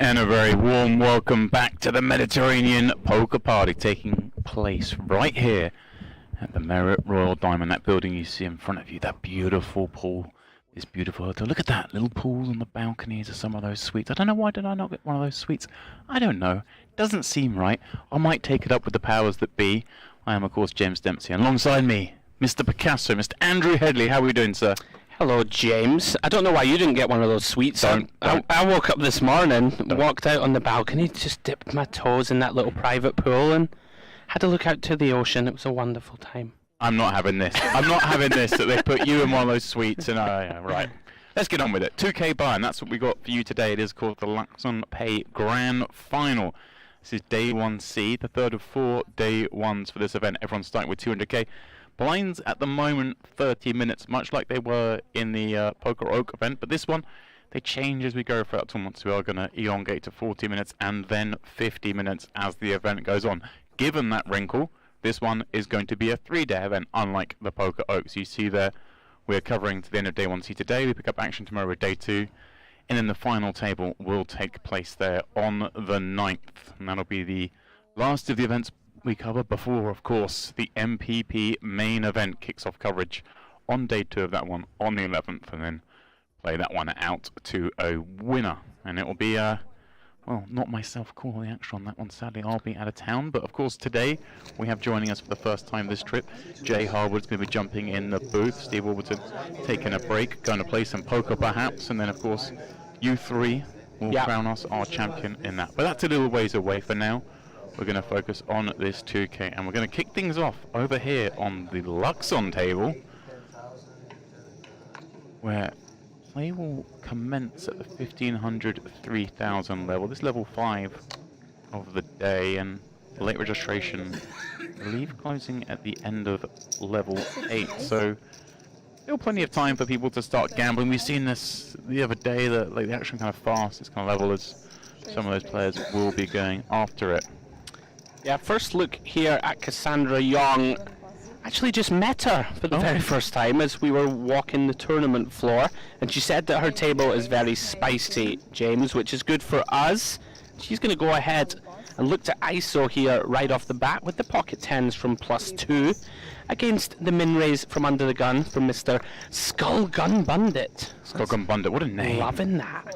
And a very warm welcome back to the Mediterranean Poker Party, taking place right here at the Marriott Royal Diamond. That building you see in front of you, that beautiful pool, this beautiful hotel. Look at that, little pools on the balconies of some of those suites. I don't know, why did I not get one of those suites? I don't know. Doesn't seem right. I might take it up with the powers that be. I am, of course, James Dempsey, and alongside me, Mr. Picasso, Mr. Andrew Headley. How are we doing, sir? Hello, James. I don't know why you didn't get one of those suites. I woke up this morning, walked out on the balcony, just dipped my toes in that little private pool and had a look out to the ocean. It was a wonderful time. I'm not having this. I'm not having this, that they put you in one of those suites. And right. Let's get on with it. 2K buy-in, that's what we got for you today. It is called the Luxon Pay Grand Final. This is day 1C, the third of 4 day ones for this event. Everyone's starting with 200K. Blinds at the moment 30 minutes, much like they were in the Poker Oak event, but this one they change as we go throughout the tournament, so we are going to elongate to 40 minutes and then 50 minutes as the event goes on. Given that wrinkle, this one is going to be a 3-day event, unlike the Poker Oak. So you see there, we're covering to the end of day 1C today. We pick up action tomorrow with day 2, and then the final table will take place there on the 9th, and that'll be the last of the events we cover before, of course, the MPP main event kicks off coverage on day 2 of that one on the 11th, and then play that one out to a winner. And it will be, well, not myself calling the action on that one, sadly. I'll be out of town, but of course today we have joining us for the first time this trip, Jay Harwood's going to be jumping in the booth, Steve Warburton taking a break, going to play some poker perhaps, and then of course you three will crown us our champion in that. But that's a little ways away for now. We're going to focus on this 2K, and we're going to kick things off over here on the Luxon table, where play will commence at the 1500, 3000 level. This level 5 of the day, and late registration, I believe, closing at the end of level 8. So still plenty of time for people to start gambling. We've seen this the other day, that like the action kind of fast, it's kind of level as some of those players will be going after it. Yeah, first look here at Cassandra Young. Actually just met her for the very first time as we were walking the tournament floor, and she said that her table is very spicy, James, which is good for us. She's going to go ahead and look to ISO here right off the bat with the pocket tens from +2 against the min raise from under the gun from Mr. Skullgun Bundit. Skullgun Bundit, what a name. Loving that.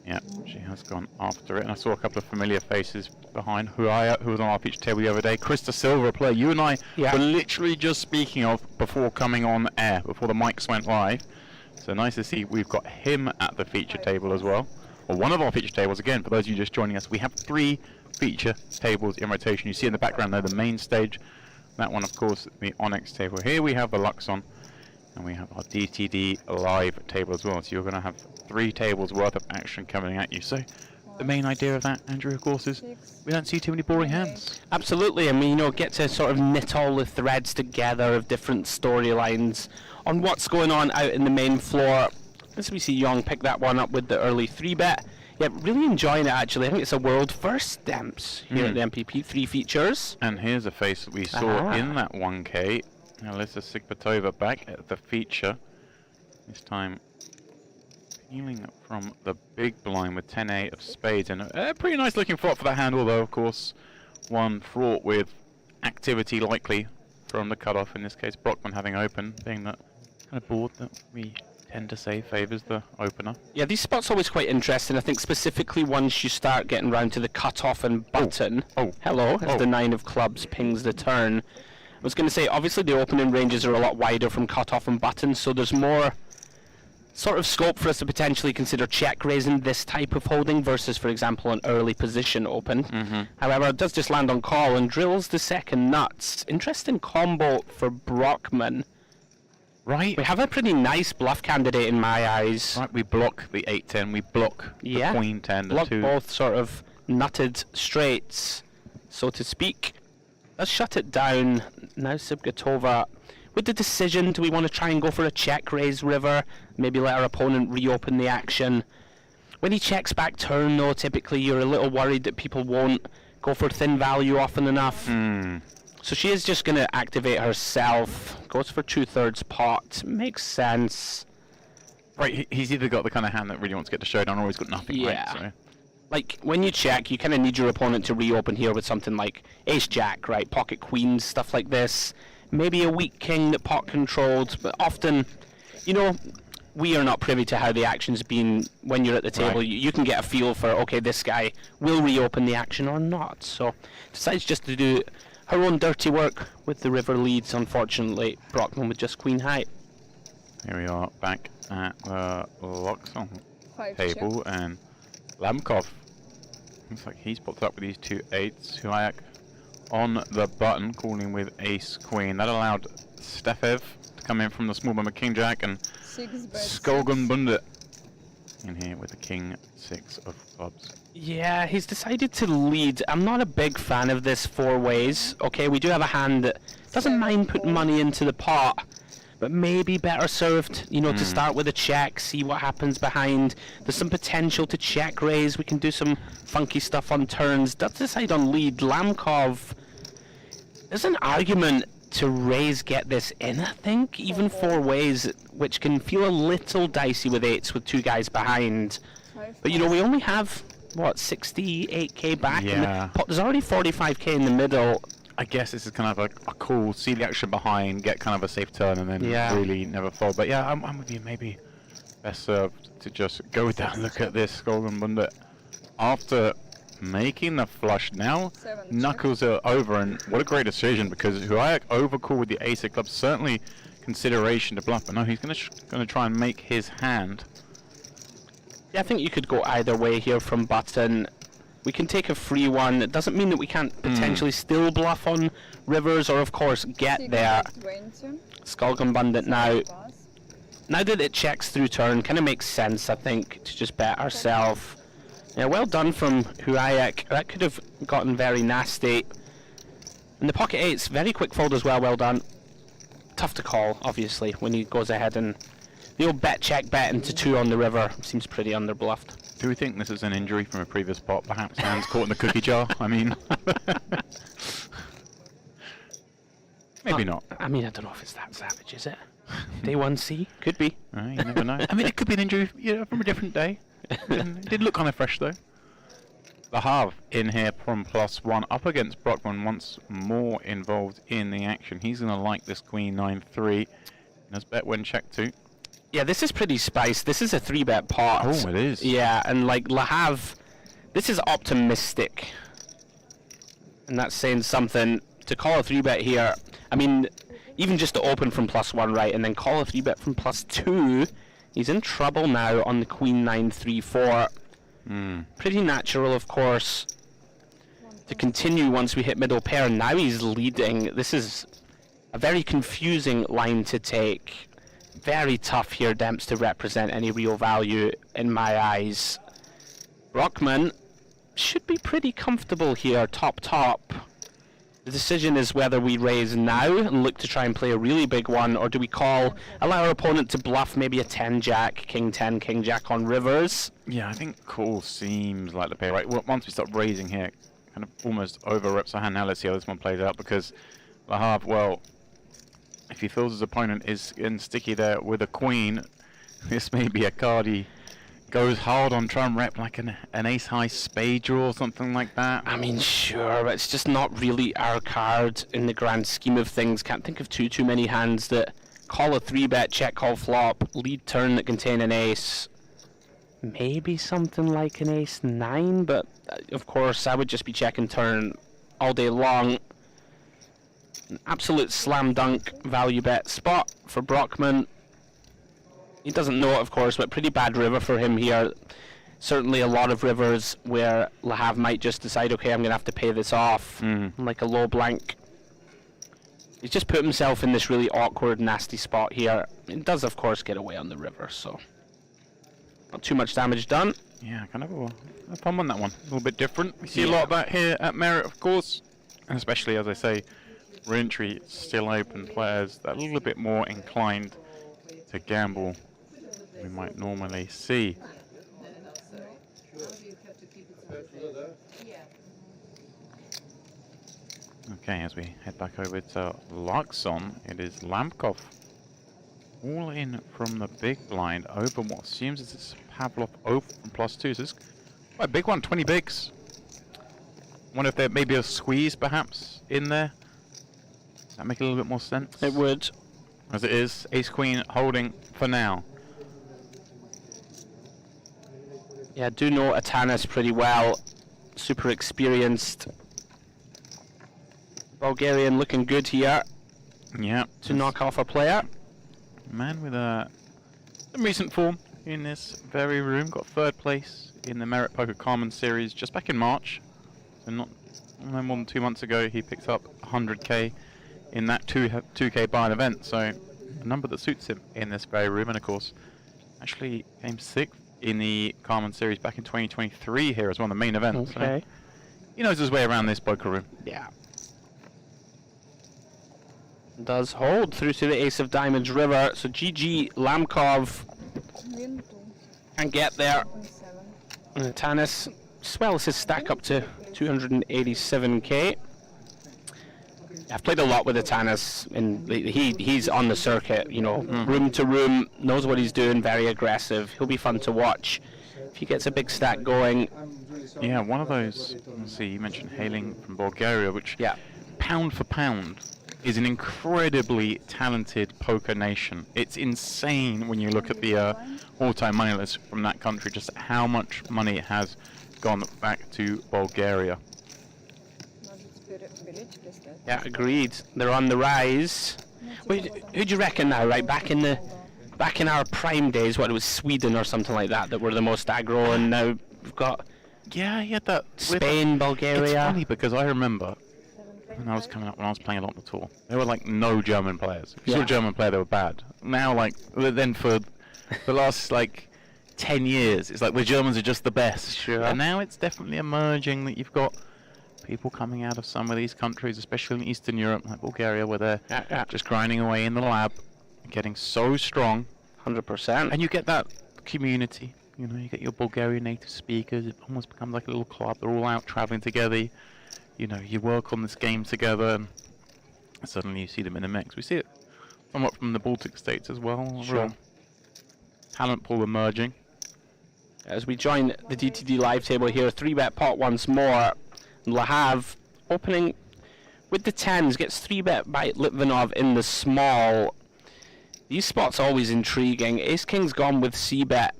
Yeah, she has gone after it, and I saw a couple of familiar faces behind who was on our feature table the other day. Krista Silver, a player you and I were literally just speaking of before coming on air, before the mics went live. So nice to see we've got him at the feature table as well, or one of our feature tables. Again, for those of you just joining us, we have 3 feature tables in rotation. You see in the background there the main stage, that one of course the Onyx table. Here we have the Luxon, and we have our DTD live table as well. So you're going to have 3 tables worth of action coming at you. So the main idea of that, Andrew, of course, is we don't see too many boring hands. Absolutely, and we get to sort of knit all the threads together of different storylines on what's going on out in the main floor. As we see Young pick that one up with the early 3-bet. Yeah, really enjoying it actually. I think it's a world first, Demps, here at the MPP 3 features. And here's a face that we saw in that 1K. Alyssa Sigbatova back at the feature. This time peeling from the big blind with 10-8 of spades, and a pretty nice looking flop for that hand, although of course one fraught with activity likely from the cutoff, in this case Brockman having open, being that kind of board that we tend to say favours the opener. Yeah, these spots are always quite interesting. I think specifically once you start getting round to the cutoff and button. Hello, as the 9 of clubs pings the turn. I was going to say, obviously the opening ranges are a lot wider from cutoff and button, so there's more sort of scope for us to potentially consider check raising this type of holding versus, for example, an early position open. However, it does just land on call and drills the second nuts. Interesting combo for Brockman. Right. We have a pretty nice bluff candidate in my eyes. Right, we block the 8-10, we block the Queen 10, the block 2. Both sort of nutted straights, so to speak. Let's shut it down. Now Sigbatova with the decision, do we want to try and go for a check raise river? Maybe let our opponent reopen the action. When he checks back turn though, typically you're a little worried that people won't go for thin value often enough. So she is just going to activate herself. Goes for 2/3 pot. Makes sense. Right, he's either got the kind of hand that really wants to get to showdown, or he's got nothing. Yeah. Right, so like, when you check, you kind of need your opponent to reopen here with something like ace-jack, right? Pocket queens, stuff like this. Maybe a weak king that pot controlled, but often, you know, we are not privy to how the action's been when you're at the table. Right. You can get a feel for, okay, this guy will reopen the action or not. So, decides just to do her own dirty work with the river leads, unfortunately. Brockman with just queen high. Here we are back at the Luxon table, and Lamkov looks like he's popped up with these 2 8s. Huayak on the button, calling with ace queen. That allowed Stefev to come in from the small bummer king jack, and Skolgan Bundit in here with the king 6 of clubs. Yeah, he's decided to lead. I'm not a big fan of this 4 ways. Okay, we do have a hand that doesn't mind putting money into the pot, but maybe better served, you know, to start with a check, see what happens behind. There's some potential to check raise. We can do some funky stuff on turns. Does decide on lead. Lamkov, there's an argument to raise, get this in, I think. Even 4 ways, which can feel a little dicey with 8s with 2 guys behind. But, you know, we only have, what, 68k back? Yeah. There's already 45k in the middle. I guess this is kind of a cool, see the action behind, get kind of a safe turn, and then really never fold. But yeah, I'm with you. Maybe best served to just go with that. Look at this, Skolgan Bundit. After making the flush, now knuckles are over, and what a great decision, because Huayak overcall with the ace of clubs, certainly consideration to bluff, but no, he's going to try and make his hand. Yeah, I think you could go either way here from button. We can take a free one. It doesn't mean that we can't potentially still bluff on rivers, or of course get there. Skolgan Bundit now. Now that it checks through turn, kind of makes sense, I think, to just bet ourselves. Yeah, well done from Huayak. That could have gotten very nasty. And the pocket 8's very quick fold as well. Well done. Tough to call, obviously, when he goes ahead and the old bet check bet into 2 on the river seems pretty underbluffed. Do we think this is an injury from a previous pot? Perhaps hands caught in the cookie jar? I mean, maybe not. I mean, I don't know if it's that savage, is it? Day 1C? Could be. You never know. I mean, it could be an injury, you know, from a different day. It did look kind of fresh, though. The half in here from +1 up against Brockman, once more involved in the action. He's going to like this queen 9-3. Let's bet when check 2. Yeah, this is pretty spiced. This is a 3-bet pot. Oh, it is. Yeah, and like Lahav, this is optimistic. And that's saying something. To call a 3-bet here, I mean, even just to open from +1, right, and then call a 3-bet from +2, he's in trouble now on the queen 9-3-4. Pretty natural, of course, to continue once we hit middle pair. Now he's leading. This is a very confusing line to take. Very tough here, Demps, to represent any real value in my eyes. Brockman should be pretty comfortable here, top. The decision is whether we raise now and look to try and play a really big one, or do we call, allow our opponent to bluff maybe a 10-jack, king 10, king jack on rivers. Yeah, I think call seems like the play, right? Well, once we start raising here, kind of almost over-reps our hand. Now let's see how this one plays out, because Lahav, well, if he feels his opponent is in sticky there with a queen, this may be a card he goes hard on, try and rep like an ace-high spade draw or something like that. I mean, sure, but it's just not really our card in the grand scheme of things. Can't think of too many hands that call a 3-bet, check call flop, lead turn that contain an ace. Maybe something like an ace 9, but of course I would just be checking turn all day long. An absolute slam dunk value bet spot for Brockman. He doesn't know it, of course, but pretty bad river for him here. Certainly a lot of rivers where Lahav might just decide, okay, I'm going to have to pay this off, like a low blank. He's just put himself in this really awkward, nasty spot here. He does, of course, get away on the river, so not too much damage done. Yeah, kind of a fun one, that one. A little bit different. We see a lot of that here at Merit, of course, and especially, as I say, re-entry still open players that are a little bit more inclined to gamble than we might normally see. Okay, as we head back over to Luxon, it is Lamkov all in from the big blind over what seems as it's Pavlov open from +2. So this Quite a big one, 20 bigs. Wonder if there may be a squeeze, perhaps, in there. Does that make a little bit more sense? It would. As it is, ace-queen holding for now. Yeah, do know Atanas pretty well. Super experienced. Bulgarian looking good here Yeah. to knock off a player. Man with some recent form in this very room. Got third place in the Merit Poker Carmen series just back in March. So not no more than 2 months ago, he picked up 100k in that 2k buy event. So a number that suits him in this very room. And of course, actually came 6th in the Carmen series back in 2023 here as one of the main events. Okay. So he knows his way around this poker room. Yeah. Does hold through to the ace of diamonds river. So GG Lamkov can get there. And Tanis swells his stack up to 287k. I've played a lot with Atanas, and he's on the circuit, you know, room to room, knows what he's doing, very aggressive. He'll be fun to watch if he gets a big stack going. Yeah, one of those. Let's see, you mentioned hailing from Bulgaria, which pound for pound is an incredibly talented poker nation. It's insane when you look at the all-time money list from that country, just how much money has gone back to Bulgaria. Yeah, agreed. They're on the rise. Who do you reckon now? Right, back in our prime days, what it was Sweden or something like that were the most aggro, and now we've got that Spain, Bulgaria. It's funny because I remember when I was coming up, when I was playing a lot on the tour, there were like no German players. If you saw a German player, they were bad. Now, like, then for the last like 10 years, it's like the Germans are just the best. Sure. And now it's definitely emerging that you've got people coming out of some of these countries, especially in Eastern Europe, like Bulgaria, where they're just grinding away in the lab, getting so strong. 100%. And you get that community. You know, you get your Bulgarian native speakers. It almost becomes like a little club. They're all out traveling together. You know, you work on this game together, and suddenly you see them in the mix. We see it somewhat from the Baltic states as well. Sure. Real talent pool emerging. As we join the DTD live table here, 3-bet pot once more. Lahav opening with the 10s, gets 3-bet by Litvinov in the small. These spots always intriguing. Ace King's gone with C-bet,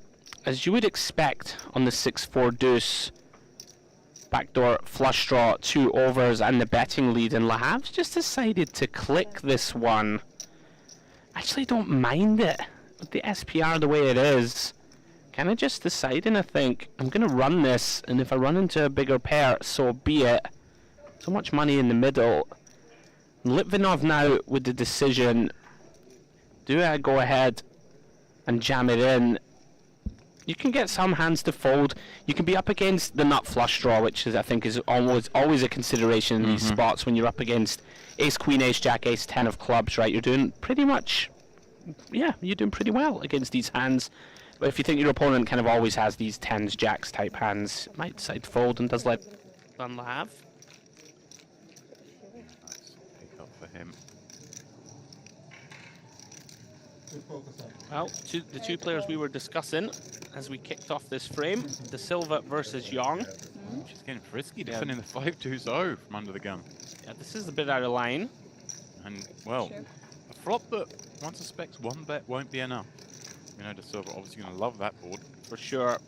as you would expect on the 6-4 deuce. Backdoor flush draw, 2 overs and the betting lead, and Lahav's just decided to click this one. Actually don't mind it with the SPR the way it is. Kind of just deciding, I think, I'm going to run this, and if I run into a bigger pair, so be it. So much money in the middle. Litvinov now with the decision. Do I go ahead and jam it in? You can get some hands to fold. You can be up against the nut flush draw, which is, I think, is always a consideration in these spots when you're up against ace, queen, ace, jack, ace, 10 of clubs, right? You're doing pretty much, you're doing pretty well against these hands. But if you think your opponent kind of always has these 10s, jacks type hands, might decide to fold and does let Lahav. Nice pick up for him. Well, the two players we were discussing as we kicked off this frame, De Silva versus Young. She's getting frisky, defending the 5-2-0 from under the gun. Yeah, this is a bit out of line. And, well, a flop that one suspects one bet won't be enough. You know, De Silva obviously going to love that board. For sure. A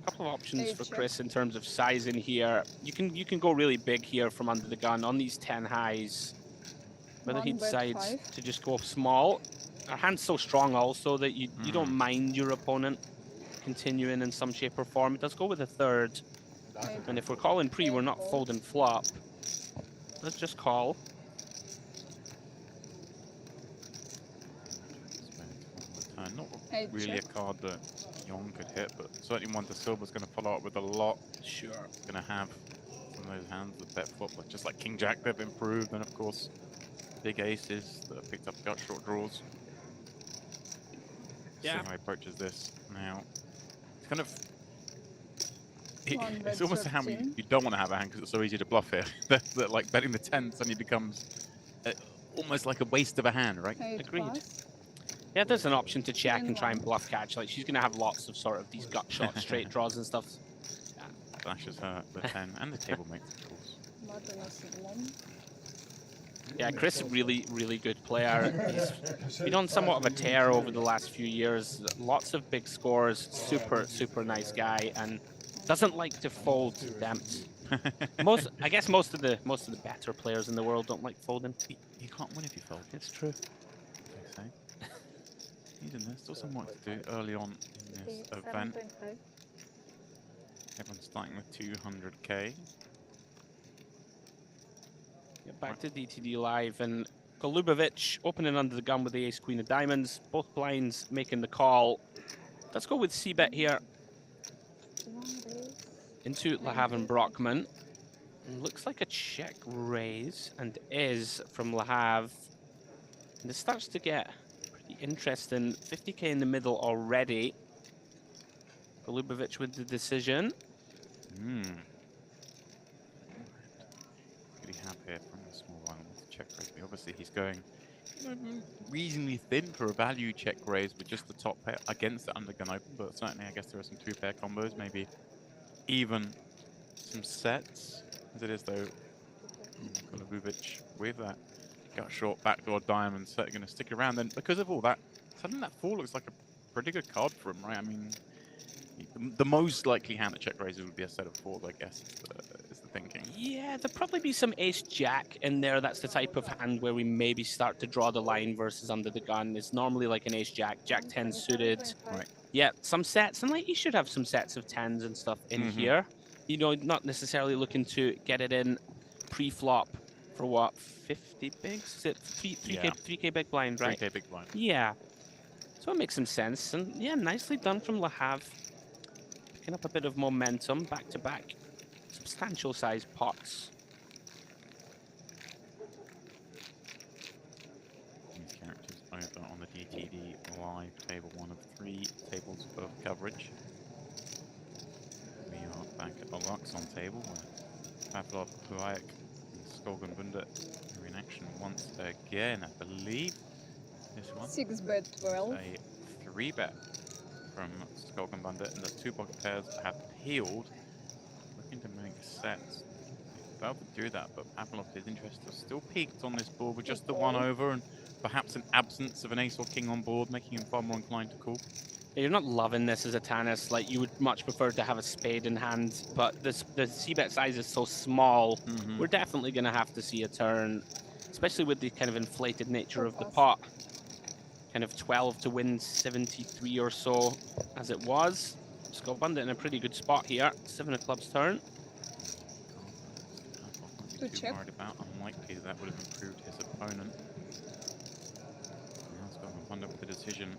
couple of options for Chris in terms of sizing here. You can go really big here from under the gun on these 10 highs. Whether he decides to just go small. Our hand's so strong also that you don't mind your opponent continuing in some shape or form. It does go with a 3rd. And if we're calling pre, we're not folding flop. Let's just call. Not really a card that Young could hit, but certainly one De Silva's going to follow up with a lot. Sure. Going to have some of those hands that bet flop, like just like King Jack, they've improved, and of course, big aces that have picked up gut short draws. Yeah. See how he approaches this now. It's kind of. It's almost how you don't want to have a hand because it's so easy to bluff here. that like betting the 10 suddenly becomes almost like a waste of a hand, right? Agreed. Yeah, there's an option to check and try and bluff catch. Like, she's going to have lots of sort of these gut shots, straight draws and stuff. flashes her the 10 and the table makes, of course. Yeah, Chris, really, really good player. He's been on somewhat of a tear over the last few years. Lots of big scores. Super, super nice guy, and doesn't like to fold dempts. I guess most of the better players in the world don't like folding. You can't win if you fold. It's true. Okay. There's still some work to do early on in this event. Everyone's starting with 200k. Back to DTD Live, and Golubovic opening under the gun with the ace queen of diamonds. Both blinds making the call. Let's go with C-bet here into Lahav Brockman. Looks like a check raise, and is from Lahav. And it starts to get pretty interesting. 50k in the middle already. Golubovic with the decision. Pretty happy from the small one with the check raise. Obviously, he's going reasonably thin for a value check raise with just the top pair against the undergun open, but certainly I guess there are some 2-pair combos, maybe even some sets. As it is though, Golubovic with that gut short backdoor diamond set going to stick around. Then because of all that, suddenly that 4 looks like a pretty good card for him, right? I mean, the most likely hand that check raises would be a set of 4s, I guess, is the thinking. Yeah, there'll probably be some ace-jack in there. That's the type of hand where we maybe start to draw the line versus under the gun. It's normally like an ace-jack, jack-10 suited. Right. Yeah, some sets, and like you should have some sets of 10s and stuff in here. You know, not necessarily looking to get it in pre-flop for what, 50 bigs? Is it 3K big blind, right? 3K big blind. Yeah. So it makes some sense, and yeah, nicely done from Lahav. Picking up a bit of momentum, back-to-back, substantial size pots. These characters over on the DTD live table, 1 of 3 tables of coverage. We are back at the Luxon table where Pavlov, Puayak, and Skolgenbunda are in action once again. I believe this one 6-bet 12. A 3-bet from Skolgenbunda, and the 2 pocket pairs have peeled, looking to make sets. Failed to do that, but Pavlov is interested. Still peaked on this board with just the 1 over, and perhaps an absence of an ace or king on board, making him far more inclined to call. You're not loving this as a Tanis. Like, you would much prefer to have a spade in hand, but the C-bet size is so small. We're definitely going to have to see a turn, especially with the kind of inflated nature of the pot. Kind of 12 to win 73 or so as it was. Skolgenbunda in a pretty good spot here. 7 of clubs turn. To check. Worried about. Unlikely that would have improved his opponent. Now Skolgenbunda with the decision.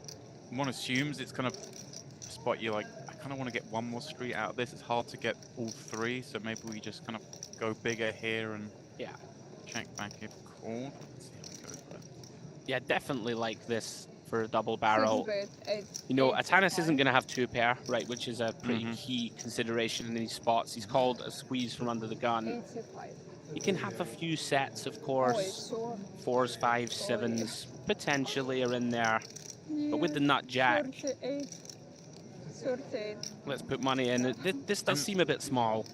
One assumes it's kind of a spot you're like, I kind of want to get 1 more street out of this. It's hard to get all 3, so maybe we just kind of go bigger here and check back if called. Let's see how it goes with it. Yeah, definitely like this for a double barrel. 6-bet, You know, Atanas isn't going to have 2-pair, right, which is a pretty key consideration in these spots. He's called a squeeze from under the gun. 85. You can have a few sets, of course. 4s, 5s, 7s, potentially are in there. But with the nut jack, 38. let's put money in. This does seem a bit small.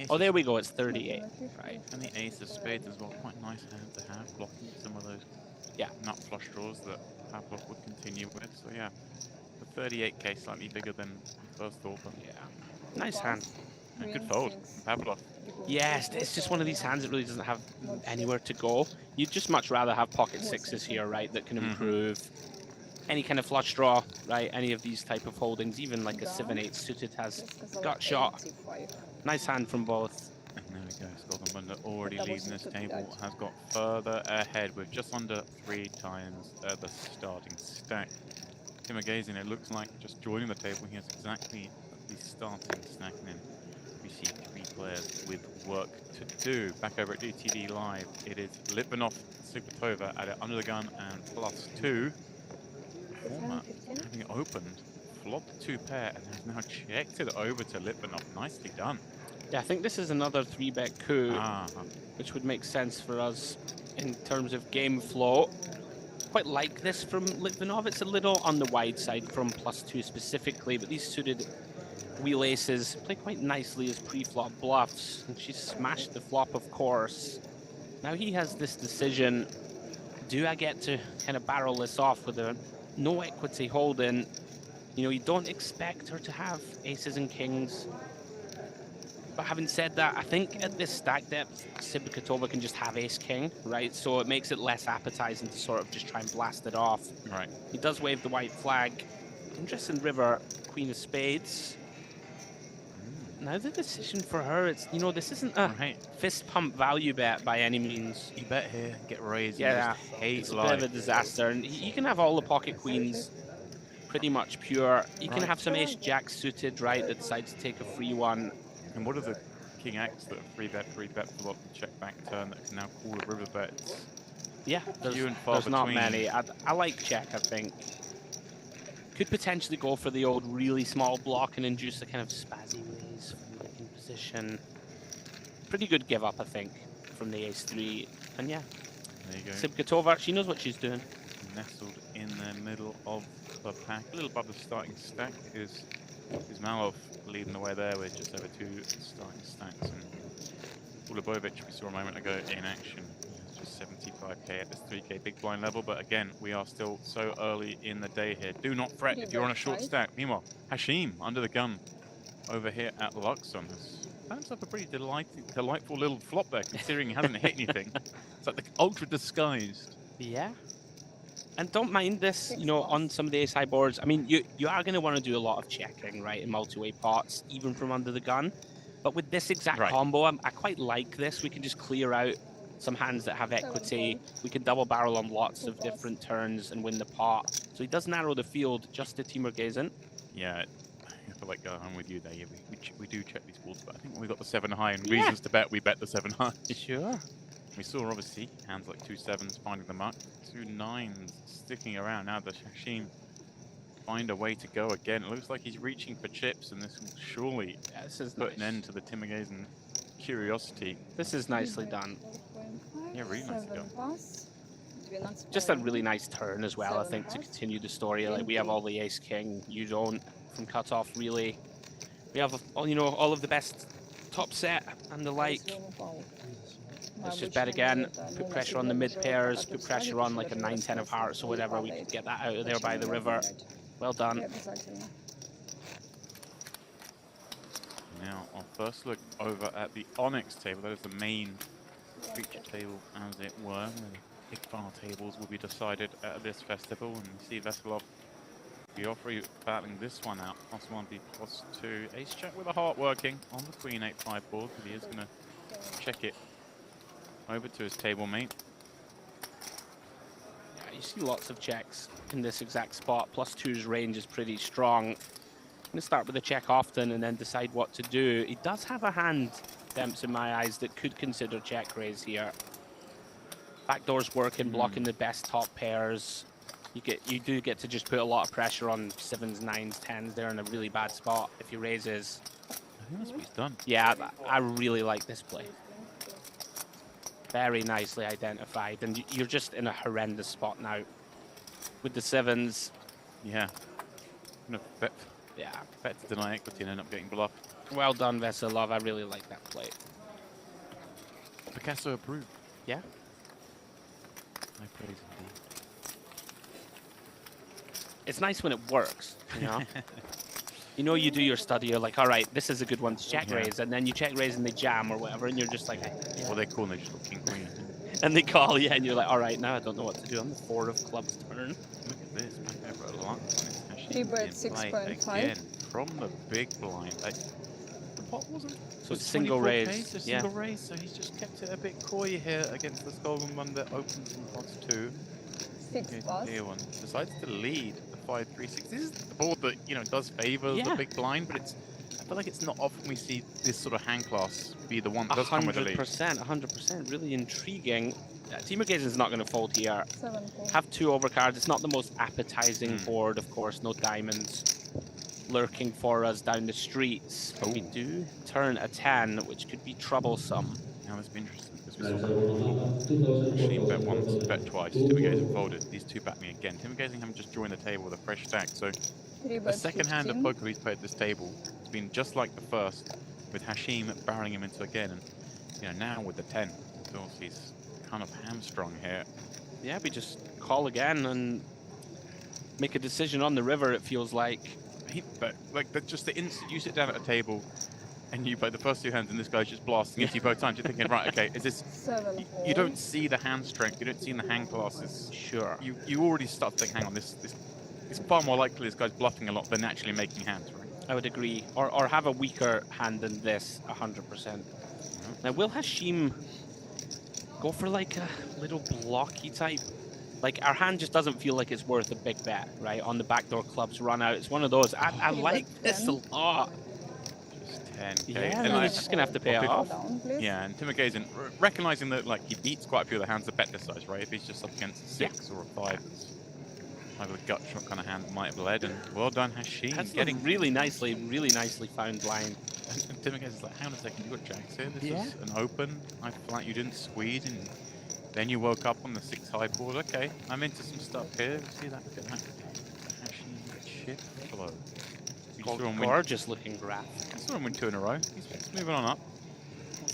Oh, there we go, it's 38. Right. And the ace of spades as well, quite nice hand to have, blocking some of those nut flush draws that Pavlov would continue with. So yeah, the 38k slightly bigger than first thought, but Nice hand. a good fold, Pavlov. Yes, it's just one of these hands that really doesn't have anywhere to go. You'd just much rather have pocket 6s here, right, that can improve any kind of flush draw, right? Any of these type of holdings, even like a 7-8 suited has gut shot. 85. Nice hand from both. And there we go, Skolgenbunda already leading this table, has got further ahead with just under 3 times the starting stack. Tim Agazin, it looks like just joining the table, he has exactly the starting stack, and then we see 3 players with work to do. Back over at DTD Live, it is Litvinov, Supetova at it under the gun and +2. Format having it opened, flopped 2-pair, and has now checked it over to Litvinov. Nicely done. Yeah, I think this is another 3-bet coup, which would make sense for us in terms of game flow. Quite like this from Litvinov. It's a little on the wide side from +2 specifically, but these suited Wheel aces play quite nicely as pre-flop bluffs, and she smashed the flop, of course. Now he has this decision. Do I get to kind of barrel this off with a no equity hold-in? You know, you don't expect her to have aces and kings. But having said that, I think at this stack depth, Sibikatova can just have ace-king, right? So it makes it less appetizing to sort of just try and blast it off. Right. He does wave the white flag. Interesting river, queen of spades. Now the decision for her, it's, you know, this isn't a fist pump value bet by any means. You bet here, get raised. Yeah, it's a bit of a disaster. And you can have all the pocket queens pretty much pure. You can have some ace-jack suited, right, that decides to take a free one. And what are the king X that are free bet for lot check back turn that can now call a river bet? Yeah, there's not many. I like check, I think. Could potentially go for the old really small block and induce a kind of spazzy raise from the king position. Pretty good give up, I think, from the ace-3. And yeah, there you go. Sibikatova, she knows what she's doing. Nestled in the middle of the pack, a little above the starting stack is Malov leading the way there with just over 2 starting stacks. And Ulibovic, we saw a moment ago in action. It's just 75k at this 3k big blind level, but again, we are still so early in the day here. Do not fret if you're on a short stack. Meanwhile, Hashim under the gun over here at Luxon has found himself a pretty delightful little flop there, considering he hasn't hit anything. It's like the ultra disguised. Yeah. And don't mind this, you know, on some of the ace high boards. I mean, you are going to want to do a lot of checking, right, in multi-way pots, even from under the gun. But with this exact combo, I quite like this. We can just clear out some hands that have equity. We can double barrel on lots of different turns and win the pot. So he does narrow the field just to Timur Gazin. Yeah, I feel like I'm with you there. Yeah, we do check these boards, but I think when we got the 7 high and reasons to bet, we bet the 7 high. Sure. We saw obviously hands like 2 7s finding the mark, 2 9s sticking around. Now does Hashim find a way to go again? It looks like he's reaching for chips, and this will surely put an end to the Timur Gazin curiosity. This is nicely done. Yeah, really nicely done. Just a really nice turn as well, I think, to continue the story. Like, we have all the ace king, you don't, from cutoff really. We have, you know, all of the best top set and the like. Let's just bet again, put pressure on the mid pairs, put pressure on like a 9-10 of hearts or whatever. We could get that out of there by the river. Well done. Now, our first look over at the Onyx table. That is the main feature table, as it were. Where the big file tables will be decided at this festival. And we see Veselov Biofri battling this one out. +1 be +2. Ace check with a heart working on the Queen 8-5 board, but he is going to check it over to his table mate. Yeah, you see lots of checks in this exact spot. +2's range is pretty strong. I'm going to start with a check often and then decide what to do. He does have a hand, Demps, in my eyes, that could consider check raise here. Backdoor's working, blocking the best top pairs. You do get to just put a lot of pressure on 7s, 9s, 10s. They're in a really bad spot if he raises. I think that's what he's done. Yeah, I really like this play. Very nicely identified, and you're just in a horrendous spot now with the 7s. Yeah. Bet to deny equity and end up getting bluffed. Well done, Veselov. I really like that play. Picasso approved. Yeah. High praise indeed. It's nice when it works, you know? You know, you do your study, you're like, all right, this is a good one to check raise, and then you check raise and they jam or whatever, and you're just like, yeah. Well, they call and they just go king queen. And they call, yeah, and you're like, all right, now I don't know what to do on the 4 of clubs turn. Look at this, back over a lot. 6.5 again from the big blind. The pot wasn't. So it's single raise. Single raise, so he's just kept it a bit coy here against the Golden one that opens in +2. 6 plus. Here one decides to lead the 5-3-6. This is the board that, you know, does favour the big blind, but it's, I feel like it's not often we see this sort of hand class be the one that does come with the lead. 100%, really intriguing. Timur Gazin's not going to fold here. 7. Have 2 overcards. It's not the most appetizing board, of course. No diamonds lurking for us down the streets. But we do turn a 10, which could be troublesome. Now this will be interesting. Hashim bet once, bet twice. Timur Gazin folded. These 2 back me again. Timur Gazin haven't just joined the table with a fresh stack. So the second hand of poker he's played at this table, been just like the first, with Hashim barreling him into again, and you know, now with the 10, of course he's kind of hamstrung here. Yeah, we just call again and make a decision on the river, it feels like. But like just the instant you sit down at a table and you play the first 2 hands and this guy's just blasting into you both times, you're thinking, right, okay, is this... You don't see the hand strength, you don't see the hand classes. Sure. You already start to think, hang on, this it's far more likely this guy's bluffing a lot than actually making hands, right? I would agree. Or have a weaker hand than this, 100%. Now, will Hashim go for like a little blocky type? Like, our hand just doesn't feel like it's worth a big bet, right? On the backdoor clubs run out. It's one of those. I like this a lot. Just 10k. Yeah, and and he's just going to have to pay it off. Yeah, and Timakazen, recognizing that like he beats quite a few of the hands that bet this size, right? If he's just up against a 6 or a 5, it's either a gut shot kind of hand that might have led. And well done, Hashim. That's getting really nicely found line. And Timakazen's like, hang on a second, you got jacks here? This is an open. I feel like you didn't squeeze, and then you woke up on the 6 high board. Okay, I'm into some stuff here. See that? Look at that. Hashim chip flow. Gorgeous looking graph. I saw him win 2 in a row. He's moving on up.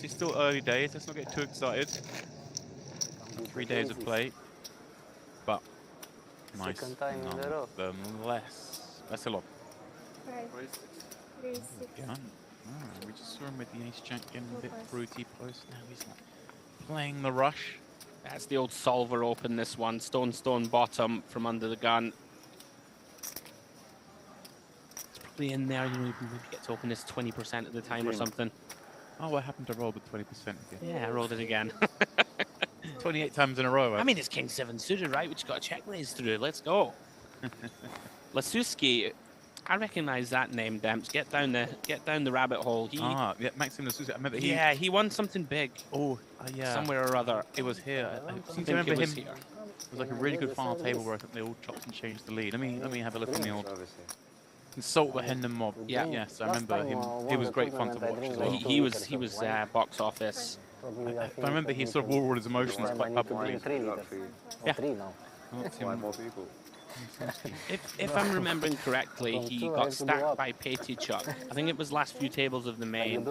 It's still early days. Let's not get too excited. 3 days of play, but nice nonetheless. That's a lot. Yeah. We just saw him with the ace jack getting a bit fruity post. Now he's like playing the rush. That's the old solver open, this one. Stone bottom from under the gun. It's probably in there. You know, maybe get to open this 20% of the time or something. Oh, what happened to roll the 20% again? Yeah, I rolled it again. 28 times in a row. I mean, it's King 7 suited, right? We just got a check raise through. Let's go. Lasuski, I recognize that name, Demps. Get down the rabbit hole. Yeah, Maxim Lasuski. I remember he won something big. Oh, yeah. Somewhere or other. It was here. I seem to remember him. It was like a really good final table where I think they all chopped and changed the lead. Let me have a look on the old Consult the Hendon mob. Yeah. Yes, I remember him. He was great fun to watch as well. He was box office. I remember he sort of wore all his emotions quite publicly. Yeah. If I'm remembering correctly, he got stacked by Pettychuk. I think it was last few tables of the main,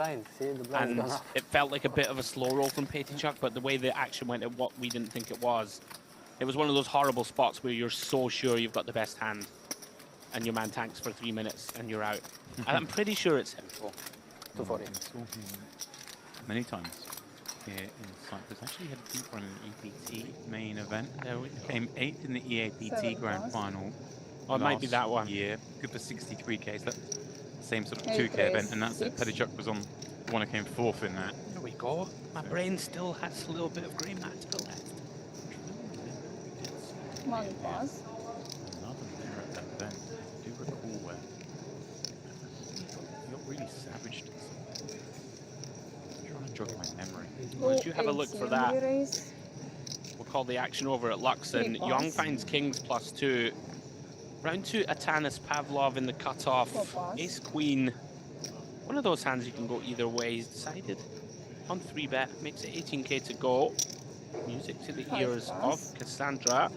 and it felt like a bit of a slow roll from Pettychuk, but the way the action went at what we didn't think it was one of those horrible spots where you're so sure you've got the best hand, and your man tanks for 3 minutes and you're out. And I'm pretty sure it's him. 240. Many times here in Cyprus. Actually had a deep run in the EPT main event. Came 8th in the EAPT Grand Final. Oh, it might be that one. Yeah, good for 63k. So that's the same sort of 2k event, and that's it. Pettychuk was on the one who came 4th in that. There we go. My brain still has a little bit of grey matter left. One pass. Another there at that event. I do recall where he got really savaged. I'm trying to jog my memory. Once you have a look for that, we'll call the action over at Luxon. Young finds kings +2. Round 2, Atanas Pavlov in the cutoff. Ace queen. One of those hands you can go either way. He's decided on 3-bet. Makes it 18k to go. Music to the ears of Cassandra.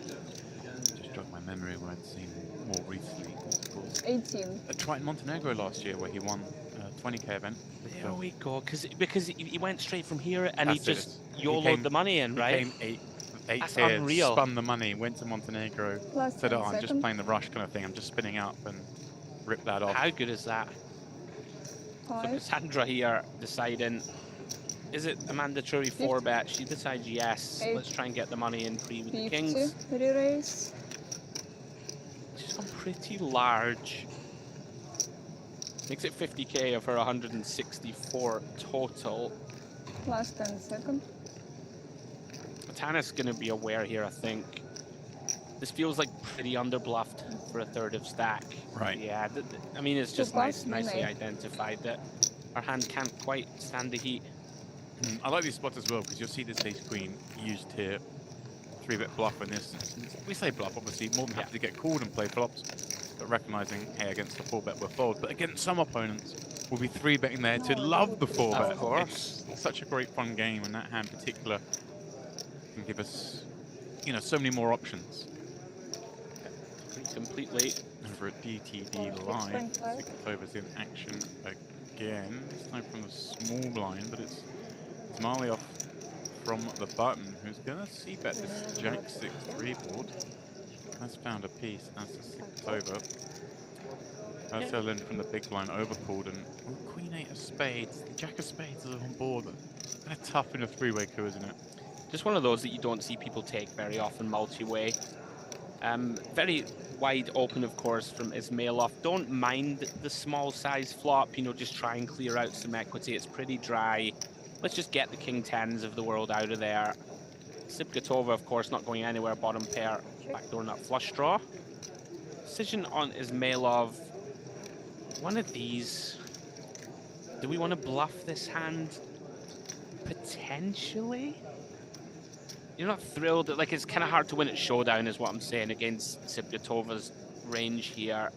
Just jog my memory where I'd seen more recently. Of course, 18. at Triton Montenegro last year where he won a 20k event. There we go. Because he went straight from here and That's he just YOLO'd the money in, right? He came 8 That's here, unreal. spun the money, went to Montenegro, said, oh, I'm just second. playing the rush kind of thing. I'm just spinning up and ripped that off. How good is that? So 5. Cassandra here deciding, is it a mandatory 4-bet? She decides yes. 8. Let's try and get the money in pre with the 50. kings. Re-raise. She's gone pretty large. Makes it 50k of her 164 total. Last 10 seconds. Tana's going to be aware here, I think. This feels like pretty underbluffed for a third of stack. Right. Yeah, I mean, it's just pass, nicely Nene. identified that our hand can't quite stand the heat. I like these spots as well because you'll see this ace queen used here. 3-bet bluff in this instance. We say bluff, obviously, more than happy to get called and play flops. But recognizing, hey, against the 4-bet we're fold. But against some opponents, we'll be 3-betting there to love the 4-bet. Of course. It's such a great fun game, and that hand in particular can give us, you know, so many more options. Completely. over at DTD Live. Cyprus in action again. This time from the small blind, but it's Marley off from the button, who's going to c-bet this Jack 6-3 board. Has found a piece as the 6th over. Ursel in from the big blind overpulled, and Queen 8 of spades. The Jack of spades is on board. Kind of tough in a three-way coup, isn't it? Just one of those that you don't see people take very often multi-way. Very wide open, of course, from Ismailov. Don't mind the small size flop, you know, just try and clear out some equity. It's pretty dry. Let's just get the king 10s of the world out of there. Sibgatova, of course, not going anywhere. Bottom pair, backdoor nut flush draw. Decision on Ismailov. One of these. Do we want to bluff this hand? Potentially. You're not thrilled. Like, it's kind of hard to win at showdown, is what I'm saying, against Sibgatova's range here.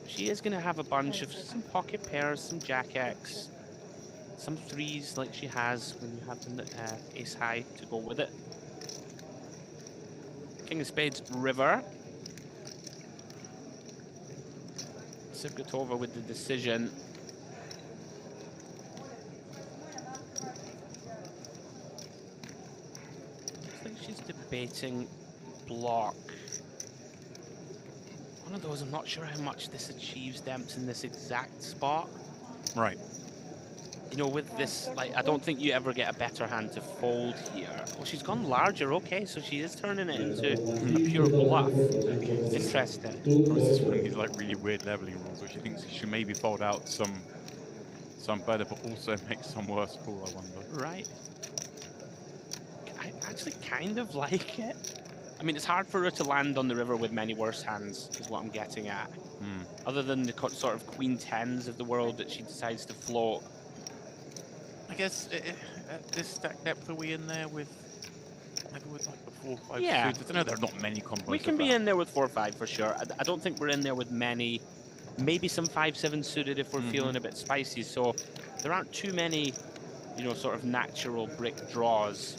She is going to have a bunch of some pocket pairs, some Jack X, some threes like she has when you have the ace high to go with it. King of spades, river. Sibgatova with the decision. Looks like she's debating block. One of those, I'm not sure how much this achieves Demps in this exact spot. Right. You know, with this, like, I don't think you ever get a better hand to fold here. Well, she's gone larger, okay, so she is turning it into a pure bluff. Interesting. Or is this one of these like really weird leveling rules where she thinks she should maybe fold out some better, but also make some worse call, I wonder. Right. I actually kind of like it. I mean, it's hard for her to land on the river with many worse hands, is what I'm getting at. Other than the sort of queen 10s of the world that she decides to float. I guess at this stack depth, are we in there with maybe with like the 4-5 Yeah. suited? I know there are not many combos. We can be in there with 4-5 for sure. I don't think we're in there with many. Maybe some 5-7 suited if we're feeling a bit spicy. So there aren't too many, you know, sort of natural brick draws.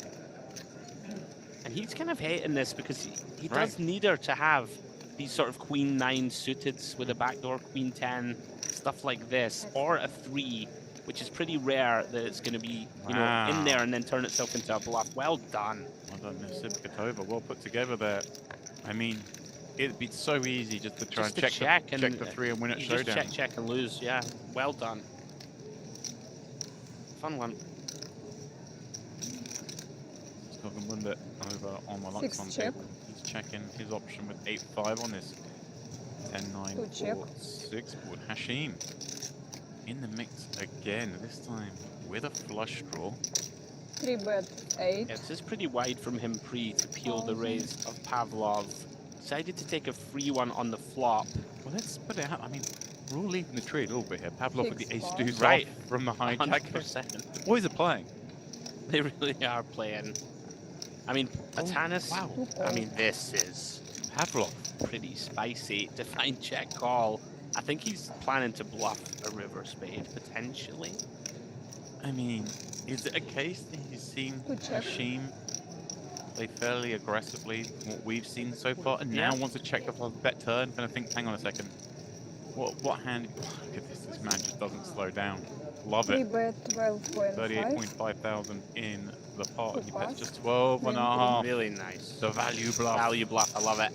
And he's kind of hating this because he does need her to have these sort of queen 9 suiteds with a backdoor queen 10, stuff like this, or a 3, which is pretty rare that it's going to be, you know, in there and then turn itself into a bluff. Well done. Well done, Miss Sibgatova. Well put together there. I mean, it'd be so easy just to try and check the 3 and win at showdown. Just check and lose. Yeah, well done. Fun one. Stogan Wundit over on the Luxon table. He's checking his option with 8-5 on this 10-9-4-6 board. Hashim in the mix again, this time with a flush draw. 3-bet 8. Yeah, this is pretty wide from him pre to peel the raise of Pavlov. Decided to take a free one on the flop. Well, let's put it out. I mean, we're all leaving the tree a little bit here. Pavlov with the ace deuce right off from the hijack. 100%. The boys are playing. They really are playing. I mean, Atanas, wow. I mean, this is Pavlov. pretty spicy. Defined check call. I think he's planning to bluff a river spade, potentially. I mean, is it a case that he's seen Hashim play fairly aggressively from what we've seen so far, and now wants to check the bet turn, and I think, hang on a second, what hand, look at this man just doesn't slow down. Love it. 3-bet 12.5. 38.5 thousand in the pot. He bets just 12 and a half. Really nice. The value bluff. Value bluff, I love it.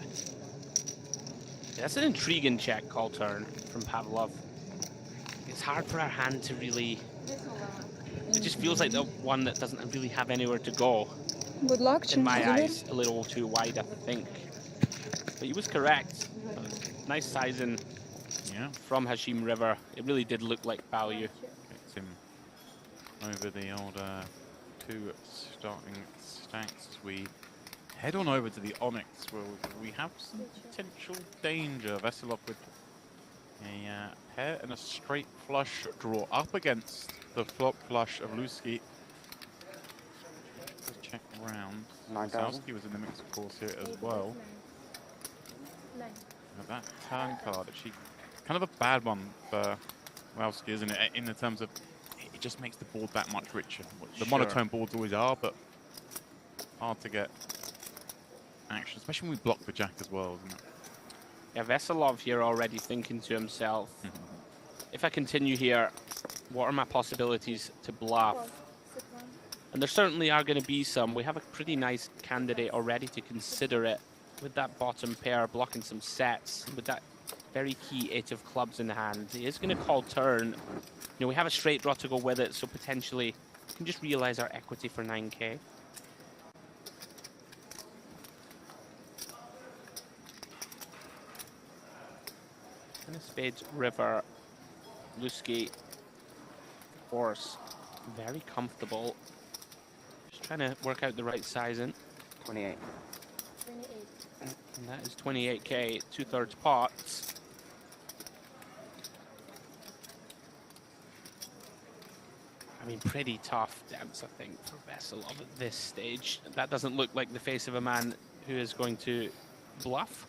Yeah, that's an intriguing check call turn from Pavlov. It's hard for our hand to really... It just feels like the one that doesn't really have anywhere to go. Good luck, in my eyes, a little too wide, I think. But he was correct. Nice sizing from Hashim River. It really did look like value. Gets him over the old 2 starting stacks as we head on over to the Onyx, where we have some potential danger. Veselov with a pair and a straight flush draw up against the flop flush of Luski. Let's check around. Sowski was in the mix, of course, here as well. Now that turn card, actually, kind of a bad one for Wowski, isn't it? In the terms of, it just makes the board that much richer. The monotone boards always are, but hard to get action, especially when we block the jack as well, isn't it? Yeah, Veselov here already thinking to himself, if I continue here, what are my possibilities to bluff? And there certainly are going to be some. We have a pretty nice candidate already to consider it with that bottom pair blocking some sets, with that very key 8 of clubs in hand. He is going to call turn. You know, we have a straight draw to go with it, so potentially we can just realize our equity for 9k. And a spades, river, Luski, horse, very comfortable. Just trying to work out the right sizing. 28. And that is 28k, 2/3 pots. I mean, pretty tough dance, I think, for Veselov at this stage. That doesn't look like the face of a man who is going to bluff.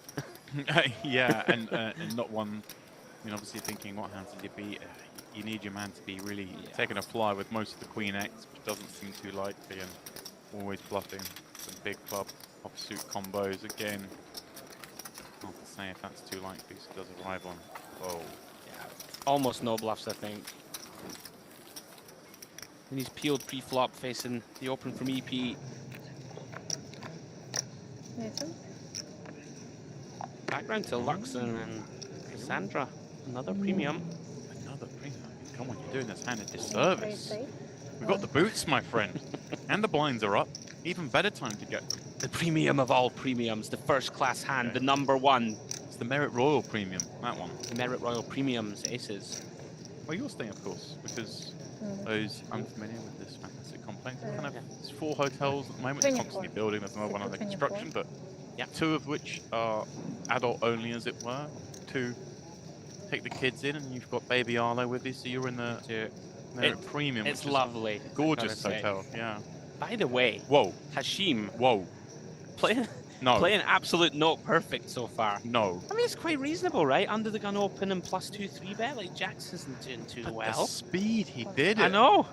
Yeah, and not one. I mean, obviously thinking, what hands did you beat? You need your man to be really taking a fly with most of the Queen X, which doesn't seem too likely, and always bluffing some big club offsuit combos again. Hard to say if that's too likely, so it does arrive on. Oh, Yeah, almost no bluffs, I think. And he's peeled pre-flop facing the open from EP. Nathan? Background to Luxon and Cassandra. Another premium. another premium. Come on, you're doing this hand a disservice. We've got the boots, my friend, and the blinds are up. Even better time to get them. The premium of all premiums, the first class hand, the #1. It's the Merit Royal Premium, that one. Merit Royal Premiums, aces. Well, you're staying, of course, because those unfamiliar with this fantastic complex, kind of, it's 4 hotels at the moment, it's 24. constantly building, there's another one under 24. construction, but 2 of which are adult only, as it were. 2 take the kids in, and you've got baby Arlo with you, so you're in the Merit Premium. It's which is lovely. gorgeous gotta say. hotel, yeah. By the way, Whoa, Hashim, whoa, playing no, absolute note perfect so far. no. I mean, it's quite reasonable, right? Under the gun open and +2 3-bet. Like, Jax isn't doing too But well. the speed he did it. I know.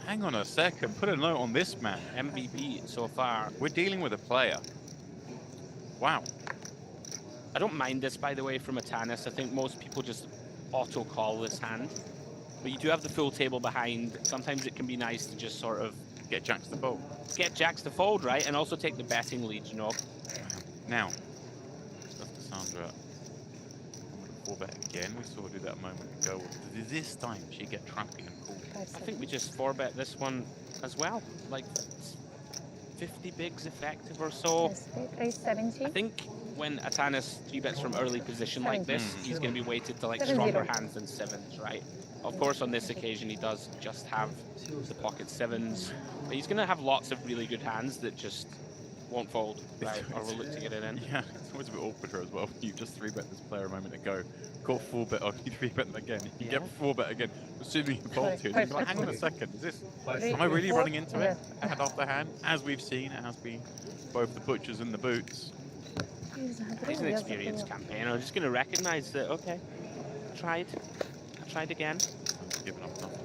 Hang on a second, put a note on this man. MVP so far. We're dealing with a player. Wow. I don't mind this, by the way, from Atanas. I think most people just auto-call this hand. But you do have the full table behind. Sometimes it can be nice to just sort of Get Jacks to fold. get Jacks to fold, right? And also take the betting lead, you know? Now, does Cassandra 4-bet again? We saw her do that a moment ago. Did this time she get trapping and called? I think we just 4-bet this one as well. Like 50 bigs effective or so. Ace 70. I think when Atanas 3-bets from early position like this, he's going to be weighted to like 7-0. stronger hands than 7s, right? Of course, on this occasion, he does just have the pocket 7s, but he's going to have lots of really good hands that just won't fold, right? Or will look to get it in. Yeah, it's always a bit awkward here as well. You just 3-bet this player a moment ago, got 4-bet, or you 3-bet them again, you get 4-bet again, assuming you fold here. You're like, hang on a second, is this, am I really running into it? Hand after hand, as we've seen, it has been both the butchers and the boots. He's an experienced campaigner. I'm just going to recognize that, okay, I tried again. I've given up nothing.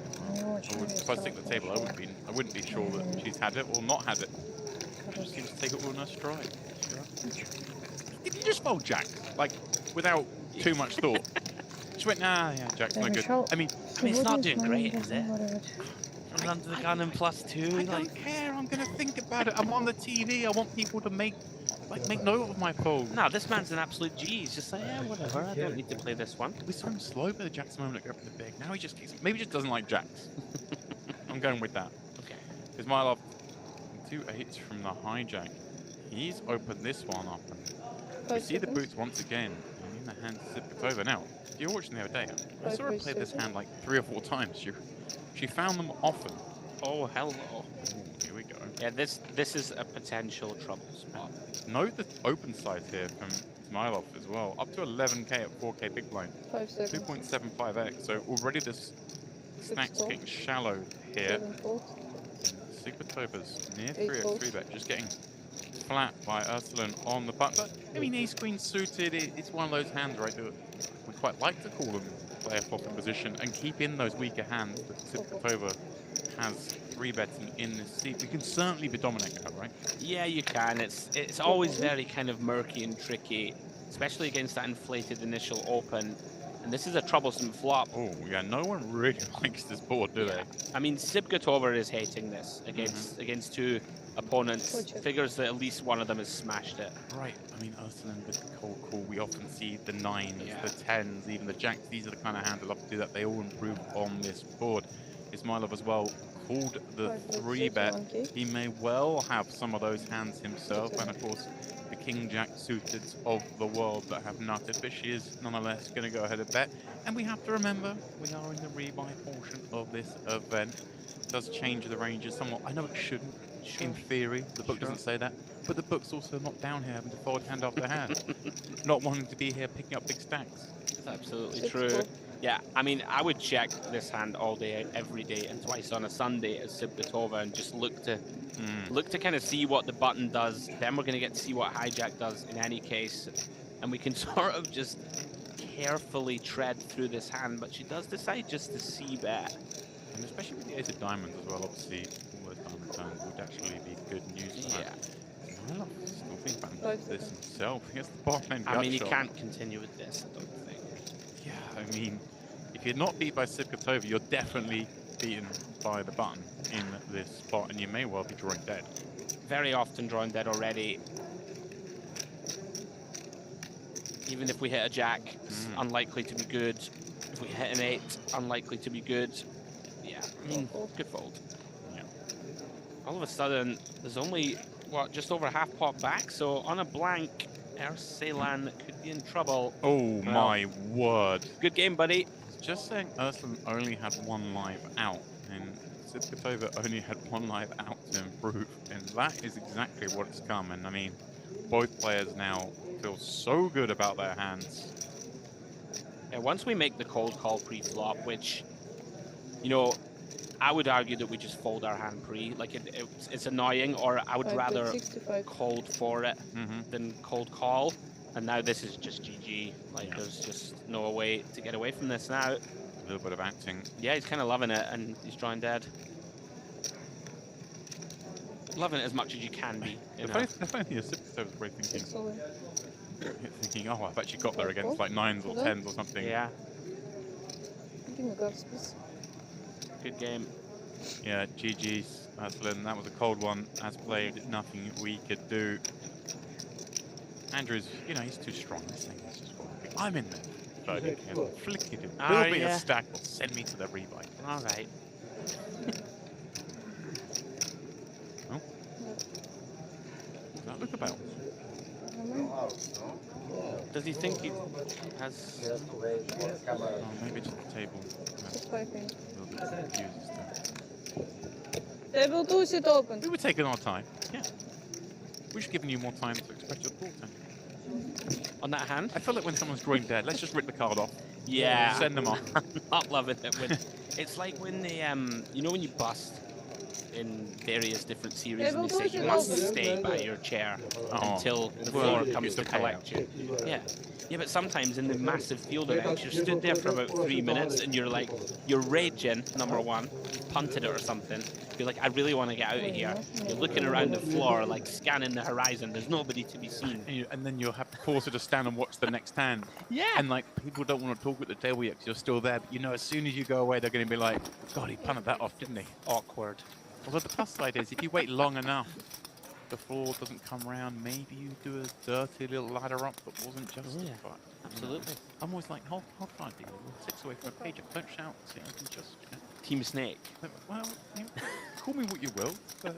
If I stick the table, I wouldn't be sure that she's had it or not had it. She just seems to take it all in her stride. Did you just fold Jack? Like, without too much thought? She went, nah, yeah, Jack's no good. I mean, it's not doing great, is it? From under the gun and +2. I don't care. I'm going to think about it. I'm on the TV. I want people to make note of my fold. No, this man's an absolute G. He's just like, yeah, whatever. I don't need to play this one. We saw him slow with the Jacks a moment ago for the big. Now he just kicks. Maybe he just doesn't like Jacks. I'm going with that. Okay. Because Mylov, 2 8s from the hijack. He's opened this one up. And we see the boots once again. And in the hand to zip it over. Now, if you're watching the other day, I saw her play this hand like 3 or 4 times. She found them often. Oh, hello. Ooh, here we go. Yeah, this is a potential trouble spot. Note the open size here from Smilov as well. Up to 11k at 4k big blind. 2.75x. So already this stack's getting shallow here. Super Topers near 3x 3-bet. Just getting flat by Ursulan on the button. But, I mean, ace queen suited, it's one of those hands, right, that we quite like to call them player flop in position and keep in those weaker hands that Sipkatova has 3-betting in this seat. We can certainly be dominating her, right? Yeah, you can. It's always very kind of murky and tricky. especially against that inflated initial open. And this is a troublesome flop. Oh, yeah, no one really likes this board, do they? I mean, Sibgatover is hating this against two opponents. Figures that at least one of them has smashed it. Right. I mean, Urslan with the cold call, we often see the 9s, the 10s, even the jacks. These are the kind of hands that love to do that. They all improve on this board. Ismailov as well called the 3-bet. He may well have some of those hands himself, and of course, the King-Jack suited of the world that have nutted, but she is nonetheless going to go ahead and bet. And we have to remember, we are in the rebuy portion of this event. It does change the ranges somewhat. I know it shouldn't, in theory. The book doesn't say that. But the book's also not down here having to fold hand after hand. Not wanting to be here picking up big stacks. That's absolutely true. Yeah, I mean, I would check this hand all day, every day, and twice on a Sunday as Sibgatover and just look to kind of see what the button does. Then we're going to get to see what hijack does in any case. And we can sort of just carefully tread through this hand, but she does decide just to c-bet. And especially with the ace of diamonds as well, obviously, all those diamond turns would actually be good news for her. Well, I still think about this himself. He has the bottom lane gut I mean, he shot. can't continue with this, I don't think. Yeah, I mean, if you're not beat by Sibgatover, you're definitely beaten by the button in this spot, and you may well be drawing dead. Very often drawing dead already. Even if we hit a jack, it's unlikely to be good. If we hit an 8, unlikely to be good. Yeah, I mean, good fold. Yeah. All of a sudden, there's only, what, just over half pot back, so on a blank, Erselan could be in trouble. Oh my word. Good game, buddy. Just saying Urslan only had 1 live out, and Sibgatover only had 1 live out to improve, and that is exactly what it's come. And I mean, both players now feel so good about their hands. Yeah, once we make the cold call pre-flop, which, you know, I would argue that we just fold our hand pre. Like, it's annoying, or I would rather cold for it than cold call. And now this is just GG. Like, there's just no way to get away from this now. A little bit of acting. Yeah, he's kind of loving it, and he's drawing dead. Loving it as much as you can be. The funny thing is, Sibgatover's probably thinking, oh, I've actually got there against like 9s or 10s or something. Yeah. Good game. Yeah, GG's, Urslan. That was a cold one. As played, nothing we could do. Andrew's, you know, he's too strong. This thing is just working. I'm in there. Flick it in. Build me a stack or send me to the rebuy. All right. Oh. What's that look about? Does he think he has... Oh, maybe just the table. Table 2 sit open. We were taking our time. Yeah. We're just giving you more time to express your thoughts. On that hand? I feel like when someone's drawing dead, let's just rip the card off. Yeah. Send them off. I'm not loving it. When, it's like when they, you know when you bust in various different series and they say you must stay by your chair until the floor comes to collect you. Yeah. Yeah, but sometimes in the massive field events, you're stood there for about 3 minutes and you're like, you're raging, number one, punted it or something. You're like, I really want to get out of here. You're looking around the floor, like scanning the horizon. There's nobody to be seen. And then you'll have to force her to stand and watch the next hand. Yeah. And like, people don't want to talk at the table yet because you're still there. But you know, as soon as you go away, they're going to be like, God, he punted that off, didn't he? Awkward. Although the plus side is, if you wait long enough, the floor doesn't come round, maybe you do a dirty little ladder up that wasn't justified. Oh, yeah. Absolutely. I'm always like, hold tight, dear. 6 away from a page. Don't shout. So you can just... Team Snake. Well, you call me what you will, but,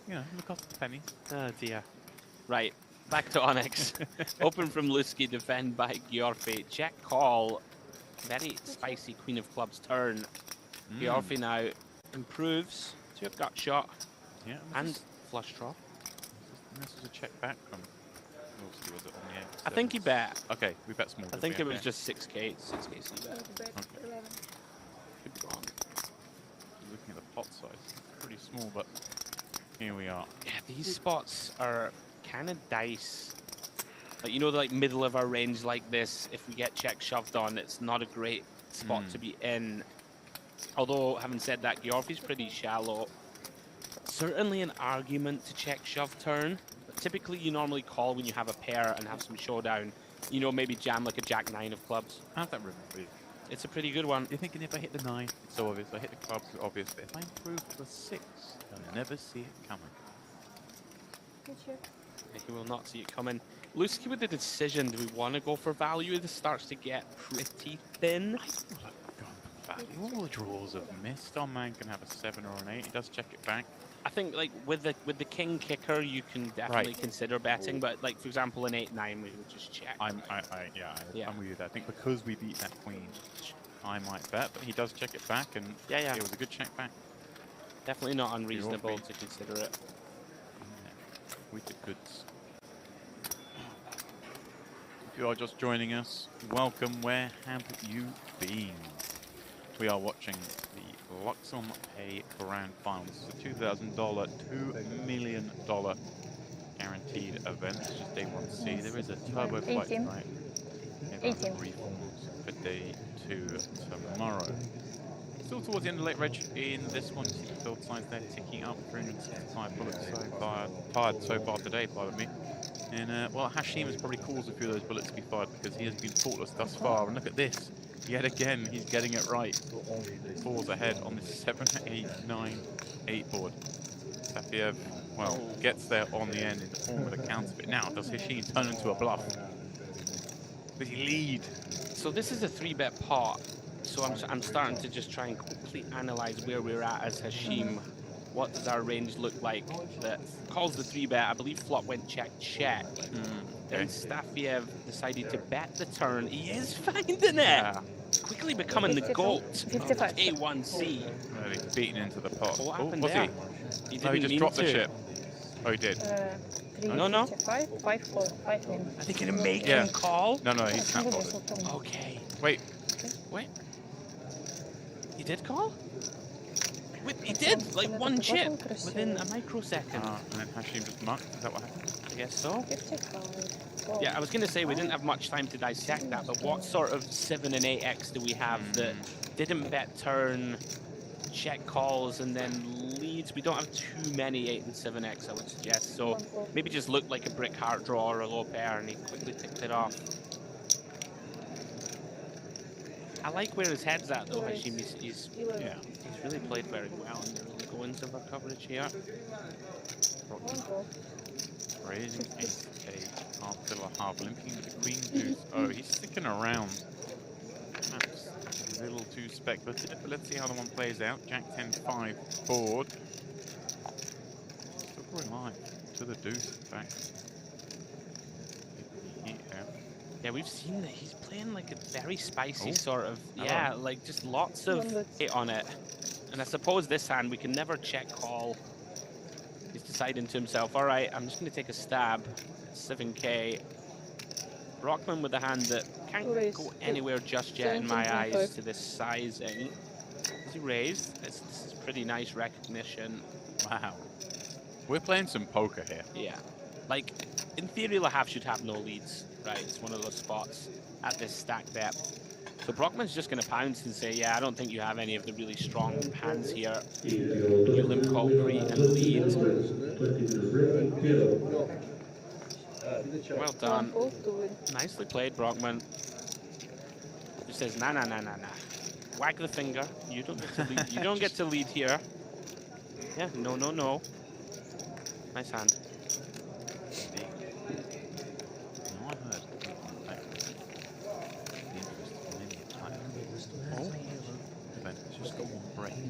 you know, look after the pennies. Oh, dear. Right. Back to Onyx. Open from Lusky, defend by Giorfi. Check call. Very spicy Queen of Clubs turn. Giorfi now improves to a gut shot and flush draw. This is a check back from... Was it on the end? I think he bet. Okay, we bet small. I think it was just 6k. 6k C bet. Okay. Could be wrong. Looking at the pot size, it's pretty small, but here we are. Yeah, these spots are kind of dice. Like, you know, like middle of our range like this, if we get check shoved on, it's not a great spot to be in. Although, having said that, Giorfi's pretty shallow. Certainly an argument to check shove turn, but typically you normally call when you have a pair and have some showdown. You know, maybe jam like a jack-9 of clubs. How's that river for you? It's a pretty good one. You're thinking if I hit the 9, it's so obvious. I hit the clubs, it's obvious. But if I improve to a 6, you'll never see it coming. Good check. You will not see it coming. Lusky with the decision, do we want to go for value? This starts to get pretty thin. I feel like I'm going for value. All the draws have missed. Our man can have a 7 or an 8. He does check it back. I think like with the king kicker, you can definitely consider betting, but like for example, an 8-9, we would just check. I'm with you there. I think because we beat that queen, I might bet, but he does check it back, and it was a good check back. Definitely not unreasonable to consider it. With the goods. If you are just joining us, welcome. Where have you been? We are watching the Luxon Pay Grand Final. This is a $2,000, $2 million guaranteed event. It's just day 1C. There is a turbo fight tonight. 18 for day 2 tomorrow. Still towards the end of late reg in this one. You see the field signs there ticking up. 365 bullets so far today, pardon me. And well, Hashim has probably caused a few of those bullets to be fired because he has been faultless thus far. And look at this. Yet again, he's getting it right. Falls ahead on this 7, 8, 9, 8 board. Safiev, well, gets there on the end in the form of a counter. But now, does Hashim turn into a bluff? Does he lead? So this is a 3-bet pot. So I'm starting to just try and quickly analyze where we're at as Hashim. What does our range look like? That calls the 3-bet. I believe flop went check. Then Safiev decided to bet the turn. He is finding it. Yeah. Quickly becoming the GOAT of A1C. Really beaten into the pot. What happened was there? He just dropped the chip. Oh, he did. No. 5, 4, 5 in. Are they going to make him call? No, he snap folded. Okay. Wait. He did call? Wait, he did, like one chip within a microsecond. And then Hashim just mucked. Is that what happened? I guess so. Yeah, I was going to say we didn't have much time to dissect that, but what sort of 7 and 8x do we have that didn't bet turn, check calls, and then leads? We don't have too many 8 and 7x, I would suggest. So maybe just looked like a brick heart draw or a low pair, and he quickly ticked it off. I like where his head's at, though, Hashim. He's really played very well in the early goings of our coverage here. Raising a half pillar, half limping with the queen deuce. Oh, he's sticking around. Perhaps a little too speculative, but let's see how the one plays out. Jack 10-5 board. Still going live to the deuce, in fact. Yeah, we've seen that he's playing like a very spicy sort of, like just lots of hit on it. And I suppose this hand we can never check call. He's deciding to himself, all right, I'm just going to take a stab. 7k. Brockman with a hand that can't go anywhere just yet in my eyes to this sizing. Is he raised? This is pretty nice recognition. Wow. We're playing some poker here. Yeah. Like, in theory, La Havre should have no leads, right? It's one of those spots at this stack depth. So Brockman's just going to pounce and say, yeah, I don't think you have any of the really strong hands here. You limp call pre and lead. Well done. Nicely played, Brockman. He says, nah. Wag the finger. You don't get to lead. You don't get to lead here. Yeah, no. Nice hand.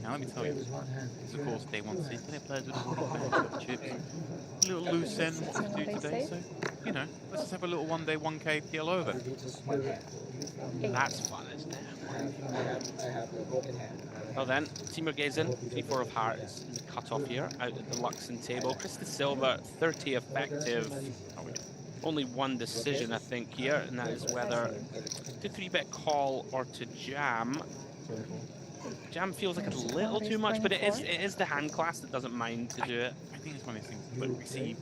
Now let me tell you, it's of course day 1C, it plays with a chips. A little loose end, what we do today, so, you know, let's just have a little 1-day 1K PLO then. That's fun, isn't it? Well then, Timur Gazin, 3-4 of hearts, is cut off here, out at the Luxon table. Krista Silva, 30 effective. Only one decision, I think, here, and that is whether to 3-bet call or to jam. Jam feels like a little too much, but it is the hand class that doesn't mind to do it. I think it's one of these things, but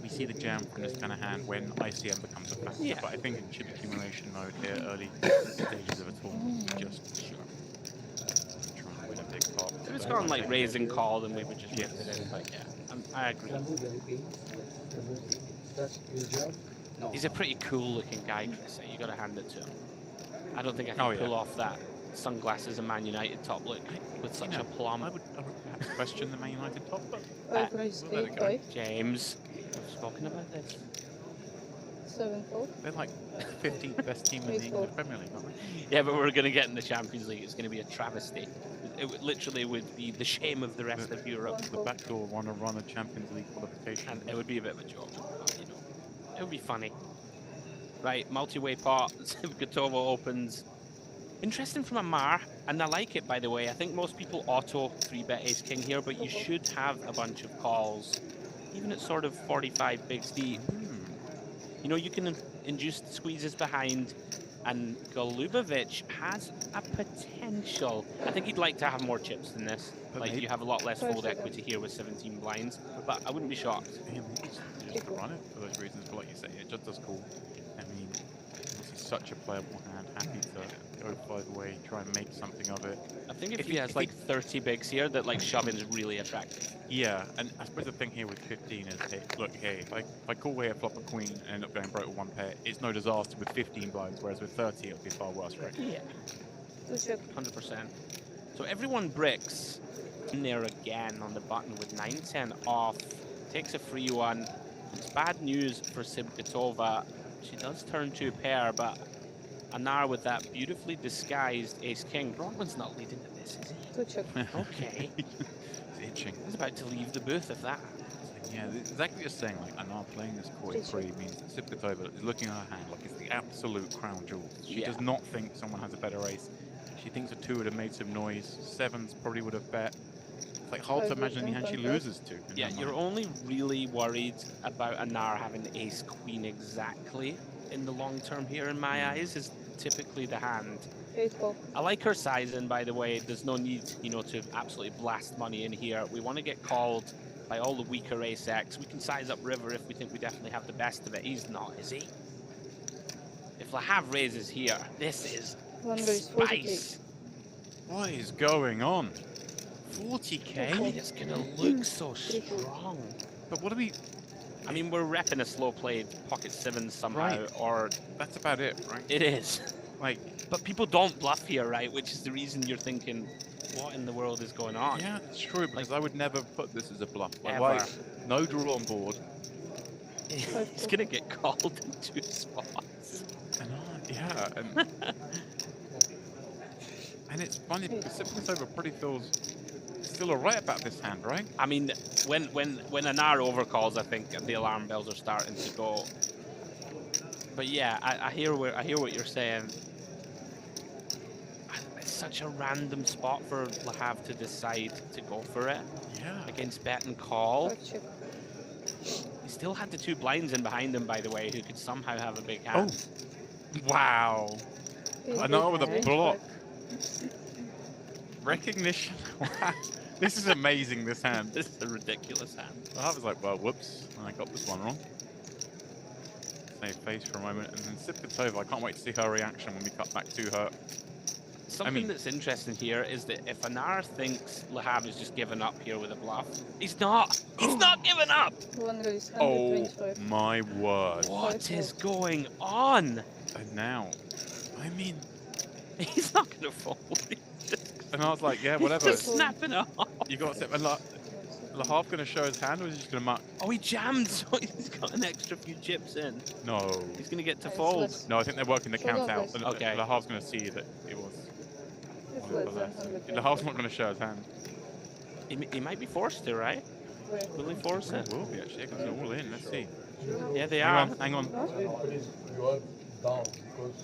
we see the jam from this kind of hand when ICM becomes a factor. Yeah. But I think in chip accumulation mode here, early stages of a tournament, just try and win a big pot. If it's gone like raise and call, then we would just get it in. But yeah, I agree. He's a pretty cool looking guy, Chris. You got to hand it to him. I don't think I can pull off that sunglasses and Man United top look with such a plum. I would perhaps question the Man United top, but We'll let it go. James, we've spoken about this. 7-4. they're like 15th best team in the English Premier League, aren't they? Yeah, but we're going to get in the Champions League. It's going to be a travesty. Literally would be the shame of the rest of Europe. The backdoor want to run a Champions League qualification. And it would be a bit of a joke. But, you know, it would be funny. Right, multi-way pot. Gotova opens. Interesting from Amar, and I like it, by the way. I think most people auto 3-bet ace-king here, but you should have a bunch of calls, even at sort of 45 bigs deep. You know, you can induce squeezes behind, and Golubovic has a potential. I think he'd like to have more chips than this. But Like, maybe you have a lot less fold equity here with 17 blinds, but I wouldn't be shocked. Yeah, just to run it for those reasons, but like you say, it just does cool. I mean, this is such a playable hand, happy to go by the way, try and make something of it. I think if he has like 30 bigs here, that like shoving is really attractive. Yeah, and I suppose the thing here with 15 is, hey, look, hey, if I call away a flop a queen and end up going broke with one pair, it's no disaster with 15 blinds, whereas with 30 it would be far worse, right? Yeah. 100%. So everyone bricks in there again on the button with 9-10 off. Takes a free one. It's bad news for Sibgotova. She does turn to a pair, but Anar with that beautifully disguised ace-king. Bronwyn's not leading to this, is he? Okay. It's itching. He's about to leave the booth of that. Yeah, exactly just saying, like, Anar playing this quite free means that Sibgotova is looking at her hand like it's the absolute crown jewel. She does not think someone has a better ace. She thinks a 2 would have made some noise. 7s probably would have bet. It's like hard to imagine any hand she loses to. Yeah, you're only really worried about Anar having ace-queen exactly in the long term here, in my eyes, is typically the hand. I like her sizing, by the way. There's no need, you know, to absolutely blast money in here. We want to get called by all the weaker ace-X. We can size up river if we think we definitely have the best of it. He's not, is he? If Lahav raises here, this is spice. What is going on? 40k? I mean, it's going to look so strong. But what do we... I mean, we're repping a slow-played pocket 7 somehow, Right. or... That's about it, right? It is. Like... But people don't bluff here, right? Which is the reason you're thinking, what in the world is going on? Yeah, it's true, because I would never put this as a bluff. Like, Ever. why? No draw on board. He's going to get called in 2 spots. Yeah, and it's funny because Sibgotova pretty feels still alright about this hand, right? I mean, when Anar overcalls, I think the alarm bells are starting to go. But yeah, I hear what you're saying. It's such a random spot for Lahav to decide to go for it. Yeah. Against bet and call. He still had the 2 blinds in behind him, by the way, who could somehow have a big hand. Oh, wow. Anar with a block. Recognition. This is amazing, this hand. This is a ridiculous hand. I was like, well, whoops, I got this one wrong. Save face for a moment, and then Sibgotova, I can't wait to see her reaction when we cut back to her. Something that's interesting here is that if Anar thinks Lahav is just giving up here with a bluff, he's not. He's not giving up. Oh my word. What is going on? And now, I mean, he's not going to fold. And I was like, yeah, whatever. He's just snapping it off. You got to and Lahav going to show his hand, or is he just going to muck? Oh, he jammed, so he's got an extra few chips in. No. He's going to get to fold. No, I think they're working the count out. Okay. Lahav's going to see that it was. Lahav's not going to show his hand. He might be forced to, right? Will he force it? It will be, actually, because they're all in. Let's see. Yeah, they are. Hang on. You are down because...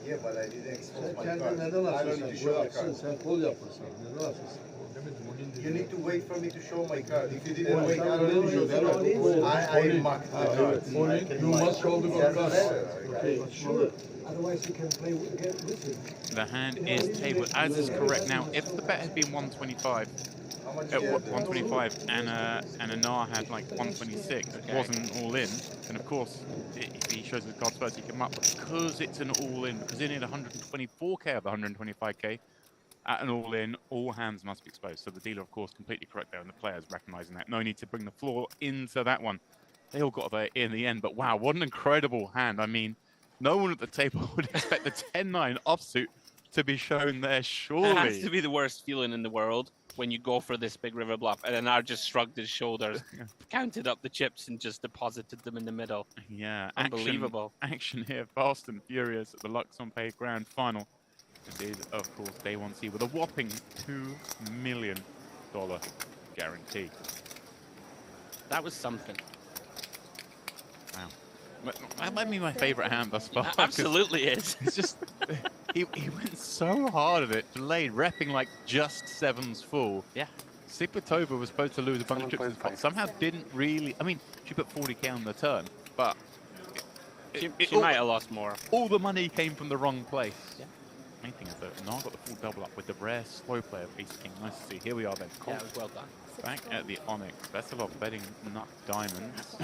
Yeah, but I didn't expose my card. I don't need to show my card. You need to wait for me to show my card. If you didn't wait, I don't need to show the card. I marked the card. You must show the card. Okay, sure. Otherwise you can play with it. The hand is tabled, as is correct. Now, if the bet had been 125, at 125 and Anar had like 126, it wasn't all in, then of course, if he shows the cards first, he can up. But because it's an all in, because he needed 124k of the 125k, at an all in, all hands must be exposed. So the dealer, of course, completely correct there, and the players recognizing that. No need to bring the floor into that one. they all got there in the end. But wow, what an incredible hand. I mean, no one at the table would expect the 10-9 offsuit to be shown there, surely. It has to be the worst feeling in the world when you go for this big river bluff, and then I just shrugged his shoulders, counted up the chips, and just deposited them in the middle. Yeah, unbelievable. Action here, fast and furious at the Luxon Pay Grand Final. It is, of course, day one C with a whopping $2 million guarantee. That was something. Wow. That might be my favorite hand thus far. Absolutely is. It's just, he went so hard at it, delayed, repping like just sevens full. Yeah. Sipatova was supposed to lose a bunch of chips, but somehow didn't really. I mean, she put 40k on the turn, but She might have lost more. all the money came from the wrong place. Yeah. Main thing is that now got the full double up with the rare slow player Ace King. Nice to see. Here we are then. Yeah, it was well done. Back at the Onyx. Veselov betting nut diamonds.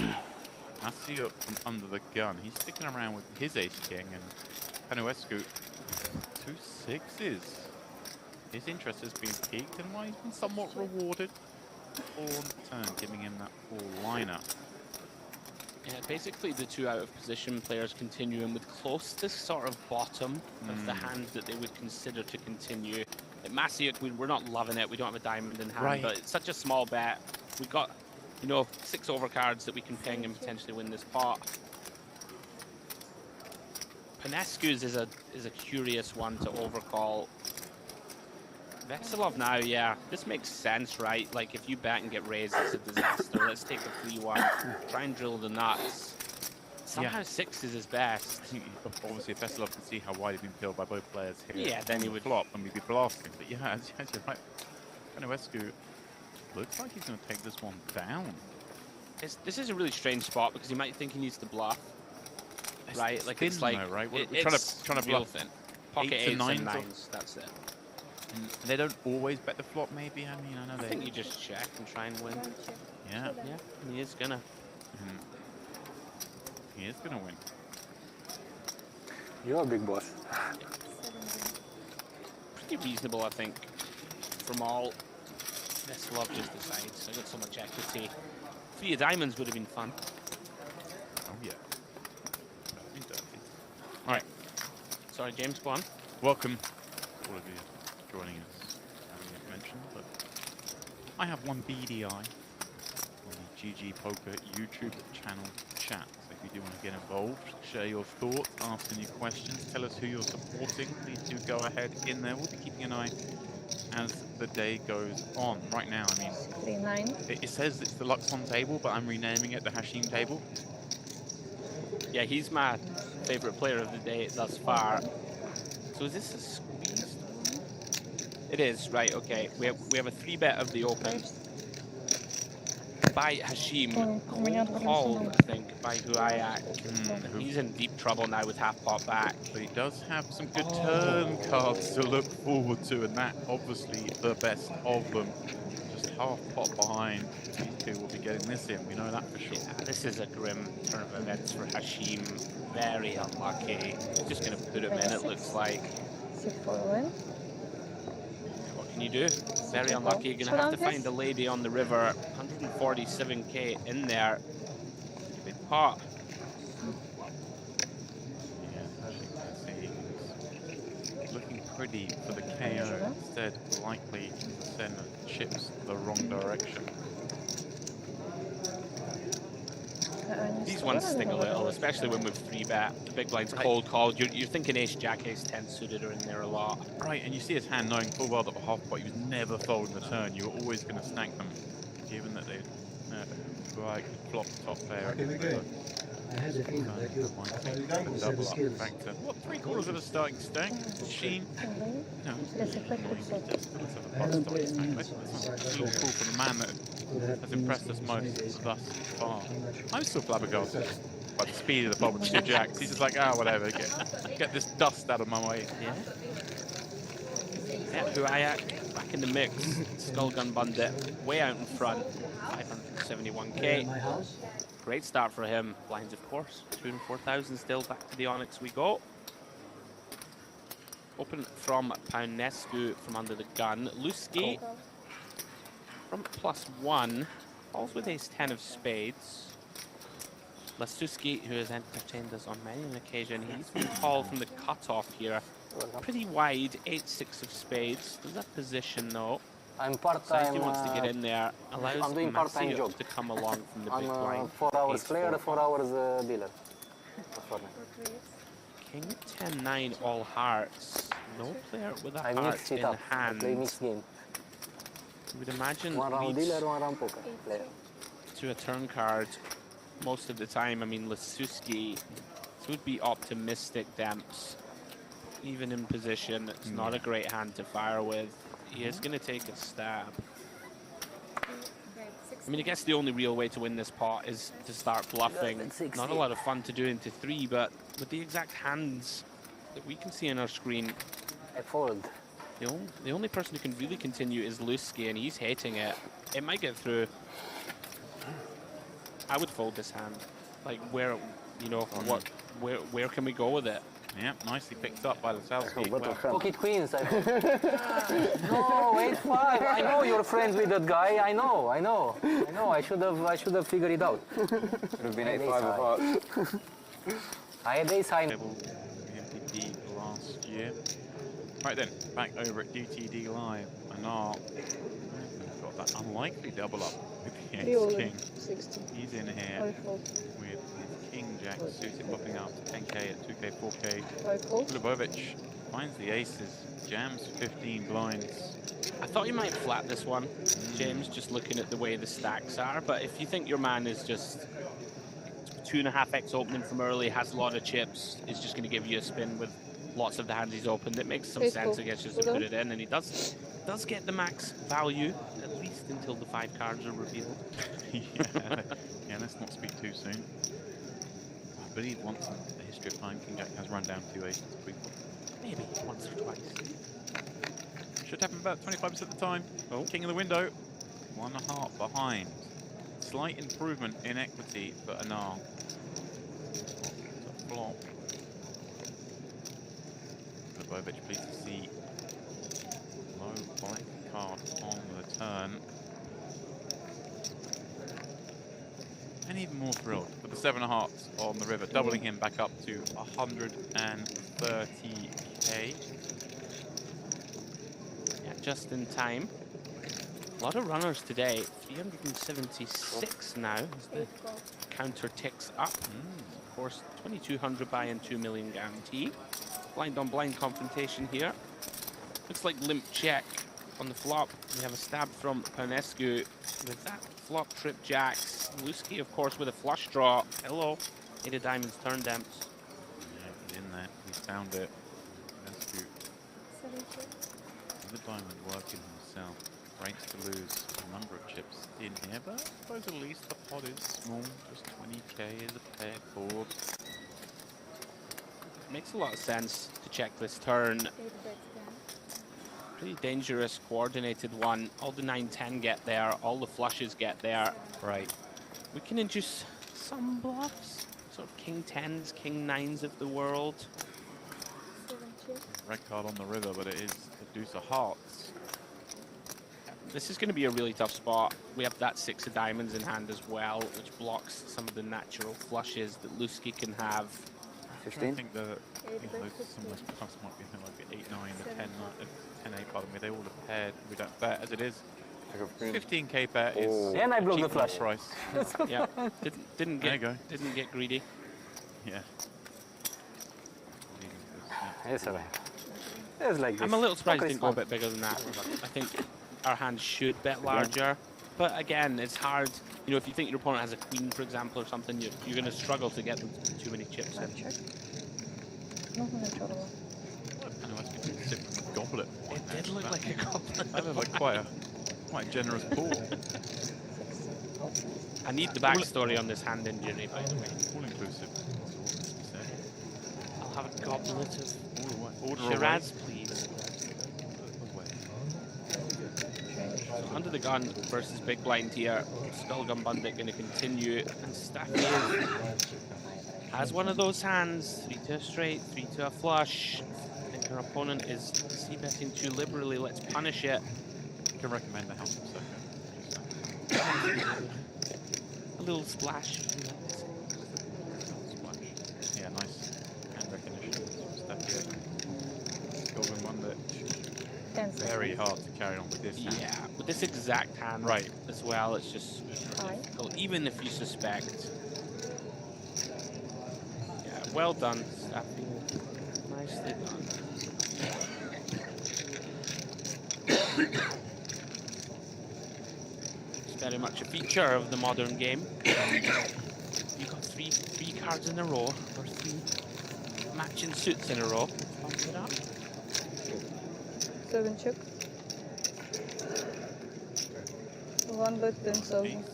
Asiuk from under the gun. He's sticking around with his Ace King, and Panuescu 2 6s. His interest has been piqued, and why he's been somewhat rewarded on the turn, giving him that full lineup. Yeah, basically the 2 out of position players continuing with close to sort of bottom of the hand that they would consider to continue. At Masiuk, we're not loving it. We don't have a diamond in hand, but it's such a small bet. We got, you know, 6 overcards that we can ping and potentially win this pot. Panescu's is a curious one to overcall. Veselov now, yeah, this makes sense, right? Like, if you bet and get raised, it's a disaster. Let's take the 3-1, try and drill the nuts. Somehow 6 is his best. Obviously, if Veselov can see how wide he's been killed by both players here, yeah, then he would flop and we'd be blasting. But yeah, as you're right, Panuescu looks like he's going to take this one down. This is a really strange spot because you might think he needs to bluff, right? Like, it's like, though, right? We're it's trying to real bluff thin. Pocket 8s and 9s, that's it. And they don't always bet the flop, maybe. I mean, I know I think you just check and try and win. Yeah. Yeah, he is gonna. He is gonna win. You're a big boss. Pretty reasonable, I think, from all. Veselov just decides. I got so much equity. 3 diamonds would have been fun. Oh yeah. All right. Sorry, James, go on. Welcome, all of you joining us. I haven't yet mentioned, but I have one BDI on the GG Poker YouTube channel chat. So if you do want to get involved, share your thoughts, ask any questions, tell us who you're supporting, please do go ahead in there. We'll be keeping an eye as the day goes on. Right now, I mean, 3-9. it says it's the Luxon table, but I'm renaming it the Hashim table. Yeah, he's my favorite player of the day thus far. So is this a squeeze? It is, right, okay. We have a 3-bet of the open by Hashim, called, I think, by Huayak. He's in deep trouble now with half pot back. But he does have some good turn cards to look forward to, and that obviously the best of them. Just half pot behind. These 2 will be getting this in, we know that for sure. Yeah, this is a grim turn of events for Hashim. Very unlucky. He's just going to put him in, it looks like. 6-4-1. What can you do? Very unlucky. You're going to have to find a lady on the river. 147k in there. Big pot. Yeah, as you can see, looking pretty for the KO. Instead, likely to send chips the wrong direction. These ones sting a little, especially when we've 3-bet. The big blind's cold called. You're thinking ace, jack, ace 10 suited are in there a lot. Right, and you see his hand knowing full well that the half pot he was never folding the turn. You were always going to snag them, given that they like flop top pair. I had a feeling that you Double up factor. What, 3/4 of a starting stack? Sheen? No. Just a little call for the man that has impressed us most thus far. I'm still flabbergasted by the speed of the ball with 2 jacks. He's just like, whatever, get this dust out of my way. Yeah. Yeah, Huayak back in the mix. Skullgun Bandit way out in front. 571k. Great start for him. Blinds, of course. 2 and 4,000 still. Back to the Onyx we go. Open from Paunescu from under the gun. Luski from +1. Falls with ace 10 of spades. Lasuski, who has entertained us on many an occasion, he's been called from the cutoff here. Pretty wide, 8-6 of spades. Does that position though? I'm Saidi part-time. wants to get in there, allows I'm doing part-time Masio job. to come along from the I'm big blind. 4 hours Ace player, 4. 4 hours dealer. King 10-9 all hearts. No player with a I heart mix it in up. I hand. play mixed game. You would imagine 1 round leads dealer, 1 round poker player. to a turn card most of the time. I mean, Lasuski, this would be optimistic Demps. Even in position, it's not a great hand to fire with. He is going to take a stab. I mean, I guess the only real way to win this pot is to start bluffing. Not a lot of fun to do into 3, but with the exact hands that we can see on our screen, I fold. the only person who can really continue is Luski, and he's hating it. It might get through. I would fold this hand. Like, where, you know, where can we go with it? Yeah, nicely picked up by the Southgate. Pocket queens. I no, 8-5. I know you're friends with that guy. I know. I should have figured it out. Would have been 8-5 of hearts. I had ace high. MPD last year. Right then, back over at DTD Live. Anar got that unlikely double up with the ace king. 60. He's in here with his king jack suited popping up to 10k at 2k, 4k. Lubovic finds the aces, jams 15 blinds. I thought you might flat this one, James, just looking at the way the stacks are. But if you think your man is just 2.5x opening from early, has a lot of chips, is just going to give you a spin with lots of the hands he's opened, it makes some sense, I guess, just to put it in. And he does get the max value, at least until the 5 cards are revealed. Yeah, let's not speak too soon. I believe once in the history of time, King Jack has run down 2 aces before. Maybe once or twice. Should happen about 25% of the time. Oh. King of the window. 1.5 behind. Slight improvement in equity for Anar. To flop. Lubovic pleased to see low black card on the turn. And even more thrilled with the 7 of hearts on the river, doubling him back up to 130k. Yeah, just in time. A lot of runners today. 376 now as the counter ticks up. Of course, 2,200 buy and 2 million guarantee. Blind on blind confrontation here. Looks like limp check on the flop. We have a stab from Paunescu with that flop trip jacks. Luski, of course, with a flush draw. Hello. 8 of diamonds, turn Demps. Yeah, in there. He found it. Paunescu. The diamond working himself. Breaks to lose a number of chips in here, but I suppose at least the pot is small. Just 20k is a pair board. Makes a lot of sense to check this turn. Pretty dangerous, coordinated one. All the 9-10 get there, all the flushes get there. Right. We can induce some bluffs, sort of king 10s, king 9s of the world. Red card on the river, but it is the deuce of hearts. This is going to be a really tough spot. We have that 6 of diamonds in hand as well, which blocks some of the natural flushes that Luski can have. 15. I think some of those plus might be like the 8, 9, the 10, 8, pardon me. They all are paired. We don't bet as it is. 15k bet is And I blocked the cheap flush. price. Yeah, didn't There you go. get greedy. Yeah. It's alright. It's like this. I'm a little surprised it Poker is didn't go a fun. bit bigger than that. I think our hand should bet larger. But again, it's hard. You know, if you think your opponent has a queen, for example, or something, you're going to struggle to get them too many chips in. Goblet. It did look like a goblet. That looked like quite a generous pool. I need the backstory on this hand injury, by the way. All inclusive. I'll have a goblet of Order Shiraz, please. So under the gun versus big blind here. Skullgun Bundit going to continue, and Staffy has one of those hands. 3 to a straight, 3 to a flush. I think her opponent is c-betting too liberally. Let's punish it. I can recommend the house of A little splash, if you like to say. 10 very seconds. hard to carry on with this hand. Yeah, with this exact hand Right. as well, it's just Five. difficult, even if you suspect. Yeah, well done, Staffy. Nicely done. It's very much a feature of the modern game. You got three cards in a row, or three matching suits in a row. Bump it up. 7 check. 1 bet 10 Ace, 7. 9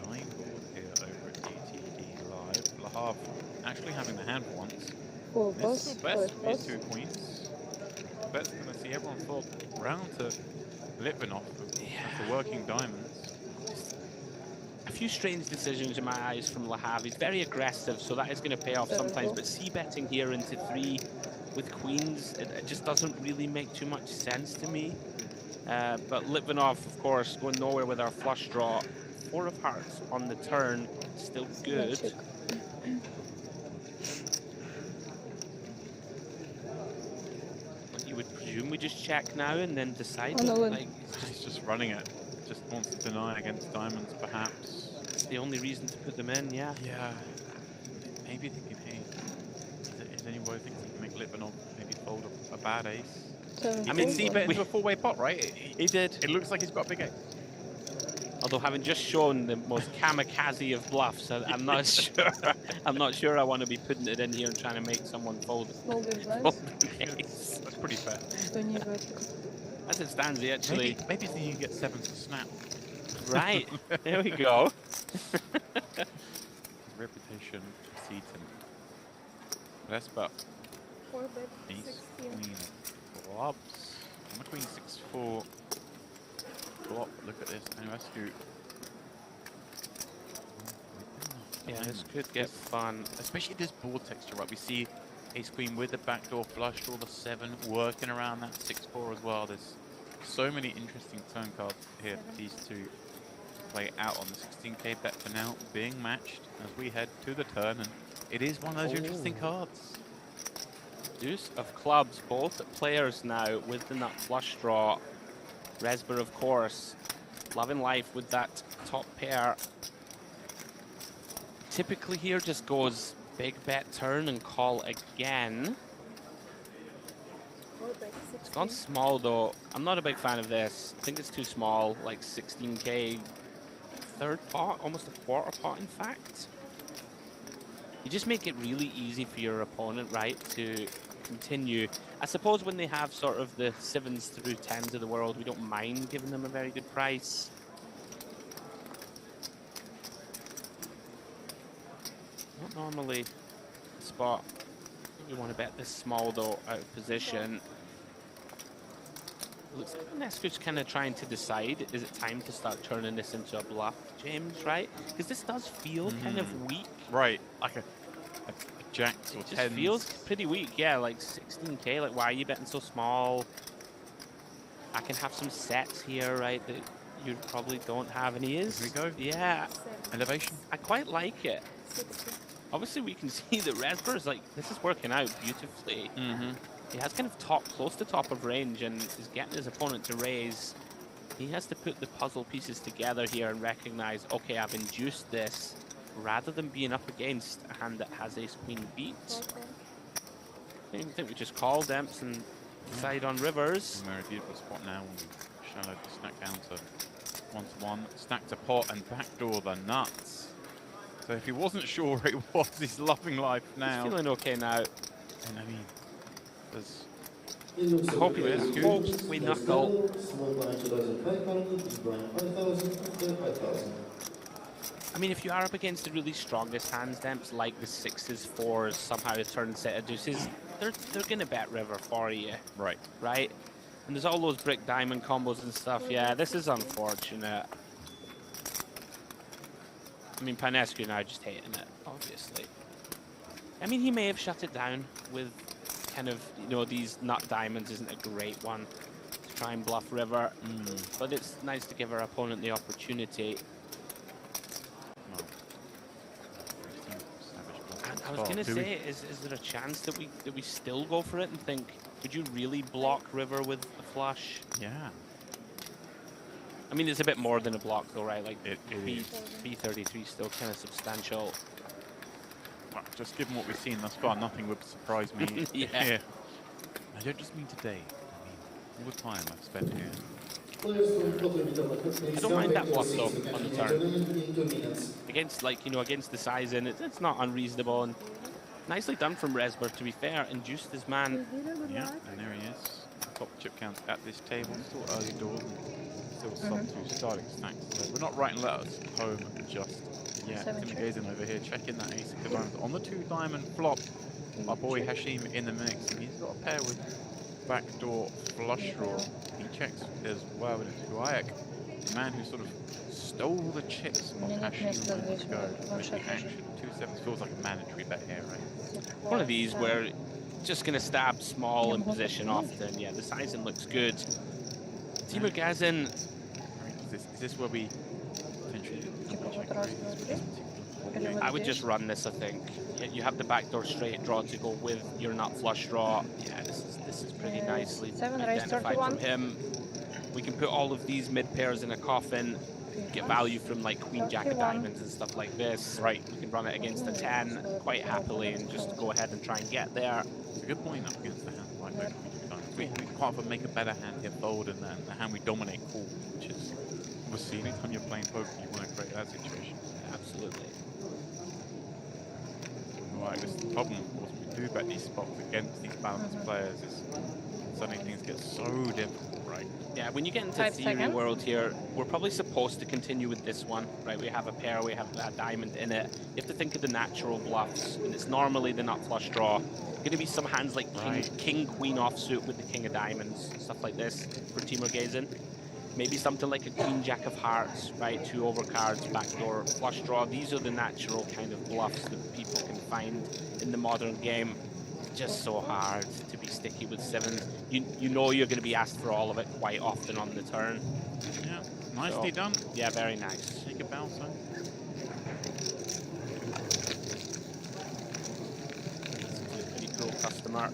board here over at DTD Live. Lahav actually having the hand for once. 4 This pass. is the best 5 for these pass. 2 queens. Bet's going to see everyone fall round to Litvinov after working diamonds. A few strange decisions in my eyes from Lahav. He's very aggressive, so that is going to pay off sometimes. But c-betting here into 3 with queens, it just doesn't really make too much sense to me. But Litvinov, of course, going nowhere with our flush draw. 4 of hearts on the turn, still good. Check. You would presume we just check now and then decide. Oh, no, like, He's just running it. Just wants to deny against diamonds, perhaps. it's the only reason to put them in, yeah. Yeah. Maybe thinking, hey, is anybody thinking he can make Litvinov maybe fold a bad ace? 7 I mean, fold. C-bet into a 4-way pot, right? He did. It looks like he's got a big ace. Although having just shown the most kamikaze of bluffs, I'm not sure. I'm not sure I want to be putting it in here and trying to make someone fold. Small big fold blinds. an ace. That's pretty fair. 20 vertical. As it stands, he actually. Maybe so you get 7s to snap. Right. There we go. Reputation precedes him. That's about 4 bet ace, 16. queen, clubs. I'm between 6-4. Flop. Look at this. And rescue. Yeah, this could get fun. Especially this board texture, right? We see ace queen with the backdoor flush draw, the 7 working around that 6-4 as well. There's so many interesting turn cards here for these two play out on the 16k bet for now, being matched as we head to the turn, and it is one of those interesting cards. Deuce of clubs, both players now with the nut flush draw. Resber, of course, loving life with that top pair. Typically here just goes big bet turn and call again. 4 bet It's gone 16. small though. I'm not a big fan of this. I think it's too small, like 16k. Third pot, almost a quarter pot in fact. You just make it really easy for your opponent, right, to continue. I suppose when they have sort of the 7s through 10s of the world, we don't mind giving them a very good price. Not normally the spot. We want to bet this small though, out of position. Looks like Nescu's kind of trying to decide, is it time to start turning this into a bluff, James, right? Because this does feel kind of weak. Right, like a jacks or It 10s. just feels pretty weak, yeah, like 16k, like why are you betting so small? I can have some sets here, right, that you probably don't have, and he is. Here we go. Yeah, 7. Elevation. I quite like it. 60. Obviously we can see that Resber is like, this is working out beautifully. Mm-hmm. He has kind of close to top of range and is getting his opponent to raise. He has to put the puzzle pieces together here and recognize, okay, I've induced this, rather than being up against a hand that has ace queen beat. 4 10. I think we just call Demps and decide on rivers. We're in a beautiful spot now. Shallow to snack down to 1-1. Stack to pot and backdoor the nuts. So if he wasn't sure it was, he's loving life now. He's feeling okay now. And I mean, there's I hope he Yes, wins. good. Hope we knuckle. I mean, if you are up against the really strongest hands, Demps, like the 6s, 4s, somehow a turn set of deuces, they're going to bet river for you, right. right? And there's all those brick diamond combos and stuff. Yeah, this is unfortunate. I mean, Panescu now just hating it, obviously. I mean, he may have shut it down with kind of, you know, these nut diamonds isn't a great one to try and bluff river. But it's nice to give our opponent the opportunity. And I was going to say, is there a chance that we still go for it and think, Would you really block river with a flush? Yeah. I mean, it's a bit more than a block, though, right? Like, It is. B33 still kind of substantial. Well, just given what we've seen thus far, nothing would surprise me. Yeah. I don't just mean today. I mean all the time I've spent here. I don't mind that bluff, though, on the turn. Against, like, you know, against the size in, it's not unreasonable. And nicely done from Resber, to be fair. Induced his man. Yeah, and there he is. Top chip count at this table. Still early doors. Still sub-2 starting stacks. So we're not writing letters home just yet. Timmy Gazin over here checking that ace of diamonds on the 2-diamond flop. Our boy Hashim in the mix, and he's got a pair with backdoor flush draw. He checks as well, and it's Guayak, the man who sort of stole the chips off Hashim a moment ago. Making action. 2-7 feels like a mandatory bet here, right? One of these where just going to stab small in position often. Yeah, the sizing looks good. Timur Gazin. Is this where we potentially I would just run this, I think. You have the backdoor straight draw to go with your nut flush draw. Yeah, this is pretty nicely identified from him. We can put all of these mid pairs in a coffin, get value from like Queen Jack of Diamonds and stuff like this. Right, we can run it against a 10 quite happily and just go ahead and try and get there. It's a good point up against the hand like that. We can't even make a better hand here fold and then the hand we dominate call, which is obviously anytime you're playing poker you want to create that situation. Absolutely. Right, this is the problem, of course, when we do bet these spots against these balanced players is suddenly things get so difficult, right? Yeah, when you get into theory world here, we're probably supposed to continue with this one, right? We have a pair, we have a diamond in it. You have to think of the natural bluffs, and it's normally the nut flush draw. Going to be some hands like king, queen offsuit with the king of diamonds, stuff like this for Timur Gazin. Maybe something like a queen jack of hearts, right? 2 overcards, backdoor flush draw. These are the natural kind of bluffs that people can find in the modern game. Just so hard to be sticky with 7s. You know you're going to be asked for all of it quite often on the turn. Yeah, nicely done. Yeah, very nice. Take a bounce, huh? Pretty cool customer.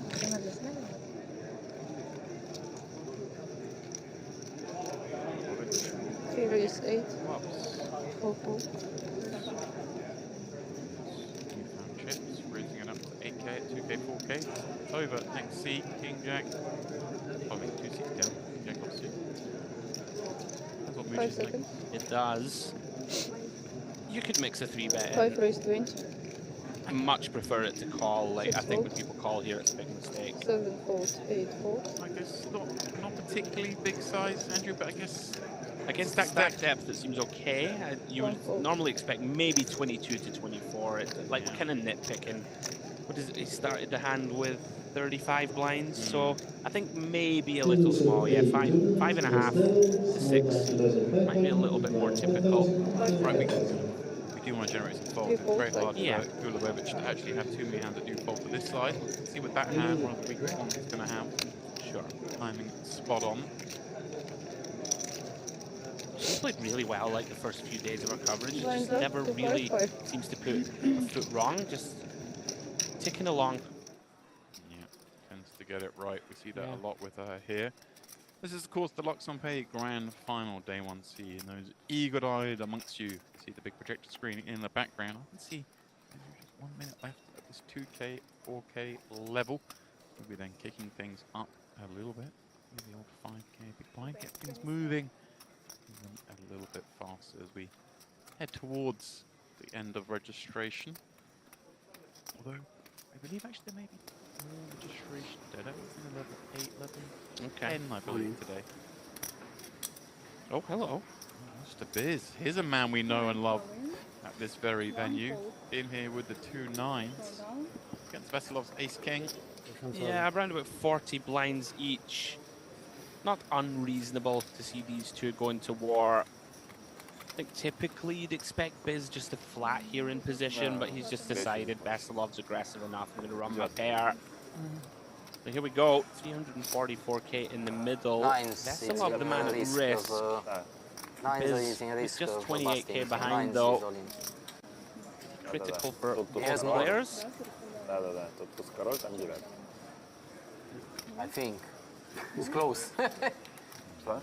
Favorite is 8. Chips, raising it up to 8k, 2k, 4k. It's over. Next C, King Jack. Probably 2 seats down. King Jack offsuit. That's what 5 seconds. It does. You could mix a 3-bet. 5 raised 20. I much prefer it to call. Like I think when people call here, it's a big mistake. 7 folds, 8 folds. I guess not particularly big size, Andrew, but I guess against stack depth, it seems okay. You would normally expect maybe 22 to 24. Like we're kind of nitpicking. What is it? He started the hand with 35 blinds, so I think maybe a little small. Yeah, 5.5 to 6 might be a little bit more typical. Right, we do want to generate some fold. It's very hard for Gulabevich to actually have too many hands that do fold to this side. Let's see what that hand, one of the weakest ones, is going to have. Sure. Timing spot on. She played really well like the first few days of her coverage. She just never really seems to put a foot wrong, just ticking along. Yeah, tends to get it right. We see that a lot with her here. This is, of course, the Luxon Pay Grand Final, Day 1C. And those eagle-eyed amongst you see the big projector screen in the background. I can see there's just 1 minute left at this 2K, 4K level. We'll be then kicking things up a little bit. The old 5K big blind, get things moving a little bit faster as we head towards the end of registration. Although, I believe actually there may be more registration today. It's in level 8, level 10, I believe, today. Oh, hello. Oh, Mr. Biz. Here's a man we know and love at this very venue. In here with the 2 9s. Against Vasilov's Ace-King. Yeah, around about 40 blinds each. Not unreasonable to see these two going to war. I think typically you'd expect Biz just to flat here in position, but he's just decided Vasilov's aggressive enough. I'm going to run my pair. So here we go. 344k in the middle. Vasilov, the man at risk. Biz is just 28k behind though. Critical for both players. I think. It's close. One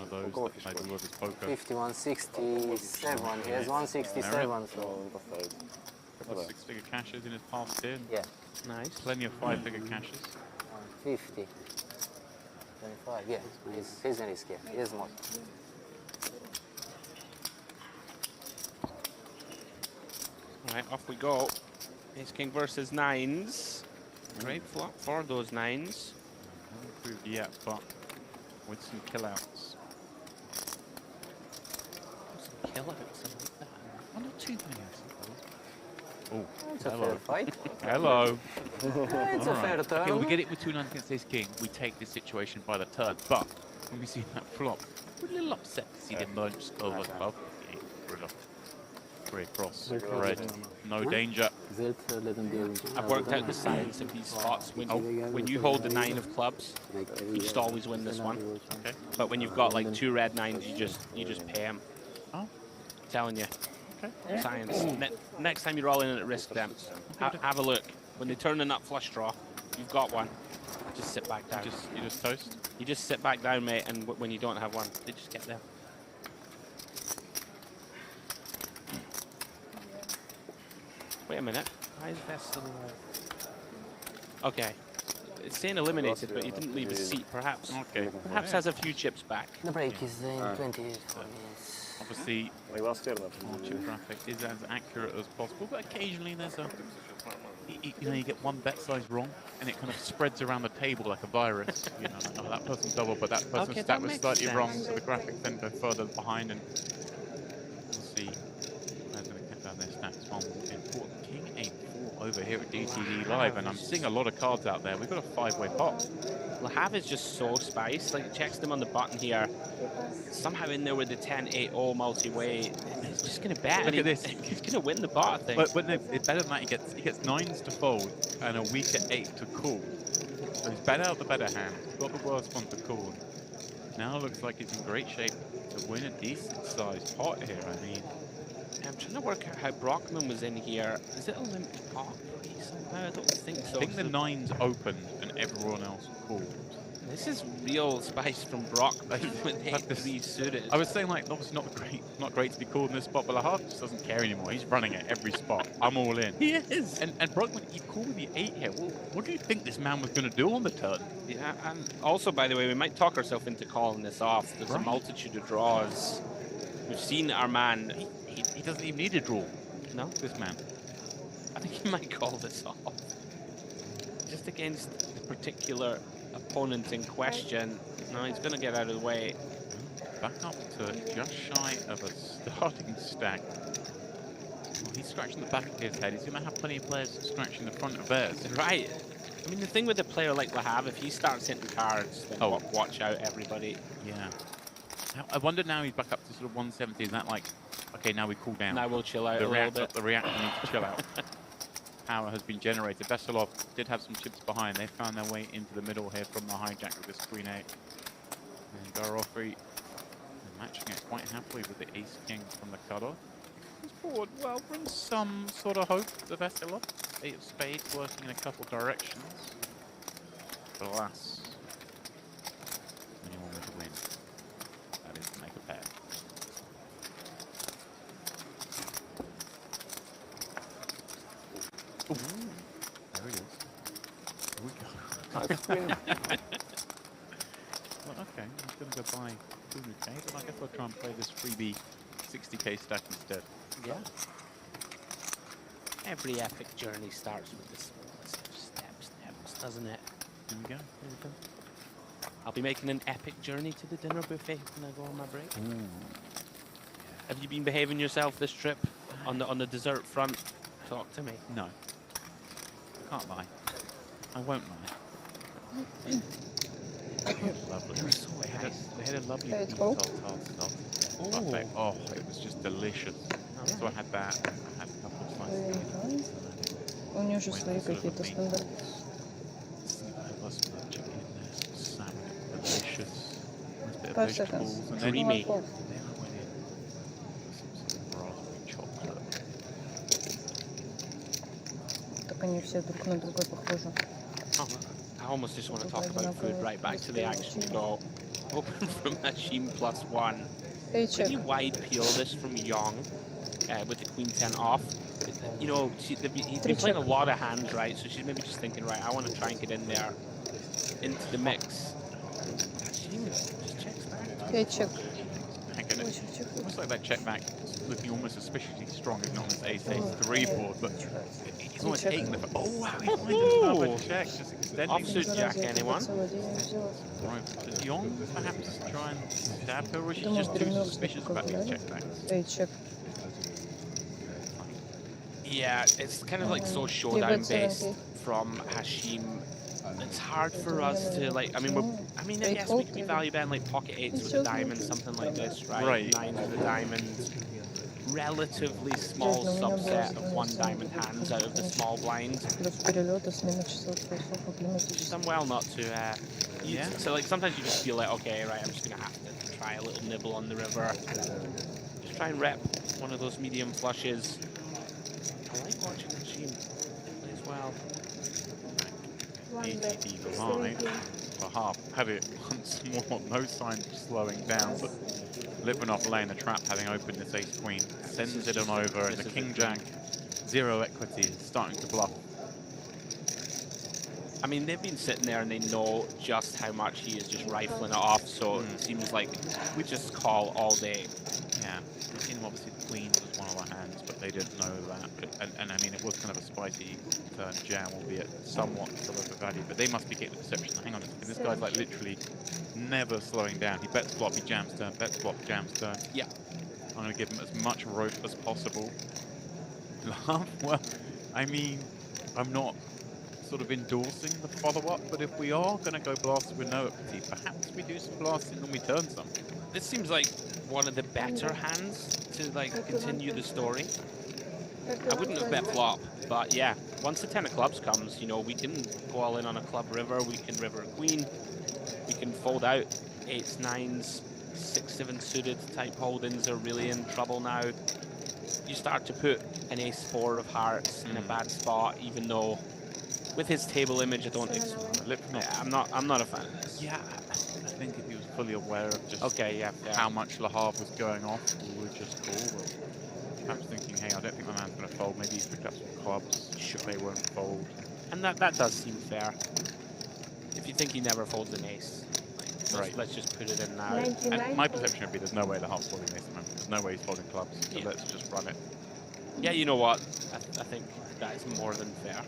of those that played all of his poker. 5167. He has 167. So. Couple of six-figure cashes in his past in. Yeah. Nice. Plenty of five-figure cashes. 150. 25. Yeah. He's in his game. He has more. Alright, off we go. Ace King versus nines. Great flop for those nines. Hasn't improved yet, but with some killouts. Some killouts, I like that. Oh, not too many, I suppose. Oh, It's a fair fight. hello. It's a fair turn. Okay, we get it with 2-9 against Ace King. We take this situation by the turn, but when we see that flop, we're a little upset to see the merge over above. Three across, red, no danger. I've worked out the science of these spots. When you hold the 9 of clubs, you just always win this one. Okay. But when you've got like 2 red 9s, you just pay them. Oh. Telling you. Okay. Science. Next time you're all in at risk them. Have a look. When they turn a nut flush draw, you've got one. Just sit back down. You just toast? You just sit back down, mate, and when you don't have one, they just get there. Wait a minute. Why is that still alive? Okay. It's saying eliminated, but he didn't leave his seat. Perhaps. Okay. Perhaps has a few chips back. The break is in 28 minutes. Obviously, chip graphic is as accurate as possible, but occasionally there's a, you get one bet size wrong, and it kind of spreads around the table like a virus. You know, like, oh, that person's double, but that person's stat was slightly wrong, so the graphics then go further behind, and we'll see. There's going to cut down their stats. One important king 8-4 over here at DTV Live, and I'm seeing a lot of cards out there. We've got a 5-way pot. Lahav is just so spiced. Like, it checks them on the button here. Somehow in there with the 10-8-0 multi-way. He's just going to bet. Look at this. He's going to win the pot, I think. But it's better than that. He gets 9s to fold and a weaker 8 to call. So he's bet out the better hand. He's got the worst one to call. Now looks like he's in great shape to win a decent sized pot here. I mean, I'm trying to work out how Brockman was in here. Is it a limp pot somehow? I don't think so. I think the 9s opened and everyone else called. This is real spice from Brockman with 8-3 suited. I was saying, like, obviously not great to be called in this spot, but Lahav just doesn't care anymore. He's running at every spot. I'm all in. He is. And Brockman, you called the 8 here. Well, what do you think this man was going to do on the turn? Yeah, and also, by the way, we might talk ourselves into calling this off. There's a multitude of draws. We've seen our man. He doesn't even need a draw. No? This man. I think he might call this off. Just against the particular opponent in question. No, he's going to get out of the way. Back up to just shy of a starting stack. Well, he's scratching the back of his head. He's going to have plenty of players scratching the front of theirs. Right. I mean, the thing with a player like Lahav, if he starts hitting cards, then watch out, everybody. Yeah. I wonder now he's back up to sort of 170. Is that like, okay, now we cool down? Now we'll chill out a little bit. The reactor needs to chill out. Power has been generated. Veselov did have some chips behind. They found their way into the middle here from the hijack with this Queen 8. And Garofri matching it quite happily with the Ace King from the cutoff. This board, well, brings some sort of hope to Veselov. 8 of spades working in a couple directions. But alas, anyone with a win. That is to make a pair. Ooh, there it is. Here we go. Well, okay, I'm going to go buy 200k, but I guess I'll try and play this freebie 60k stack instead. Yeah. Every epic journey starts with this steps, doesn't it? Here we go. I'll be making an epic journey to the dinner buffet when I go on my break. Ooh. Have you been behaving yourself this trip on the dessert front? Talk to me. No. Can't lie. I won't lie. Lovely. They're so They had a lovely Let's beef go. tartare buffet. Oh, it was just delicious. So I had that. I had a couple of slices. У нее же свои какие-то стандарты. Delicious. Nice bit of 5 vegetables seconds. and then Creamy. Молоко. then I went in with some sort of raspberry chocolate. Так они все друг на друга похожи. Oh, almost just want to talk about food. Right, back to the action we got. Open from Hashim +1. Can you wide peel this from Young with the queen 10 off? You know, he's been playing a lot of hands, right? So she's maybe just thinking, right, I want to try and get in there into the mix. Hashim just checks back. Check. Almost like that check back, looking almost suspiciously strong, if not on his ace-3 board, but he's almost taking the... Oh, wow, he's finding another check, just extending. Offsuit jack, anyone? Right, does Young perhaps try and stab her, or is she just too suspicious about these check backs? Check. Yeah, it's kind of like so showdown based from Hashim. It's hard for us to like. I mean, yes, we could be value betting like pocket 8s with a diamond, something like this, right? Right. 9s with a diamond. Relatively small subset of 1 diamond hands out of the small blind. She's done well not to. Yeah. So like sometimes you just feel like, okay, right, I'm just gonna have to try a little nibble on the river. Just try and rep one of those medium flushes. I like watching Hashim play as well. ATD live for half. Have it once more, no sign of slowing down, but Litvinov laying the trap, having opened this ace-queen, sends it on over, and the king-jack, 0 equity, starting to bluff. I mean, they've been sitting there and they know just how much he is just rifling it off, so it seems like we just call all day. Yeah, obviously the queen was one of our hands, but they didn't know that. And I mean, it was kind of a spicy turn jam, albeit somewhat sort of a value, but they must be getting the perception, hang on a second, this guy's like literally never slowing down. He bets flop, he jams turn, bets flop, jams turn. Yeah. I'm going to give him as much rope as possible. Well, I mean, I'm not sort of endorsing the follow-up, but if we are going to go blasting with no equity, perhaps we do some blasting and we turn some. This seems like one of the better hands to like continue the story. I wouldn't have bet flop, but yeah, once the 10 of clubs comes, you know, we can go all in on a club river, we can river a queen, we can fold out 8s, 9s, 6, 7 suited type holdings are really in trouble now. You start to put an ace-4 of hearts in a bad spot, even though with his table image, I don't. I'm not a fan of this. Yeah, I think if he was fully aware of just how much Le Havre was going off, we would just call. But perhaps thinking, hey, I don't think my man's going to fold. Maybe he's picked up some clubs. Sure, they won't fold. And that does seem fair. If you think he never folds an ace, like, let's just put it in now. And my perception would be there's no way Le Havre's folding ace at the moment. There's no way he's folding clubs. So let's just run it. Yeah, you know what? I think that is more than fair.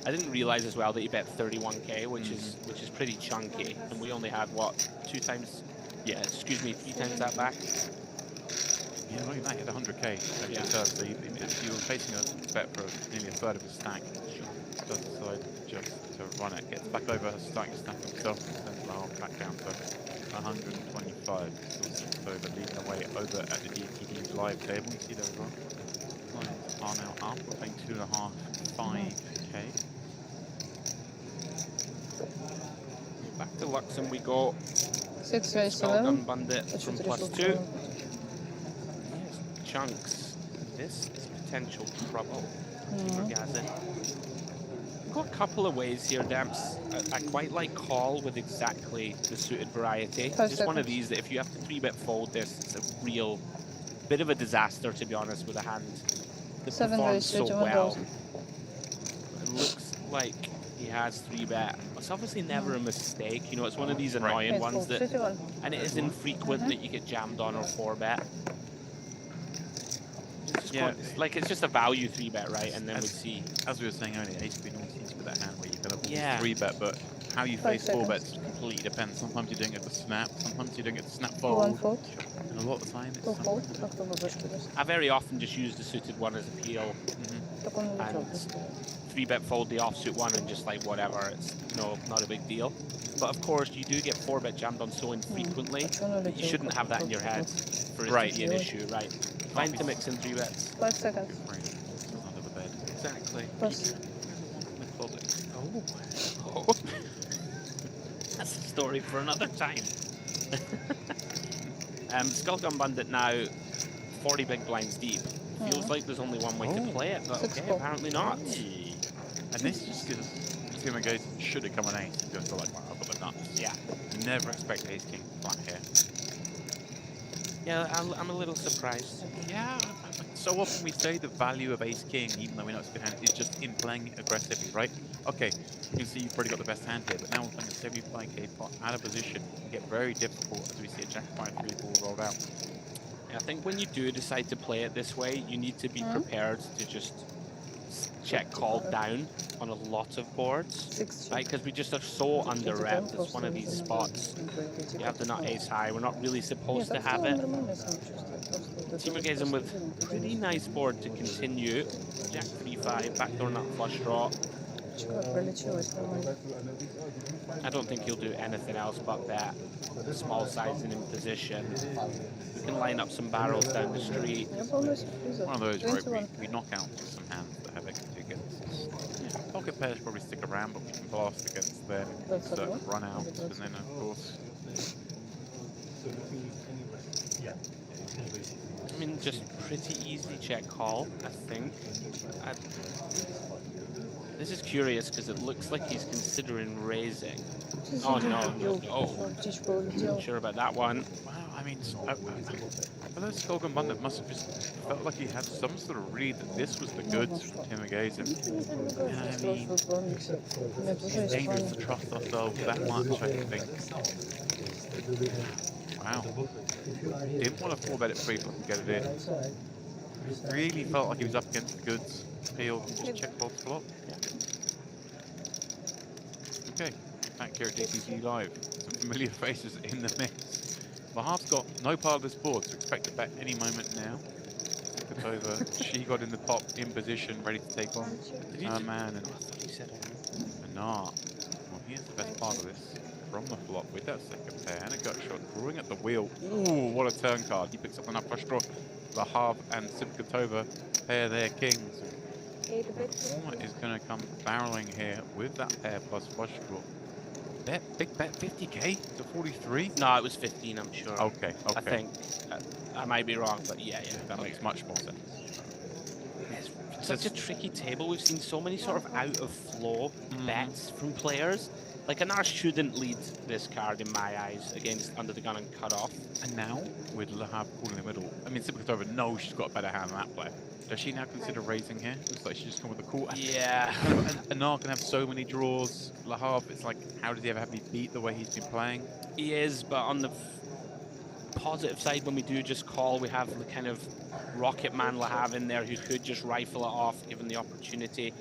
I didn't realize as well that he bet 31k, which is pretty chunky, and we only had what, 2 times? Yeah, excuse me, 3 times that back. Yeah, well, that hit 100k. So if you were facing a bet for nearly a third of his stack, does decide just to run it, gets back over her stack himself, and sends Lau back down to 125. Still over, leading away over at the DTD live table. You see there as well. Lines are now up. We're playing 2.5, 5k. Back to Luxon we go. 6 raise Skullgun 11. Bandit from +2. Yes, chunks. This is potential trouble. Gazin. Got a couple of ways here, Damps. I quite like call with exactly the suited variety. Just one of these that if you have to 3-bet fold this, it's a real bit of a disaster, to be honest, with a hand that performs so well. It looks like he has 3-bet. It's obviously never a mistake, you know, it's one of these annoying ones that, and it is infrequent that you get jammed on or 4-bet. It's just a value 3-bet, right? And then we see, as we were saying earlier, ace-queen always seems with that hand where you're going to 3-bet, but how you face 4-bets completely depends. Sometimes you're doing it to snap, sometimes you're doing it to snap fold, and a lot of the time it's I very often just use the suited one as a peel, and 3-bet fold the offsuit one and just like whatever, it's not a big deal. But of course you do get 4-bet jammed on so infrequently that you shouldn't have that in your head for it to be an issue, right? Fine to mix in 3-bets. 5 seconds. under the bed. Exactly. Oh. That's a story for another time. Skullgun Bandit now 40 big blinds deep. Feels like there's only one way to play it, but okay, apparently not. And this just gives him a go to should it come an ace, you just feel like, wow, I've got the nuts. Yeah. Never expect ace king flat here. Yeah, I'm a little surprised. Yeah, so often we say the value of ace king, even though we know it's a good hand, is just in playing aggressively, right? Okay, you can see you've probably got the best hand here, but now we're playing a 75k pot out of position. It can get very difficult as we see a jack 5-3 ball rolled out. I think when you do decide to play it this way, you need to be prepared to just check call down on a lot of boards, right? Because we just are so under-repped. It's one of these spots. You have the nut ace high. We're not really supposed to have it. Team engaging with pretty nice board to continue. Jack 3-5, backdoor nut flush draw. I don't think he'll do anything else but bet. Small sizing in position. We can line up some barrels down the street. One of those, right, we knock out some hands that have equity against us. Yeah, pocket pairs probably stick around, but we can blast against them, certain run outs, and then of course... I mean, just pretty easy check call, I think. This is curious because it looks like he's considering raising. Oh no. Not sure about that one. Wow, I mean, for those Skogan Bundit must have just felt like he had some sort of read that this was the goods from Tim Agaze. I mean, it's dangerous to trust ourselves that much, I think. Wow. Didn't want to 4-bet it free if I could get it in. Really felt like he was up against the goods. Peeled and just check fold flop. Okay, back here at DTC Live. Some familiar faces in the mix. Lahav's got no part of this board, so expect to bet any moment now. It's over. She got in the pop in position, ready to take on her man. And I thought he said Well, here's the best part of this. From the flop with that second pair and a gut shot, drawing at the wheel. Ooh, what a turn card. He picks up an up flush draw. Lahav and Simkatova pair their kings. What is going to come barreling here with that pair plus flush draw? Big bet 50k to 43? No, it was 15, I'm sure. Okay. I think. I might be wrong, but yeah. That makes much more sense. It's such a tricky table. We've seen so many sort of out of flow bets from players. Like, an arse shouldn't lead this card in my eyes against under the gun and cut off. And now, with Lahav cool in the middle, I mean, Simkatova knows she's got a better hand than that player. Does she now consider raising here? Looks like she's just come with a call. Yeah. Anar can have so many draws. Lahav, it's like, how does he ever have me beat the way he's been playing? He is, but on the positive side, when we do just call, we have the kind of rocket man Lahav in there who could just rifle it off given the opportunity.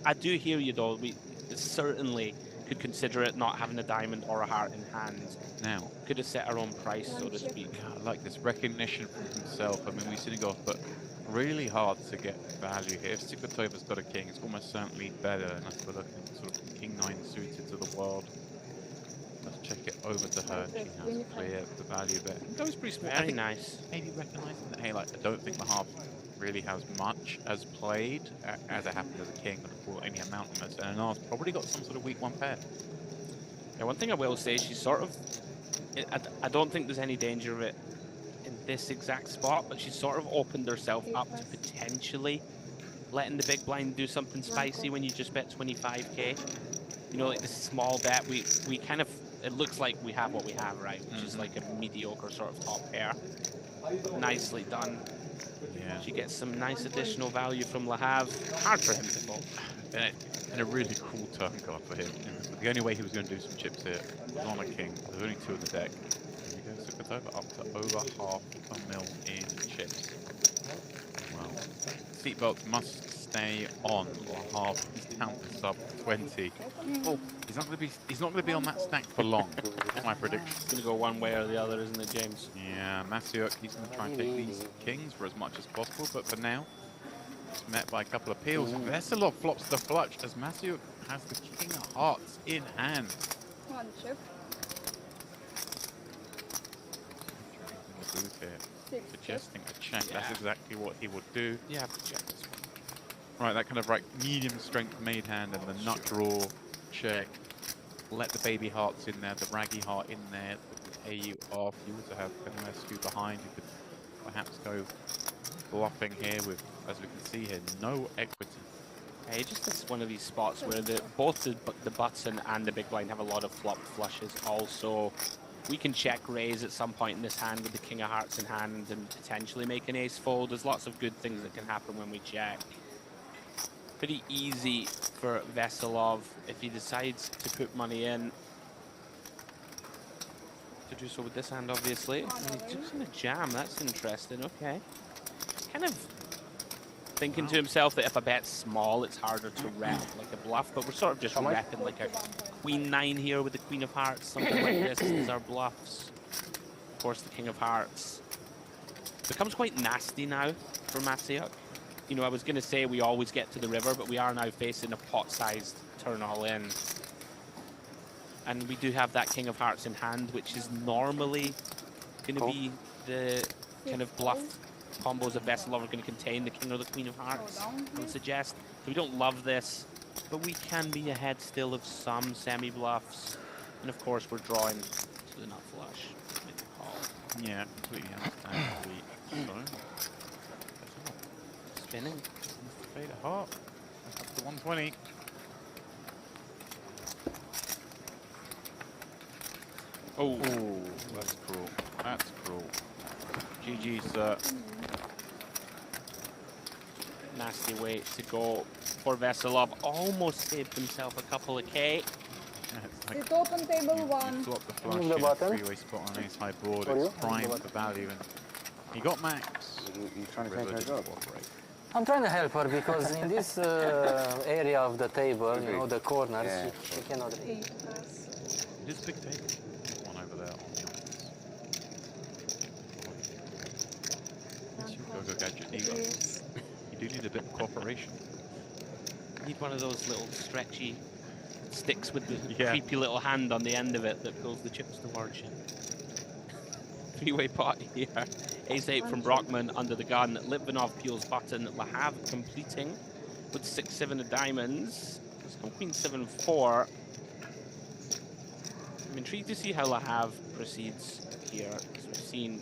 I do hear you though. We certainly could consider it not having a diamond or a heart in hand. Now, could have set our own price, so to speak. I like this recognition from himself. I mean, we've seen it go off, but really hard to get value here. If Simkatova's got a king, it's almost certainly better unless we're looking sort of king 9 suited to the world. Let's check it over to her. She has clear the value of it. Goes pretty small. Very nice. Maybe recognizing that, hey, like, I don't think Lahav really has much as played as it happened as a king or any amount of this. And Anar's probably got some sort of weak one pair. Yeah, one thing I will say, she's sort of, I don't think there's any danger of it in this exact spot, but she's sort of opened herself up to potentially letting the big blind do something spicy when you just bet 25k. You know, like this small bet, we kind of, it looks like we have what we have, right? Which is like a mediocre sort of top pair. Nicely done. Yeah. She gets some nice additional value from Lahav. Hard for him to fold. And a really cool turn card for him. The only way he was going to do some chips here was on a king. There's only 2 in the deck. Here we go, Simkatova up to over $500,000 in chips. Well, seatbelts must stay on. Lahav is down for sub 20. Oh, he's not going to be on that stack for long. That's my prediction. It's going to go one way or the other, isn't it, James? Yeah, Masiuk, he's going to try and take these kings for as much as possible, but for now, it's met by a couple of peels. Veselov flops the flush as Masiuk has the king of hearts in hand. Come on, chip. Suggesting a check. Yeah. That's exactly what he would do. You have to check this one. Right, that kind of right medium strength made hand and the nut draw check. Let the baby hearts in there, the raggy heart in there, pay you off. You also have Penescu behind. You could perhaps go bluffing here with, as we can see here, no equity. Okay, just this one of these spots where both the button and the big blind have a lot of flopped flushes. Also, we can check raise at some point in this hand with the king of hearts in hand and potentially make an ace fold. There's lots of good things that can happen when we check. Pretty easy for Veselov if he decides to put money in. To do so with this hand, obviously. And he's just going to jam. That's interesting. Okay. Kind of thinking to himself that if I bet small, it's harder to rep like a bluff, but we're sort of just repping like a queen 9 here with the queen of hearts. Something like this is our bluffs. Of course, the king of hearts becomes quite nasty now for Maciuk. You know, I was going to say we always get to the river, but we are now facing a pot-sized turn all in. And we do have that king of hearts in hand, which is normally going to be the kind of bluff combos of Veselov are going to contain the king or the queen of hearts, I would suggest. So we don't love this, but we can be ahead still of some semi-bluffs. And of course, we're drawing to the nut flush. Make the call. Yeah, completely understand. Spinning. Fade a heart. Up to 120. Oh, that's cruel. That's cruel. GG, sir. Nasty way to go for Veselov. Almost saved himself a couple of K. Yeah, it's like Sit open table 1. swap the flush the in button. a three-way spot on ace high board. For you? It's prime for value, and he got max. You're trying to take River her didn't job. cooperate. I'm trying to help her because in this area of the table, you know, the corners, Yeah. she cannot read. 8 plus. It is a big table. One over there on the office. What's your go-go gadget dealer? Yes. You do need a bit of cooperation. Need one of those little stretchy sticks with the Yeah. creepy little hand on the end of it that pulls the chips towards you. Three-way pot here. Ace-8 from Brockman under the gun. Litvinov peels button. Lahav completing with 6-7 of diamonds. Let's go queen 7-4. I'm intrigued to see how Lahav proceeds here. As we've seen,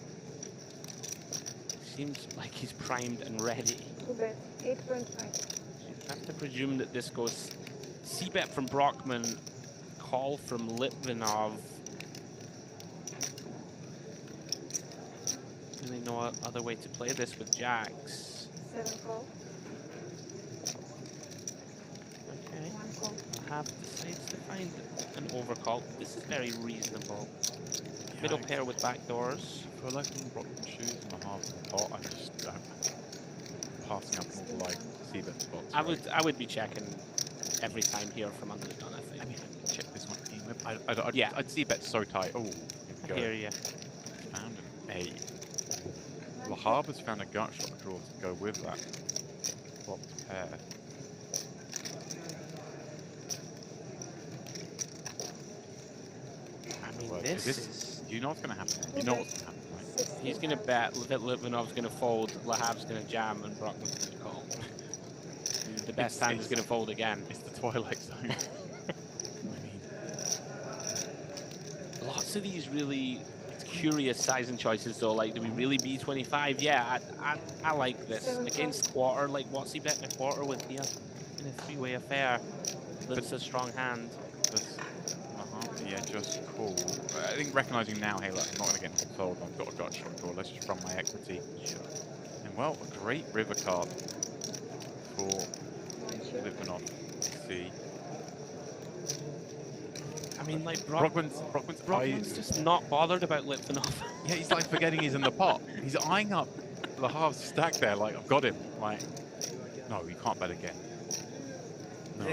seems like he's primed and ready. To bet 8.5. I have to presume that this goes c-bet from Brockman, call from Litvinov. Really no other way to play this with jacks. 7 call. Okay. 1 call. Have decides to find an overcall. This is very reasonable. Middle pair with backdoors. For like in Brockman shoes and a half of the pot, I'm just passing up all the like c-bet spots. I would be checking every time here from under the gun, I think. I mean, check this one. Yeah. I'd c-bet so tight. Oh, I hear you. Found an 8. Lahab has found a gut shot draw to go with that flopped pair. I mean, Well, this is... You know what's going to happen. You know what's going to happen, right? He's going to bet that Litvinov's going to fold, Lahav's going to jam, and Brockman's going to call. The best hand is going to fold again. It's the Twilight Zone. I mean, Lots of these really curious sizing choices, though. Like, do we really B25? Yeah, I like this. Against quarter, like, what's he betting a quarter with here? In a three-way affair. That's a strong hand. this, yeah, just cool. I think recognizing now, hey, look, I'm not going to get sold. I've got a gut shot draw. Let's just run my equity. And well, a great river card for Litvinov to see. I mean, like, Brockman's Brockman's just not bothered about Litvinov. Yeah, he's like forgetting he's in the pot. He's eyeing up the half stack there, like, I've got him. Like, no, you can't bet again. No.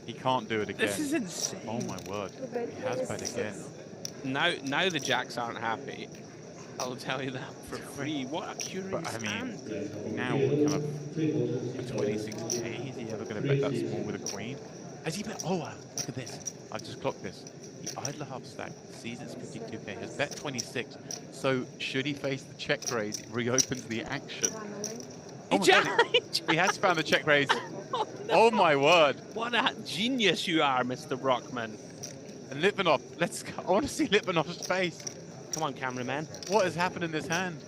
He can't do it again. This is insane. Oh my word. He has bet again. Now the jacks aren't happy. I'll tell you that for free. What a curious But I mean, hand. now kind of for 26k, is he ever going to bet that small with a queen? Has he bet? Oh, wow, look at this. I've just clocked this. He eyed the half stack, sees it's 52k, has bet 26. So should he face the check raise, it reopens the action. Oh my God, he has found the check raise. Oh my word. What a genius you are, Mr. Brockman. And Litvinov, let's go. I want to see Litvinov's face. Come on, cameraman. What has happened in this hand?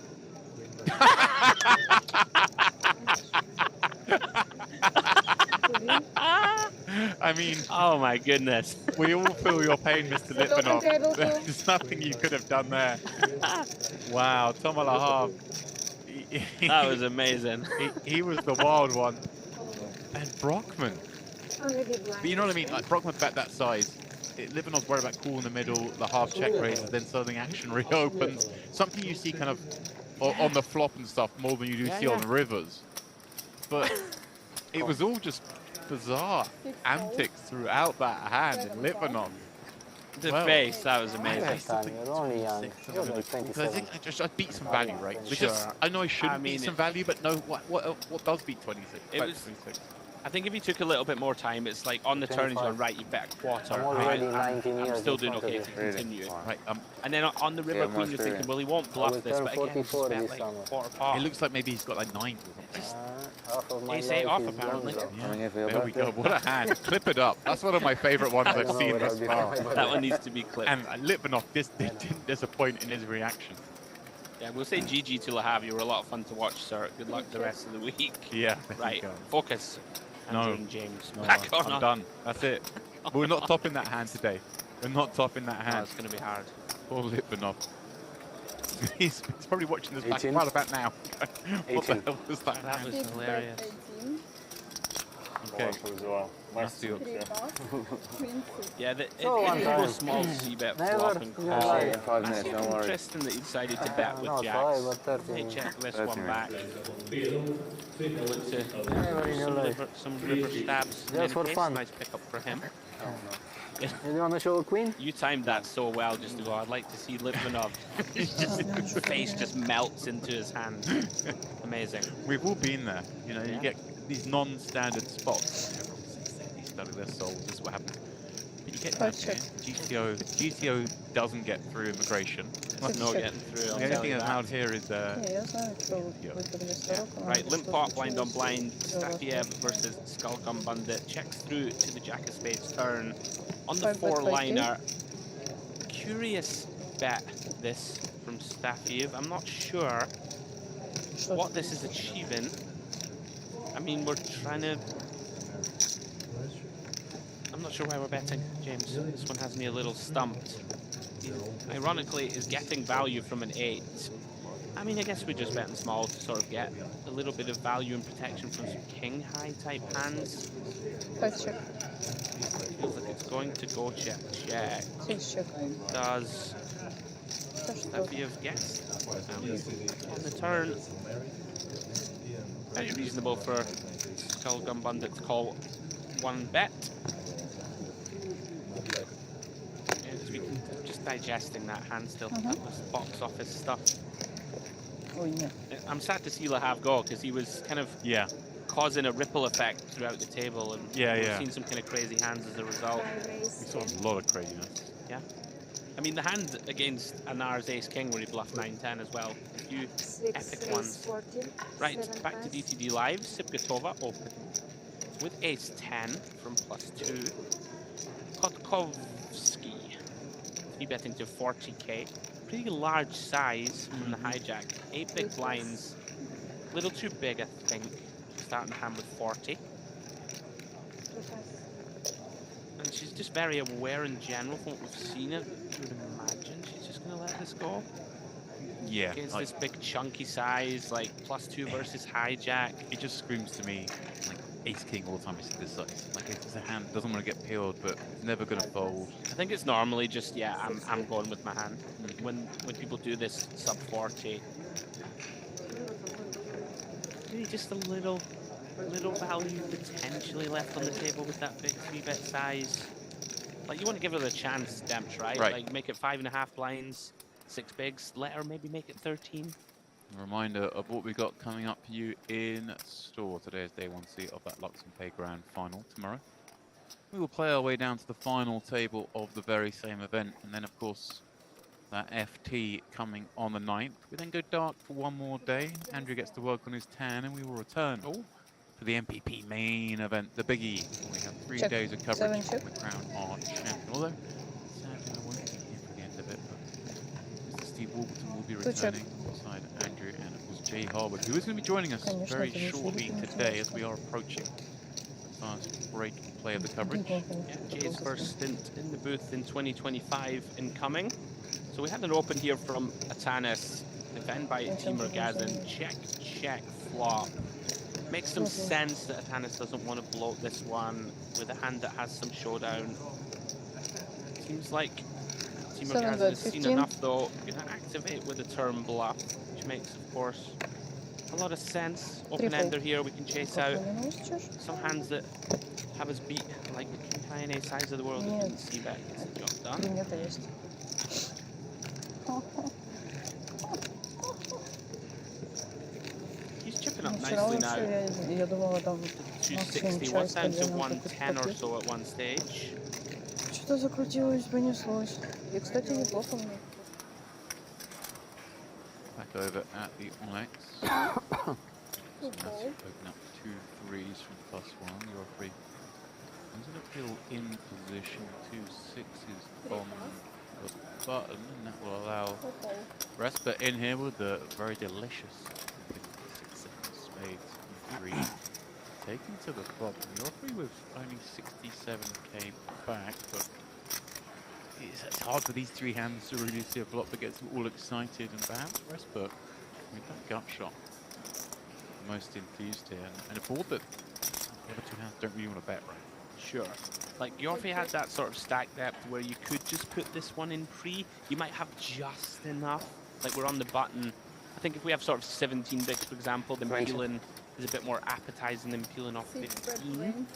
I mean, Oh my goodness. we all feel your pain, Mr. Open table Litvinov. two. There's nothing you could have done there. Wow, Tom Alahav. That was amazing. He was the wild one. And Brockman. Already blind. But you know what I mean? Like Brockman bet that size. Livinov's worried about cool in the middle, the half check raises, then suddenly action reopens. Something you see kind of on the flop and stuff more than you do see on the rivers. But it was all just bizarre antics throughout that hand in Litvinov. The face, that was amazing. You're only young. You're like Because I 27. think I beat some value, right? Sure. Because I know I shouldn't I mean, beat some value, but no, what does beat 26? It was- 26. I think if you took a little bit more time, it's like on the turn, he's going, right, you bet a quarter. I'm already Right, 19 I'm years still in doing front of okay you. to continue. Right, And then on the River Yeah, Queen, more you're thinking, experience. well, he won't I bluff will this, turn but again, he's 44 bet this like summer. quarter pot. It looks like maybe he's got like 9. Half of my They say life off, is apparently. gone, Yeah. Coming here for your There we birthday. go. What a hand. Clip it up. That's one of my favorite ones I I've don't know seen whether thus I'll be far. fine. That one needs to be clipped. And Litvinov didn't disappoint in his reaction. Yeah, we'll say GG to Lahav. You were a lot of fun to watch, sir. Good luck the rest of the week. Yeah. Right, focus. No. Andrew and James. No, Back on. I'm done. That's it. We're not topping that hand today. We're not topping that Oh, hand. it's going to be hard. Poor Litvinov. he's probably watching this back 18. right about now. What the 18. hell was that? That was Six hilarious. bet 18. Okay. Nice to Three pass. Queen six. Yeah, So it one can go time. small C-bet Never flop and in call. your In life. 5 That's minutes, don't worry. interesting that you decided to bet with Not jacks. 5, but Hey, 13. check this 13 one back. Look to Never in your life. some river stabs. In Just for any case, fun. Nice pickup for him. You want to show a queen? You timed that so well just to go, I'd like to see Litvinov. His face just melts into his hand. Amazing. We've all been there. You know, you Yeah. get these non-standard spots. Everyone's stuck with their souls. This is what happens. But you get down here. GTO doesn't get through immigration. There's no getting through, I'll The only tell thing you that's that. allowed here is Right, limp pot, blind on blind. Stafiev versus Skullcum Bandit. Checks through to the Jack of Spades turn. On the 4-liner. Curious bet this from Stafiev. I'm not sure what this is achieving. I mean, we're trying to... I'm not sure why we're betting, James. This one has me a little stumped. He, ironically, is getting value from an 8. I mean, I guess we're just betting small to sort of get a little bit of value and protection from some king-high type hands. Feels like it's going to go check. Does Stafiev guess? On the turn, very reasonable for Skullcum Bandit to call one bet. Yeah, 'cause we can just digesting that hand still. That was box office stuff. I'm sad to see Lahav go because he was kind of causing a ripple effect throughout the table, and we've seen some kind of crazy hands as a result. We saw a lot of craziness. Yeah. I mean, the hand against Anar's Ace King where he bluffed 9-10 as well. A few epic ones. Right, back to DTD Live. Sipgatova open with Ace 10 from +2. Kotkovsky, 3-betting to 40k. Pretty large size from the hijack. 8 big blinds. A little too big, I think. Starting the hand with 40. And she's just very aware in general from what we've seen. I would imagine she's just going to let this go. Yeah. Against this big chunky size, like +2 versus hijack. It just screams to me like Ace King all the time. It's this size. Like it's a hand doesn't want to get peeled, but it's never going to fold. I think it's normally just I'm going with my hand. When people do this sub 40, really just a little value potentially left on the table with that big 3-bet size. Like you want to give her the chance, Demps, right? Like make it 5.5 blinds, 6 bigs. Let her maybe make it 13. A reminder of what we got coming up for you in store. Today is day 1C of that Luxon Pay Grand Final. Tomorrow we will play our way down to the final table of the very same event, and then of course that FT coming on the 9th. We then go dark for one more day. Andrew gets to work on his tan, and we will return for the MPP main event, the biggie. We have 3 days of coverage from the Crown Art Champion. Although sadly I won't be here for the end of it, but Mr. Steve Warburton will be returning alongside Andrew and of course Jay Harwood, who is going to be joining us very shortly today as we are approaching the fast break replay of the coverage. Yeah, Jay's first stint in the booth in 2025 incoming. So we had an open here from Atanas, defended by Timur Gazin. Check, check, flop. Makes some sense that Atanas doesn't want to bloat this one with a hand that has some showdown. Seems like Timur Gazin has seen enough though. Going to activate with a turn bluff, which makes, of course, a lot of sense. Open ender here, we can chase out some hands that have us beat, like the King High and Ace sides of the world. That didn't see that. Gets the job done. He's chipping up nicely now. 260, was down to 110 or so at one stage. Что-то закрутилось, понеслось. И, кстати, неплохо мне. Back over at the Onyx. Open up 2 3s from +1. Your free. Comes in appeal in position. 2 6s on the button, and that will allow Respite in here with the very delicious 6 7 spades 3. Taking to the flop. You're free with only 67k back, but it's hard for these 3 hands to really see a flop that gets them all excited, and perhaps Respite with that gut shot most enthused here, and a board that the other 2 hands don't really want to bet, right? Sure. Like, Yorfi had that sort of stack depth where you could just put this one in pre. You might have just enough. Like, we're on the button. I think if we have sort of 17 bigs, for example, then peeling is a bit more appetizing than peeling off 15.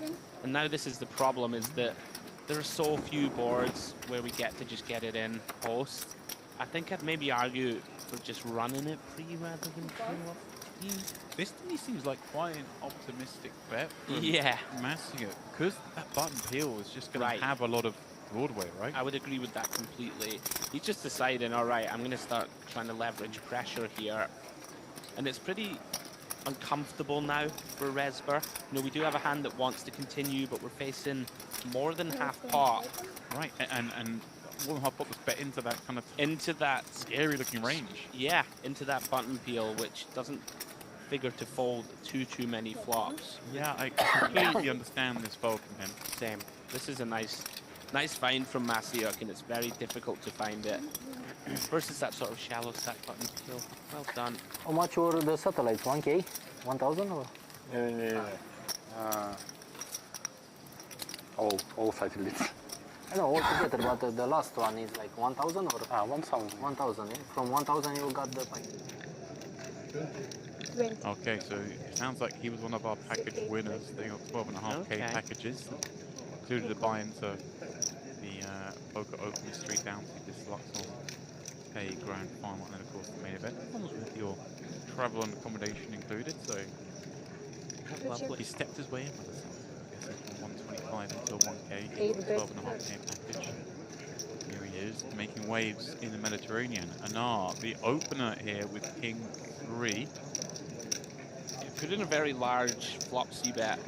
And now this is the problem, is that there are so few boards where we get to just get it in post. I think I'd maybe argue for just running it pre rather than peel off 15. This to me seems like quite an optimistic bet for massing it, because that button peel is just going to have a lot of Broadway, right? I would agree with that completely. He's just deciding, all right, I'm going to start trying to leverage pressure here. And it's pretty uncomfortable now for Resber. You know, we do have a hand that wants to continue, but we're facing more than half pot. Right, and more than half pot was bet into that kind of scary looking range. Yeah, into that button peel, which doesn't figure to fold too many flops. Yeah, I completely understand this fold from him. Same. This is a nice find from Masiuk, and it's very difficult to find it. Versus that sort of shallow stack button peel. Well done. How much were the satellites? 1K? 1,000 or? All satellites. I know, all together, but the last one is like 1,000 or? 1,000. 1,000, yeah? From 1,000 you got the pipe. Okay, so it sounds like he was one of our package winners. They got 12.5k packages. Included a buy into the Poker Open Street down to this Luxon Pay Grand Final, and then of course the main event comes with your travel and accommodation included. So he stepped his way in with us. I guess from 125 until 1k, 12.5k package. Here he is, making waves in the Mediterranean. Anar, the opener here with King 3. Put in a very large flop c-bet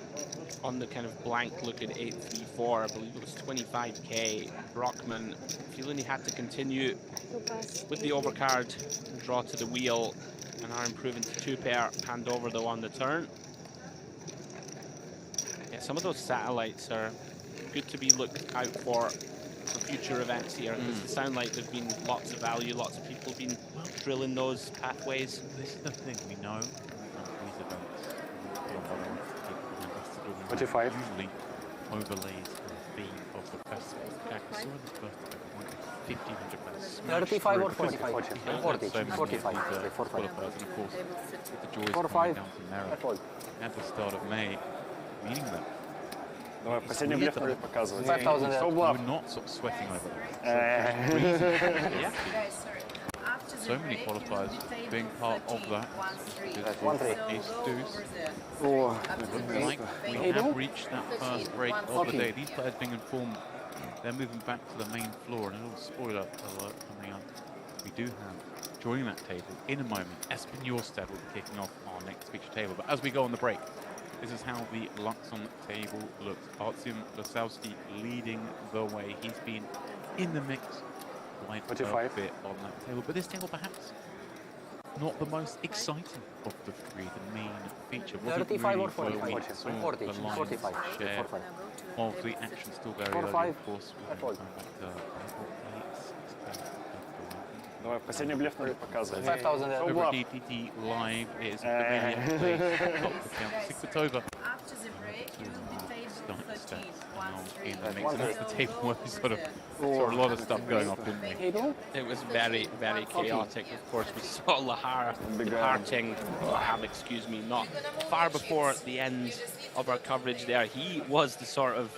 on the kind of blank looking 8-3-4. I believe it was 25k. Brockman feeling he had to continue with the overcard and draw to the wheel, and are improving to 2-pair, hand over though on the turn. Yeah, some of those satellites are good to be looked out for future events here, because they sound like there've been lots of value, lots of people been drilling those pathways. This is the thing, we know these events. 45. Usually overlays the theme of the festival. Jack, I saw in the first event, 1,500 35 or 45? 40. 45. And of course, with the joys coming down to merit at the start of May, meaning that Давай, последний блеф надо показывать. 5,000. we're not sort of sweating over that. So many qualifiers being part of that. Ace deuce. Looking like we have reached that first break of the day. These players being informed they're moving back to the main floor, and a little spoiler alert coming up. We do have, joining that table in a moment, Espen Jorstad will be kicking off our next feature table. But as we go on the break, this is how the Luxon table looks. Artyom Lasowski leading the way. He's been in the mix quite a bit on that table. But this table perhaps not the most exciting of the three. The main feature 35 or really where 45? we saw 40, the lion's 45. share 45. of the action. Still very early, 45. of course. We That's all. have Давай, последний блеф надо показывать. 5,000 So euros. bluff. DPT live is six it's over. After the break, you will be paid Starting with 13. stats in the That's mix. one And that's the table where we sort of saw a lot of stuff going off, didn't we? Table? It was very, very chaotic. Of course, we saw Lahar departing, excuse me, not far before the end of our coverage there. He was the sort of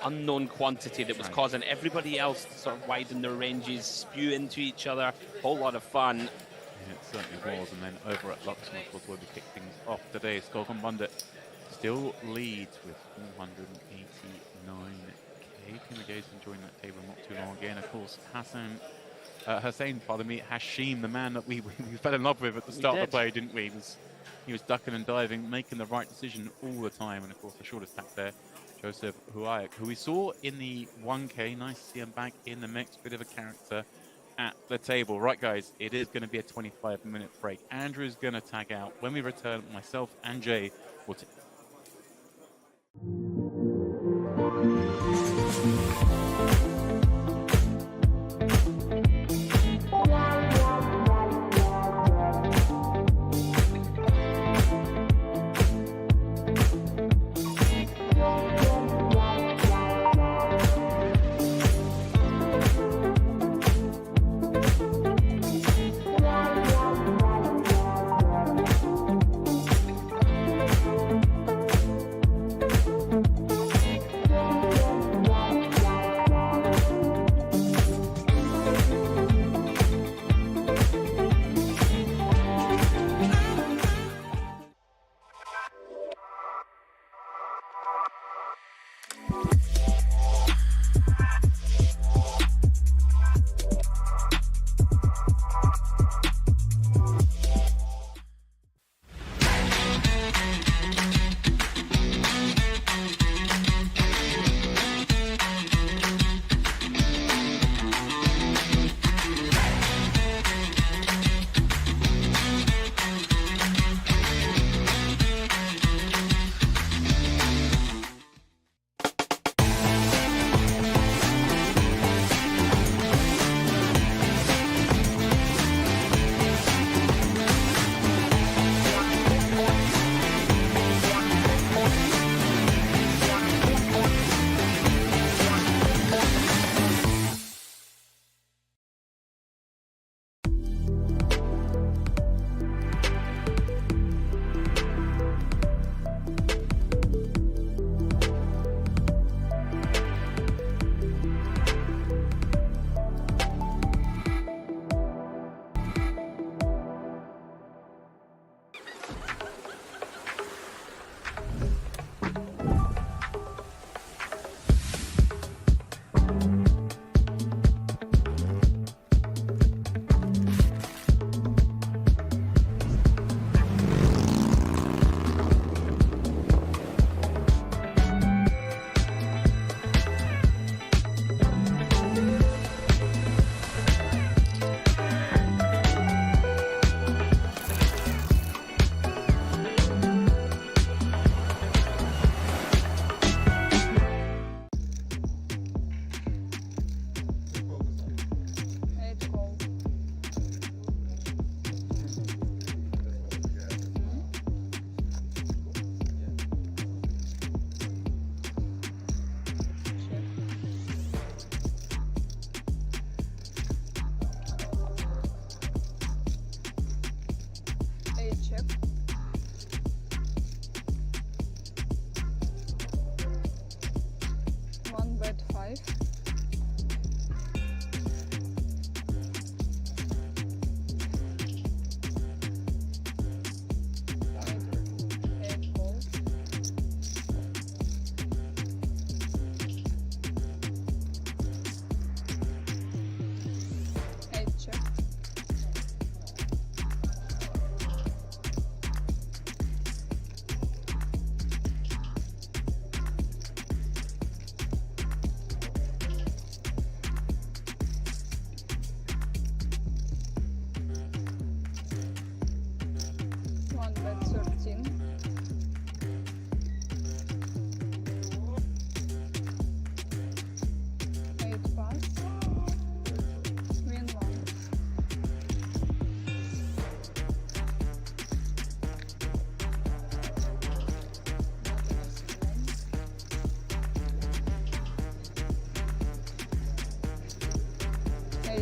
unknown quantity that was causing everybody else to sort of widen their ranges, spew into each other. Whole lot of fun. Yeah, it certainly was. And then over at Luxon, of course, where we kick things off today, Stockholm Bandit still leads with 489k. Kimaga's enjoying that table not too long again. Of course, Hussein, pardon me, Hashim, the man that we fell in love with at the start of the play, didn't we? He was ducking and diving, making the right decision all the time. And of course, the shortest tack there, Joseph Huayak, who we saw in the 1K. Nice to see him back in the mix. Bit of a character at the table. Right, guys, it is going to be a 25-minute break. Andrew's going to tag out. When we return, myself and Jay will take.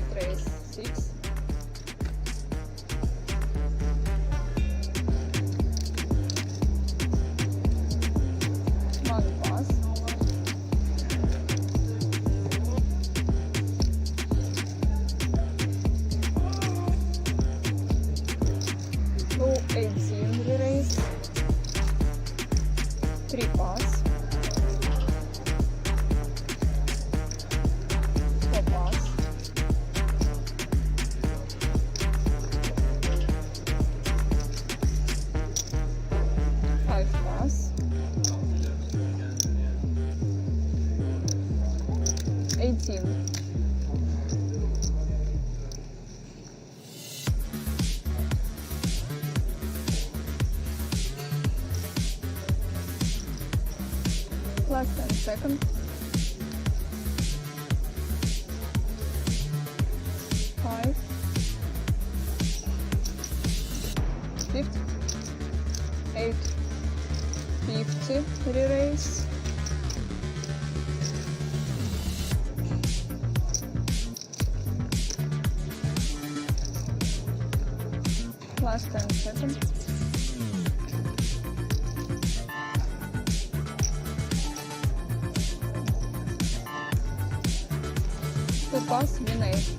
Split raise 6. One pass. Low 8-0 raise. 3 pass. 4 pass. 5 pass. 18. Last 10 seconds. 5. 50. 8. 50. Re-raise. Last 10 seconds. The pass win 8.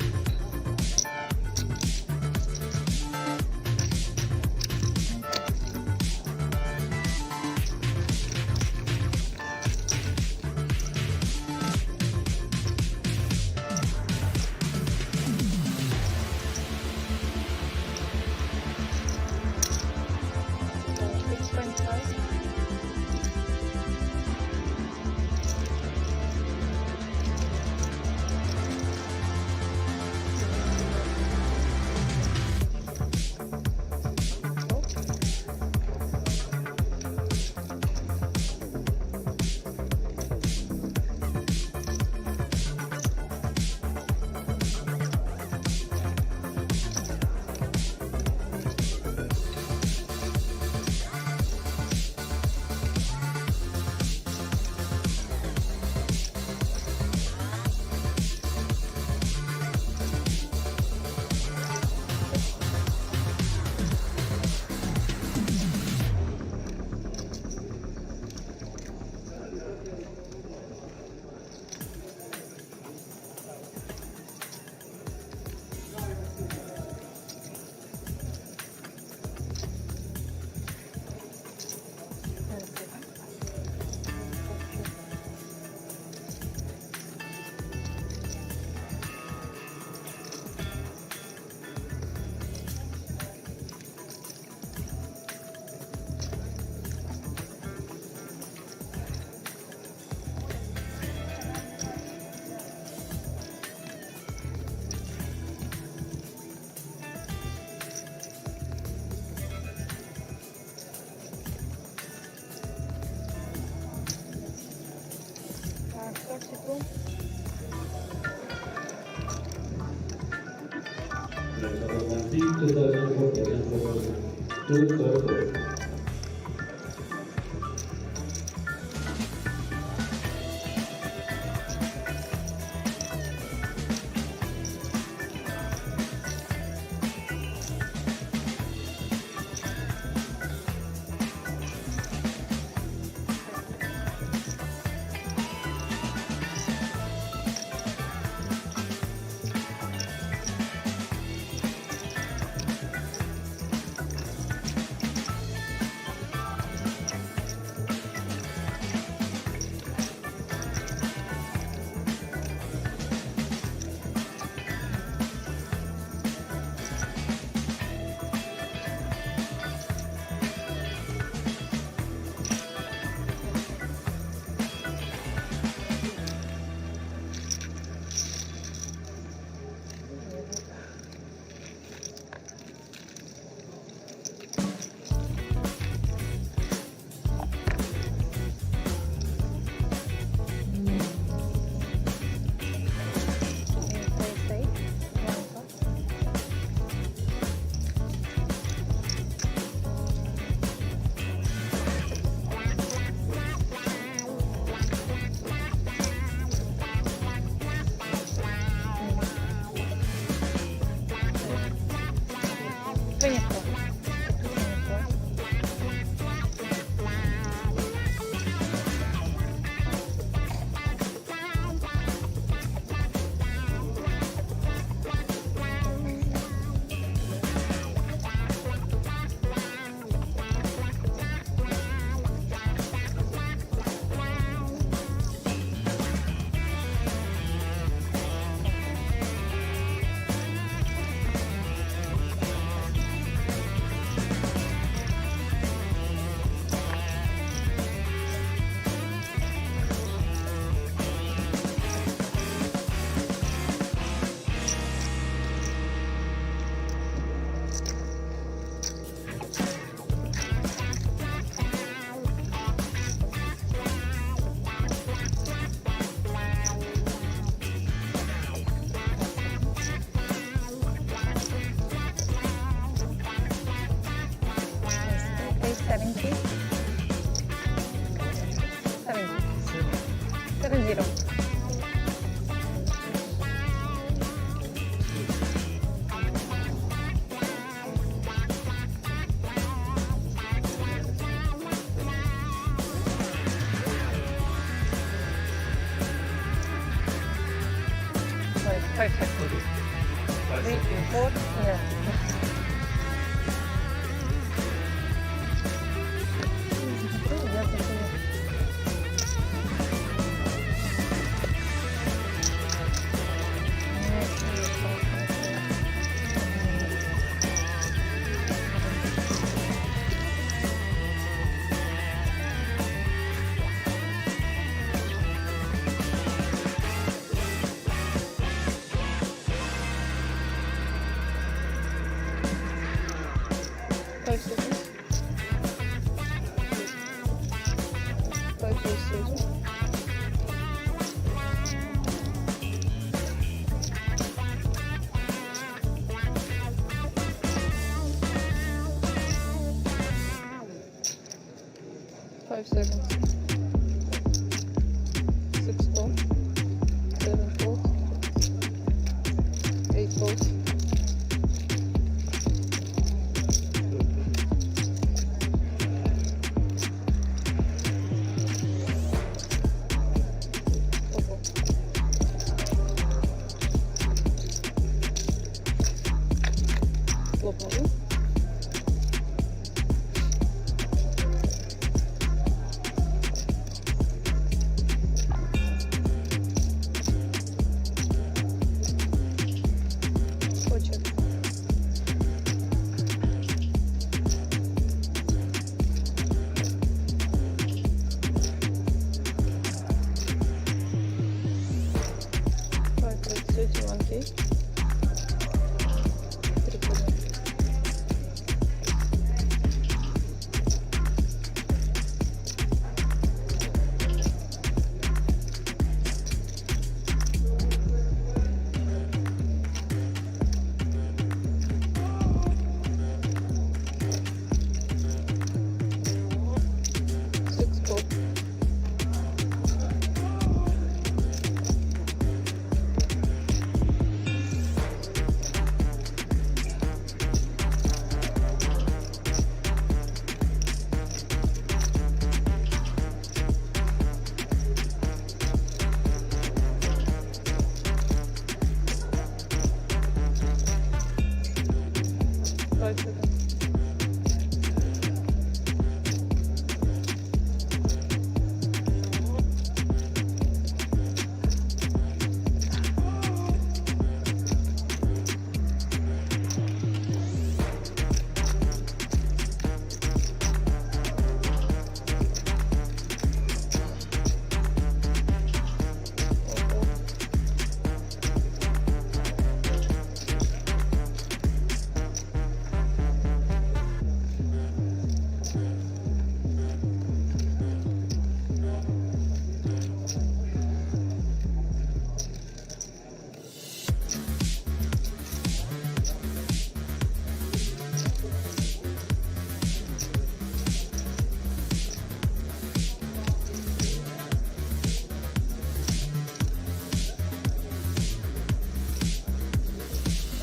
24. Page 70. 70. 70. Perfect. 3, 4, yeah. Five seconds. 6 volts. 7 volts. 8 volts. Хлопнули.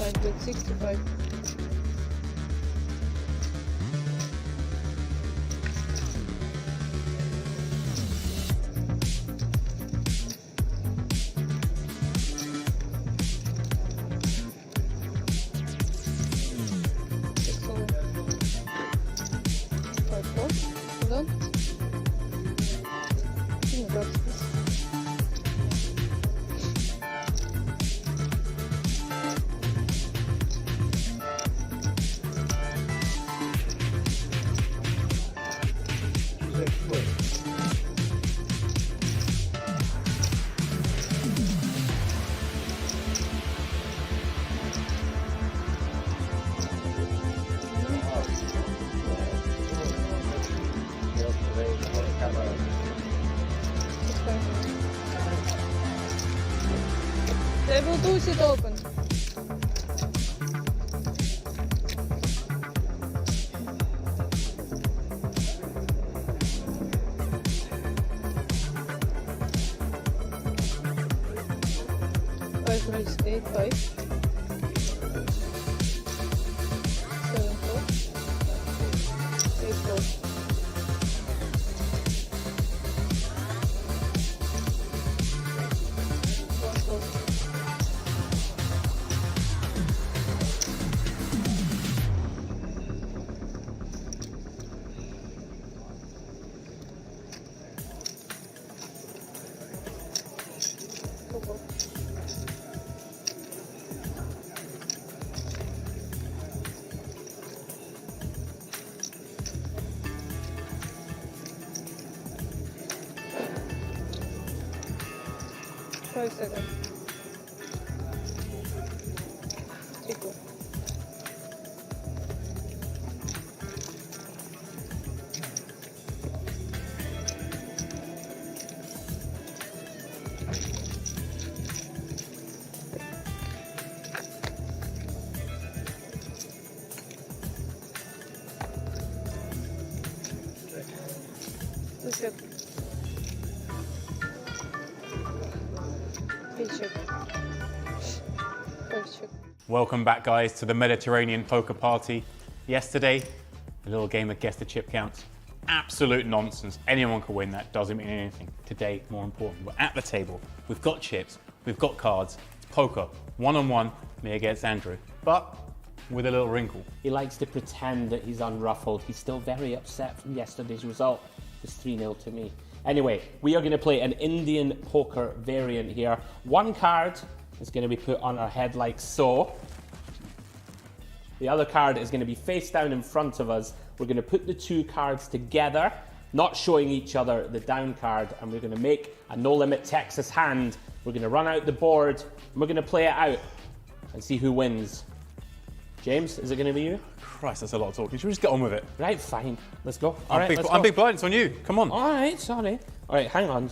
I got 65. Table 2 sit open. Five raise 8, 5. 7, 4. 8, 4. Five seconds. Equal. Let's go. Welcome back, guys, to the Mediterranean poker party. Yesterday, a little game of guess the chip counts. Absolute nonsense. Anyone can win that. Doesn't mean anything. Today, more important, we're at the table. We've got chips. We've got cards. It's poker. One-on-one, me against Andrew. But with a little wrinkle. He likes to pretend that he's unruffled. He's still very upset from yesterday's result. It's 3-0 to me. Anyway, we are going to play an Indian poker variant here. One card is going to be put on our head like so. The other card is going to be face down in front of us. We're going to put the two cards together, not showing each other the down card, and we're going to make a no-limit Texas hand. We're going to run out the board, and we're going to play it out and see who wins. James, is it going to be you? Christ, that's a lot of talking. Should we just get on with it? Right, fine. Let's go. I'm big blind, it's on you. Come on. All right, sorry. All right, hang on.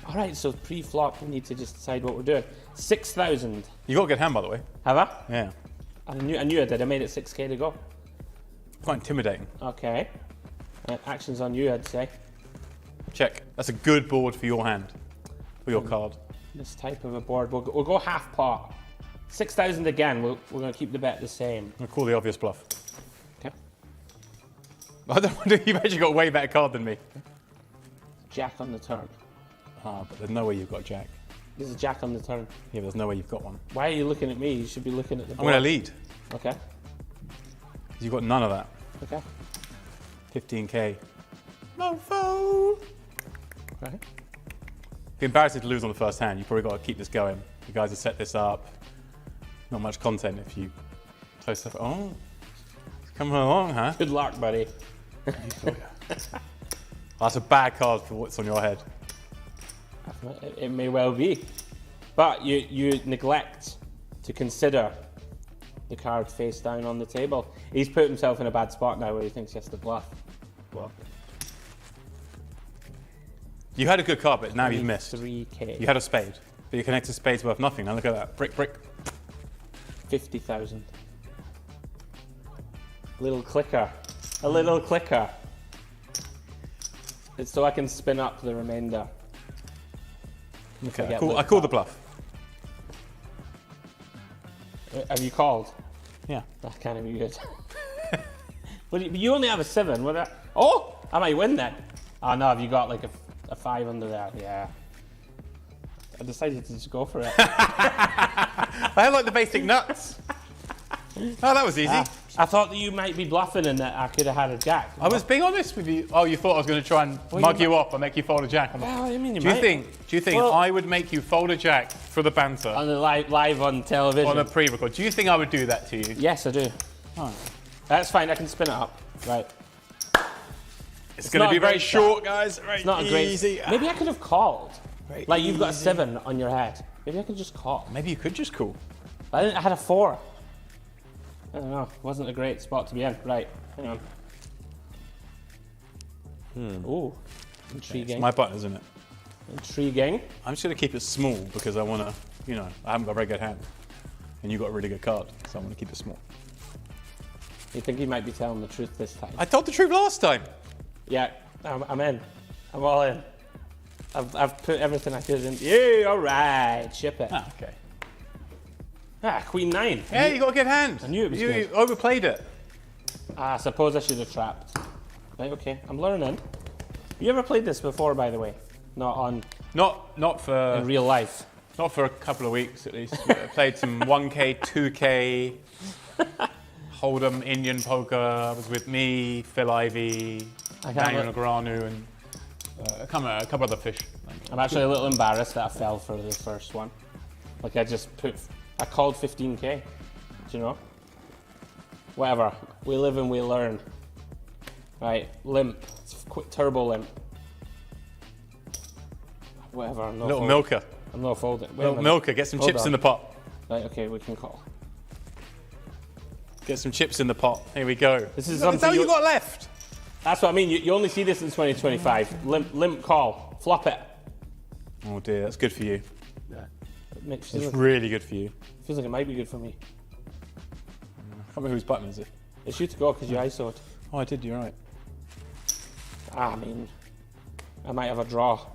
All right, so pre-flop, we need to just decide what we're doing. 6,000. You got a good hand, by the way. Have I? Yeah. I knew I did. I made it 6k to go. Quite intimidating. Okay. Action's on you, I'd say. Check. That's a good board for your hand, for your card. This type of a board. We'll go half pot. 6,000 again. We're going to keep the bet the same. I'll call the obvious bluff. Okay. I don't wonder, you've actually got a way better card than me. Jack on the turn. Ah, but there's no way you've got Jack. There's a Jack on the turn. Yeah, but there's no way you've got one. Why are you looking at me? You should be looking at the board. I'm going to lead. Okay. You've got none of that. Okay. 15k. Mofo! Right. Be embarrassing to lose on the first hand. You've probably got to keep this going. You guys have set this up. Not much content if you play stuff. Oh, it's coming along, huh? Good luck, buddy. That's a bad card for what's on your head. It may well be. But you neglect to consider the card face down on the table. He's put himself in a bad spot now where he thinks he has to bluff. What? You had a good card, but now you've missed. 3k. You had a spade, but your connected spade's worth nothing. Now look at that. Brick, brick. 50,000. Little clicker. A little clicker. It's so I can spin up the remainder. Okay, I call the bluff. Have you called? Yeah. That can't be good. But you only have a 7. Oh, I might win then. Oh no, have you got like a 5 under there? Yeah. I decided to just go for it. I like the basic nuts. Oh, that was easy. I thought that you might be bluffing and that I could have had a jack. I was being honest with you. Oh, you thought I was going to try and mug you up and make you fold a jack? Well, I mean, do you think I would make you fold a jack for the banter? On the live on television. On a pre-record. Do you think I would do that to you? Yes, I do. Oh. That's fine. I can spin it up. Right. It's going to be very short, guys. Very it's not easy. Great. Maybe I could have called. Very like you've got a easy. 7 on your head. Maybe I could just call. Maybe you could just call. I had a 4. I don't know. It wasn't a great spot to be in. Right. Hang on. Ooh. Intriguing. It's my button, isn't it? Intriguing. I'm just going to keep it small because I want to you know, I haven't got a very good hand. And you got a really good card, so I'm going to keep it small. You think he might be telling the truth this time? I told the truth last time. Yeah, I'm in. I'm all in. I've put everything I could in. Yeah, all right, ship it. Ah, okay. Queen 9. Yeah, you got a good hand. I knew it was you good. overplayed it. I suppose I should have trapped. Right, okay, I'm learning. You ever played this before, by the way? Not on. Not for in real life. Not for a couple of weeks at least. I played some 1K, 2K, Hold'em, Indian poker. I was with me, Phil Ivey, Daniel Negreanu, and a couple other fish. I'm actually a little embarrassed that I fell for the first one. Like I called 15K. Do you know? Whatever. We live and we learn. Right, limp. It's quick turbo limp. Whatever. I'm not little folding. milker. I'm not folding. Little milker. Get some chips in the pot. Right, okay, we can call. Get some chips in the pot. Here we go. This is That's all you got left. That's what I mean. You only see this in 2025. Limp call. Flop it. Oh dear, that's good for you. Yeah. It's really good for you. Feels like it might be good for me. I can't remember whose button is it. It's you to go because you ISO'd. Oh, I did. You're right. I mean, I might have a draw.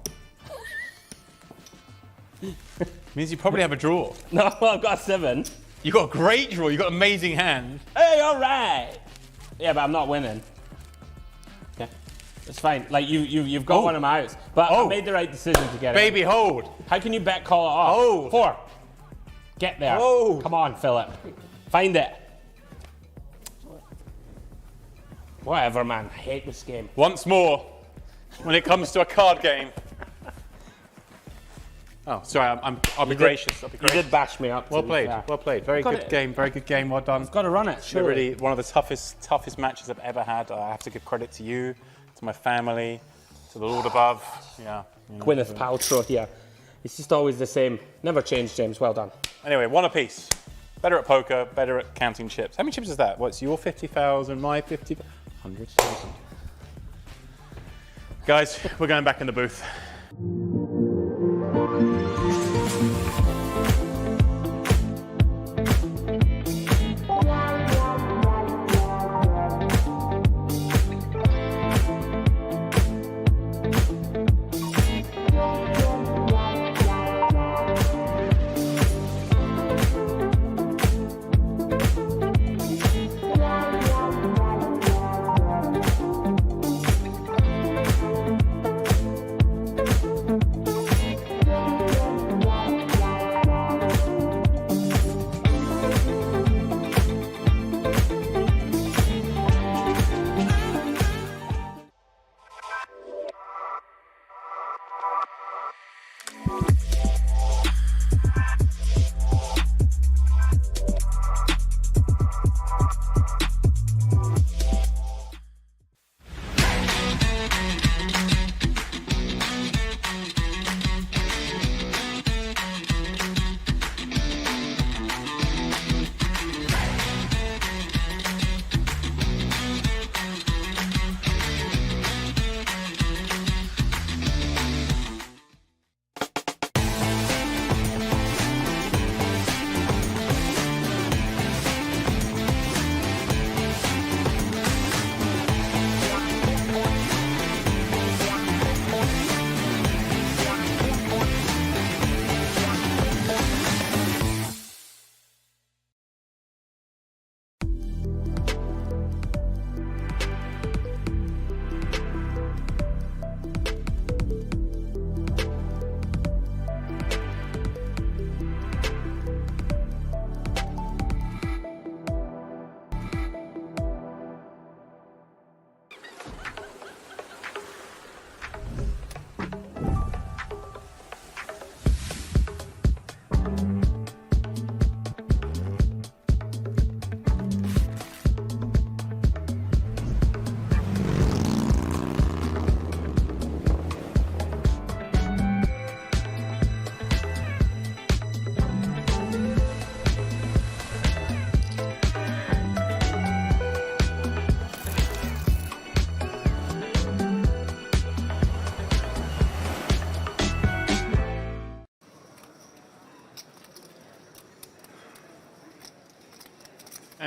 Means you probably have a draw. No, I've got a 7. You got a great draw. You got an amazing hand. Hey, all right. Yeah, but I'm not winning. Okay, it's fine. Like you've got one of my outs, but I made the right decision to get it. Baby, hold. How can you bet call it off? Hold. 4. Get there. Hold. Come on, Philip. Find it. Whatever, man. I hate this game. Once more, when it comes to a card game. Oh, sorry. I'll be gracious. I'll be gracious. You did bash me up. Well played. Well played. Very good game. Very good game. Well done. I've got to run it. Sure. Really, one of the toughest matches I've ever had. I have to give credit to you, to my family, to the Lord above. Yeah. You know, Gwyneth Paltrow here. It's just always the same. Never changed, James. Well done. Anyway, one apiece. Better at poker. Better at counting chips. How many chips is that? What's your 50,000? My 50,000? 100,000. Guys, we're going back in the booth.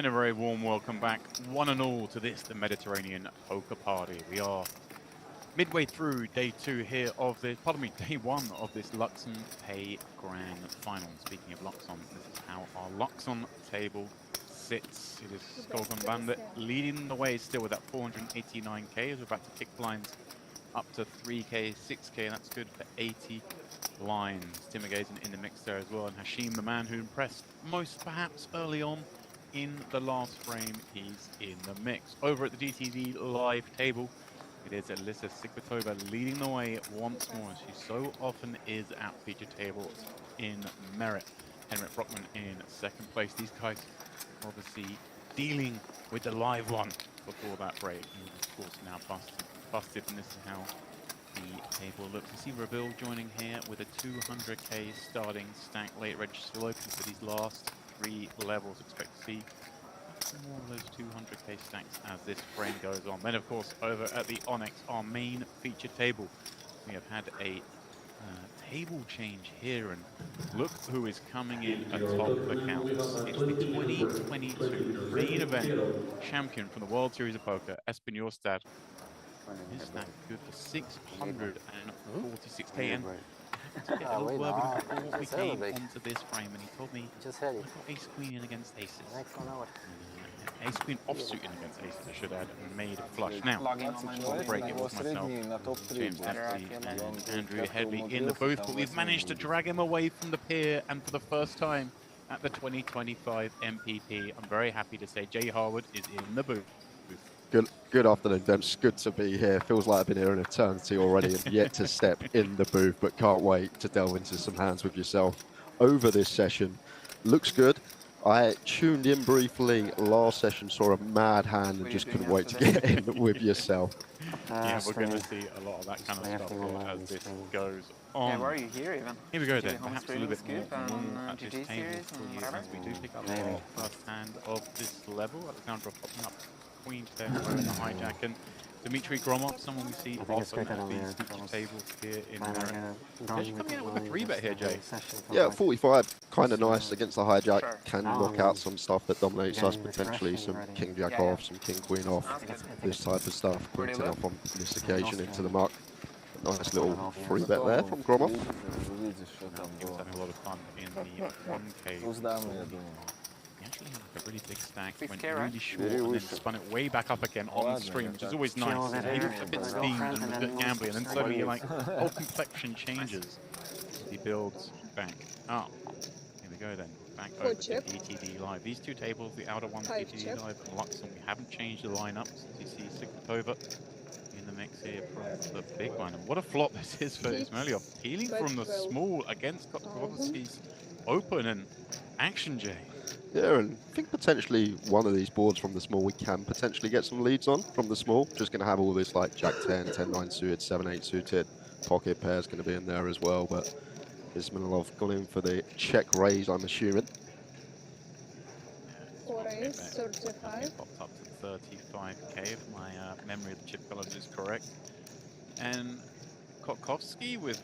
And a very warm welcome back, one and all, to this, the Mediterranean Poker Party. We are midway through day 2 here of this, day 1 of this Luxon Pay Grand Final. Speaking of Luxon, this is how our Luxon table sits. It is Skolgon Bandit leading the way still with that 489k as we're about to kick blinds up to 3k, 6k, and that's good for 80 lines. Timagazin in the mix there as well, and Hashim, the man who impressed most perhaps early on in the last frame, he's in the mix. Over at the DTV live table, it is Alyssa Sikbatova leading the way once more, as she so often is at feature tables in merit. Henrik Brockman in second place. These guys obviously dealing with the live one before that break. And of course now busted, and this is how the table looks. You see Reveal joining here with a 200k starting stack. Late reg still open for these last 3 levels. Expect to see more of those 200k stacks as this frame goes on. Then of course over at the Onyx, our main feature table, we have had a table change here, and look who is coming in atop the counts. It's the 2022 main event champion from the World Series of Poker, Espen Jorstad. His stack good for 646k, and to get a little word before we came onto this frame, and he told me I got ace queen in against aces. Ace queen offsuit in against aces, I should add, and made a flush. Now, on the break, it was myself, James Dempsey, and Andrew Headley in the booth, but we've managed to drag him away from the pier, and for the first time at the 2025 MPP, I'm very happy to say Jay Harwood is in the booth. Good afternoon, Demps. Good to be here. Feels like I've been here an eternity already and yet to step in the booth, but can't wait to delve into some hands with yourself over this session. Looks good. I tuned in briefly last session, saw a mad hand and just couldn't wait to get in with yourself. Yeah, we're going to see a lot of that kind of stuff as this goes on. Yeah, why are you here even? Here we go then, perhaps a little bit more at this table for you as we do pick up our first hand of this level. Alexandra popping up Queen 10 in the hijack, and Dmitry Gromov, someone we see often at these feature tables here in Merit. Actually coming out with a 3-bet here, Jay. Yeah, 45, kind of nice against the hijack. Can knock out some stuff that dominates us, potentially some king jack off, some king queen off, this type of stuff. Printing off on this occasion into the muck. Nice little 3-bet there from Gromov. He was having a lot of fun in the 1K. He actually had like a really big stack, went really short, and then spun it way back up again on stream, which is always nice. He looks a bit steamed and a bit gambly, and then suddenly like whole complexion changes as he builds back up. Here we go then, back over to DTD Live. These two tables, the outer one, DTD Live and Luxon, we haven't changed the lineup since you see Sikbatova in the mix here from the big one. And what a flop this is for Ismailov, peeling from the small against Kotkovsky's open and action, Jay. Yeah, and I think potentially one of these boards from the small we can potentially get some leads on from the small. Just going to have all this like Jack 10, 10-9 suited, 7-8 suited, pocket pairs going to be in there as well. But Ismailov gone in for the check raise, I'm assuming. 4 ace, 35. Popped up to 35k if my memory of the chip colors is correct. And Kotkovsky with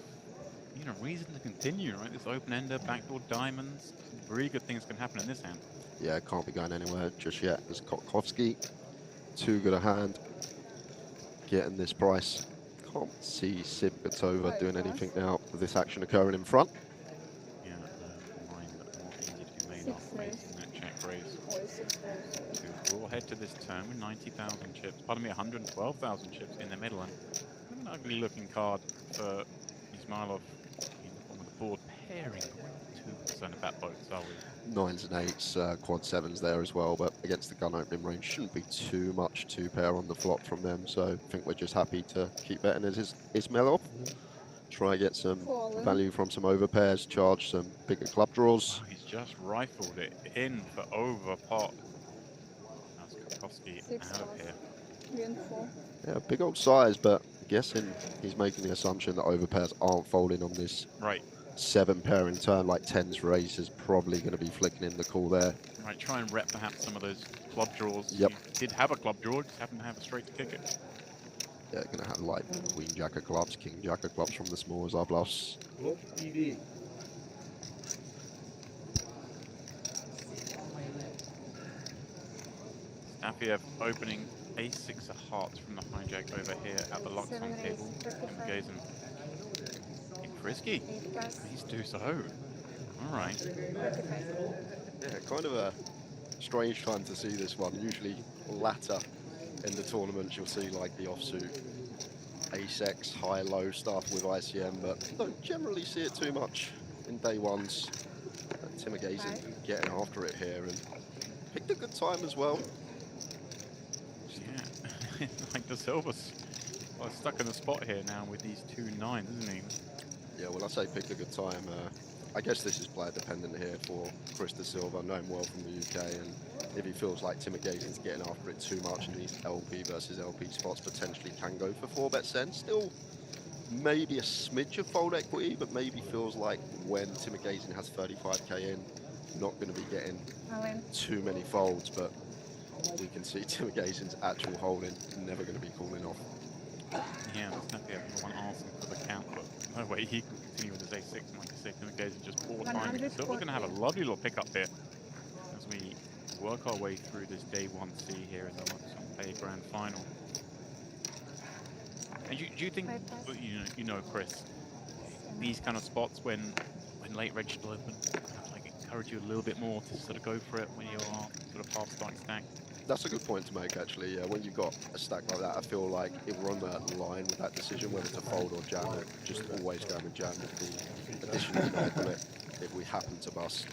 reason to continue, right? This open-ender, backdoor diamonds. Some really good things can happen in this hand. Yeah, can't be going anywhere just yet. There's Kotkovsky. Too good a hand. Getting this price. Can't see Sikbatova doing anything now with this action occurring in front. Yeah, mind more easy to be made off raising that check raise. We'll head to this turn with 90,000 chips. Pardon me, 112,000 chips in the middle, and an ugly looking card for Ismailov. Board pairing, 2% about both, are we? 9s and 8s, quad 7s there as well, but against the gun opening range shouldn't be too much 2-pair on the flop from them, so I think we're just happy to keep betting as Ismailov. Try and get some value from some overpairs, charge some bigger club draws. Oh, he's just rifled it in for over pot. That's Kotkovsky out of here. Yeah, big old size, but I'm guessing he's making the assumption that overpairs aren't folding on this. Right. 7-pair in turn, like 10s race is probably going to be flicking in the call there. Right, try and rep perhaps some of those club draws. Yep. He did have a club draw, just happened to have a straight to kick it. Yeah, going to have like Queen Jack of clubs, King Jack of clubs from the small as our bluffs. Tapiev opening a6 of hearts from the hijack over here at the Luxon table. Timagazen getting frisky. These do so. All right. Yeah, kind of a strange time to see this one. Usually latter in the tournament, you'll see like the offsuit ace-x, high-low stuff with ICM, but don't generally see it too much in day ones. Timagazen getting after it here and picked a good time as well. Yeah, like the Silver's stuck in the spot here now with these 2 9s, isn't he? Yeah, well, I say picked a good time. I guess this is player dependent here for Chris De Silva, know him well from the UK, and if he feels like Timagazen's getting after it too much in these LP versus LP spots, potentially can go for 4-bet send. Still maybe a smidge of fold equity, but maybe feels like when Timagazen has 35k in, not going to be getting too many folds, but we can see Timagazen's actual holding never going to be calling off. Yeah, that's not the one asking for the count, but no way he can continue with his a6. And like I said, Timagazen just 4 times. So we're going to have a lovely little pickup here as we work our way through this day 1C here in the Luxon Pay Grand Final. And do you think, you know, Chris, these kind of spots when late reg still open, like encourage you a little bit more to sort of go for it when you are sort of half stack stack? That's a good point to make, actually. Yeah, when you've got a stack like that, I feel like if we're on that line with that decision, whether to fold or jam it, just always going with jam with the additional bet on it if we happen to bust.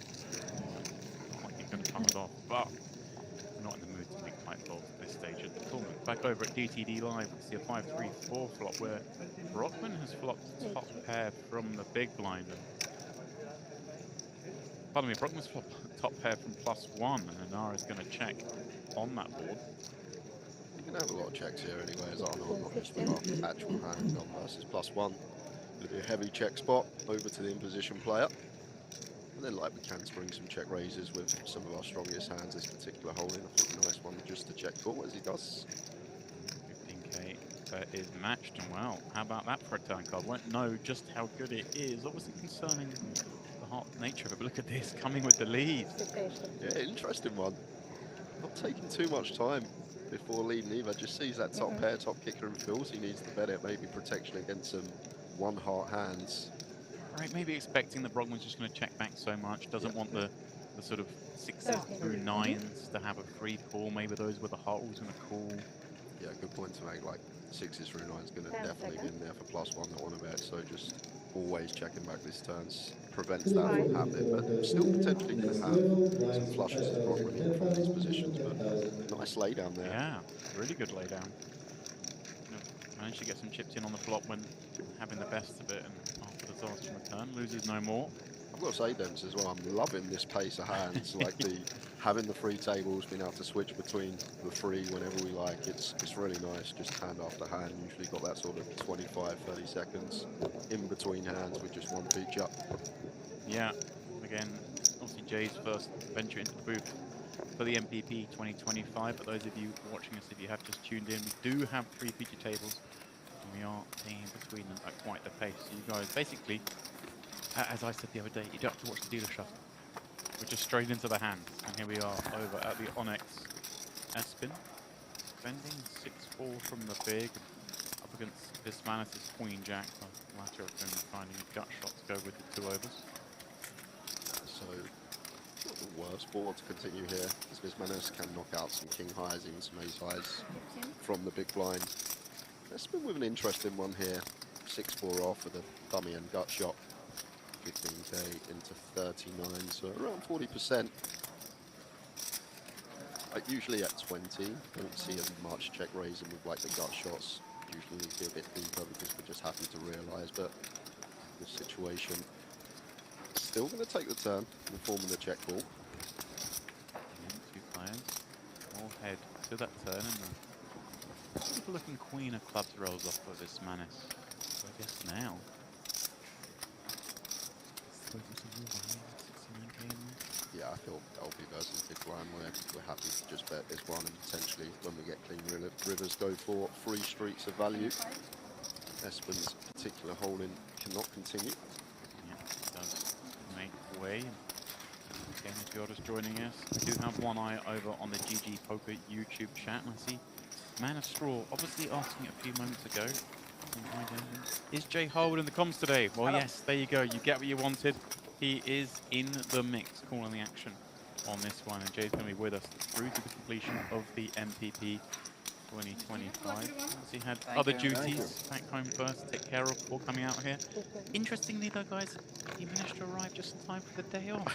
Not like you're going to come it off, but we're not in the mood to make tight folds at this stage of the tournament. Back over at DTD Live, we see a 5-3-4 flop where Brockman has flopped top pair from the big blind. Pardon me, Brockman's flopped top pair from +1, and Anara's going to check on that board. You can have a lot of checks here anyway, as Arnold, not just with our actual hand on versus +1. Going to be a heavy check spot over to the in-position player. And then like we can spring some check raises with some of our strongest hands this particular holding. I think a nice one just to check call as he does. 15k is matched, and well, how about that for a turn card? Won't know just how good it is. Obviously concerning the heart nature of it, but look at this, coming with the lead. Yeah, interesting one. Not taking too much time before leading either. Just sees that top pair, top kicker, and feels he needs to bet it. Maybe protection against some one heart hands. Right, maybe expecting that Brogman's just going to check back so much. Doesn't want the sort of 6s through 9s to have a free call. Maybe those with the heart was going to call. Yeah, good point to make. Like 6s through 9s going to definitely be in there for +1 that want to bet. So just always checking back these turns prevents that from happening, but still potentially going to have some flushes as Brockman in from these positions. But nice laydown there. Yeah, really good laydown. Managed to get some chips in on the flop when having the best of it, and after the disaster from the turn, loses no more. I've got to say, Dems, as well, I'm loving this pace of hands. Like having the free tables, being able to switch between the free whenever we like. It's really nice, just hand after hand. Usually got that sort of 25, 30 seconds in between hands with just one feature. Yeah, again, obviously Jay's first venture into the booth for the MPP 2025. For those of you watching us, if you have just tuned in, we do have 3 feature tables, and we are playing between them at quite the pace. So you guys, basically, as I said the other day, you don't have to watch the dealer shuffle. We're just straight into the hands, and here we are over at the Onyx Espin, spending 6-4 from the big, up against this Manus' Queen Jack, the latter of whom finding a gut shot to go with the 2 overs. So, not the worst board to continue here, as Vismanus can knock out some king highs, even some ace highs from the big blind. Let's been with an interesting one here. 6-4 off with a dummy and gut shot. 15k into 39, so around 40%. Like usually at 20, don't see as much check raising with like the gut shots. Usually need to be a bit deeper because we're just happy to realise, but this situation still going to take the turn in the form of the check call. 2 players all head to that turn, and the beautiful looking Queen of Clubs rolls off with this Manus. So I guess now. Yeah, I feel LP versus big blind, we're happy to just bet this one, and potentially when we get clean rivers go for 3 streets of value. Espen's particular holding cannot continue. Yeah, it does make way. Again, if you're just joining us, I do have one eye over on the GG Poker YouTube chat, and I see Man of Straw obviously asking it a few moments ago. Is Jay Harwood in the comms today? Well, yes, there you go. You get what you wanted. He is in the mix, calling the action on this one, and Jay's going to be with us through to the completion of the MPP 2025. He had other duties back home first to take care of before coming out here. Interestingly though, guys, he managed to arrive just in time for the day off.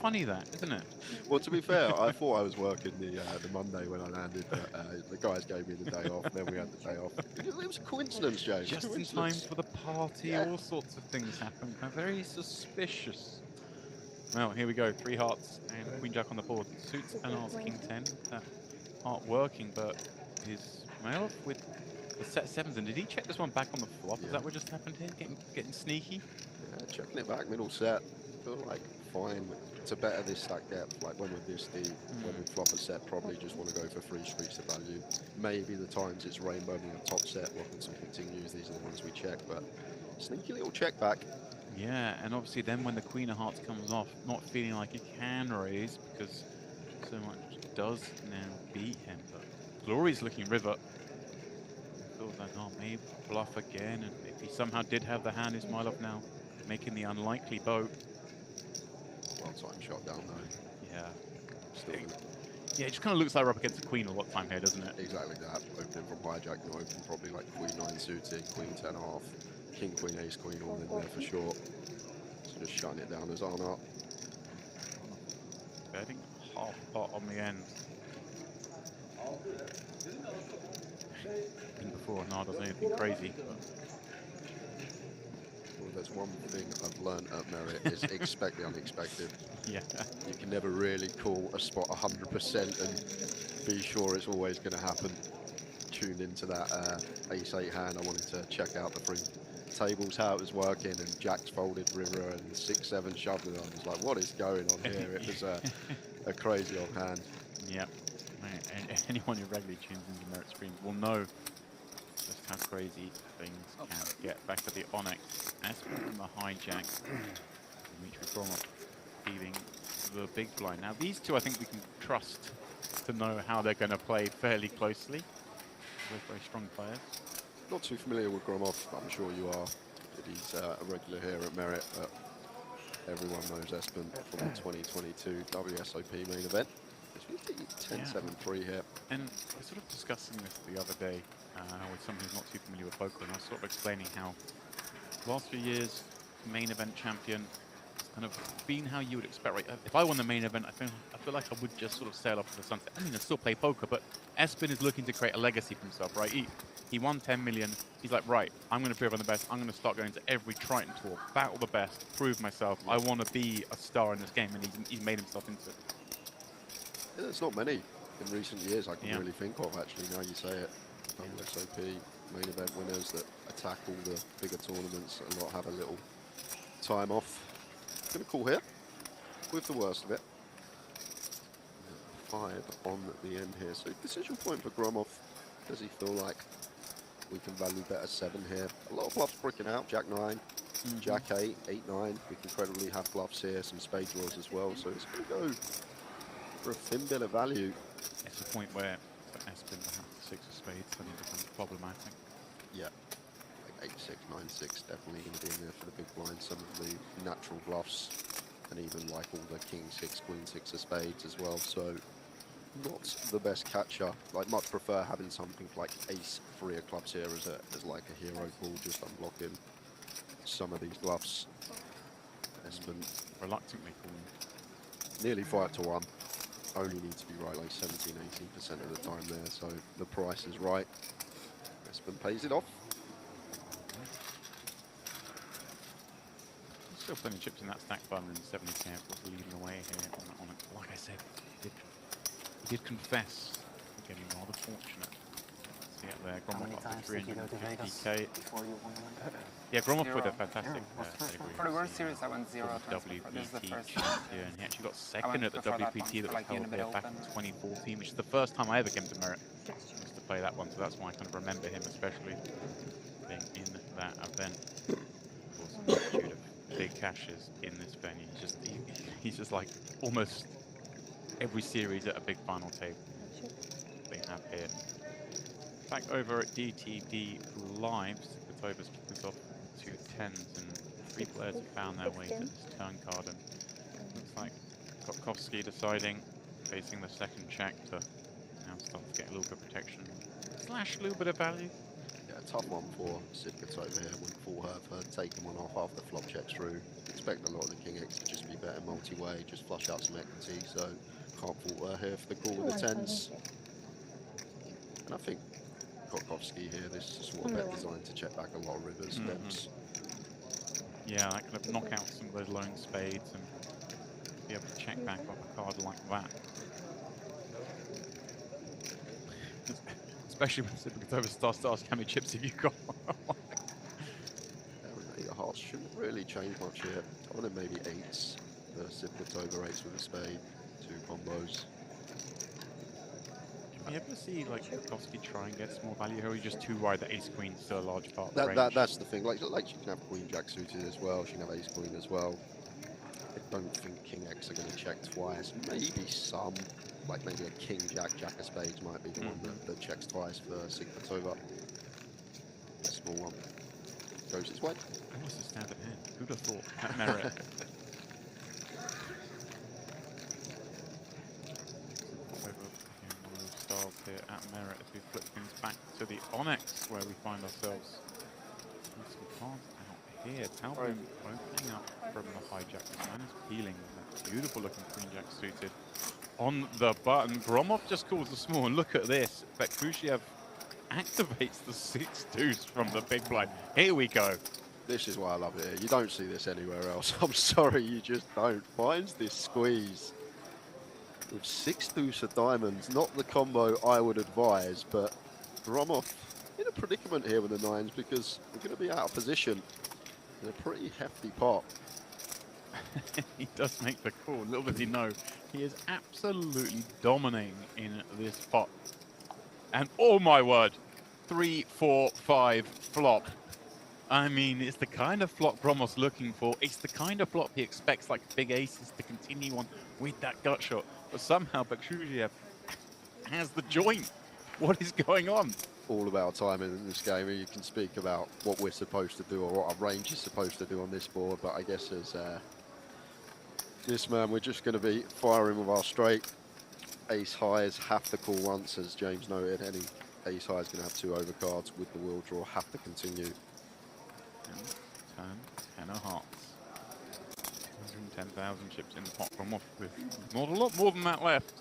Funny that, isn't it? Well, to be fair, I thought I was working the Monday when I landed, but the guys gave me the day off, then we had the day off. It was a coincidence, James. Just in time for the party, all sorts of things happen. Very suspicious. Well, here we go, 3 hearts and Queen Jack on the board. Suits and Hearts, King 10. That heart working, but his mail off with the set 7s. And did he check this one back on the flop? Is that what just happened here? Getting sneaky? Yeah, checking it back, middle set. Feel like fine to better this stack depth. Like when we're this deep, when we flop a set, probably just want to go for 3 streaks of value. Maybe the times it's rainbow in a top set, Robinson continues. These are the ones we check, but sneaky little check back. Yeah, and obviously then when the Queen of Hearts comes off, not feeling like he can raise because so much does now beat him. But Glory's looking river. Feels like, oh, maybe bluff again, and if he somehow did have the hand, Ismailov now making the unlikely boat. Well timed shot down though. Yeah. Still Yeah, it just kind of looks like we're up against the Queen a lot of time here, doesn't it? exactly that. Opening from hijack, you open probably like Queen 9 suited, Queen 10 half, King, Queen, Ace, Queen all in there for sure. So just shutting it down as on up. Betting half pot on the end. Before Nar does anything crazy. Well, there's one thing I've learned at Merit is expect the unexpected. Yeah. You can never really call a spot 100% and be sure it's always going to happen. Tuned into that ace-8 hand, I wanted to check out the 3 tables, how it was working, and Jack's folded river and 6-7 shoved it on. I was like, what is going on here? It was a crazy old hand. Yeah. And anyone who regularly tunes into Merit streams will know just how crazy things can get. Back to the Onyx, Aspen from the hijack, Dimitri Gromov feeding the big blind. Now these two I think we can trust to know how they're going to play fairly closely. Both very strong players. Not too familiar with Gromov, I'm sure you are. He's a regular here at Merit, but everyone knows Espen from the 2022 WSOP main event. 10-7-3 here. And we're sort of discussing this the other day with someone who's not too familiar with poker, and I was sort of explaining how last few years, main event champion, kind of been how you would expect, right? If I won the main event, I feel like I would just sort of sail off to the sunset. I mean, I still play poker, but Espen is looking to create a legacy for himself, right? He won 10 million. He's like, right, I'm going to prove I'm the best. I'm going to start going to every Triton tour, battle the best, prove myself. I want to be a star in this game, and he's made himself into it. Yeah, there's not many in recent years I can really think of, actually, now you say it. WSOP main event winners that attack all the bigger tournaments and not have a little time off. Gonna call here with the worst of it. 5 on the end here. So decision point for Gromov. Does he feel like we can value better 7 here? A lot of bluffs breaking out. Jack 9, Jack 8, 8, 9. We can credibly have bluffs here, some spade draws as well. So it's gonna go for a thin bit of value. It's a point where for Espen, perhaps 6 of spades suddenly becomes problematic. Yeah. 8-6, 9-6, definitely going to be in there for the big blind. Some of the natural bluffs, and even like all the King 6, Queen 6 of spades as well. So not the best catcher. Like much prefer having something like Ace 3 of clubs here as like a hero call, just unblocking some of these bluffs. Espen reluctantly calling. Nearly 5-1. Only need to be right like 17-18% of the time there. So the price is right. Espen pays it off. Still plenty of chips in that stack, 570k, of course, leading away here on it. Like I said, he did confess to getting rather fortunate. See it there, Gromov up to 350k. Yeah, Gromov with a fantastic pedigree. For the World Series, I went 0 WPT champion. He actually got second at the WPT that was held there back in 2014, which is the first time I ever came to Merit just to play that one. So that's why I kind of remember him, especially being in that event. Of course, a multitude of big cashes in this venue. He's just like almost every series at a big final table they have here. Back over at DTD Live, Cyprus kicked this off 2 10s, and 3 players have found their way to this turn card, and looks like Kotkowski deciding, facing the second check, to now start to get a little bit of protection / a little bit of value. Yeah, tough one for Cyprus over here. Wouldn't fall her for taking one off after flop checks through. Expect a lot of the King X to just be better multi-way, just flush out some equity, so can't fault her here for the call with the 10s. And I think Kotkowski here, this is sort of bet designed to check back a lot of rivers, steps. Yeah, that kind of knock out some of those lone spades and be able to check back off a card like that. Especially when Cyprus over starts to ask how many chips have you got. The hearts shouldn't really change much here. I think maybe 8s. The Cyprus over 8s with a spade, 2 combos. Can you ever see like Kotkowski try and get small value here, or are you just too wide that ace queen is still a large part of the range? That's the thing. Like she can have queen jack suited as well. She can have ace queen as well. I don't think King X are going to check twice. Maybe some, like maybe a king jack, jack of spades might be the one that checks twice for Cyprus over. A small one goes its way. Almost a standard hand. Who'd have thought? At merit. Styles here at merit as we flip things back to the Onyx, where we find ourselves. Some cards out here. Talbot opening up from the hijack. The man is peeling with a beautiful looking queen jack suited on the button. Gromov just calls the small, and look at this. Bekrushiev activates the 6 deuce from the big blind. Here we go. This is why I love it here. You don't see this anywhere else. I'm sorry, you just don't. Finds this squeeze with 6 deuce of diamonds. Not the combo I would advise, but Gromov in a predicament here with the 9s because we're going to be out of position in a pretty hefty pot. He does make the call. Little does he know, he is absolutely dominating in this pot. And oh my word, 3, 4, 5 flop. I mean, it's the kind of flop Gromov's looking for. It's the kind of flop he expects, like big aces, to continue on with that gut shot. But somehow Bekrushiev has the joint. What is going on? All about timing in this game. You can speak about what we're supposed to do or what our range is supposed to do on this board, but I guess as this man, we're just going to be firing with our straight. Ace highs have to call once, as James noted. Any ace high is going to have 2 overcards with the wheel draw, have to continue. Turn 10 of hearts. 110,000 chips in the pot from off with not a lot more than that left.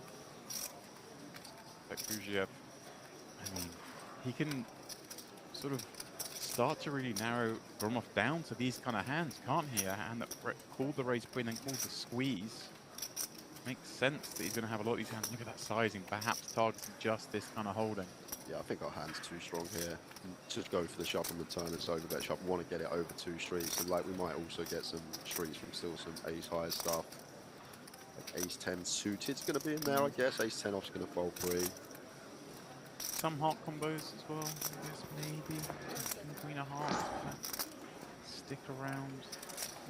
Bekrushiev, I mean, he can sort of start to really narrow Gromov down to these kind of hands, can't he? A hand that called the raise queen and called the squeeze. Makes sense that he's going to have a lot of these hands. Look at that sizing, perhaps targeting just this kind of holding. Yeah, I think our hand's too strong here. Just go for the shove on the turn. It's over bet shove. Want to get it over 2 streets, and like we might also get some streets from still some ace high stuff. Like ace 10 suited's going to be in there, I guess. Ace 10 off's going to fold free. Some heart combos as well. I guess maybe queen of hearts. Stick around.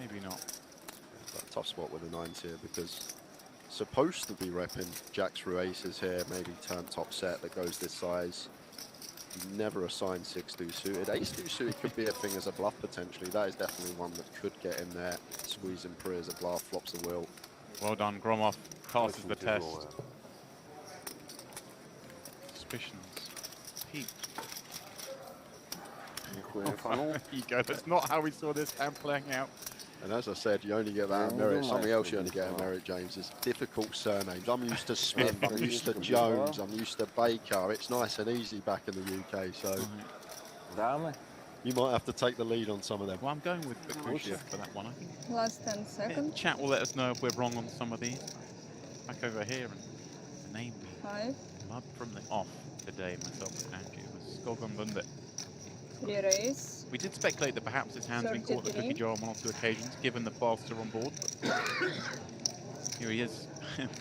Maybe not. But a tough spot with the 9s here because supposed to be repping jacks through aces here, maybe turn top set that goes this size. Never assigned 6 deuce suited. Ace deuce suited could be a thing as a bluff potentially. That is definitely one that could get in there. Squeezing pre as a bluff, flops the wheel. Well done, Gromov passes the test. Suspicions. Pete. There you go. That's not how we saw this hand playing out. And as I said, you only get that merit. Something else you only get a merit, James, is difficult surnames. I'm used to Smith, I'm used to Jones, I'm used to Baker. It's nice and easy back in the UK, so you might have to take the lead on some of them. Well, I'm going with Bekrushiev for that one, I think. Last 10 seconds. Chat will let us know if we're wrong on some of these. Back over here and name me. 5. Mud from the off today, myself and Angie. It was Skogan Bundet. 3 raise. We did speculate that perhaps his hand's been caught at the cookie jar on 1 or 2 occasions, given the faster on board. Here he is,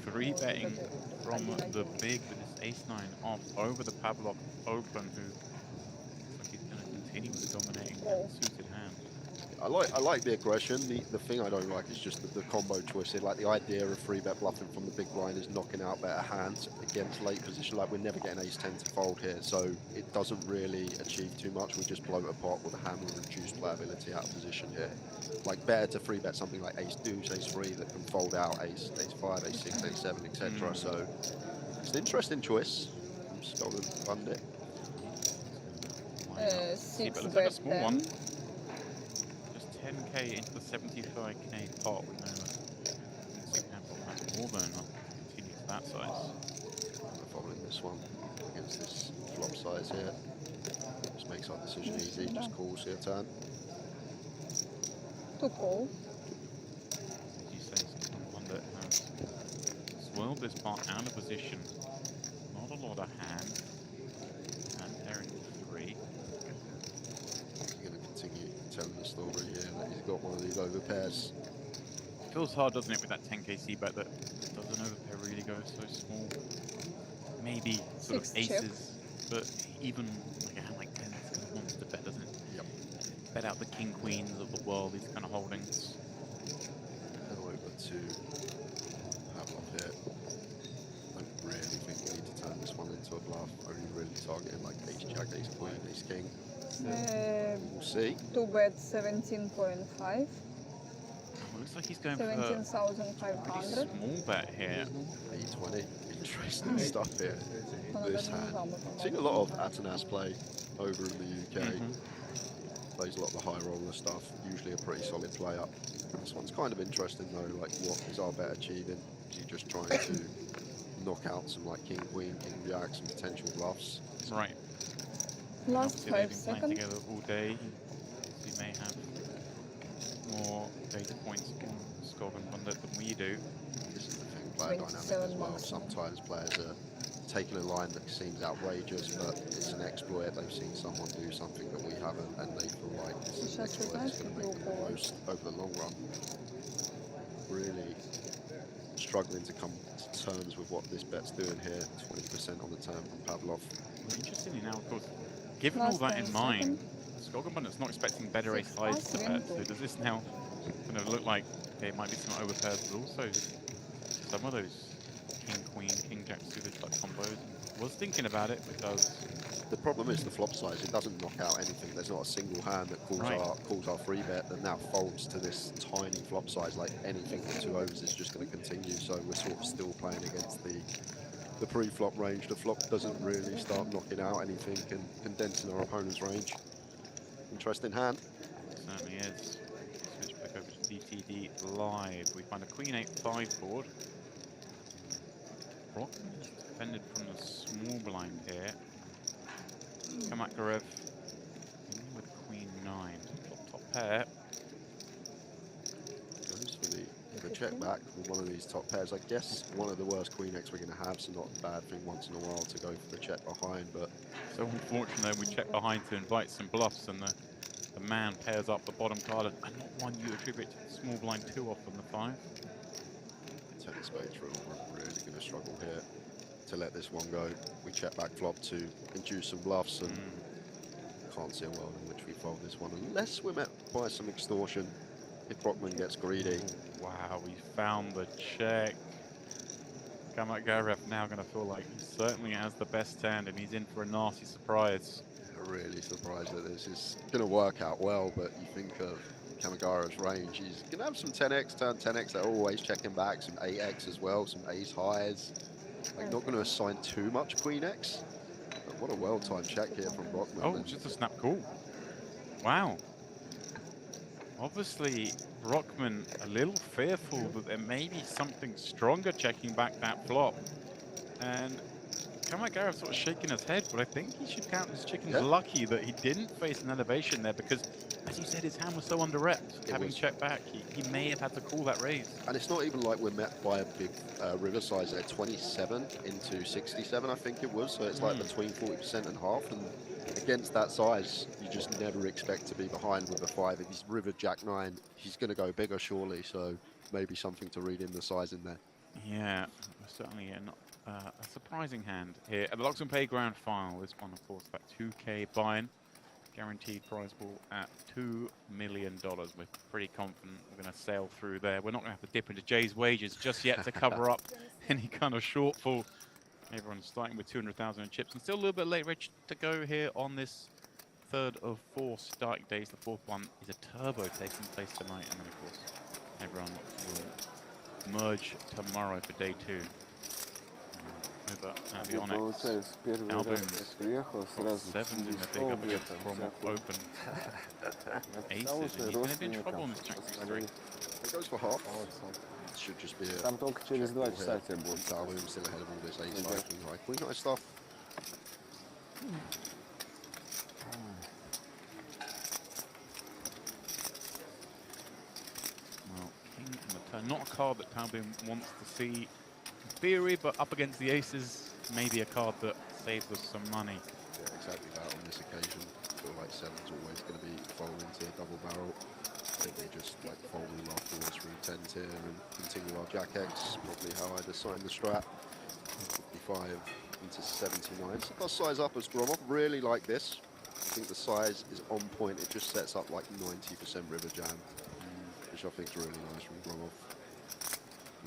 3-betting from the big with his ace-9 off over the Pavlov open, who looks like he's going to continue with the dominating suited hand. I like the aggression. The thing I don't like is just the combo twisted. Like the idea of 3-bet bluffing from the big blind is knocking out better hands against late position. Like we're never getting ace-10 to fold here, so it doesn't really achieve too much. We just bloat a pot with a hand with reduced playability out of position here. Like better to 3-bet something like ace-deuce, ace-3 that can fold out ace-5, ace-6, ace-7, etc. So it's an interesting choice from Skolgan Pundit. 6-bet small 10. one. 10k into the 75k pot. We know that more than enough to continue to that size. I'm following this one against this flop size here. Just makes our decision easy, just calls here turn. To call. As you say, one that has swirled this pot out of position. Not a lot of hand. And there in 3. Telling the story here that he's got one of these overpairs. Feels hard, doesn't it, with that 10k c-bet that doesn't overpair really go so small. Maybe sort of aces, but even like a hand like 10 is kind of monster bet, doesn't it? Yep. Bet out the king queens of the world, these kind of holdings. And over to Pavlov here. I don't really think we need to turn this one into a bluff. Only really targeting like ace jack, ace queen, ace king. We'll see. 2-bet 17.5. Oh, looks like he's going for a pretty 17,500. small bet here. 820. Interesting stuff here. This hand. Seeing a lot of Atanas play over in the UK. Plays a lot of the high roller stuff. Usually a pretty solid player. This one's kind of interesting though. Like, what is our bet achieving? Is he just trying to knock out some like king queen, king jack, some potential bluffs? Right. Last 5 playing seconds. together all day. We may have more data points on Skolgan Pundit than we do. This is the thing, player dynamic as well. Sometimes players are taking a line that seems outrageous, but it's an exploit. They've seen someone do something that we haven't, and they feel like this is an exploit that's going to make them the most over the long run. Really struggling to come to terms with what this bet's doing here. 20% on the turn from Pavlov. Interestingly now, of course, given all that in mind, Skolgan Pundit's not expecting better ace highs to bet, so does this now kind of look like there might be some overpairs, but also some of those king queen, king jack suited type combos? I was thinking about it because the problem is the flop size. It doesn't knock out anything. There's not a single hand that calls our free bet that now folds to this tiny flop size. Like anything with 2 overs is just going to continue. So we're sort of still playing against the pre-flop range. The flop doesn't really start knocking out anything and condensing our opponent's range. Interesting hand. Certainly is. Switch back over to DTD live. We find a queen 8-5 board. Rock defended from the small blind here. Kamakarev with queen 9. Top pair. Goes for the check back with one of these top pairs. I guess one of the worst queen X we're going to have, so not a bad thing once in a while to go for the check behind. But so unfortunately, we check behind to invite some bluffs, and the man pairs up the bottom card, and not one you attribute to the small blind 2 off on the 5. 10 of spades through. We're really going to struggle here to let this one go. We check back flop to induce some bluffs, and can't see a world in which we fold this one unless we're met by some extortion. If Brockman gets greedy. Wow, we found the check. Kamakarev now going to feel like he certainly has the best hand, and he's in for a nasty surprise. Really surprised that this is going to work out well, but you think of Kamagarev's range, he's going to have some 10x, turn 10x that are always checking back, some 8x as well, some ace highs. Like, not going to assign too much queen x. But what a well-timed check here from Brockman. Oh, just a snap call. Wow. Obviously, Brockman a little fearful that there may be something stronger checking back that flop. And Kamakarev sort of shaking his head, but I think he should count his chickens lucky that he didn't face an elevation there, because, as you said, his hand was so under-repped. Having checked back, he may have had to call that raise. And it's not even like we're met by a big river size there. 27 into 67, I think it was. So it's like between 40% and half. And against that size, you just never expect to be behind with a 5. If he's river jack 9, he's going to go bigger, surely. So maybe something to read in the size in there. Yeah, certainly a surprising hand here at the Luxon Pay Grand Final. This one, of course, that 2K buy-in. Guaranteed prize pool at $2 million. We're pretty confident we're going to sail through there. We're not going to have to dip into Jay's wages just yet to cover up any kind of shortfall. Everyone's starting with 200,000 in chips, and still a little bit late, Rich, to go here on this third of 4 starting days. The fourth one is a turbo taking place tonight, and then of course everyone will merge tomorrow for day 2. Over at the Onyx. Albums. 7s in the big up against Cromwell open. Aces, and he's going to be in trouble on this Jack 3. It goes for half. It should just be a Там только через 2 часа тебе будет. Album still ahead of all this ace high, queen high, queen high stuff. Well, king on the turn. Not a card that Talbin wants to see in theory, but up against the aces, maybe a card that saves us some money. Yeah, exactly that on this occasion. I feel like 7's always going to be folding into a double barrel. I think they just like folding afterwards through 10s here and continue our Jack X. Probably how I designed the strat. 55 into 79. So it does size up as Gromov. Really like this. I think the size is on point. It just sets up like 90% river jam, which I think is really nice from Gromov.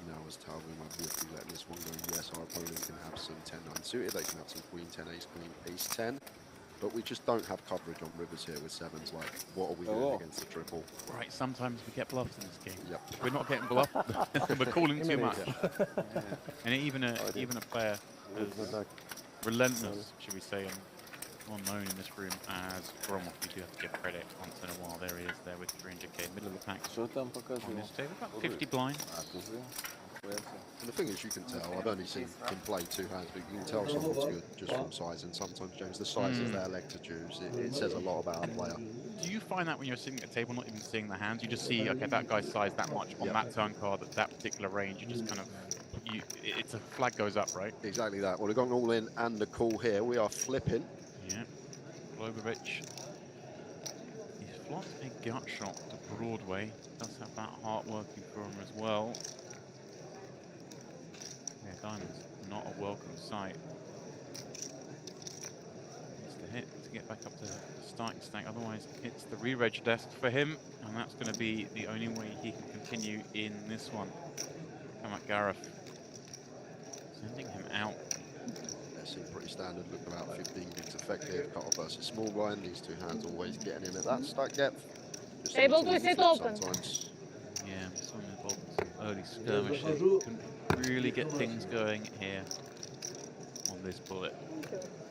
Now as Talbin might be letting this one go, yes, our opponent can have some 10-9 suited, they can have some queen 10, ace queen, ace 10, but we just don't have coverage on rivers here with 7s. Like, what are we doing against the triple? Right, sometimes we get bluffs in this game. Yep. We're not getting bluffed, we're calling too much. And even a player as relentless, should we say, and well known in this room as Gromov, we do have to give credit once in a while. There he is there with 300k, middle of the pack. On this table, about 50 blind. And the thing is, you can tell, I've only seen him play 2 hands, but you can tell someone's good just from size, and sometimes, James, the size of their leg to choose, it says a lot about a player. Do you find that when you're sitting at a table, not even seeing the hands, you just see, okay, that guy's size that much on that turn card at that particular range, you just kind of, it's a flag goes up, right? Exactly that. Well, we've gone all in and the call here. We are flipping. Yeah, Globovich. He's flopped a gut shot to Broadway. Does have that heart working for him as well. Yeah, diamonds, not a welcome sight. Needs to hit to get back up to the starting stack, otherwise it's the re-reg desk for him, and that's going to be the only way he can continue in this one. Come at Gareth. Sending him out. They seem pretty standard, look about 15 gigs effective, cut off versus small blind, these 2 hands always getting in at that stack depth. Table to sit open. Sometimes. Yeah, some involved some early skirmishes. Can really get things going here on this bullet.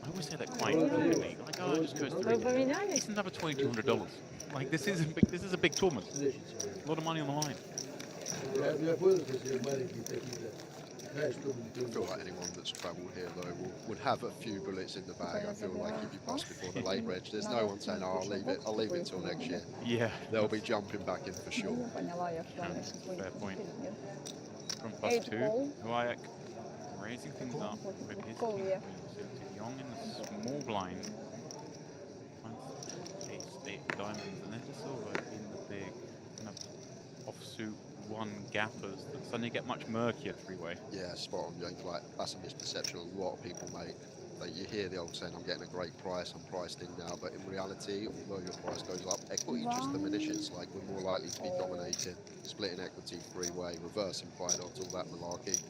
I always say that quite quickly. Like, oh, it just goes through. It's another $2,200. Like, this is a big tournament. A lot of money on the line. I feel like anyone that's travelled here, though, would have a few bullets in the bag. I feel like if you bust before the late reg, there's no one saying, oh, I'll leave it till next year. Yeah. They'll be jumping back in for sure. Fair point. From +2, Huayak raising things up with his king. Young in the small blind. Ace-8 diamonds, and then just over in the big kind of offsuit 1 gappers that suddenly get much murkier 3-way. Yeah, spot on, James. Like, that's a misperception a lot of people make. Like, you hear the old saying, I'm getting a great price, I'm priced in now, but in reality, although your price goes up, equity just diminishes. Like, we're more likely to be dominated, splitting equity 3-way, reverse implied odds, all that malarkey.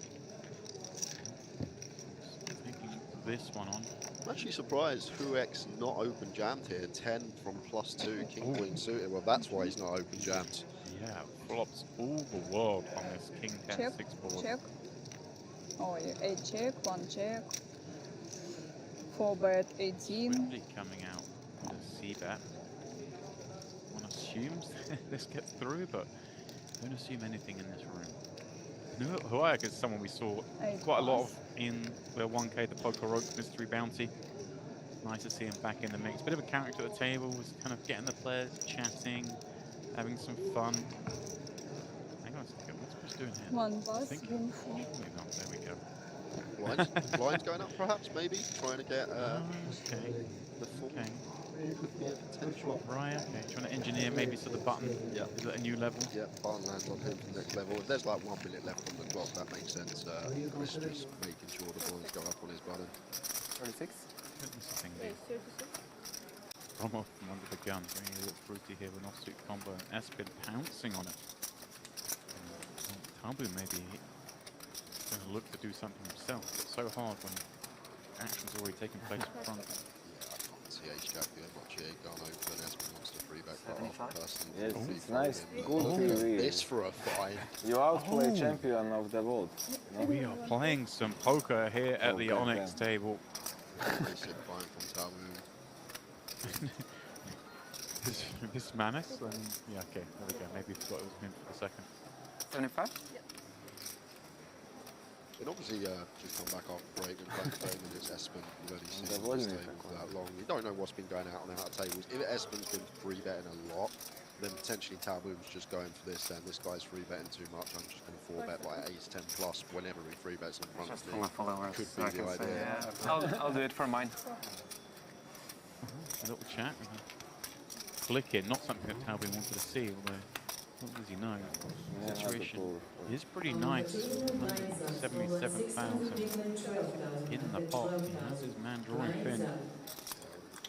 Taking this one on. I'm actually surprised Huex not open jammed here. 10 from +2, King Queen suited. Well, that's why he's not open jammed. Yeah, flops all the world on this King 10 6 board. Check. Oh, 8 check, 1 check. 4 bet 18. Swiftly coming out with a C-bet. One assumes this gets through, but don't assume anything in this room. Huayak is someone we saw quite a lot of in the 1K, the Poker Rogues Mystery Bounty. Nice to see him back in the mix. Bit of a character at the table, was kind of getting the players chatting, having some fun. Hang on a second, what's Chris doing here? 1 bus. There we go. Blinds going up, perhaps, maybe? Trying to get okay. The full. Okay. Could be a potential. Right, okay. Trying to engineer maybe so the button is at a new level. Yeah, button lands on him from next level. If there's like 1 minute left on the clock, that makes sense. Chris just making sure the blinds go up on his button. 36? Goodness, Rommel from under the gun, bringing a little fruity here with an offsuit combo, and Espen pouncing on it. Tabu maybe going to look to do something himself. It's so hard when action's already taken place in front. See H-Jack doing much here, gone over and Espen wants to free back quite off person. Yes, it's nice. Good TV. This for a fight. You outplay champion of the world. No? We are playing some poker here at the Onyx table. Basic fight from Tabu. This Manus? Yeah, okay, there we go. Maybe forgot it was him for a second. 75? And obviously, just come back off break and playing 30 minutes. Espen already seen this table for that long. We don't know what's been going out on out of tables. If Espen's been free betting a lot, then potentially Tabu's just going for this. Then this guy's free betting too much. I'm just going to 4-bet like ace 10 plus whenever he free bets in front of me. Could be the idea. Yeah. I'll do it for mine. A little chat. Flick in, not something that Tabu wanted to see, although what does he know? The situation is pretty nice. 177,000 in the pot. He has his man drawing thin.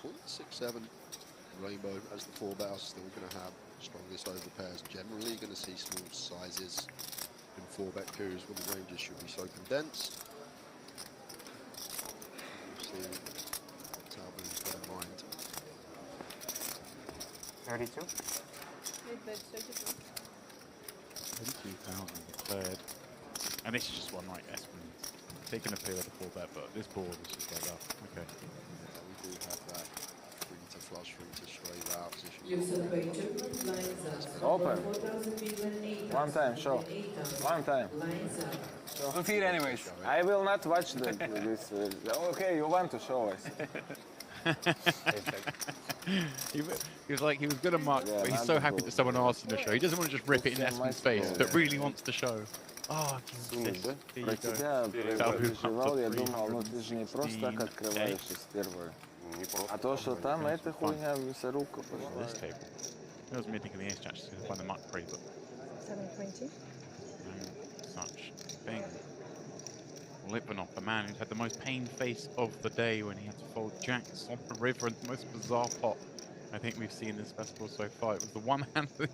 0.67 Rainbow as the 4-bet are still going to have strongest over pairs. Generally going to see small sizes in 4-bet coups when the ranges should be so condensed. We'll see what Tabu's got in mind. 32? 32,000 declared. And this is just one like Espen taking a pill of the 4-bet, but this board is just like that. Okay. Yeah, we do have that free to flush, free to straight out position. Open. One time, show. One time. We'll feed anyways. I will not watch this. Okay, you want to show us. He was like, he was going to mark, but he's so happy that someone asked him to show. He doesn't want to just rip it in Espen's face, but really wants to show. Oh, here you go. Переживал, я думал, ну ты же не просто так открываешь из первой. А то, что там, эта хуйня мясорубка, This table. It was me thinking the ace jack just by the muck free, but 720. no such thing. Lipanov, the man who's had the most pain face of the day when he had to fold jacks on the river in the most bizarre pot I think we've seen this festival so far. It was the one hand that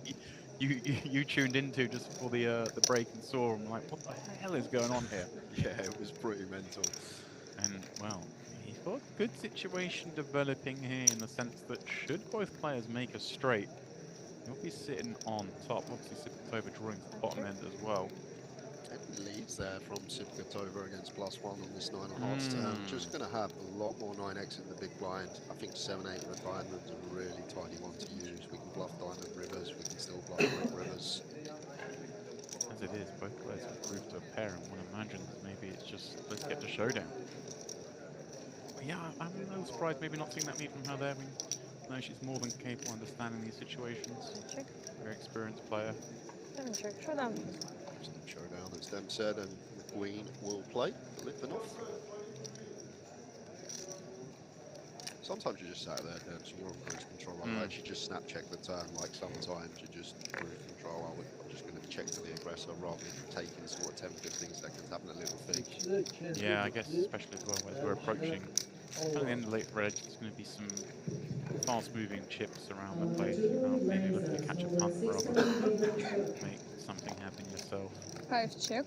you tuned into just before the break and saw. I'm like, what the hell is going on here? Yeah, it was pretty mental. And well, he's got a good situation developing here in the sense that should both players make a straight, he'll be sitting on top. Obviously, Sipkatova drawing to the bottom end as well. Leads there from Sipkatova against +1 on this 9.5 turn. Just going to have a lot more 9x in the big blind. I think 7-8 and a diamond's a really tiny one to use. We can bluff diamond rivers, we can still bluff ring rivers. As it is, both players have proved to a pair, and one imagines maybe it's just, let's get to showdown. But yeah, I'm a little surprised maybe not seeing that lead from her there. I mean, no, she's more than capable of understanding these situations. Check. Very experienced player. Check. Showdown. Showdown, as Dem said, and the Queen will play Litvinov. Sometimes you just sat there, Dem, so you're on cruise control. I actually just snap check the turn, like sometimes you just cruise control. I'm just going to check to the aggressor rather than taking sort of 10-15 seconds, having a little think. Yeah, I guess especially as well as we're approaching kind of the end of late red, there's going to be some fast-moving chips around the place. Maybe looking to catch a punt rather than make something happen yourself. 5 check.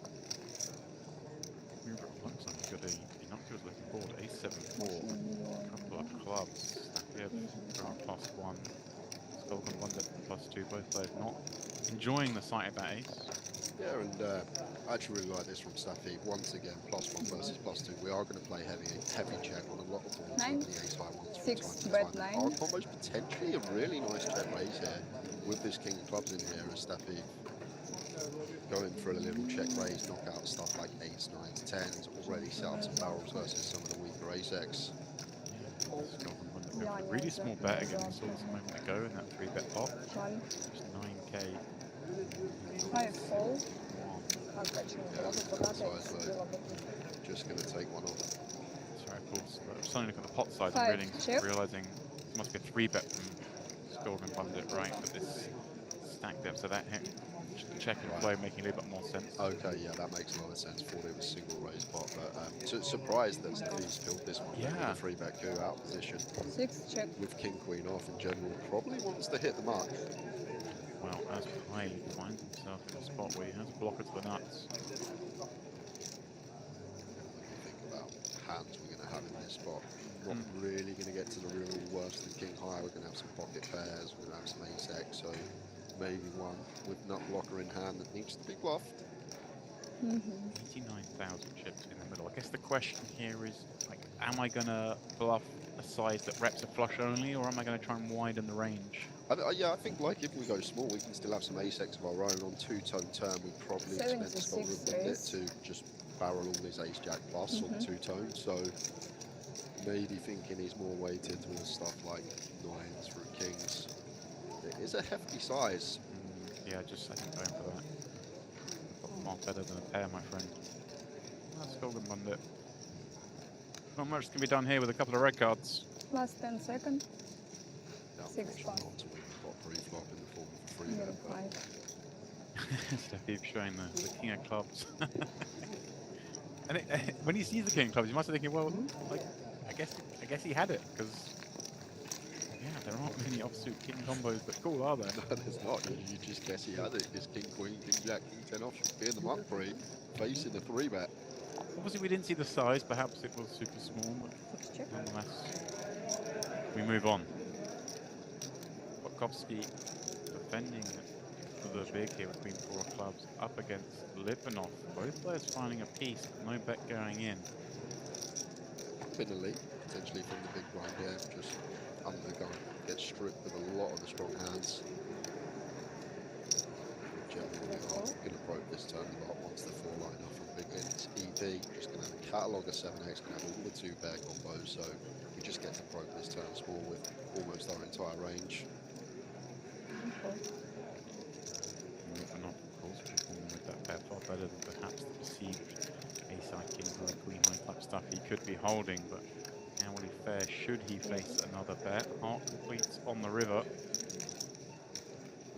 Luxon got a innocuous looking board, A7-4, a couple of clubs, Stackiev from +1, Skolgan one at +2, both players not enjoying the sight of that ace. Yeah, and I actually really like this from Staffy. Once again, +1 versus +2. We are going to play heavy check on a lot of boards. 9, the ace high ones 6 bet line. Our combo's potentially a really nice check raise here with this king of clubs in here as Staffy going for a little check raise, knock out stuff like 8s, 9s, 10s, already set up some barrels versus some of the weaker ace-X. A really small bet again, we saw this a moment ago in that 3-bet pot. Just 9k. 5 fold. Just going to take one off. Sorry, of course. I was starting to look at the pot size 5 and realizing this must be a 3-bet from Skolgan Bundit, right? But this stacked up, so that hit check and play, making a little bit more sense. Okay, yeah, that makes a lot of sense. Thought it was single raise pot, but surprised that he's killed this one. Yeah. With a 3-bet coup out position. 6 check. With king queen off in general, probably wants to hit the mark. Well, as Pai finds himself in a spot where he has a blocker to the nuts. Think about hands we're going to have in this spot. Not really going to get to the real worst than king high. We're going to have some pocket pairs. We're going to have some ace x. So maybe one with nut blocker in hand that needs to be bluffed. 89,000 chips in the middle. I guess the question here is, like, am I going to bluff a size that reps a flush only, or am I going to try and widen the range? Yeah, I think like if we go small, we can still have some ace x of our own. On 2-tone turn, we probably expect Scott it to just barrel all his ace jack plus on 2-tone. So maybe thinking he's more weighted towards stuff like 9s through kings. It is a hefty size. Yeah, I think going for that. Far better than a pair, my friend. Let's go and run it. Not much can be done here with a couple of red cards. Last 10 seconds. 6 5. Not to win the pot pre-flop in the form of a 3-bet. Steffi showing the king of clubs. And when he sees the king of clubs, you must be thinking, well, like, I guess he had it, because yeah, there aren't many offsuit king combos that cool, are there? No, there's not. You just guess he had it. His king queen, king jack, king 10 off should be in the mark pre, facing the 3-bet. Obviously, we didn't see the size. Perhaps it was super small, but nonetheless, we move on. Botkovsky defending for the big here with queen 4 of clubs up against Lipanov. Both players finding a piece, no bet going in. Finally, potentially from the big blind here, just undergone, gets stripped with a lot of the strong hands. Generally, are going to probe this turn a lot once the 4 line off from big ends. EP, just going to have a catalogue of 7x, going to have all the 2-pair combos, so we just get to probe this turn small with almost our entire range. Lipanov, of course, performing with that pair far better than perhaps the perceived ace-high, king high, queen high type stuff he could be holding, but how will he fare should he face another bet? Heart completes on the river.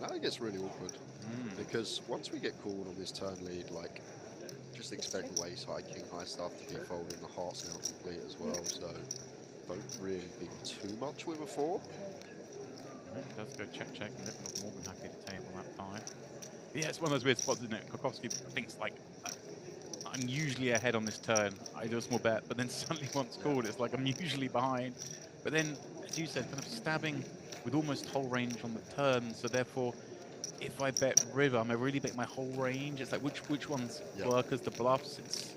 Now it gets really awkward, because once we get called on this turn lead, like, just expect the ace high, king high stuff to be folding, the heart's now complete as well, so don't really think too much with a 4. It does go check, and Lipanov more than happy to table that 5. Yeah, it's one of those weird spots, isn't it? Kokowski thinks, like, I'm usually ahead on this turn. I do a small bet, but then suddenly once called, it's like I'm usually behind. But then, as you said, kind of stabbing with almost whole range on the turn. So therefore, if I bet river, am I really bet my whole range? It's like which ones work as the bluffs? It's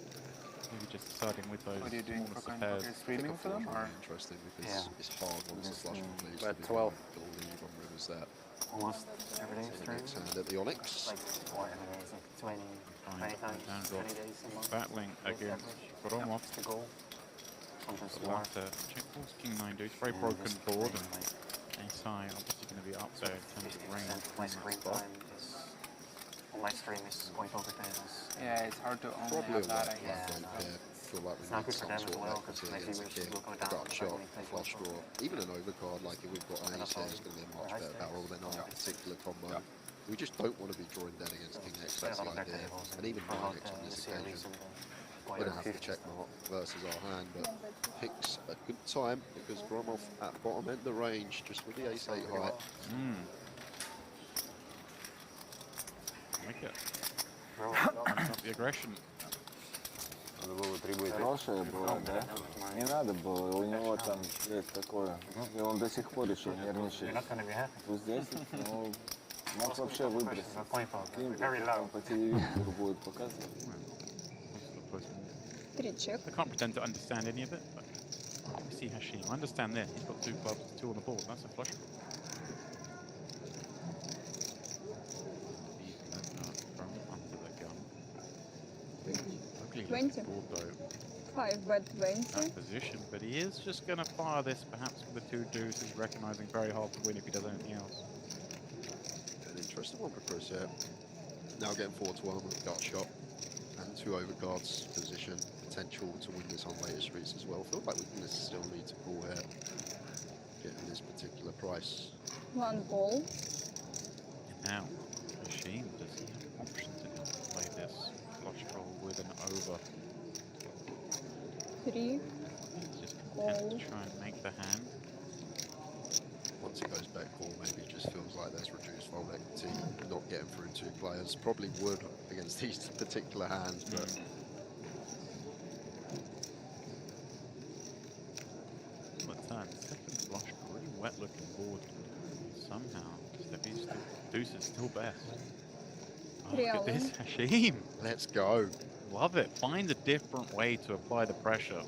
maybe just deciding with those. What are you doing for kind of streaming for them? Or? Interesting because it's hard once the flush completes. Bet 12. The lead on rivers there. Almost everything's streamed. Next hand at the Onyx. Like, what, it's like 20 times, 20 days a month. Battling against Gromov. To go. Sometimes The more. latter check calls king 9 deuce. Very broken board, and ace high obviously going to be up there in terms of range. My screen time is on my stream is quite overtaken. Yeah, it's hard to only Probably have that, I yeah, guess. feel like we It's not need good for some them sort as of well, because equity maybe against we a should king. go A down gut to shot, like flush draw, even an overcard, like if we've got an ace here, it's going to be a much better barrel than our particular combo. We just don't want to be drawing dead against king x, that's the idea. And even 9x on this occasion. We're going to have to check mark versus our hand, but picks a good time because Gromov at bottom end of the range, just with the ace 8 high. Like it. Not the aggression. Хорошая была, да? Не надо было, у него там есть такое. И он до сих пор еще нервничает. Вот здесь, ну, мог вообще выбросить. Там по телевизору будет показывать. 3 check. I can't pretend to understand any of it, but we see Hashim. I understand this. He's got 2 clubs, 2 on the board. That's a flush draw. From under the gun. Ugly 20. board though. 5 bet 20. That position, but he is just going to fire this perhaps with the 2 deuces, recognizing very hard to win if he does anything else. An interesting one for Chris here. Now getting 4-1 with a gut shot and 2 overcards position. Potential to win this on later streets as well. Feel like we can still need to call here, getting this particular price. 1 ball. Now, Hashim, does he have options in how to play this flush draw with an over? 3. He's just content to try and make the hand. Once he goes back call, maybe it just feels like there's reduced fold equity, not getting through 2 players. Probably would against these particular hands, but Turn, second flush, pretty wet looking board. Somehow, Steffi's deuce is still best. Oh, look at this, Hashim. Let's go. Love it. Find a different way to apply the pressure.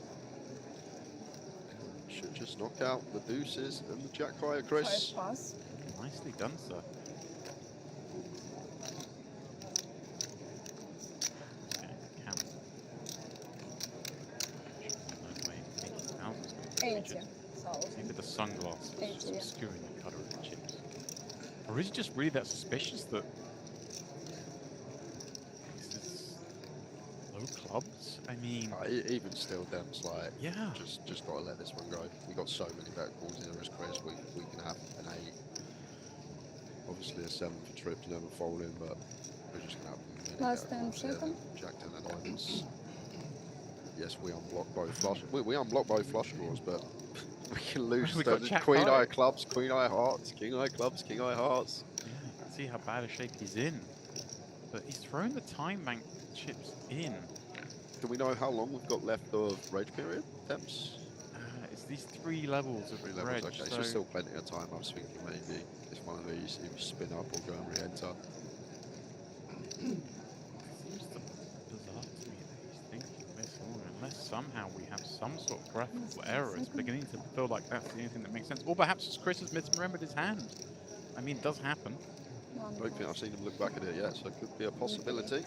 Should just knock out the deuces and the jack higher, Chris. Pass. Nicely done, sir. Okay, count. No way, 80,000. Look at the sunglasses, just 80, obscuring the cutter of the chips. Or is he just really that suspicious that this is low clubs? I mean, even still, Dem's like, yeah, just gotta let this one go. We got so many better calls here as Chris. We can have an 8. Obviously a 7 for trips, never folding, but we're just gonna have Last 10 seconds. Jack 10 and diamonds. Yes, we unblock both flush. We unblock both flush draws, but we can lose We the got queen high. eye clubs, queen eye hearts, king eye clubs, king eye hearts. Yeah, see how bad a shape he's in. But he's thrown the time bank chips in. Do we know how long we've got left of rage period, Temps? It's these 3 levels of reg. Okay, so still plenty of time. I was thinking maybe it's one of these, either spin up or go and re-enter. Seems bizarre to me that he's thinking this long, unless somehow we have some sort of graphical error. It's beginning to feel like that's the only thing that makes sense. Or perhaps Chris has misremembered his hand. I mean, it does happen. I don't think I've seen him look back at it yet, so it could be a possibility.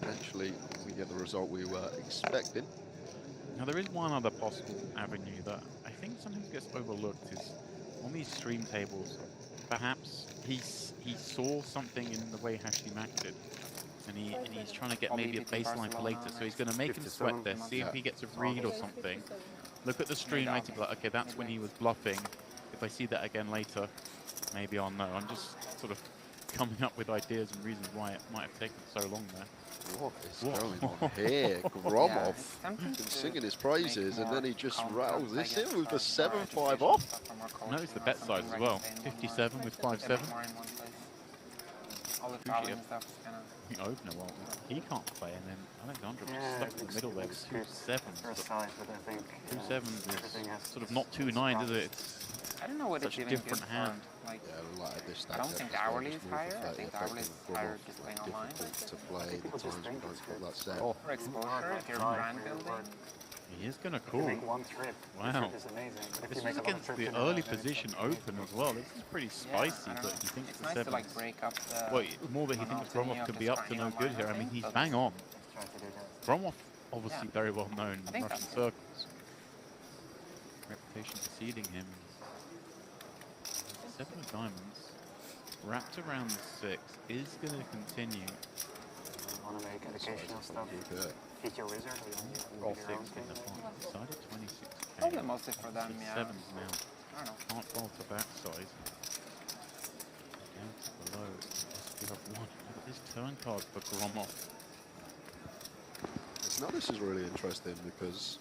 Eventually, we get the result we were expecting. Now, there is one other possible avenue that I think sometimes gets overlooked is on these stream tables, perhaps he saw something in the way Hashim acted, and he's trying to get maybe a baseline for later, so he's going to make him sweat this, see if he gets a read or something. Look at the stream later, be like, okay, that's when he was bluffing. If I see that again later, maybe I'll know. I'm just sort of coming up with ideas and reasons why it might have taken so long there. What is going on here? Gromov been singing his praises, and then he just rattles this in with the 7-5 off. Notice the bet size as well. 57 with 5-7. The opener, well, he can't play, and then Alexandra was stuck in the middle there with 2 sevens. But 2 sevens is sort of not 2 9s, is it? It's I don't know what such a different hand. Like, yeah, like this I don't think the hourly is higher. I think the hourly is higher just playing online. To play, the times we don't got that set. For exposure, if you're brand building. He is going to call. Wow. This is against the early position open as well. This is pretty spicy, but he thinks it's the nice 7s. to like break up the Well, more that he thinks Gromov could be up to no good here. I mean, he's bang on. Gromov, obviously very well known in Russian circles. Reputation preceding him. 7 of diamonds, wrapped around the 6, is going to continue. Want to make educational stuff? Teach your wizard? All 6 in the pot. Decided 26k. Probably mostly for them, yeah. 7s now. I don't know. Can't fall to that size. Down to below. Must give up 1. Look at this turn card for Gromov. Now this is really interesting because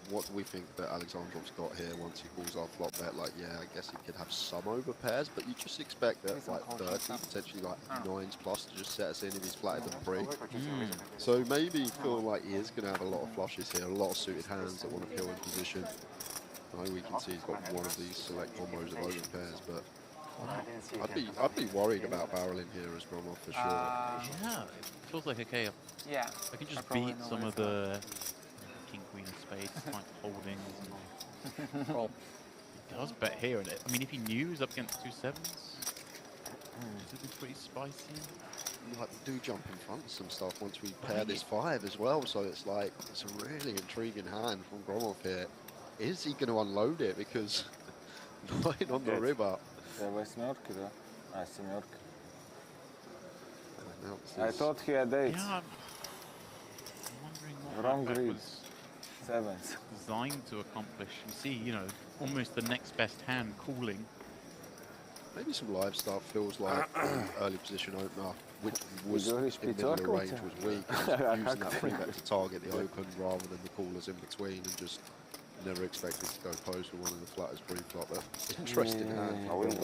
what do we think that Alexandrov's got here once he calls our flop bet? Like, yeah, I guess he could have some over pairs, but you just expect that like 30, potentially like 9s plus to just set us in if he's flatted and free. So maybe feel like he is going to have a lot of flushes here, a lot of suited hands that want to kill in position. I know we can see he's got one of these select combos of over pairs, but I'd be worried about barreling here as Gromov for sure. Yeah, it feels like okay. Yeah, I can just beat some of the King Queen of Spades, like holdings. And well, he does bet here, and I mean, if he knew he was up against 2 7s, it would be pretty spicy. Like do jump in front of some stuff once we pair this 5 as well, so it's like it's a really intriguing hand from Gromov here. Is he going to unload it because 9 on the river? I thought he had 8. Yeah, I'm wondering what Wrong that bet read. was 7s. designed to accomplish. You see, you know, almost the next best hand calling. Maybe some live stuff. Feels like early position opener, which was in middle of range, was weak. Using that free bet to target the open rather than the callers in between, and just never expected to go post with one of the flattest pre-flop. Interesting hand. Top of the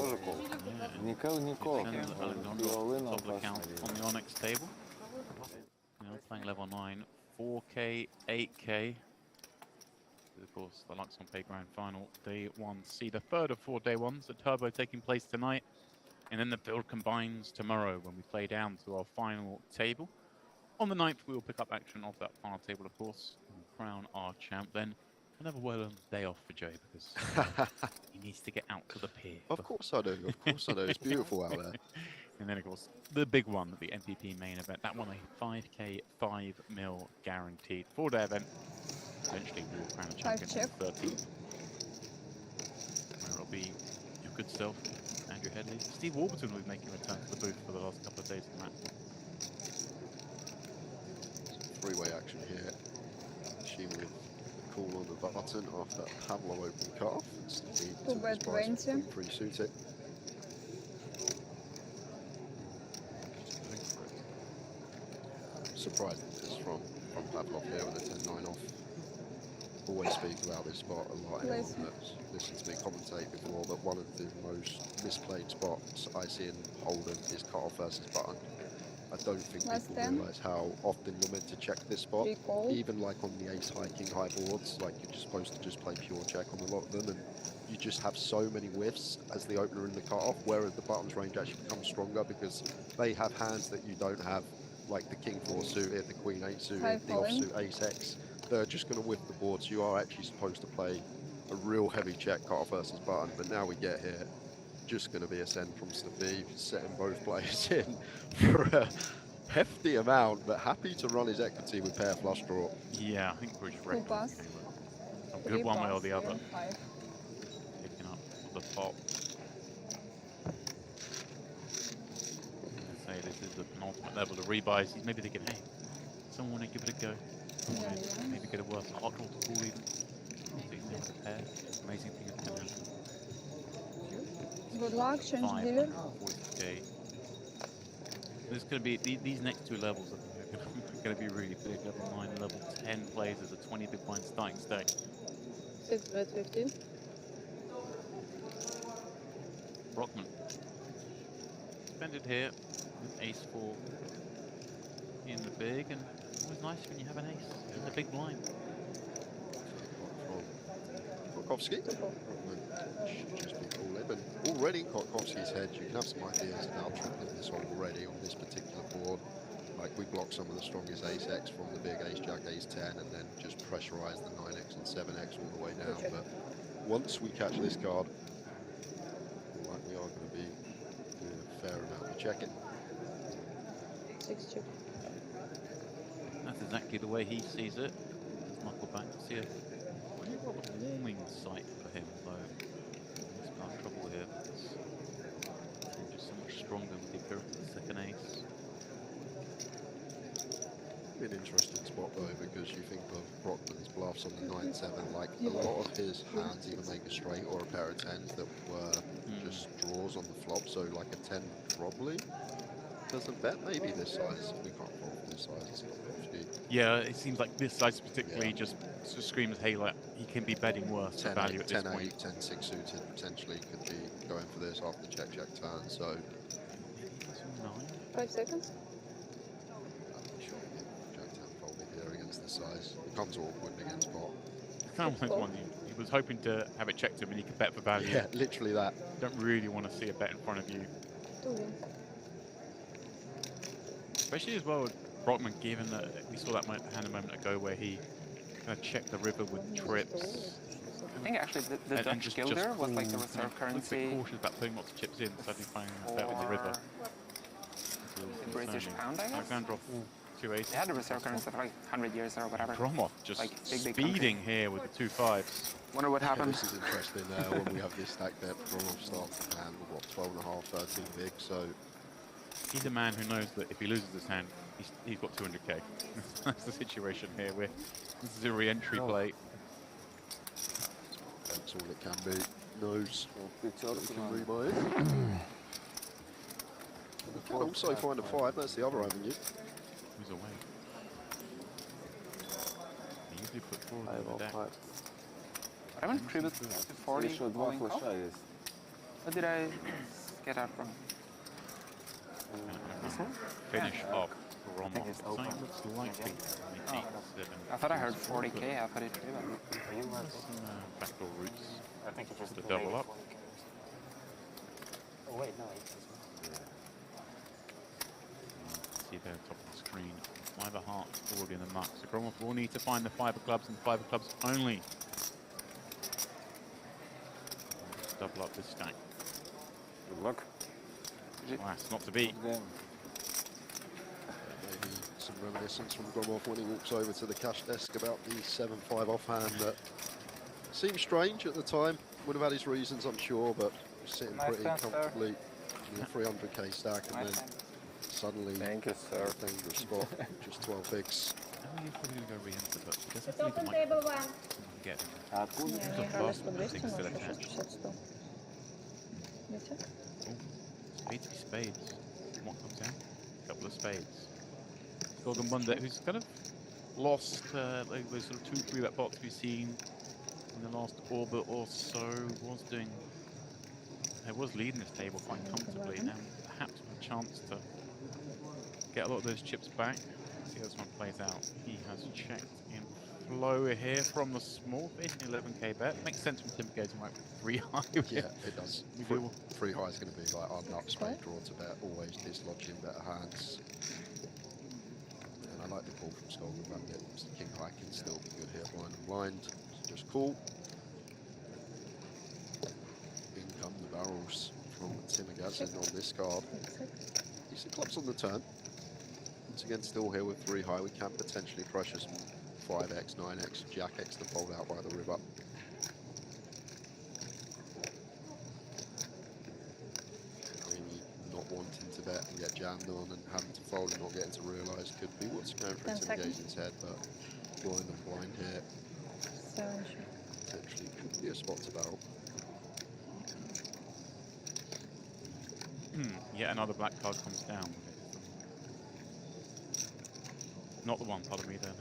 count on the Onyx table. Now playing level 9, 4K, 8K. Of course, the Luxon Pay Grand Final, Day 1C, the third of 4 Day 1s, the Turbo taking place tonight. And then the build combines tomorrow when we play down to our final table. On the 9th, we will pick up action of that final table, of course, and crown our champ. Then another well-earned day off for Jay because he needs to get out to the pier. Of course I do. Of course I do. It's beautiful out there. And then, of course, the big one, the MPP main event. That one, a 5K, 5 mil guaranteed 4-day event. Eventually, we will crown a champion on the 13th. Where it'll be your good self, Andrew Headley. Steve Warburton will be making a return to the booth for the last couple of days of the match. Three-way action here. She with the call on the button after Pavlov open cutoff. Two bet 20. Pre-suited. Surprised this from Pavlov here with a 10-9 off. Always speak about this spot a lot. Anyone that's listened to me commentate before, that one of the most misplayed spots I see in Hold'em is cutoff versus button. I don't think people realise how often you're meant to check this spot. Even like on the ace high, king high boards, like you're just supposed to just play pure check on a lot of them, and you just have so many whiffs as the opener in the cutoff, whereas the button's range actually becomes stronger because they have hands that you don't have, like the king 4 suited, the queen 8 suited, the offsuit ace X. They're just going to whip the board, so you are actually supposed to play a real heavy check cutoff versus button. But now we get here, just going to be a send from Steve, setting both players in for a hefty amount, but happy to run his equity with pair flush draw. Yeah, I think we're just reckoning a good one way or the other. Picking up the top. Say this is the penultimate level of rebuys. He's maybe thinking, hey, someone want to give it a go. Maybe get a worse hot draw to call even. Amazing thing that can happen. Good luck, change dealer. 40K. There's going to be these next two levels are going to be really big. Level 9 and level 10 plays as a 20 big blind starting stake. 6 bet 15. Brockman. Suspended here with ace 4 in the big, and it's always nice when you have an ace in the big blind. Kotkowski. Should just be cool. But already in Kotkowski's head, you can have some ideas about tripling this already on this particular board. Like we block some of the strongest ace X from the big ace jack, ace 10, and then just pressurize the 9X and 7X all the way down. But once we catch this card, like we are going to be doing a fair amount of checking. 6 chip. That's exactly the way he sees it. Let's knuckle back to see a really rather warming sight for him, though. He's got trouble here. He's just so much stronger with the appearance of the second ace. An interesting spot though, because you think of Brockman's bluffs on the 9-7, like a lot of his hands either make a straight or a pair of 10s that were just draws on the flop, so like a 10 probably doesn't bet. Maybe this size, we can't fold this size, it's not 50. Yeah, it seems like this size particularly just screams, hey, like, he can be betting worse for value at this point. 10-8, 10-6 suited potentially could be going for this after check turn, so... 5 seconds. The size becomes awkward against pot. It's kind of like one he was hoping to have it checked him and he could bet for value. Yeah, literally that. Don't really want to see a bet in front of you. Especially as well with Brockman, given that we saw that hand a moment ago where he kind of checked the river with trips. I think actually the Dutch Gilder was like the reserve currency. Cautious about putting lots of chips in, suddenly finding a bet with the river. The British pound, I guess. Alexandrov. They had a reserve currency for like 100 years or whatever. Gromov just like speeding here with the 2 5s. Wonder what happened. Yeah, this is interesting when we have this stack bet. Gromov starts the hand with what, 12.5, 13 big, so... He's a man who knows that if he loses this hand, he's got 200k. That's the situation here. This is a re-entry play. That's all it can be. knows he can rebuy it. You can also find a 5, that's the other avenue. Who's away? They usually put forward on the deck. I haven't tried 40 going off. What did I get out from? Finish up from Cyprus likely. I thought I heard 40k, I thought it too. Are you some backdoor routes? I think it's just to double up. Oh wait, no. See there, top of the screen. 5 of hearts already in the muck. So Gromov will need to find the 5 of clubs and 5 of clubs only. Let's double up this stack. Good luck. Last not to beat. Maybe some reminiscence from Gromov when he walks over to the cash desk about the 7-5 offhand that seemed strange at the time. Would have had his reasons, I'm sure, but was sitting pretty comfortably in a 300k stack, and then suddenly dangerous spot, just 12 bigs. I think he's probably going to go re-enter, but he doesn't It's open table 1. Get him. Не, играли 100, 200, но 650, 100. Видите? Spades v spades. What comes down? A couple of spades. Gorgon Bunda, who's kind of lost like those sort of 2-3-bet pots we've seen in the last orbit or so. Was leading this table quite comfortably. Now perhaps with a chance to get a lot of those chips back. See how this one plays out. He has checked in flow here from the small, facing 11k bet. Makes sense from Tim Gates, right? 3 high. Yeah, it does. 3 high is going to be like our nut spade draw to bet, always dislodging better hands. And I like the call from Skolgan Bandit. King high can still be good here, blind and blind. So just call. In come the barrels from Tim Gazin on this card. Decent clubs on the turn. Once again, still here with 3 high. We can potentially pressure some 5x, 9x, Jack X to fold out by the river. Maybe not wanting to bet and get jammed on and having to fold and not getting to realise could be what's going through Tim Gazin's head, but blind and blind here. Potentially could be a spot to barrel. Yet another black card comes down. Not the one, pardon me, then.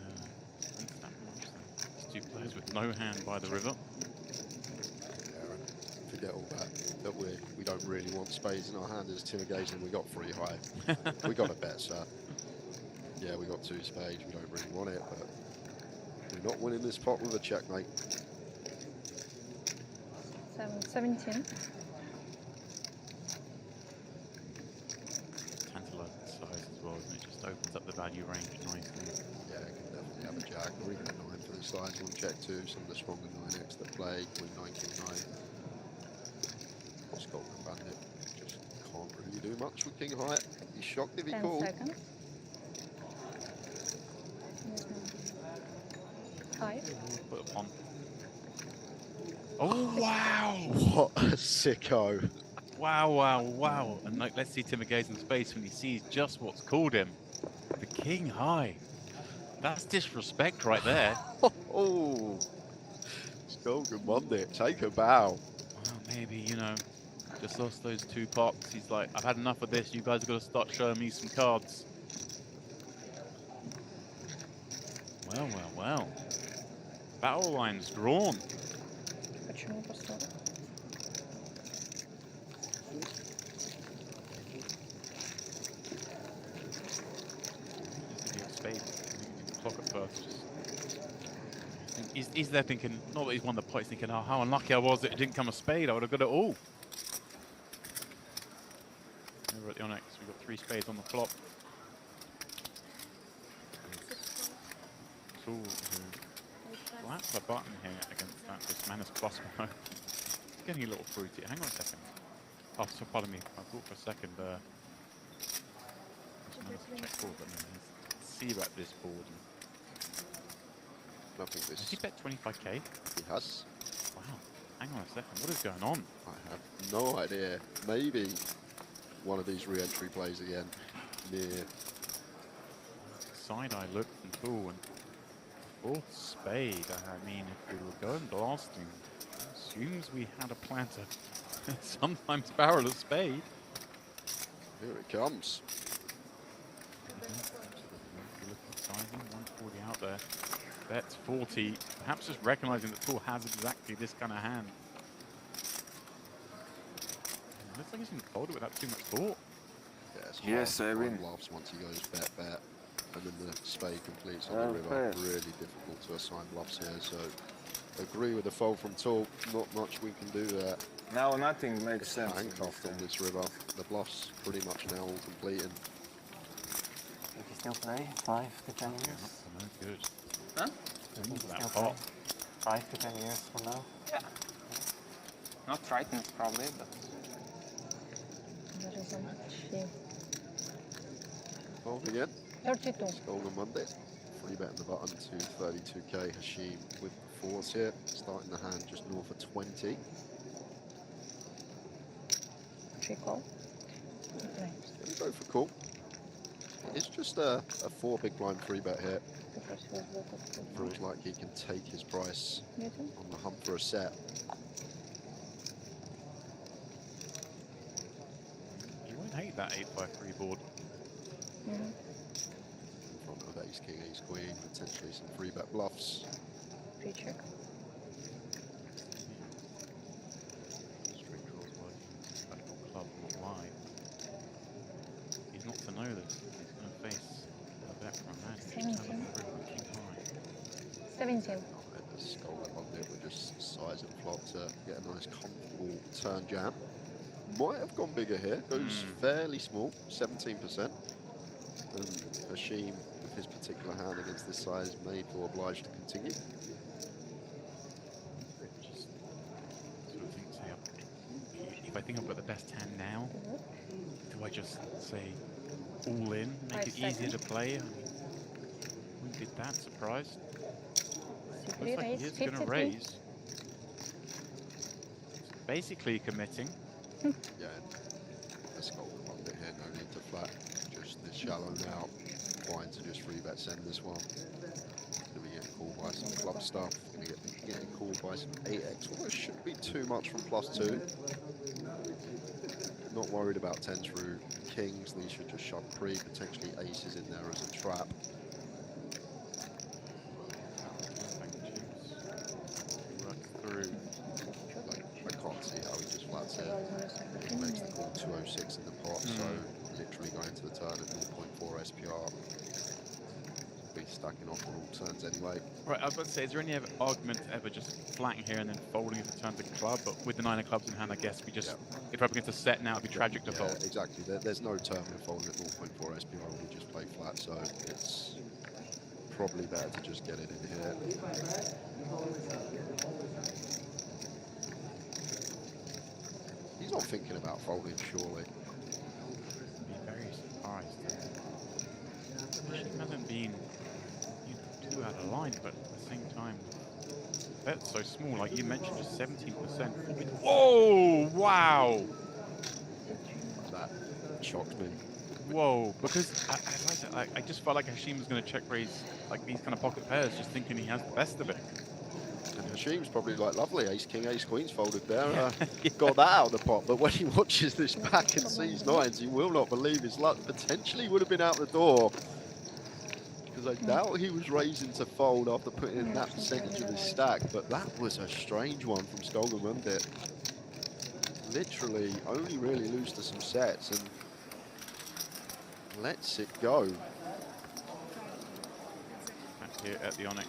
Two players with no hand by the river. Yeah, forget all that we don't really want spades in our hand as Tim Gazin. We got 3 high. We got a bet, sir. Yeah, we got 2 spades. We don't really want it, but we're not winning this pot with a checkmate. 17. Tantalizing size as well, isn't it? Just opens up the value range nicely. Yeah, it can definitely have a jack or even a 9 for the size on check 2. Some of the stronger 9x that play with 9 king 9. Skolgan Bandit just can't really do much with king high. He's shocked if he 10 called. seconds. High. Put it on. Oh wow! What a sicko! Wow, wow, wow! And like, let's see Tim Gazin's face when he sees just what's called him. The king high. That's disrespect right there. Oh, Skolgan Bandit, take a bow. Well, maybe, you know, just lost those 2 pots. He's like, I've had enough of this. You guys have got to start showing me some cards. Well, well, well. Battle lines drawn. Почему поставил? Clock at first. He's there thinking, not that he's won the pot, he's thinking, oh, how unlucky I was that it didn't come a spade. I would have got it all. Over at the Onyx, we've got 3 spades on the flop. Tool who slaps the button here against that. This man is +1. It's getting a little fruity. Hang on a second. Oh, so pardon me. I thought for a second. Check call, but no, see about this board. I think this. Has he bet 25k? He has. Wow. Hang on a second. What is going on? I have no idea. Maybe one of these re-entry plays again. Near. Side eye look from Tool and 4th spade. I mean, if we were going blasting, assumes we had a plan to sometimes barrel a spade. Here it comes. Sizing, 140 out there. Bets 40. Perhaps just recognizing that Paul has exactly this kind of hand. Looks like he's going to fold it without too much thought. Yes, I win. Bluffs once he goes bet, and then the spade completes on the river. Really difficult to assign bluffs here, so agree with the fold from Tal. Not much we can do there. Now nothing makes sense. Handcuffed on this river. The bluffs pretty much now all completing. If you still play 5 to 10 years. No good. Huh? If you still play 5 to 10 years from now. Yeah. Not frightened probably, but. There is a much. Fold again. 32. Golden Monday. Free betting the button to 32k. Hashim with the fours here. Starting the hand just north of 20. 3 call. Gonna go for call. It's just a 4 big blind free bet here. Feels like he can take his price on the hump for a set. You won't hate that 8-5-3 board. In front of ace king, ace queen, potentially some free bet bluffs. Free check. Straight draws working. Back on club, not wide. He's not to know this. He's going to face a bet from that. 17. The skull on there with just size and flop to get a nice comfortable turn jam. Might have gone bigger here. Goes fairly small, 17%. And Hashim, with his particular hand against this size, may feel obliged to continue. Just sort of think, say, if I think I've got the best hand now, do I just say all in, make it easier to play? I mean, we did that, surprised. Looks like he is going to raise. Basically committing. Yeah, let's go one bit here, no need to flat. Just this shallow now. Fine to just free bet send this one. Gonna be getting called by some club stuff. Gonna get getting called by some 8x. Although it shouldn't be too much from +2. Not worried about 10 through kings. These should just shove pre, potentially aces in there as a trap. Through. I can't see how he just flats it. He makes the call 206 in the pot, so literally going to the turn at 0.4 SPR. Be stacking off on all turns anyway. Right, I was about to say, is there any argument ever just flatting here and then folding if it turns a club? But with the 9 of clubs in hand, I guess we just, if we're up against a set now, it'd be tragic to fold. Exactly. There's no term in folding at 0.4 SPR when we just play flat, so it's probably better to just get it in here. He's not thinking about folding, surely. Be very surprised. She hasn't been too out of line, but at the same time, that's so small. Like you mentioned, just 17%. Whoa! Wow! That shocked me. Whoa! Because I just felt like Hashim was going to check raise like these kind of pocket pairs, just thinking he has the best of it. And Hashim's probably like, lovely, ace king, ace queen's folded there. Got that out of the pot. But when he watches this back and sees 9s, he will not believe his luck. Potentially would have been out the door. Because I doubt he was raising to fold after putting in that percentage of his stack. But that was a strange one from Skolgamundit. Literally only really lose to some sets and lets it go. Back here at the Onyx.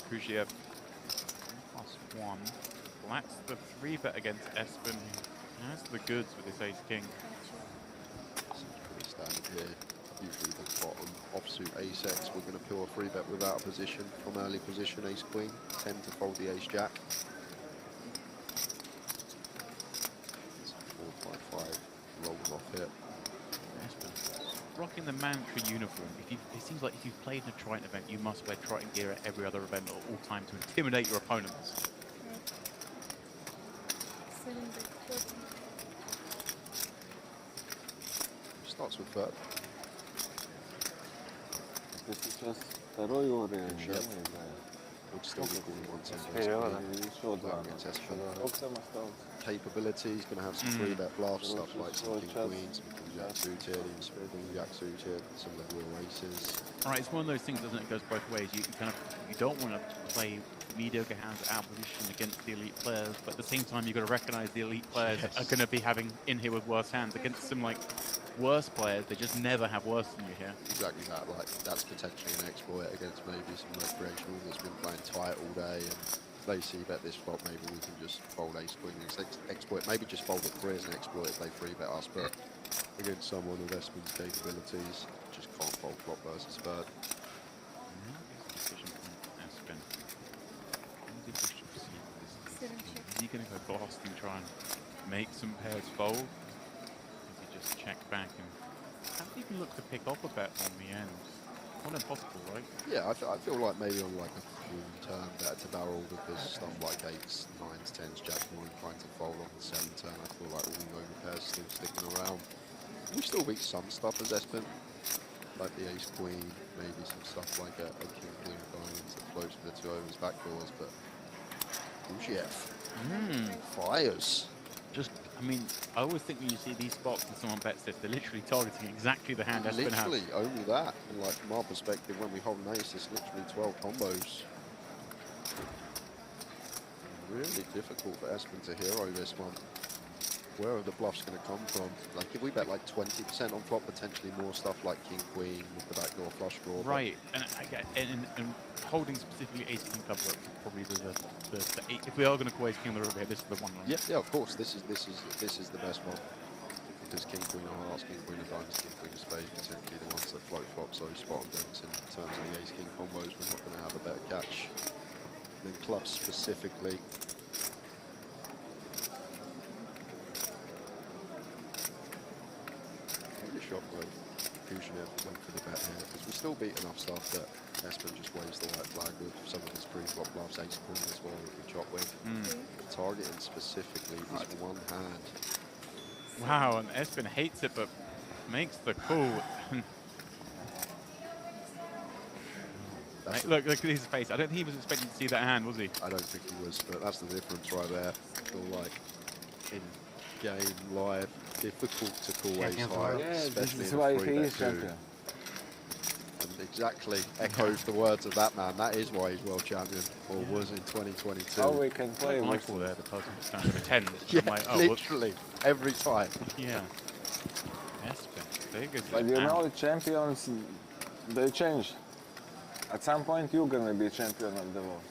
Khrushchev +1. Flats the 3 bet against Espen, who has the goods with his ace king. Seems pretty standard here. Usually the bottom offsuit ace X, we're going to peel a 3 bet without a position from early position ace queen. 10 to fold the ace jack. 4-5-5 rolls off here. Espen rocking the mandatory uniform. It seems like if you've played in a Triton event, you must wear Triton gear at every other event at all times to intimidate your opponents. Starts with third. Это сейчас второй уровень, да, мы играем? would still be calling 1-10 against Espen. Capabilities, going to have some 3-bet bluffs, stuff like some king queens, some jack suited, even some queen jack suited, some of the real aces. All right, it's one of those things, doesn't it? It goes both ways. You don't want to play mediocre hands out of position against the elite players, but at the same time, you've got to recognize the elite players are going to be having in here with worse hands against some like worse players. They just never have worse than you here. Exactly that. Like that's potentially an exploit against maybe some recreational that's been playing tight all day, and if they see bet this flop, maybe we can just fold ace queen as exploit. Maybe just fold it free as an exploit if they free bet us, but against someone with Espen's capabilities, just can't fold flop versus third. Is he going to go fast and try and make some pairs fold? Does he just check back and haven't even looked to pick off a bet on the end? Not impossible, right? Yeah, I feel like maybe on like a full turn better to barrel because stuff like 8s, 9s, 10s, jack more inclined to fold on the 7 turn. I feel like all the over pairs still sticking around. We still beat some stuff as Espen, like the ace queen, maybe some stuff like a king queen diamonds that floats for the 2 overs backdoors, but Khrushchev fires. Just, I mean, I always think when you see these spots and someone bets this, they're literally targeting exactly the hand Espen has. Literally, only that. And like from our perspective, when we hold an ace, it's literally 12 combos. Really difficult for Espen to hero this one. Where are the bluffs going to come from? Like if we bet like 20% on flop, potentially more stuff like king queen with the backdoor flush draw. Right, and holding specifically ace king cover up is probably the eight. If we are going to call ace king on the river here, this is the one. Right? Yeah, of course. This is the best one because king queen of hearts, king queen of diamonds, king queen of spades, particularly the ones that float flop so spot on drinks in terms of the ace king combos. We're not going to have a better catch than clubs specifically. Went for the bet here because we still beat enough stuff that Espen just waves the white flag with some of his pre-flop bluffs, ace queen as well that we chop with. Targeting specifically this one hand. Wow, and Espen hates it but makes the call. Look at his face. I don't think he was expecting to see that hand, was he? I don't think he was, but that's the difference right there. I feel like in game live, difficult to call ace high, especially in a 3-bet 2. And exactly echoes the words of that man. That is why he's world champion, or was in 2022. Oh, we can play with there. The person stands for 10. Yeah, like, oh, literally every time. Yeah. Espen, big as but you know, champions, they change. At some point, you're gonna be champion of the world.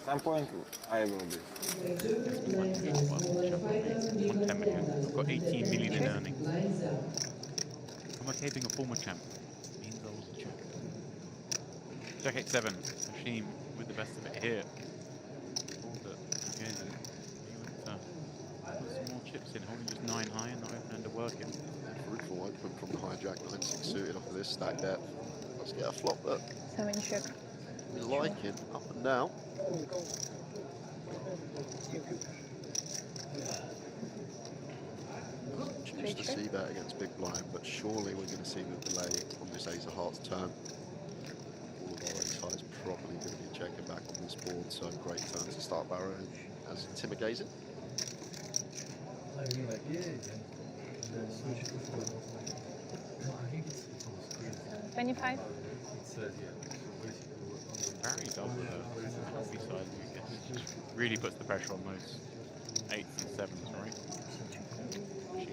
At some point, I will be. 110 million. I've got 18 million in earnings. I'm okay being a former champ. Means I was a champ. Jack 8-7. Hashim with the best of it here. Again, put some more chips in, holding just 9 high and not open to work it. Fruitful open from the hijack, 9-6 suited off of this stack depth. Let's get a flop that 7 check. we like it up and down. Choose to see that against big blind, but surely we're going to see the delay on this ace of hearts turn. All of our ace highs probably going to be checking back on this board, so great turn to start barreling as Timagazing. 25. Barry does with a healthy side, I guess. Just really puts the pressure on those 8s and 7s, right? She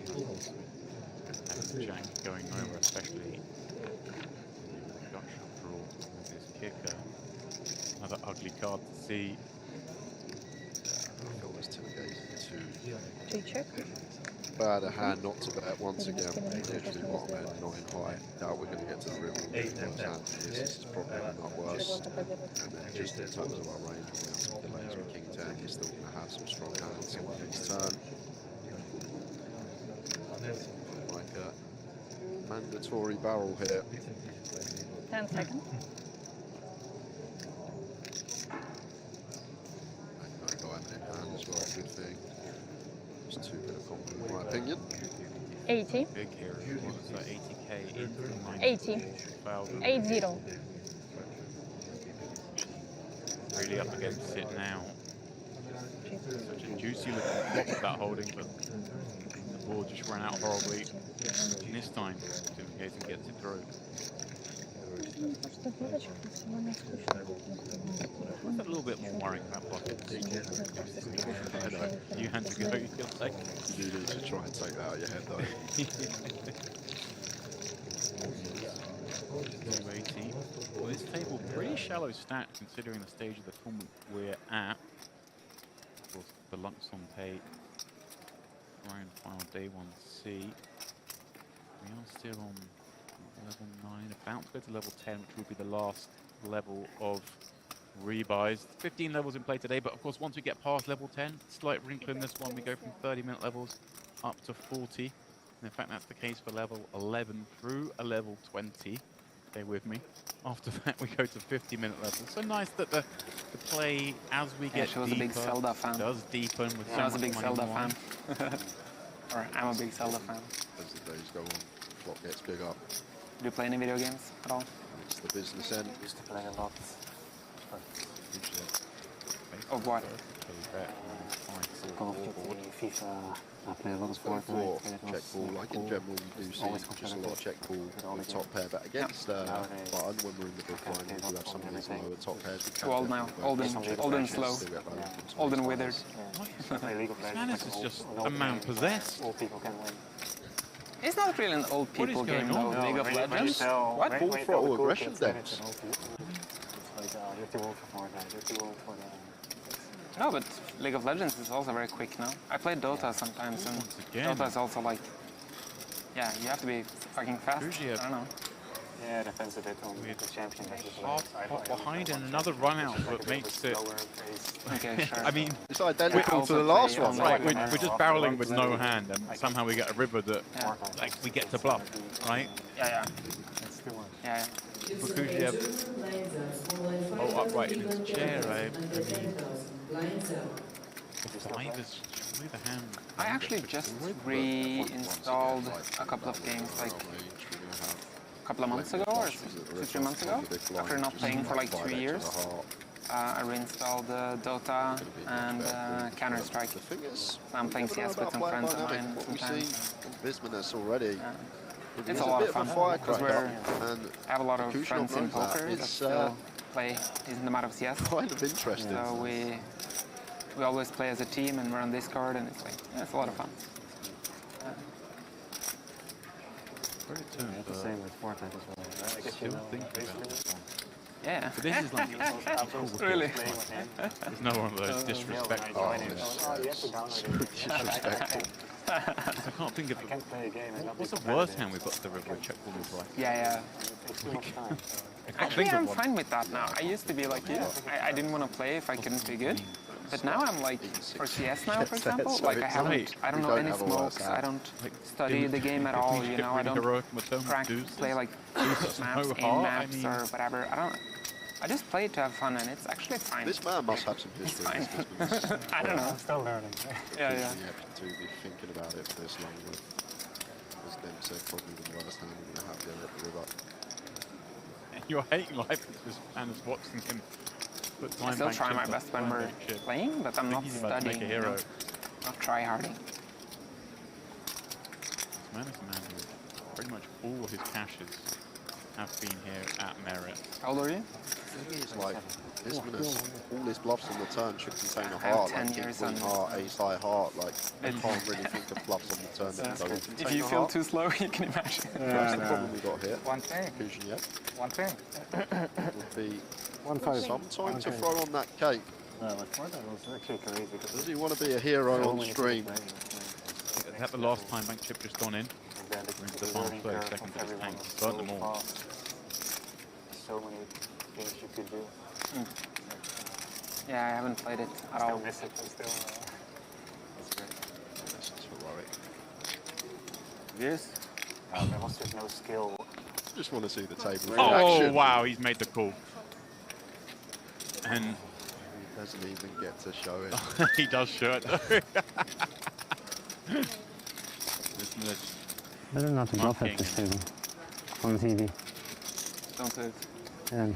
has Jack going over, especially gutshot draw with his kicker. Another ugly card to see. I feel this Timagazing Three check. bad a hand not to bet once again. Literally bottom end, 9 high. Doubt we're going to get to the river. This is probably not worse. And then just in terms of our range, we have some delays with King 10. He's still going to have some strong hands on his turn. Like a mandatory barrel here. 10 seconds. No diamond in hand as well, good thing. Just too bit of confidence in my opinion. 80. Big here. What's that? 80k. 80. 80. really up against it now. Such a juicy looking flop with that holding, but the ball just ran out horribly. And this time, Simon gets it through. What's a little bit more worrying about pockets? I know. You had to go, you feel like. You need to try and take that out of your head, though. 218. Well, this table pretty shallow stat considering the stage of the tournament we're at. Of course, the Luxon Pay Grand Final Day 1C. We are still on level 9, about to go to level 10, which will be the last level of rebuys. 15 levels in play today, but of course once we get past level 10, slight wrinkle in this one, we go from 30-minute levels up to 40. And in fact, that's the case for level 11 through a level 20. Stay with me. After that, we go to 50-minute levels. So nice that the play, as we get she was deeper, a big Zelda fan. does deepen with so I was a much big money Zelda on the line. fan. Or I'm a big Zelda fan. As the days go on, the clock gets bigger. Do you play any video games at all? It's the business end. Used to play a lot. Of what? Call of Duty, FIFA, I play a lot of Floor, Fortnite. check ball, like in general you do see just a lot of check ball on the top pair, but against button when we're in the big line we do have some of these lower top pairs. Too old now, old and slow, old and withered. This is just a man possessed. All people can win. It's not really an old people game though, League of Legends. What? Full throttle aggression decks. It's like, you're too old for Fortnite, you're too old for that. No, but League of Legends is also very quick now. I play Dota sometimes, and Dota is also like, yeah, you have to be fucking fast. I don't know. Yeah, defensive hit on the champion. Half behind and another run out that makes it. Okay, sure. I mean, it's identical to the last one. It's like we're just barreling with no hand, and somehow we get a river that, like, we get to bluff, right? Yeah. Yeah. Fukushiev. Oh, upright in his chair, right? Five is surely the hand. I actually just reinstalled a couple of games like a couple of months ago or 2-3 months ago. After not playing for like 2 years, I reinstalled Dota and Counter-Strike. I'm playing CS with some friends of mine sometimes. Bismuth already. It's a lot of fun because I have a lot of friends in poker that still play in the amount of CS. Kind of interesting. So we always play as a team and we're on Discord and it's like, yeah, it's a lot of fun. It's the same with Fortnite as well, right? I guess you know. Yeah. But this is like really. There's no one of those disrespectful. Disrespectful. I can't think of what's the worst hand we've got to the river check ball is like. Yeah. Actually, I'm fine with that now. I used to be like, I didn't want to play if I couldn't be good. But now I'm like, for CS now, for example, like I don't know any smokes, I don't study the game at all, you know, I don't play like maps, aim maps or whatever, I just play to have fun and it's actually fine. This man must have some history. It's fine. I don't know. I'm still learning. Yeah. To be thinking about it for this long with, as Dem said, probably the worst hand we're going to have there at the river. You're hating life because man is watching him. I still try my best when we're playing, but I'm not studying, you know, not try-harding. This man is a man who pretty much all his caches have been here at Merit. How old are you? It's like, all his bluffs on the turn should contain a heart, like king, queen heart, ace high heart, like I can't really think of bluffs on the turn that don't contain If you feel too slow, you can imagine. That's the problem we got here. One thing. One thing. Would be some time to throw on that cake. No, with Fortnite it was actually crazy. Does he want to be a hero on stream? Is that the last time Bank Chip just gone in? We're into the final 30 seconds of his tank. He's burnt them all. So many things you could do. Yeah, I haven't played it at all. Still miss it, but still. That's great. This is heroic. Yes. There was just no skill. Just want to see the table in Oh action. wow, he's made the call. And he doesn't even get to show it. he does show it though. Better not to bluff at this table on TV. Don't do it. And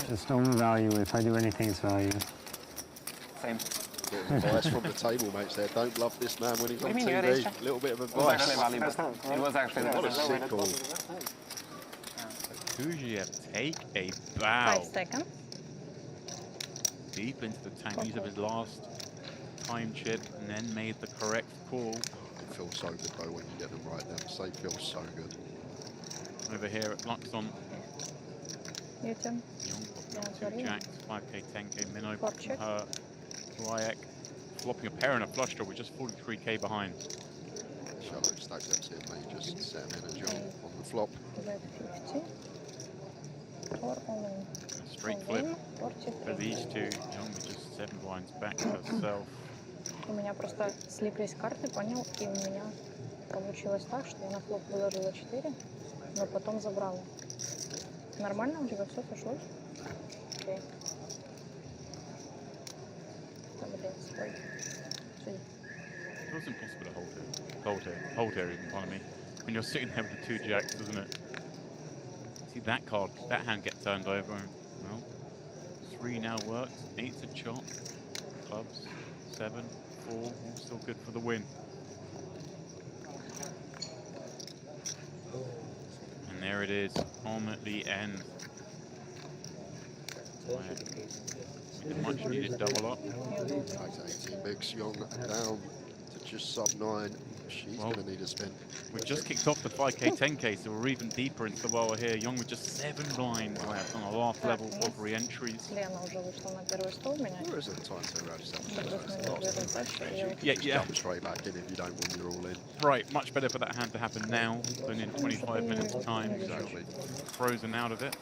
Just only value. If I do anything, it's value. Same. Bit of advice from the table mates there. Don't bluff this man when he's on What do you mean, TV. you Little bit of It was advice. actually valuable. It was actually What a valuable. sick call. Kuziev take a bow. 5 seconds. Deep into the tank, use of his last time chip, and then made the correct call. It feels so good though when you get them right. Them save feels so good. Over here at Luxon. Newton. Young Yeah, popping up sorry. two jacks, 5k, 10k minnow Flop from check. her. Ryak flopping a pair and a flush draw with just 43k behind. Shallow stack depths here, mate. Just set him in a jump on the flop. Z50. Or only. Straight flip for these two. Young with just 7 blinds back to herself. У меня просто слиплись карты, понял, и у меня получилось так, что я на флоп выложила 4, но потом забрала. Нормально у тебя все сошлось? Окей. Да, блин, стой. It was impossible to hold here even in front of me. When you're sitting there with the 2 jacks, doesn't it? See that card, that hand get turned over. Well, 3 now works, 8's a chop, clubs, 7, 4, all still good for the win. And there it is, on the end. With a much needed double up. Takes 18 bigs, Young down to just sub 9. She's going to need a spin. We've just kicked off the 5k, 10k, so we're even deeper into the lower here. Young with just 7 blinds left on the last level of re-entries. Лена уже вышла на первый стол меня. There isn't time to round Yeah. Jump straight back in if you don't win, you're all in. Right, much better for that hand to happen now than in 25 minutes time. Exactly. Frozen out of it.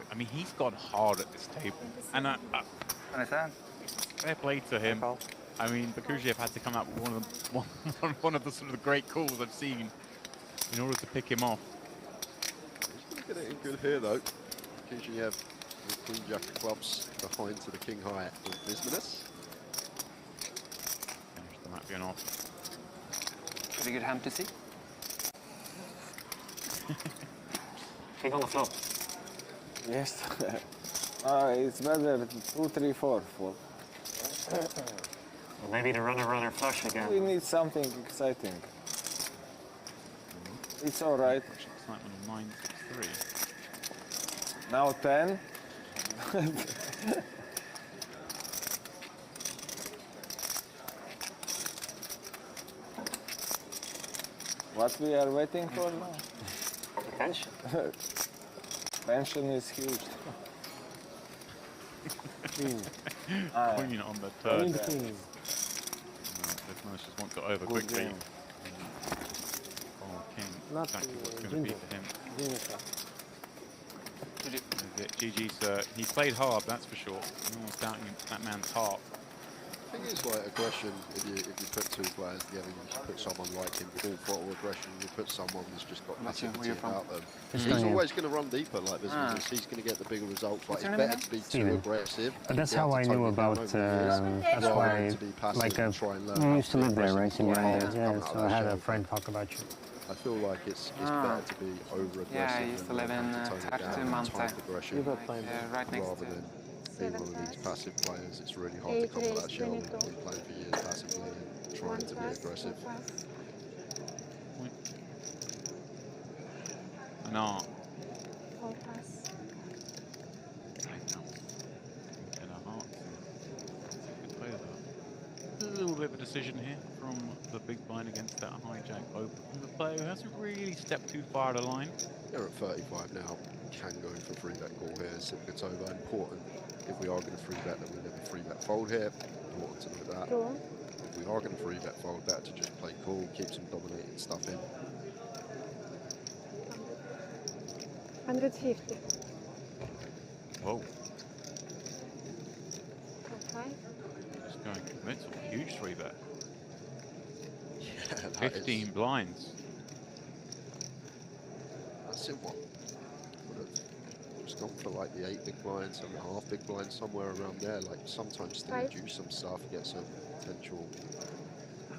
I mean, he's gone hard at this table, and fair play to him. I mean, Bakuziev had to come out with one of the sort of the great calls I've seen in order to pick him off. He's going to get it in good here though. Kuziev with Queen Jack of clubs behind to the King High with Bismuth. Finish the map going off. Pretty good hand to see. King on the flop. Yes. It's better 2, 3, 4 flop. Well, maybe the runner flush again. We need something exciting. It's all right. Excitement on 963. Now 10. What we are waiting for now? Pension. Pension is huge. Queen on the third. This man just wants to over quickly. Oh, King. Exactly what's going to be for him. GG, sir. He played hard, that's for sure. No one's doubting that man's heart. I think it's like aggression. If you put 2 players together, you put someone like him full throttle aggression. You put someone who's just got passivity about them. He's always going to run deeper like this. He's going to get the bigger results. Like, it's better to be too aggressive. That's how I knew about. That's why, like, I used to live there, right? In yeah, so I had a friend talk about you. I feel like it's better to be over aggressive. Yeah, I used to live in Tartu, aggression right next rather than being one of these passive players. It's really hard to come to that shell when you've been playing for years passively and trying to be aggressive. No. A little bit of a decision here from the big blind against that hijack open. The player who hasn't really stepped too far out of line. They're at 35 now. Can go for 3-bet call here. Sipkatova important. If we are going to 3-bet, then we never 3-bet fold here. Important to know that. If we are going to 3-bet fold, better to just play cool, keep some dominating stuff in. 150. Whoa. Okay. Just going committal. Huge 3-bet. Yeah, 15 blinds. Massive one. Would have just gone for like the 8 big blind, 7.5 big blind, somewhere around there. Like sometimes still reduce some stuff, get some potential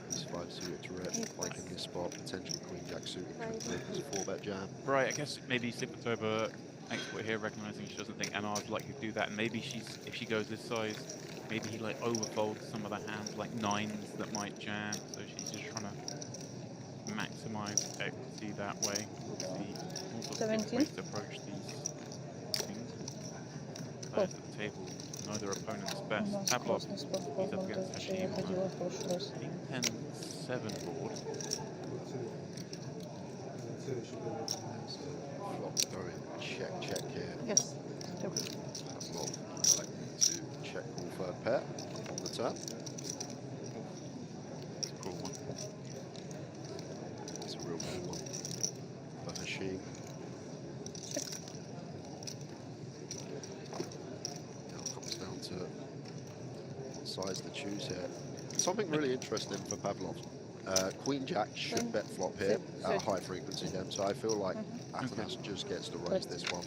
ace 5 suited to rip, like in this spot, potentially queen jack suited could rip as a 4-bet jam. Right, I guess maybe Cyprus over exploit here, recognizing she doesn't think NR's likely to do that, and maybe if she goes this size, maybe he like overfolds some of the hands, like 9s that might jam, so she's just trying to maximize equity that way. See all sorts of different ways to approach these things. Players at the table know their opponent's best. Pavlov, he's up against Hashim on a King 10-7 board. Flop going check here. Yes. Pavlov likely to check all third pair on the turn. It's a cool one. It's a real cool one for Hashim. Now it comes down to what size to choose here. Something really interesting for Pavlov. Queen Jack should bet flop here at a high frequency game, so I feel like Atanas just gets to raise this one.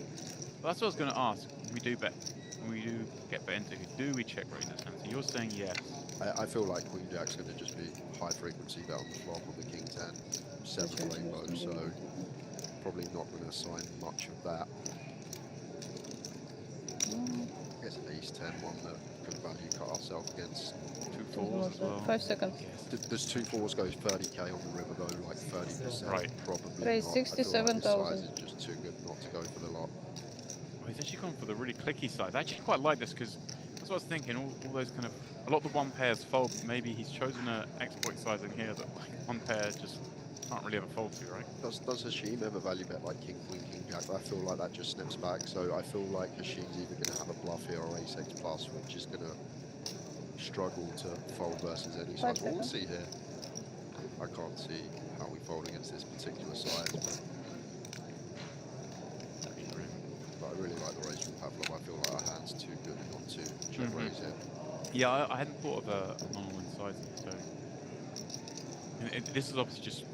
Well, that's what I was going to ask. We do bet. We do get bet into. Do we check raise this hand? So you're saying yes. I feel like Queen Jack's going to just be high frequency bet on the flop on the King 10, 7 rainbow, so probably not going to assign much of that. I guess an ace 10 one that could value cut ourselves against. 2 4s as well. 5 seconds. Does 2 4s go 30k on the river though, like 30%? Right. Probably Raise not. 67,000. I feel like this size is just too good not to go for the lot. Oh, he's actually gone for the really clicky side. I actually quite like this because that's what I was thinking. All those kind of a lot of the 1 pairs fold. Maybe he's chosen an exploit sizing here that like 1 pair just can't really ever fold to, right? Does Hashim ever value bet like King Queen King Jack? I feel like that just snips back. So I feel like Hashim's either going to have a bluff here or ace X plus, which is going to struggle to fold versus any size. We'll see here. I can't see how we fold against this particular size, but I really like the raise from Pavlov. I feel like our hand's too good not to check raise it. Yeah, I hadn't thought of a non-all-in sizing, so this is obviously just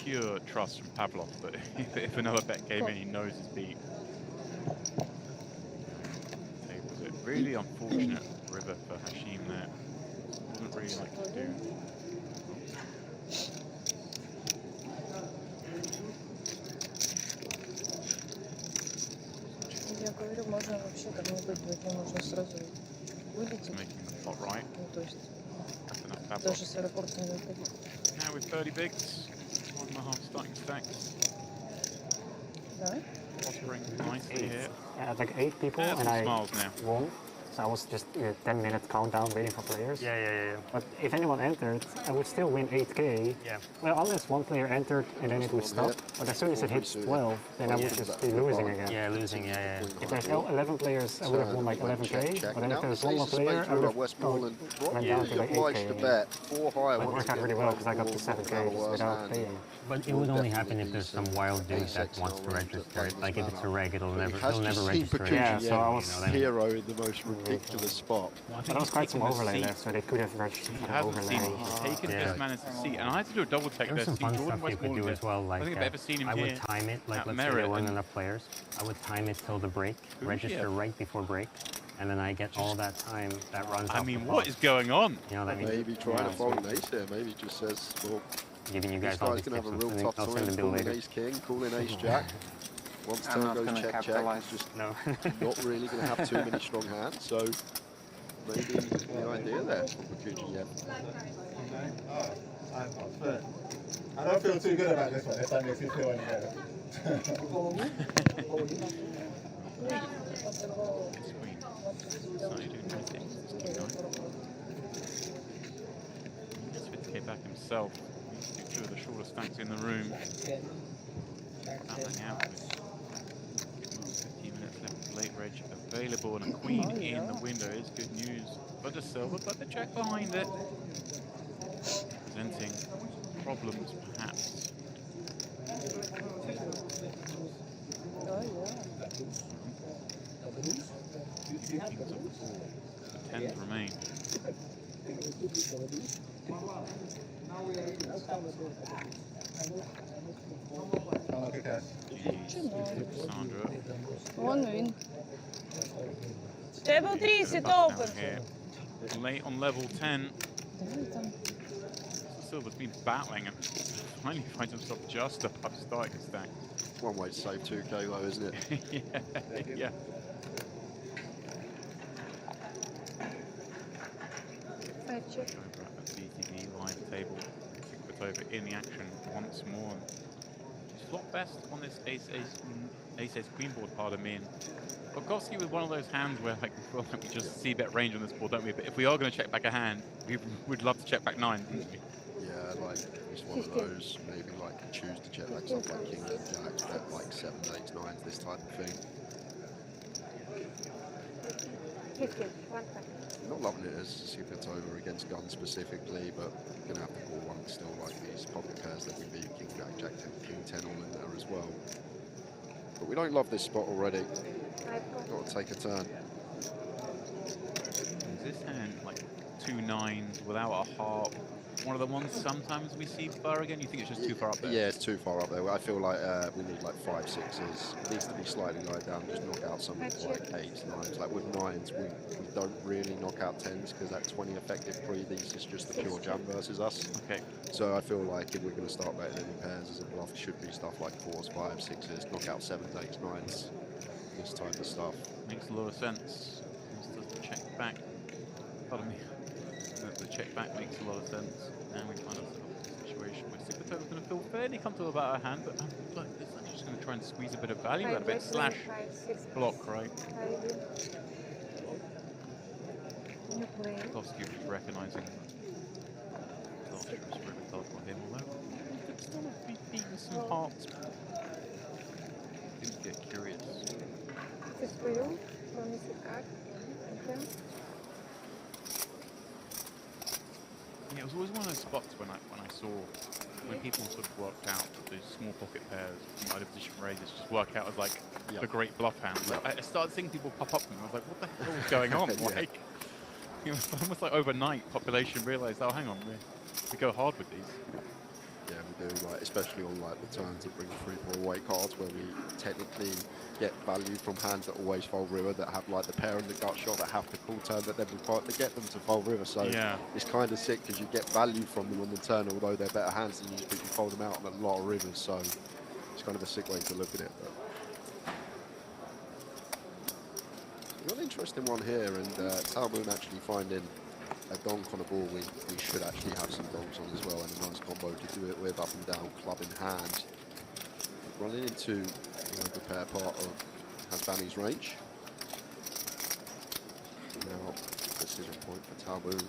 pure trust from Pavlov that if another bet came in, he knows his beat. Tables it. Really unfortunate river for Hashim there. Wouldn't really like to do. Я говорю, можно вообще там не быть, можно сразу вылететь. Making the pot right. Ну, то есть That's даже с аэропорта не выходить. Now with 30 bigs, 1.5 starting stacks. Да? Offering nicely here. Yeah, like 8 people, and I won. So I was just in a 10-minute countdown waiting for players. Yeah. But if anyone entered, I would still win 8k. Yeah. Well, unless one player entered and then it would stop. But as soon as it hits 12, then I would just be losing again. Yeah, losing, yeah. If there's 11 players, I would have won like 11k. But then if there's one more player, I would have went down to like 8k. It worked out really well because I got to 7k without paying. But it would only happen if there's some wild dude that wants to register it. Like if it's a reg, he'll never register it. Yeah, so I was hero in the most ridiculous spot. But there was quite some overlay left, so they could have registered an overlay. He's taken this man as a seat, and I had to do a double take there. There's some fun stuff you could do as well. Like, I think I've ever seen him I here would time it, like let's say there weren't enough players. I would time it till the break, register right before break, and then I get all that time that runs. I mean, what is going on? You know what I mean? Maybe trying to fold an ace here. Maybe just says, well, giving you guys this all guy's these going to have a tips real tough I'll send time the bill calling later. ace king, calling ace jack. Once I'm turn not goes gonna check, capitalize. he's just No. not really going to have too many strong hands. So maybe the idea there for Bakuji, I don't feel too good about this one, if that makes you feel any better. Get back himself. Two of the shortest stacks in the room. Battling out with 15 minutes left. Late reg available, and a queen in the window is good news for the silver, but the check behind it presenting problems, perhaps. Tens remain. Sandra. Вон він. Table 3, sit open. Here. Late on level 10. Silver's been battling and finally finds himself just above starting stack. One way to save 2k though, isn't it? Yeah. Over at the CTV live table. Over in the action once more. She's flopped best on this ace queen board, pardon me. And Bogowski with one of those hands where like we feel like we just see a bit of range on this board, don't we? But if we are going to check back a hand, we would love to check back 9, wouldn't we? Yeah, like it's one of those, maybe like choose to check back something like kings and jacks, bet like 7s, 8s, 9s, this type of thing. Not loving it as if it's over against guns specifically, but gonna have to call one still like these pocket pairs that we beat, king jack, jack 10, king 10 all in there as well. But we don't love this spot already. Got to take a turn. Is this hand like 2 9s without a heart? One of the ones sometimes we see far again. You think it's just too far up there? Yeah, it's too far up there. I feel like we need like 5 6s. It needs to be slightly lower down. Just knock out some like 8s, 9s. Like with 9s, we don't really knock out 10s because that 20 effective pre. These is just the pure jam versus us. Okay. So I feel like if we're going to start betting any pairs as a bluff, it should be stuff like 4s, 5s, 6s, knock out 7s, 8s, 9s. This type of stuff. Makes a lot of sense. This does the check back. Pardon me. The check back makes a lot of sense. And we find ourselves in a situation where Cyprus is going to feel fairly comfortable about our hand, but like, it's like just going to try and squeeze a bit of value out of it. Slash block, right? Bogowski was recognizing that Dolce was really tough for him, although he could still have beaten some hearts. Didn't get curious. Yeah, it was always one of those spots when I saw when people sort of worked out those small pocket pairs from out of position raises just work out as like the great bluff hand. Like, I started seeing people pop up and I was like, what the hell is going on? Like, you know, almost like overnight, population realised, oh, hang on, we go hard with these. Yeah, we do, like, especially on like the turns that bring 3-4 away cards where we technically get value from hands that always fold river, that have like the pair and the gut shot that have to call turn, that then require to get them to fold river. So it's kind of sick because you get value from them on the turn, although they're better hands than you, but you fold them out on a lot of rivers. So it's kind of a sick way to look at it. But we've got an interesting one here, and Talboon actually finding a donk on a ball. We should actually have some donks on as well, and a nice combo to do it with, up and down, club in hand. Running into the pair part of Hasbani's range. Now, decision point for Talboon.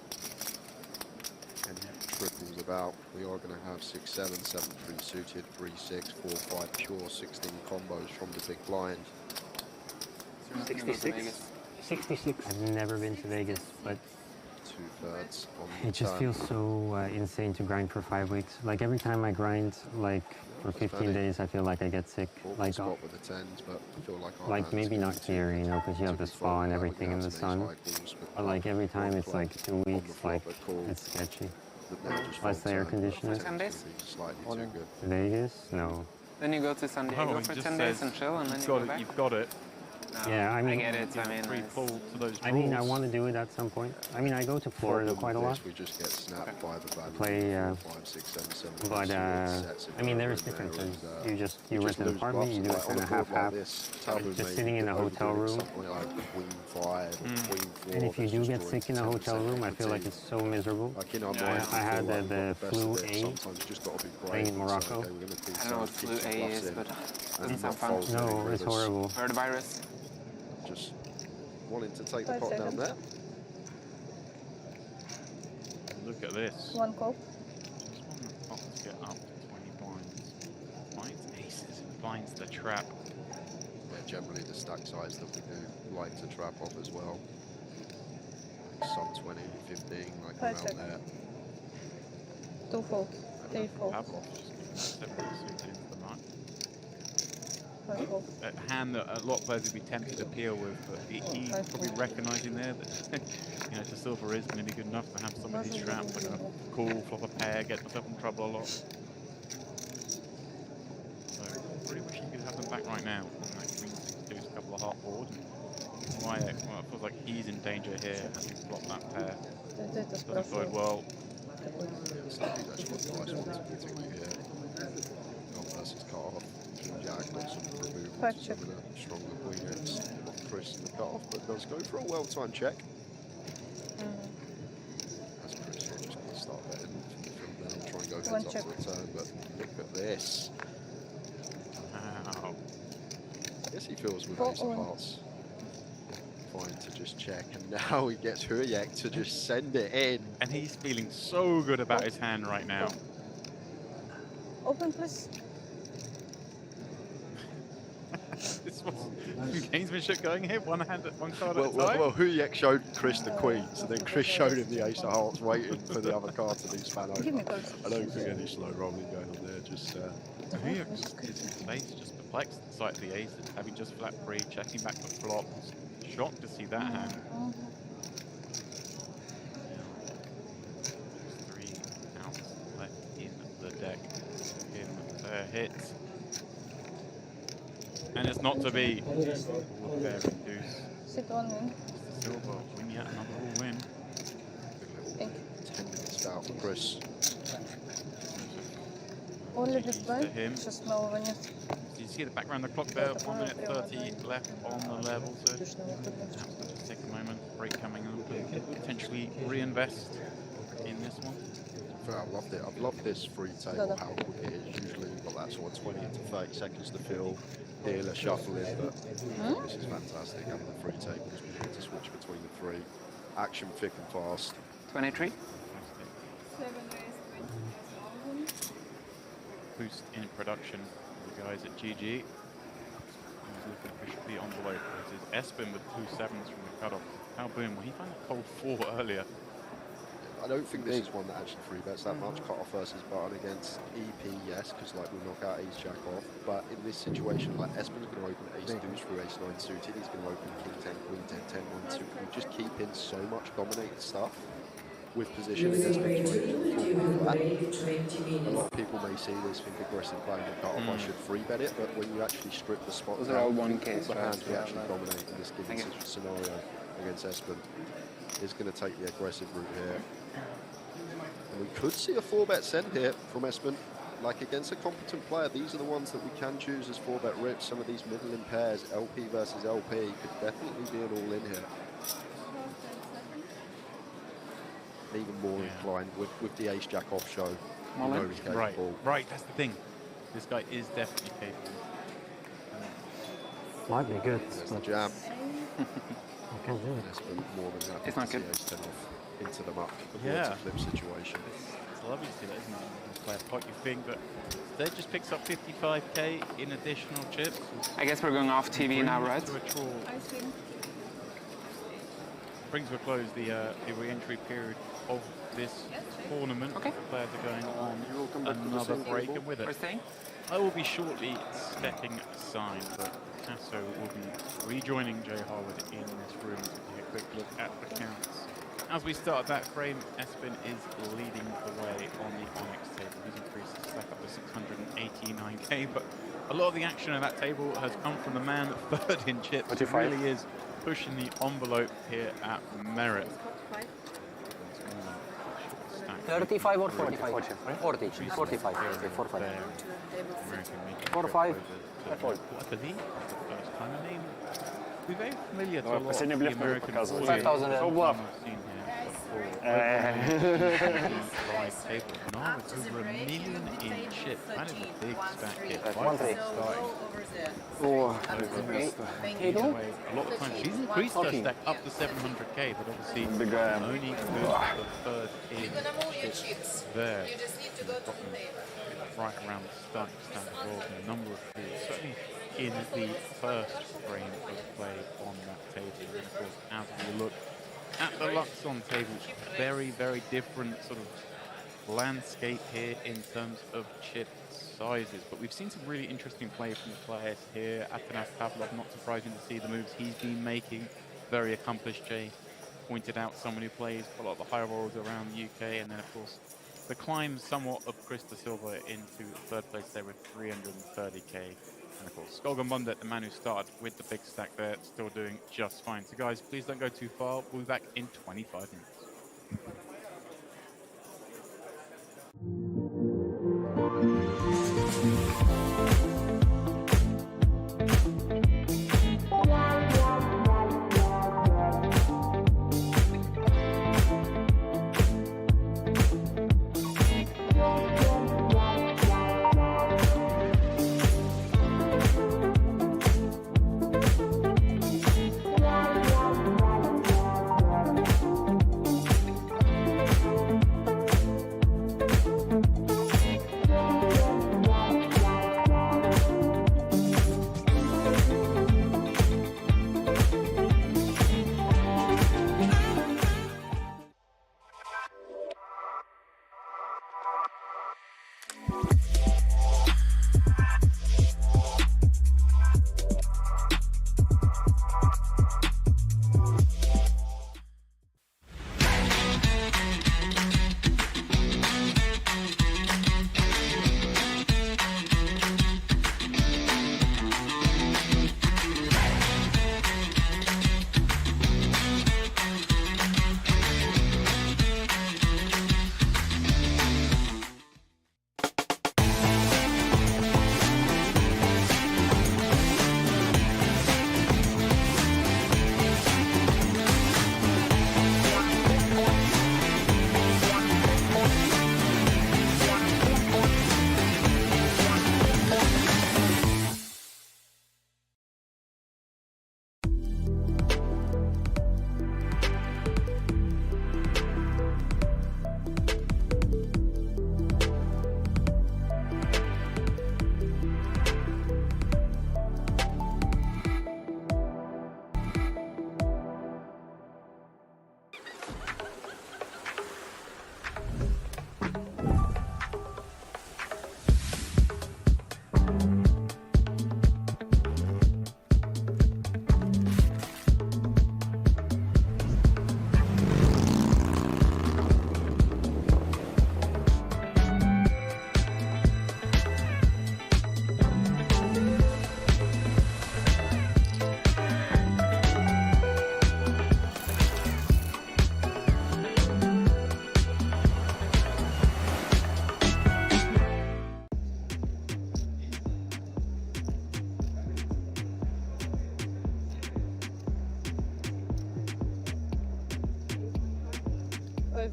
And triples about. We are going to have 6-7, 7-3 suited, 3-6, 4-5 pure 16 combos from the big blind. 66. 66. I've never been to Vegas, but 2/3 on the it just turn. feels so insane to grind for 5 weeks. Like every time I grind, like for 15 days, I feel like I get sick. Like spot with the 10s, but I feel like maybe not here, you know, because you have the spa and everything in the sun. But like every time it's like 2 weeks, like it's sketchy. Plus the air conditioner. Sundays? Vegas? No. Then you go to San Diego for 10 days and chill, and then you go back? You've got it. No, Yeah, I mean, I get it. I mean, I mean, I want to do it at some point. I mean, I go to Florida quite a lot. We just get snapped by the value. Play, 5, 6, 7, 7. But I mean, there is differences. You rent an apartment, you do it kind of half-half. Just sitting in a hotel room. And if you do get sick in a hotel room, I feel like it's so miserable. I had the flu A playing in Morocco. I don't know what flu A is, but it doesn't sound fun. No, it's horrible. Bird virus. Just wanting to take the pot down there. Look at this. One call. Just want the pot to get up to 20 blinds. Blinds aces and blinds the trap. Yeah, generally the stack size that we do like to trap off as well. Like sub 20, 15, like around there. 2 fold, 3 fold. Pavlov just separately suited into the mark. a hand that a lot of players would be tempted to peel with, but he's probably recognising there that the silver is going to be good enough to have some of these traps. I'm going to call, flop a pair, get myself in trouble a lot. So I really wish you could have them back right now. That queen deuce, a couple of heart board. Well, it feels like he's in danger here as he flopped that pair. Doesn't bode well. So he's actually got the nice one to particularly here. Versus cut-off. Jack got some removals, some of the stronger queen X. Chris in the cut-off, but does go for a well-timed check. That's Chris here, just going to start betting from now, try and go heads up for a turn, but look at this. Wow. I guess he feels with ace of hearts. Fine to just check, and now he gets Huyek to just send it in. And he's feeling so good about his hand right now. Open, please. This was gamesmanship going here, one card at a time. Well, Huyek showed Chris the queen, so then Chris showed him the ace of hearts, waiting for the other card to be span over. I don't think any slow rolling going on there. Just Huyek just is in place, just perplexed at the sight of the ace, having just flat free, checking back the flop. Shocked to see that hand. 3 outs left in the deck. In their hits. And it's not to be. Very deuce. Sit on win. Silver, win yet another win. 10 minutes out for Chris. Only big blind, just no one. You see the background of the clock there, 1 minute 30 left on the level, so just take a moment, break coming up, and potentially reinvest in this one. I loved it. I've loved this free table, how quick it is. Usually you've got that sort of 20 to 30 seconds to fill, dealer shuffling, but this is fantastic. Having the free tables, we need to switch between the three. Action thick and fast. 23. Boost in production. The guys at GG. He's looking officially on the envelope. This is Espen with 2 sevens from the cutoff. How boom, will he find a cold 4 earlier? I don't think this is one that actually free bets that much. Cut off versus button against EP, yes, because like we knock out ace jack off. But in this situation, like Espen's going to open ace deuce through ace 9 suited. He's going to open king 10, queen 10, 10, 1 suited. We just keep in so much dominated stuff with position against Espen's range. A lot of people may see this, think aggressive playing the cut off. I should free bet it, but when you actually strip the spot, those are all one case, the hands we actually dominate in this given scenario against Espen is going to take the aggressive route here. And we could see a 4-bet send here from Espen. Like against a competent player, these are the ones that we can choose as 4-bet rips. Some of these middle in pairs, LP versus LP, could definitely be an all-in here. Even more inclined with the ace jack off show. You know he's capable. Right, that's the thing. This guy is definitely capable. Might be good. There's the jam. I can't do it. Espen more than happy It's not to see good. ace 10 off into the muck. Yeah. Flip situation. It's lovely to see that, isn't it? You can play a pot you think, but Stead just picks up 55k in additional chips. I guess we're going off TV now, right? Brings to a close the re-entry period of this tournament. Okay. Players are going on another break, and with it, I will be shortly stepping aside, but Tasso will be rejoining Jay Harwood in this room to take a quick look at the counts. As we start that frame, Espen is leading the way on the Onyx table. He's increased his stack up to 689k, but a lot of the action on that table has come from the man third in chips. It really is pushing the envelope here at Merit. 35 or 45? 40. 45. 45. 45. I believe that's the kind of name. We're very familiar to a lot of Последний блеф the American 5,000. Live table. Now it's over 1 million in chips. That is a big stack here. A lot of times she's increased her stack up to 700k, but obviously only good the third in chips there. Right around the start stand involved in a number of fields, certainly in the first frame of play on that table. And of course, as we look at the Luxon table, very, very different sort of landscape here in terms of chip sizes, but we've seen some really interesting play from the players here. Atanas Pavlov, not surprising to see the moves he's been making. Very accomplished. Jay pointed out someone who plays a lot of the higher rolls around the UK, and then of course the climb somewhat of Chris Da Silva into third place there with 330k. And of course Skolgan Mundet, the man who started with the big stack there, still doing just fine. So guys, please don't go too far. We'll be back in 25 minutes.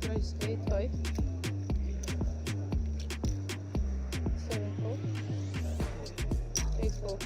Race 8, 5. 7, 4. 8, 4.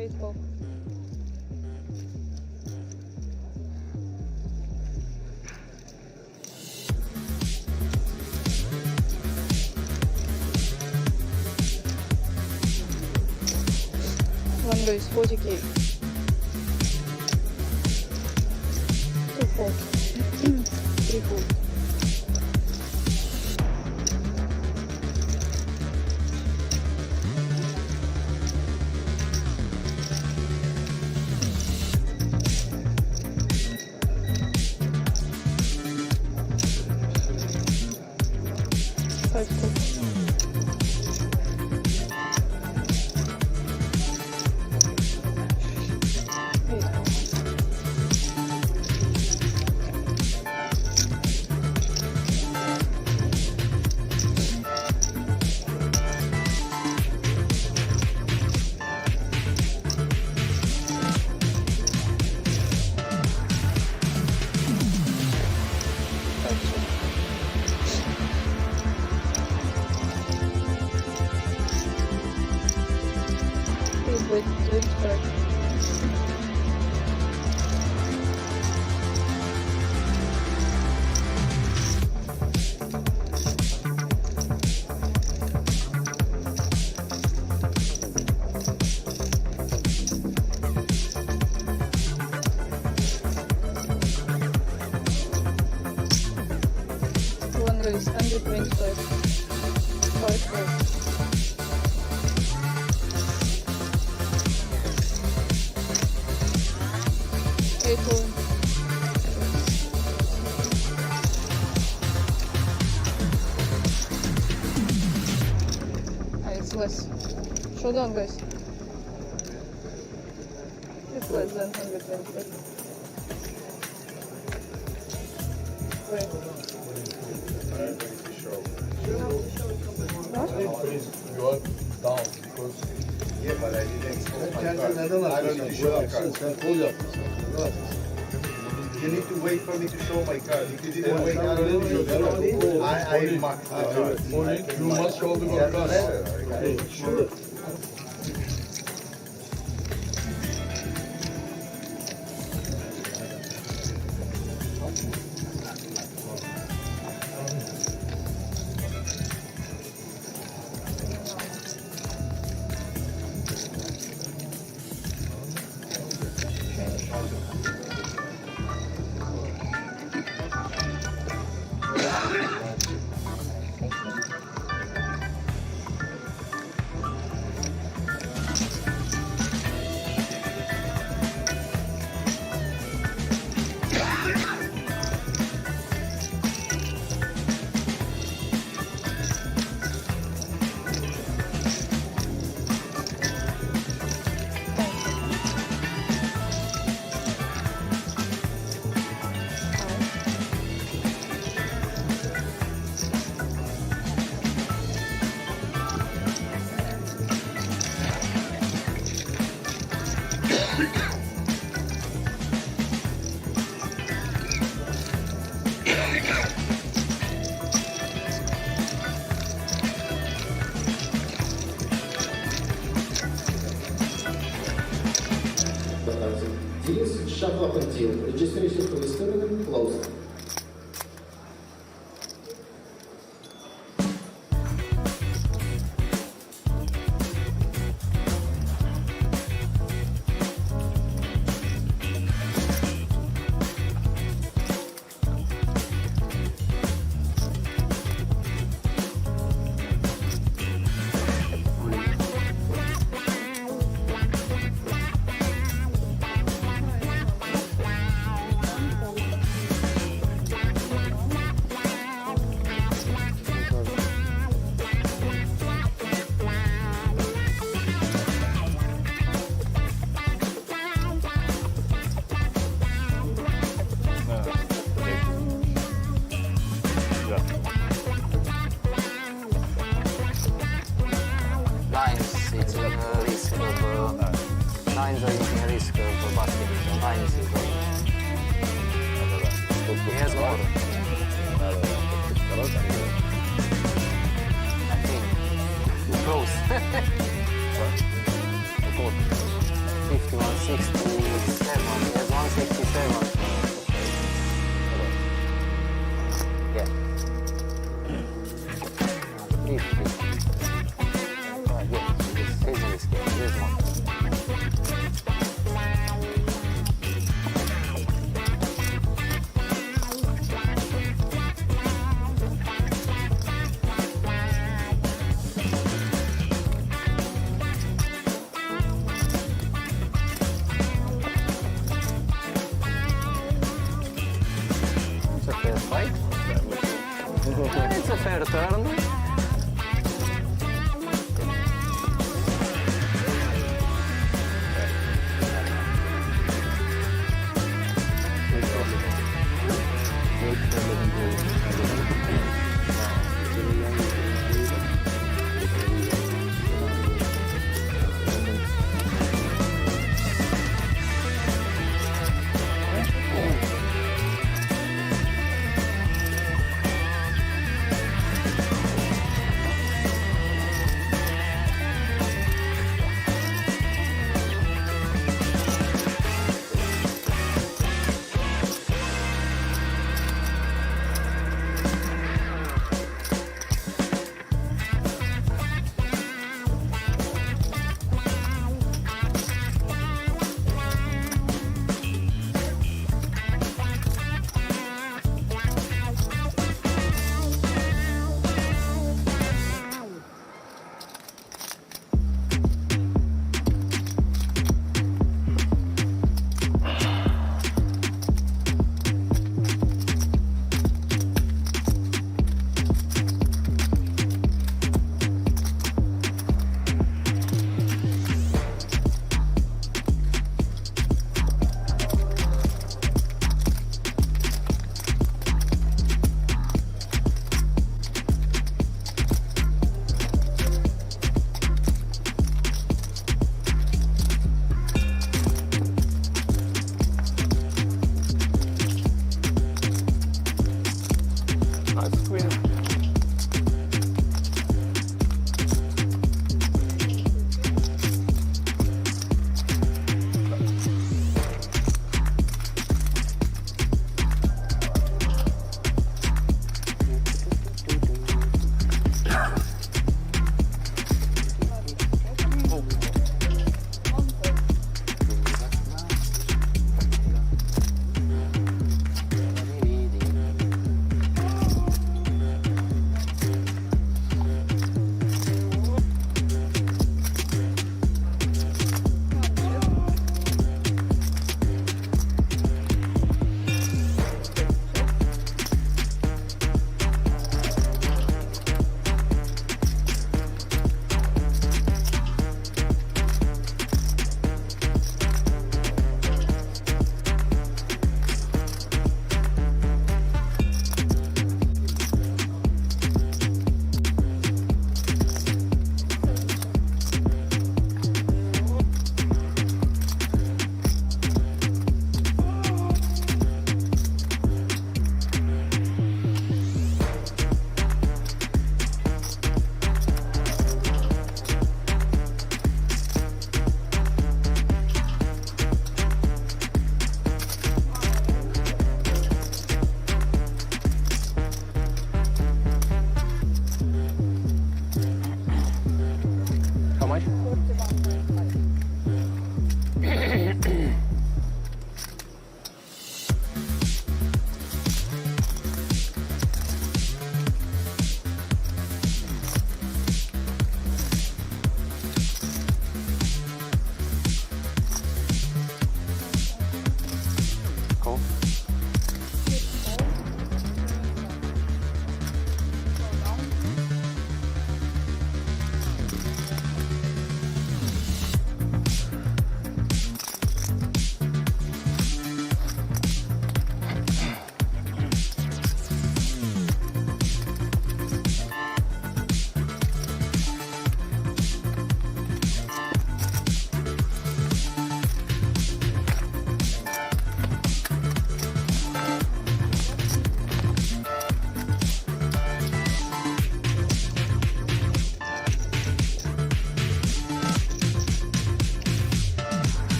8-4. One goes 40k. 2-4. 3-4. One goes 125. 5-4. 8-4. It's less. Showdown, guys. It's less than 125. Wait. You are down because. Yeah, but I didn't expect my card. I don't need to show my card. You need to wait for me to show my card. If you didn't wait, I don't show the card. I marked the card. You must show the card. Okay, sure. Deals, shuffle up and deal. Registration for the student, close. Nines are using risk for basket. Nines is he has more. I think. Close. 150, 167. Yes, 167. Yeah. 50. Yeah, this is this game. This one. It's a fair fight. It's a fair turn.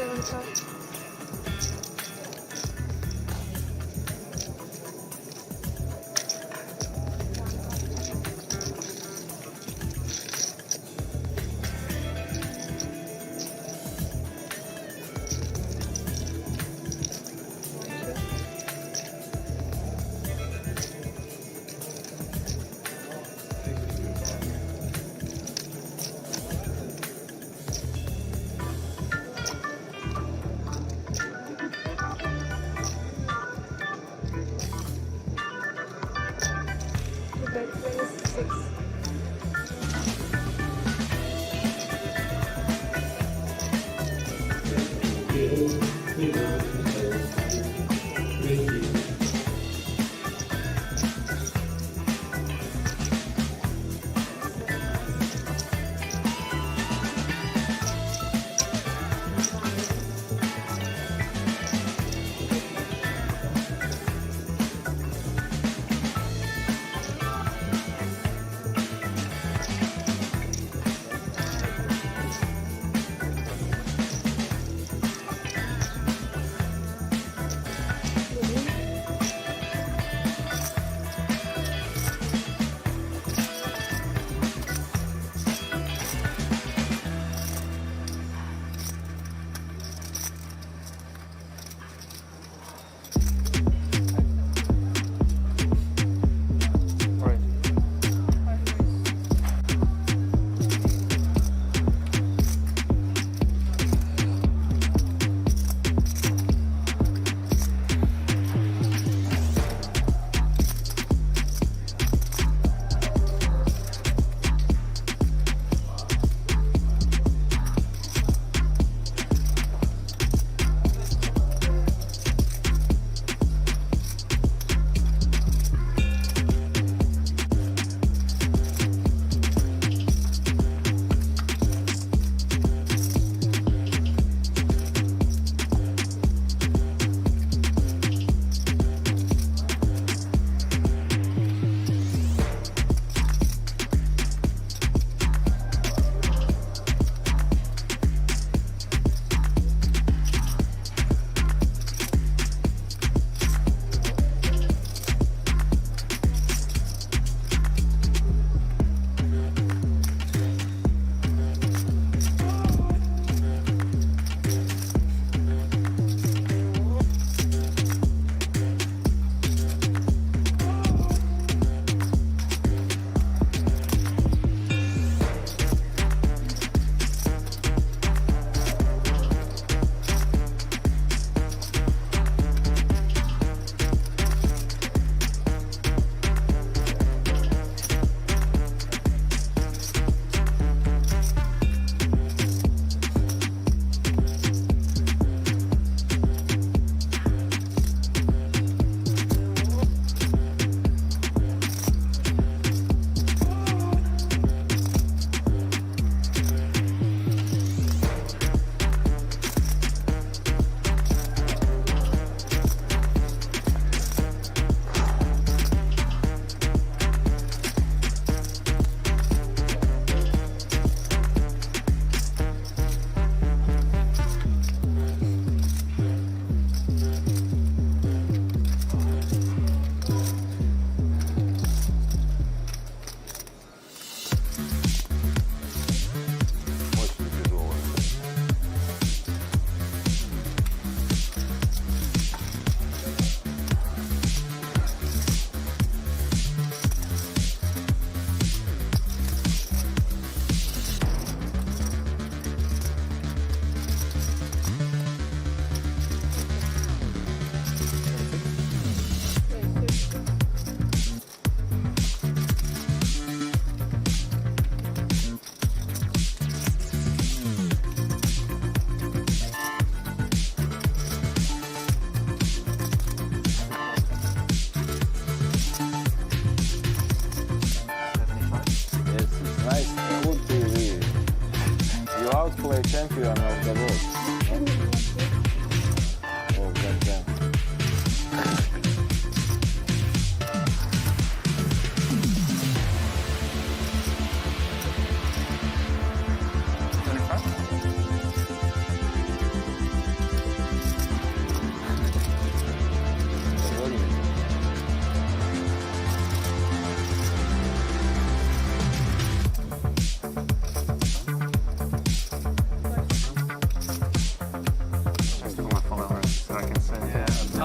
11-5.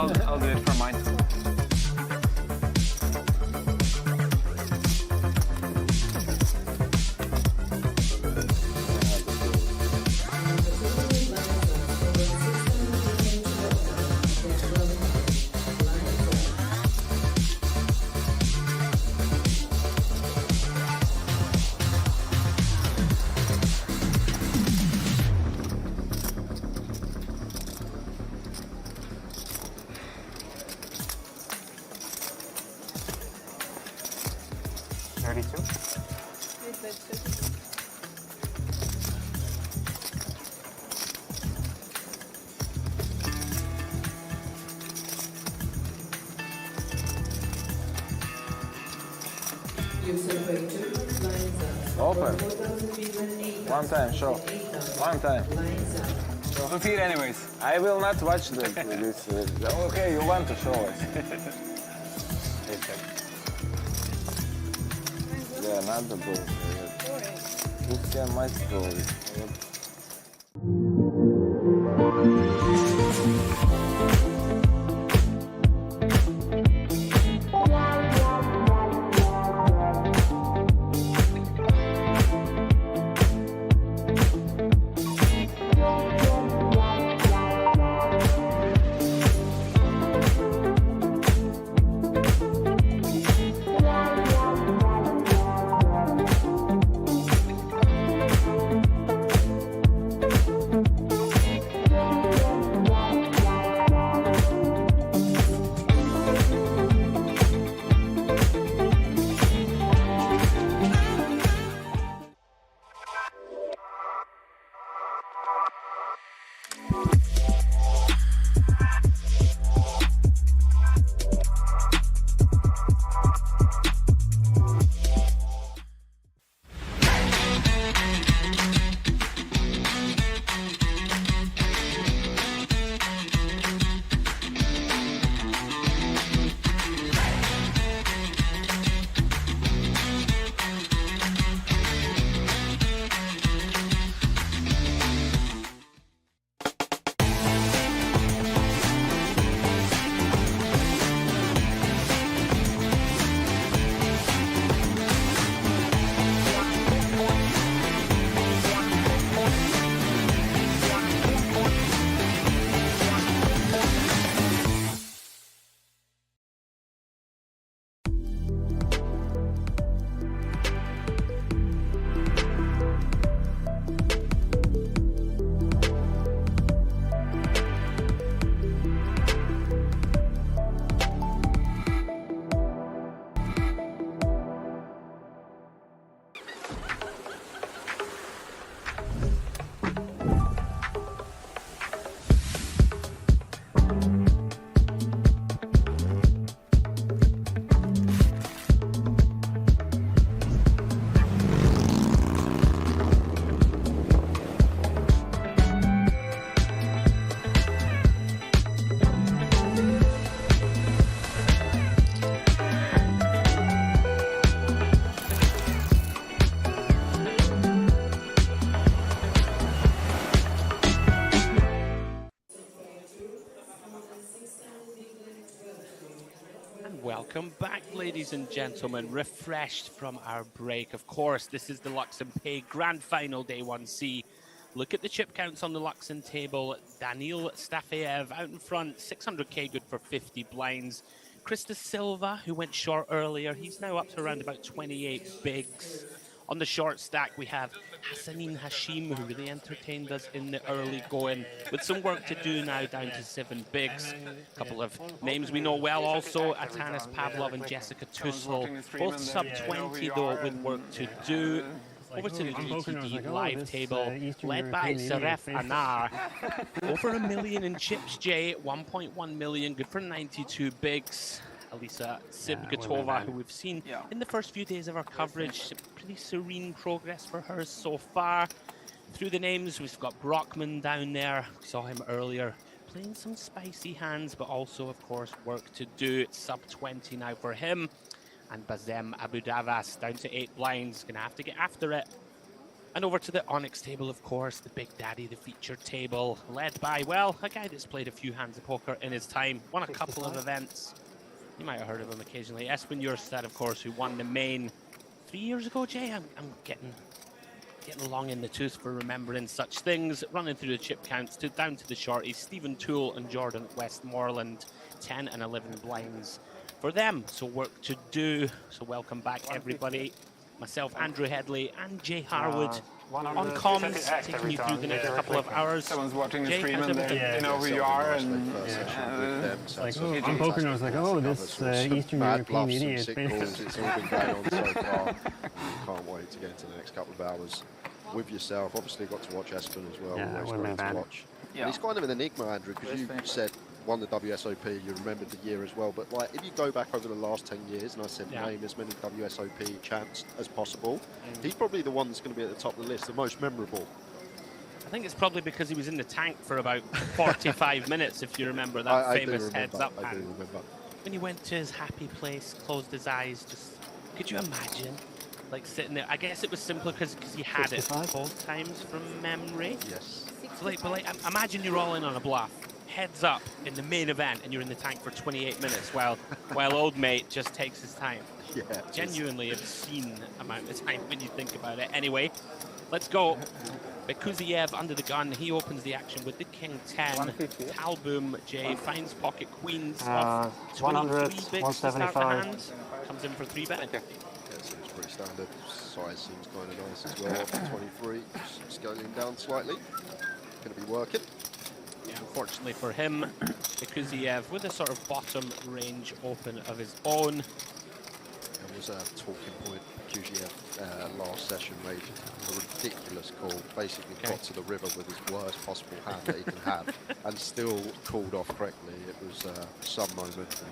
I'll do it for mine. Open. One time, show. One time. Don't fear anyways. I will not watch this. Okay, you want to show us. Yeah, not the bull. It's my story. Welcome back, ladies and gentlemen. Refreshed from our break. Of course, this is the Luxon Pay Grand Final, Day 1C. Look at the chip counts on the Luxon table. Daniil Stafeev out in front, 600k good for 50 blinds. Krista Silva, who went short earlier, he's now up to around about 28 bigs. On the short stack, we have Hassanin Hashim, who really entertained us in the early going, with some work to do now, down to 7 bigs. A couple of names we know well also, Atanas Pavlov and Jessica Tussel, both sub-20 though, with work to do. Over to the GTD live table, led by Saref Anar. Over $1 million in chips, Jay, 1.1 million, good for 92 bigs. Alisa Sibgatova, who we've seen in the first few days of our coverage. Pretty serene progress for her so far. Through the names, we've got Brockman down there. We saw him earlier playing some spicy hands, but also, of course, work to do. It's sub-20 now for him. And Bazem Abudavas down to 8 blinds. Gonna have to get after it. And over to the Onyx table, of course, the Big Daddy, the featured table, led by, well, a guy that's played a few hands of poker in his time, won a couple of events. You might have heard of him occasionally. Espen Jørstad, of course, who won the main 3 years ago, Jay. I'm getting long in the tooth for remembering such things. Running through the chip counts down to the shorties, Stephen Toole and Jordan Westmoreland, 10 and 11 blinds for them. So work to do. So welcome back, everybody. Myself, Andrew Headley, and Jay Harwood on comms, taking you through the next couple of hours. Someone's watching the Jay, stream and they know who you are. And like, I'm poker, I was like, oh, this Eastern European idiot. It's all been going on so far. Can't wait to get into the next couple of hours with yourself. Obviously got to watch Espen as well. Yeah, always great to watch. Yeah. And he's kind of an enigma, Andrew, because you said won the WSOP, you remembered the year as well, but like if you go back over the last 10 years, and I said name as many WSOP champs as possible, he's probably the one that's going to be at the top of the list, the most memorable. I think it's probably because he was in the tank for about 45 minutes, if you remember that famous heads-up hand. I do remember. When he went to his happy place, closed his eyes, just, could you imagine? Like sitting there, I guess it was simpler because he had it both times from memory. Yes. So but imagine you're all in on a bluff, heads up in the main event, and you're in the tank for 28 minutes while old mate just takes his time. Yeah. Genuinely obscene amount of time when you think about it. Anyway, let's go. Bekuziev under the gun. He opens the action with the King 10. Talboom, Jay, finds pocket queens off 100, 23 bigs 175. to start the hand. Comes in for 3 bet. Yeah, seems pretty standard. Size seems kind of nice as well. 23, scaling down slightly. Going to be working. Yeah, unfortunately for him, Bekuziev with a sort of bottom range open of his own. There was a talking point. Bekuziev last session made a ridiculous call. Basically got to the river with his worst possible hand that he can have, and still called off correctly. It was some moment.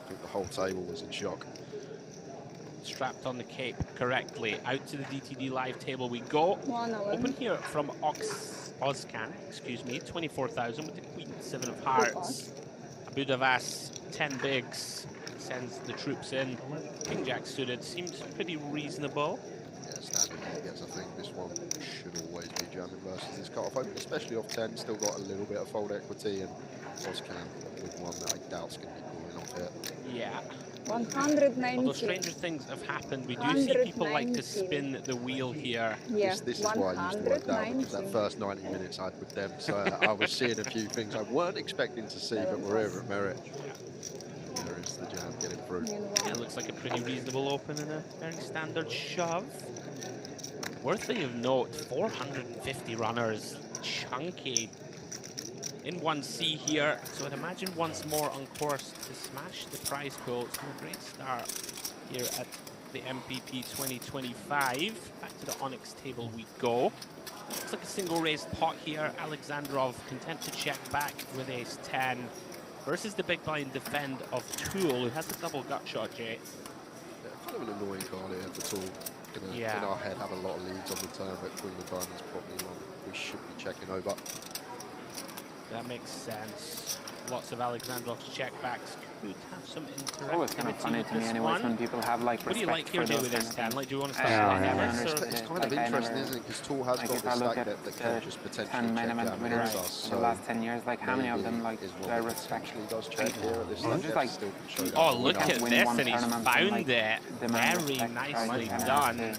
I think the whole table was in shock. Strapped on the cape correctly. Out to the DTD live table we go. Open here from Ozcan, excuse me, 24,000 with the Queen 7 of Hearts. Abu Davas 10 bigs, sends the troops in. King Jack suited, seems pretty reasonable. Yeah, standard gets, I think this one should always be jamming versus his cut-off open, especially off 10. Still got a little bit of fold equity, and Ozcan with one that I doubt's going to be calling off here. Yeah. 190. Although stranger things have happened, we do see people like to spin the wheel here. Yeah, this is why I used to work down, because that first 90 minutes I had with them, so I was seeing a few things I weren't expecting to see, but we're over at Merit. There is the jam getting through. Yeah, looks like a pretty reasonable open and a very standard shove. Worthy of note, 450 runners, chunky. In 1C here, so I'd imagine once more on course to smash the prize pool. It's been a great start here at the MPP 2025. Back to the Onyx table we go. Looks like a single raised pot here. Alexandrov content to check back with ace 10 versus the big blind defend of Toole, who has a double gut shot, Jay. Yeah, kind of an annoying card here for Toole. In our head have a lot of leads on the turn, but Queen of Diamonds probably one we should be checking over. That makes sense. Lots of Alexandrov's checkbacks could have some interactivity. Oh, it's kind of funny to me anyways when people have like what do you like here, Jay, with this 10? Like, do you want to start It's kind of interesting, isn't it? Because Toole has got this stack that can just potentially 10 main check event down winners against us. in the last 10 years, like how many of them like do I respect? Actually does check here at this Just like, oh, look at this, and he's found it. Very nicely done.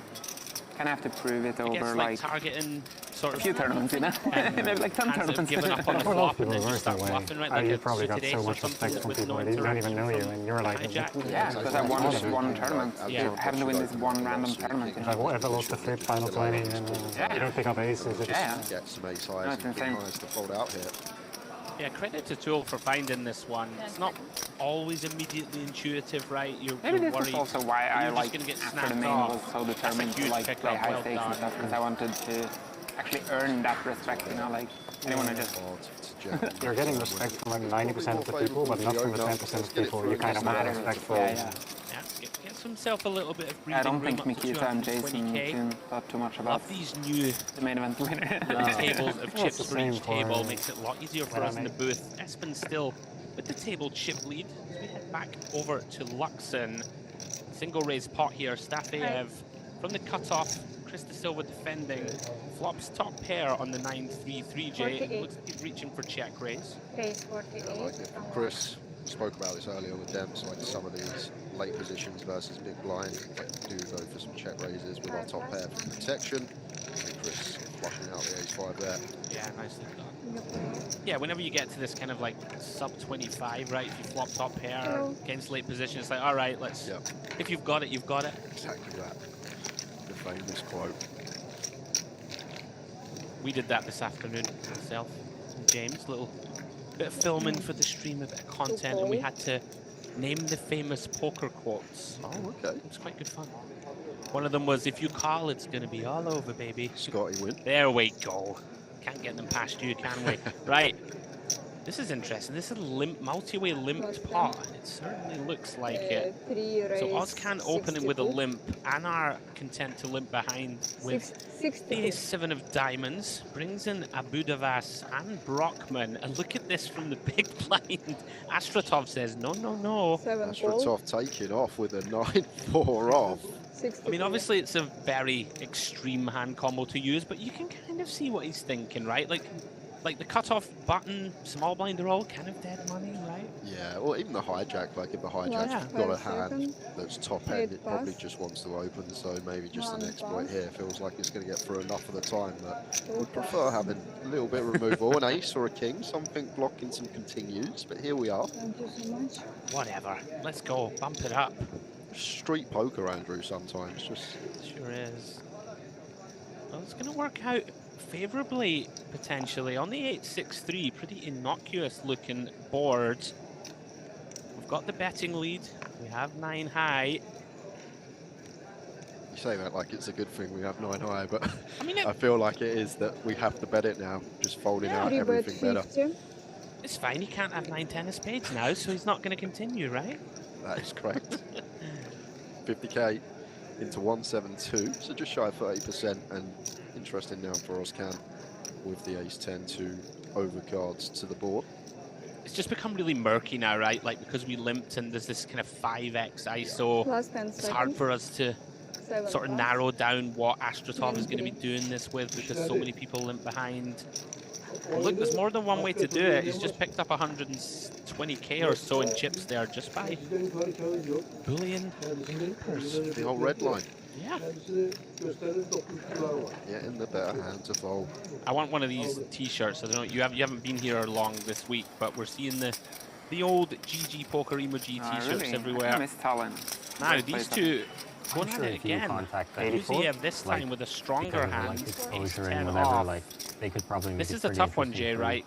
Kind of have to prove it over like targeting sort of a few tournaments, you know? Maybe like 10 tournaments. Given up on the flop and then just start bluffing, right? Like you probably got so much respect from people that don't even know you, and you're like, yeah, because I won one tournament. Yeah, having to win this one random tournament. You know? Like, whatever lost the flip final 20, and you don't pick up aces. It's just get some ace highs and king highs to fold out here. Yeah, credit to Toole for finding this one. It's not always immediately intuitive, right? You're Maybe this worried is also why I like get after the main was so determined to like play high stakes and stuff, because I wanted to actually earn that respect, you know, like I didn't want to just. You're getting respect from like 90% of the people, but not from the 10% of people you kind of want respect from. Yeah, gets himself a little bit of breathing I don't room think Mikita and Jason thought too much about love these new the main event winner. tables of chips for each table makes it a lot easier for us in the booth. Espen still with the table chip lead. As we head back over to Luxon. Single raise pot here. Stafeev from the cutoff Chris De Silva defending. Flops top pair on the 9-3-3J. And looks like he's reaching for check raise. Raise 48. I like it. Chris spoke about this earlier with them, so like some of these late positions versus big blind, like do go for some check raises with our top pair for protection. And Chris flushing out the ace-5 there. Yeah, nicely done. Yeah, whenever you get to this kind of like sub 25, right? If you flop top pair against late position, it's like, all right, let's. Yep. If you've got it, you've got it. Exactly that. The famous quote. We did that this afternoon, myself and James. Little bit of filming for the stream, a bit of content, and we had to name the famous poker quotes. Oh, okay. It was quite good fun. One of them was, if you call, it's going to be all over, baby. Scotty win. There we go. Can't get them past you, can we? Right. This is interesting. This is a multi-way limped pot, and it certainly looks like it. So Oz can open it with a limp, and are content to limp behind with the ace-7 of diamonds. Brings in Abudavas and Brockman, and look at this from the big blind. Astratov says, no, no, no. Astratov taking off with a 9-4 off. I mean, obviously it's a very extreme hand combo to use, but you can kind of see what he's thinking, right? Like the cutoff button, small blind are all kind of dead money, right? Yeah, or even the hijack. Like if the hijack's got a hand that's top end, it probably just wants to open. So maybe just an exploit here feels like it's going to get through enough of the time. But would prefer having a little bit of removal, an ace or a king, something blocking some continues. But here we are. Thank you so much. Whatever. Let's go. Bump it up. Street poker, Andrew. Sometimes just sure is. Well, it's going to work out favorably potentially on the 8-6-3. Pretty innocuous looking board. We've got the betting lead. We have 9 high. You say that like it's a good thing we have 9 high, but I mean, I feel like it is that we have to bet it now. Just folding out everything better. It's fine. He can't have 9-10 of spades now, so he's not going to continue, right? That is correct. 50k into 172, so just shy of 30%, and interesting now for Oscan with the ace-10 to overcards to the board. It's just become really murky now, right? Like because we limped and there's this kind of 5x ISO. It's hard for us to sort of narrow down what Astratov is going to be doing this with because so many people limp behind. And look, there's more than one way to do it. He's just picked up 120k or so in chips there just by bullion limpers. The old red line. Yeah. Getting the better hand to fold. I want one of these t-shirts. I don't know, you haven't been here long this week, but we're seeing the old GG Poker emoji t-shirts everywhere. I miss talent. Now these two going at it again. Uziev this time with a stronger hand. Ace-10 off. They could probably this is a tough one, Jay, right?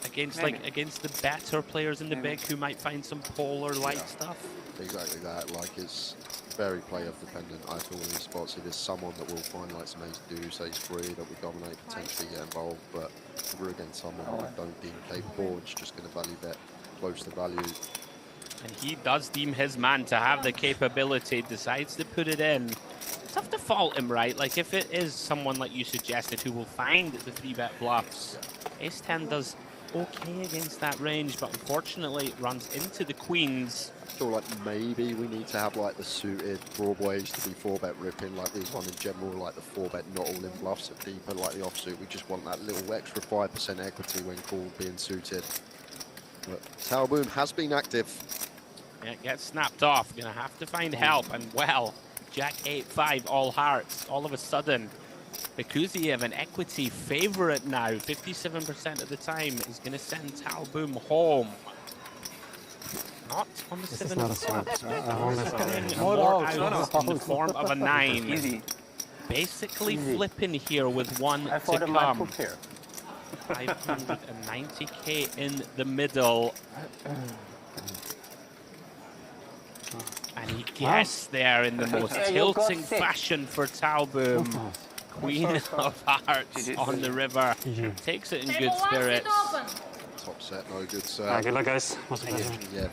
Against the better players in the big who might find some polar light stuff. Exactly that. Like it's very player dependent. I feel in these spots it is someone that will find like some ace deuce, ace three that we dominate, potentially get involved, but we're against someone we don't deem capable. It's just going to value bet close to value. And he does deem his man to have the capability, decides to put it in. Tough to fault him, right? Like if it is someone like you suggested who will find the 3-bet bluffs, ace-10 does okay against that range, but unfortunately it runs into the queens. I feel like maybe we need to have like the suited broadways to be 4-bet ripping, like these one in general, like the 4-bet not all in bluffs at deeper, like the offsuit. We just want that little extra 5% equity when called being suited. But Tower Boom has been active. Yeah, it gets snapped off. Gonna have to find help, and well, Jack 8-5 all hearts. All of a sudden, Bekuziev, an equity favorite now, 57% of the time, is going to send Tal Boom home. Not on the 7 of clubs. More out in the form of a 9. Easy. Basically flipping here with one to come. 590k in the middle. And he gets there in the most tilting fashion for Talboom. Queen of Hearts on the river. Takes it in good spirits. Top set, no good, sir. Good luck, guys. Yeah.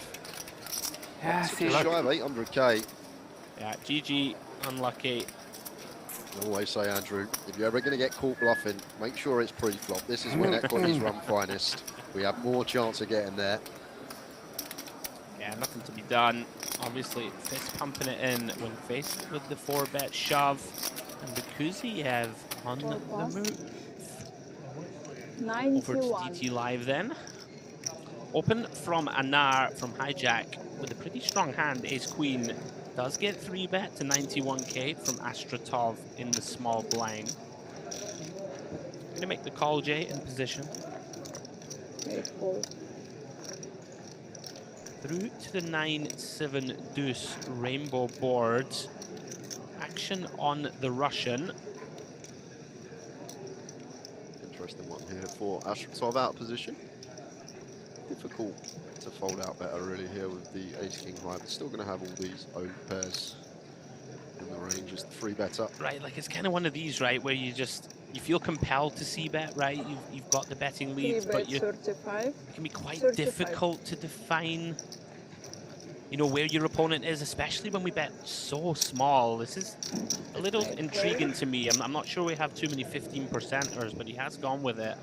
Yeah, shy of 800k. Yeah, GG, unlucky. I always say, Andrew, if you're ever going to get caught bluffing, make sure it's pre-flop. This is when equities run finest. We have more chance of getting there. Yeah, nothing to be done. Obviously, fist pumping it in when faced with the 4-bet shove. And Bakuziev on the move. 91. Over to DT Live then. Open from Anar from Hijack with a pretty strong hand. Ace Queen does get 3-bet to 91k from Astratov in the small blind. Gonna make the call, Jay, in position. Through to the 9-7 deuce rainbow board. Action on the Russian. Interesting one here for Astratov out of position. Difficult to fold out better really here with the ace-king high, but still going to have all these over pairs in the range as the 3-better. Right, like it's kind of one of these, right, where you feel compelled to c-bet, right? You've got the betting leads, but it can be quite difficult to define, you know, where your opponent is, especially when we bet so small. This is a little intriguing to me. I'm not sure we have too many 15%ers, but he has gone with it.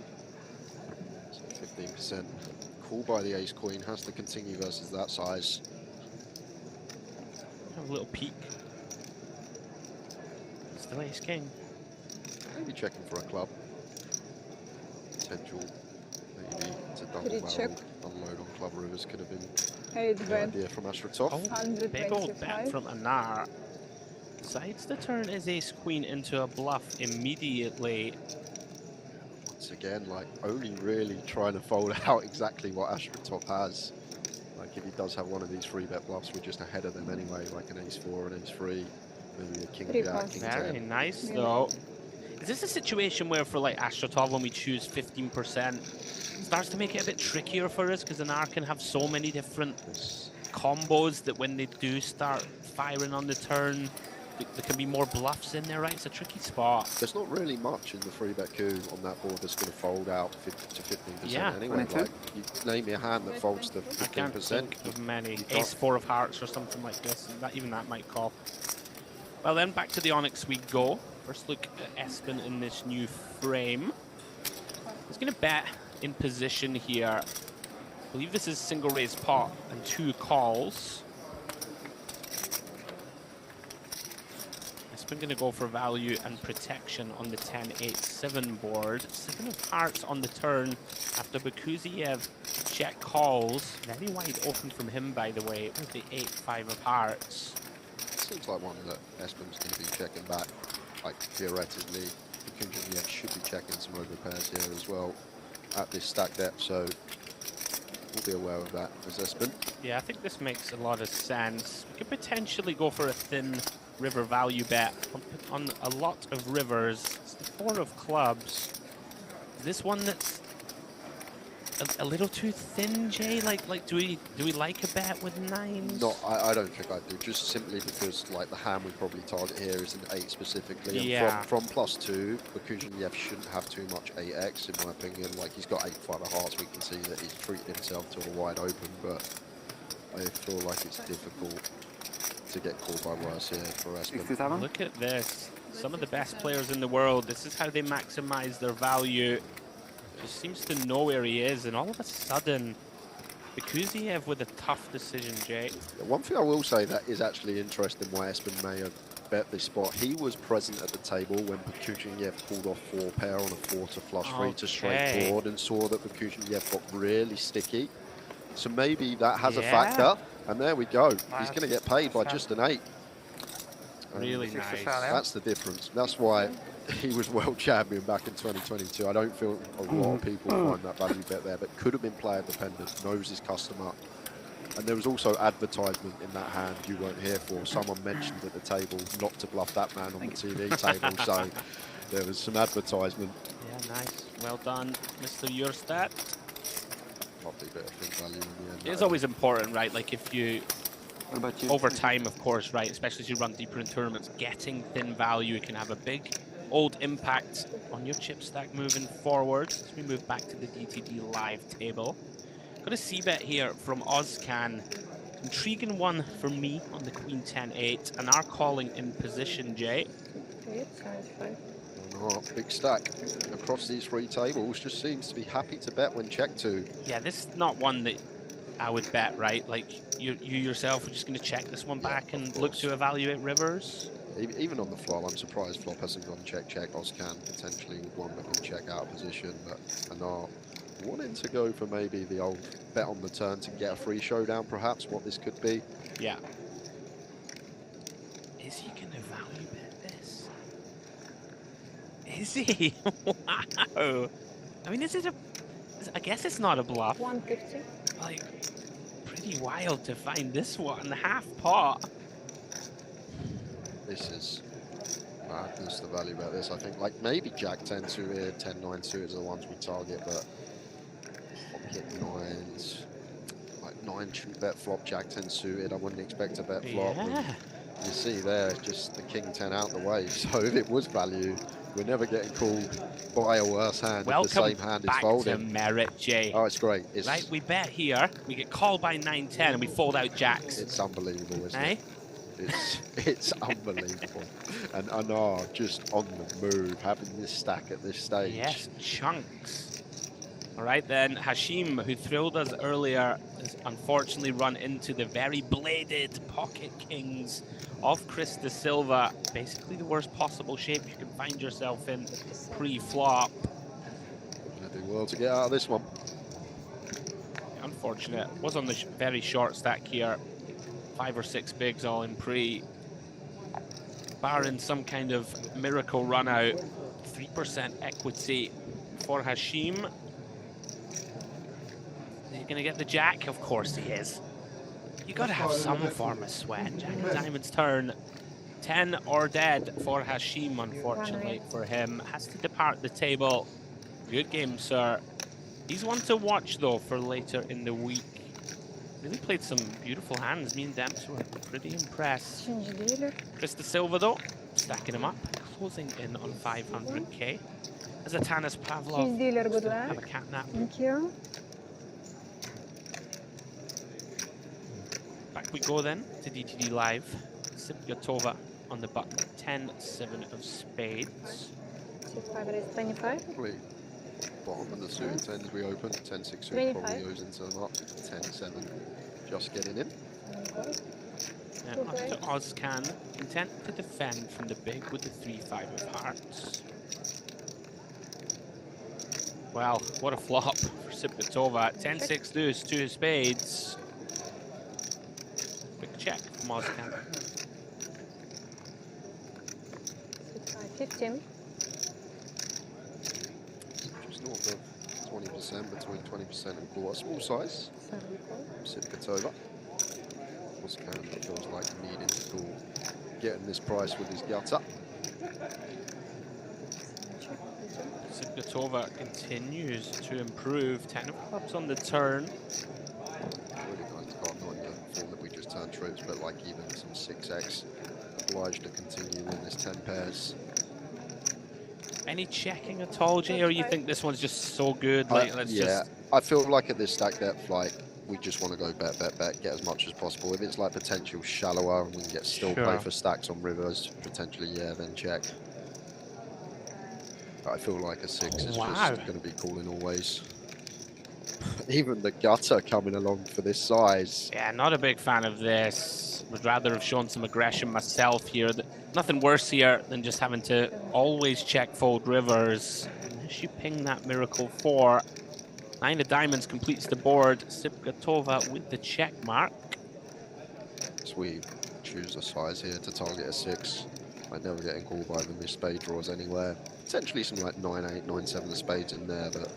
So 15%. Call by the ace queen, has to continue versus that size. Have a little peek. Still ace king. Maybe checking for a club. Potential maybe to double barrel unload on club rivers could have been the idea from Astratov. Oh, big old bet from Anar. Decides to turn his ace queen into a bluff immediately. Once again, like only really trying to fold out exactly what Astratov has. Like if he does have one of these 3-bet bluffs, we're just ahead of them anyway, like an ace-4, an ace-3, maybe a king-jack, king-10. Very nice though. Is this a situation where for like Astratov, when we choose 15%, starts to make it a bit trickier for us because Anar can have so many different combos that when they do start firing on the turn, there can be more bluffs in there, right? It's a tricky spot. There's not really much in the 3-bet coup on that board that's going to fold out to 15% anyway. Like, you name me a hand that folds to 15%. I can't think of many. Ace-4 of hearts or something like this. Even that might call. Well then, back to the Onyx we go. First look at Espen in this new frame. He's going to bet in position here. I believe this is single raise pot and 2 calls. Espen going to go for value and protection on the 10-8-7 board. 7 of hearts on the turn after Bakuziev check calls. Very wide open from him, by the way, with the 8-5 of hearts. Seems like one that Espen's going to be checking back. Like theoretically, Bakuziev should be checking some overpairs here as well at this stack depth, so we'll be aware of that as Espen. Yeah, I think this makes a lot of sense. We could potentially go for a thin river value bet on a lot of rivers. It's the 4 of clubs. This one that's a little too thin, Jay. Like, do we like a bet with 9s? No, I don't think I do. Just simply because like the hand we probably target here is an 8 specifically. And yeah. From +2, Bakuziev shouldn't have too much 8x in my opinion. Like he's got 8-5 of hearts. We can see that he's treated himself to a wide open, but I feel like it's difficult to get called by worse here for Espen. Look at this. Some of the best players in the world. This is how they maximize their value. Just seems to know where he is, and all of a sudden, Bakuziev with a tough decision, Jay. One thing I will say that is actually interesting why Espen may have bet this spot. He was present at the table when Bakuziev pulled off 4 pair on a 4 to flush 3 to straight board and saw that Bakuziev got really sticky. So maybe that has a factor, and there we go. He's going to get paid by just an 8. Really nice. That's the difference. That's why he was world champion back in 2022. I don't feel a lot of people find that value bet there, but could have been player dependent, knows his customer. And there was also advertisement in that hand you weren't here for. Someone mentioned at the table not to bluff that man on the TV table, so there was some advertisement. Yeah, nice. Well done, Mr. Eurostat. Probably a bit of thin value in the end. It's always important, right? Like if you, over time, of course, right? Especially as you run deeper in tournaments, getting thin value can have a big old impact on your chip stack moving forward. As we move back to the DTD live table. Got a c-bet here from Ozcan. Intriguing one for me on the Queen 10-8, and our calling in position, Jay. Big stack across these 3 tables. Just seems to be happy to bet when checked to. Yeah, this is not one that I would bet, right? Like you yourself are just going to check this one back and look to evaluate rivers. even on the flop, I'm surprised flop hasn't gone check, check, Oscan potentially with one that can check out of position, but Anar wanting to go for maybe the old bet on the turn to get a free showdown, perhaps, what this could be. Yeah. Is he going to value bet this? Is he? Wow. I mean, I guess it's not a bluff. 150. Like, pretty wild to find this one, half pot. This is madness, the value about this. I think, like, maybe Jack 10 suited, 10 9 suited are the ones we target, but pocket nines, like 9 shouldn't bet flop, Jack 10 suited. I wouldn't expect to bet flop. Yeah. You see there, just the king 10 out the way. So if it was value, we're never getting called by a worse hand if the same hand is folding. Welcome back to Merit, Jay. Oh, it's great. It's right, we bet here, we get called by 9-10, and we fold out jacks. It's unbelievable, isn't it? It's unbelievable. And Anar just on the move, having this stack at this stage. Yes, chunks. All right then, Hashim, who thrilled us earlier, has unfortunately run into the very bladed pocket kings of Chris De Silva. Basically the worst possible shape you can find yourself in pre-flop. Gonna do well to get out of this one. Unfortunate. Was on the very short stack here. 5 or 6 bigs all in pre. Barring some kind of miracle run out, 3% equity for Hashim. Is he gonna get the jack? Of course he is. You gotta have some form of sweat. Jack of Diamonds turn. 10 or dead for Hashim, unfortunately for him. Has to depart the table. Good game, sir. He's one to watch though for later in the week. Really played some beautiful hands. Me and Demps were pretty impressed. Chris De Silva though, stacking him up, closing in on 500k. As a Tanis Pavlov, have a catnap. Thank you. Back we go then to DTD Live. Sipyatova on the button, 10-7 of spades. 5 raise 25. Bottom of the suited 10s we open, 10-6 suited probably goes into the mark, 10-7 just getting in. Now up to Ozcan, content to defend from the big with the 3-5 of hearts. Well, what a flop for Sipyatova. 10-6 deuce, 2 of spades. Quick check from Ozcan. 15. Just north of 20%, between 20% and quarter, small size. Sipyatova. Oscan feels like needing to call, getting this price with his gutter. Sipyatova continues to improve. 10 of clubs on the turn. Really nice card, not in the form that we just turned trips, but like even some 6x obliged to continue in this 10 pairs. Any checking at all, Jay, or you think this one's just so good? Like, I feel like at this stack depth, like we just want to go bet, get as much as possible. If it's like potential shallower and we can get still play for stacks on rivers, potentially, yeah, then check. But I feel like a 6 is just going to be calling always. Even the gutter coming along for this size. Yeah, not a big fan of this. Would rather have shown some aggression myself here. Nothing worse here than just having to always check fold rivers. Unless you ping that miracle 4. 9 of diamonds completes the board. Sipyatova with the check mark. So we choose a size here to target a 6. Like never getting called by the missed spade draws anywhere. Potentially some like 9-8, 9-7 of spades in there, but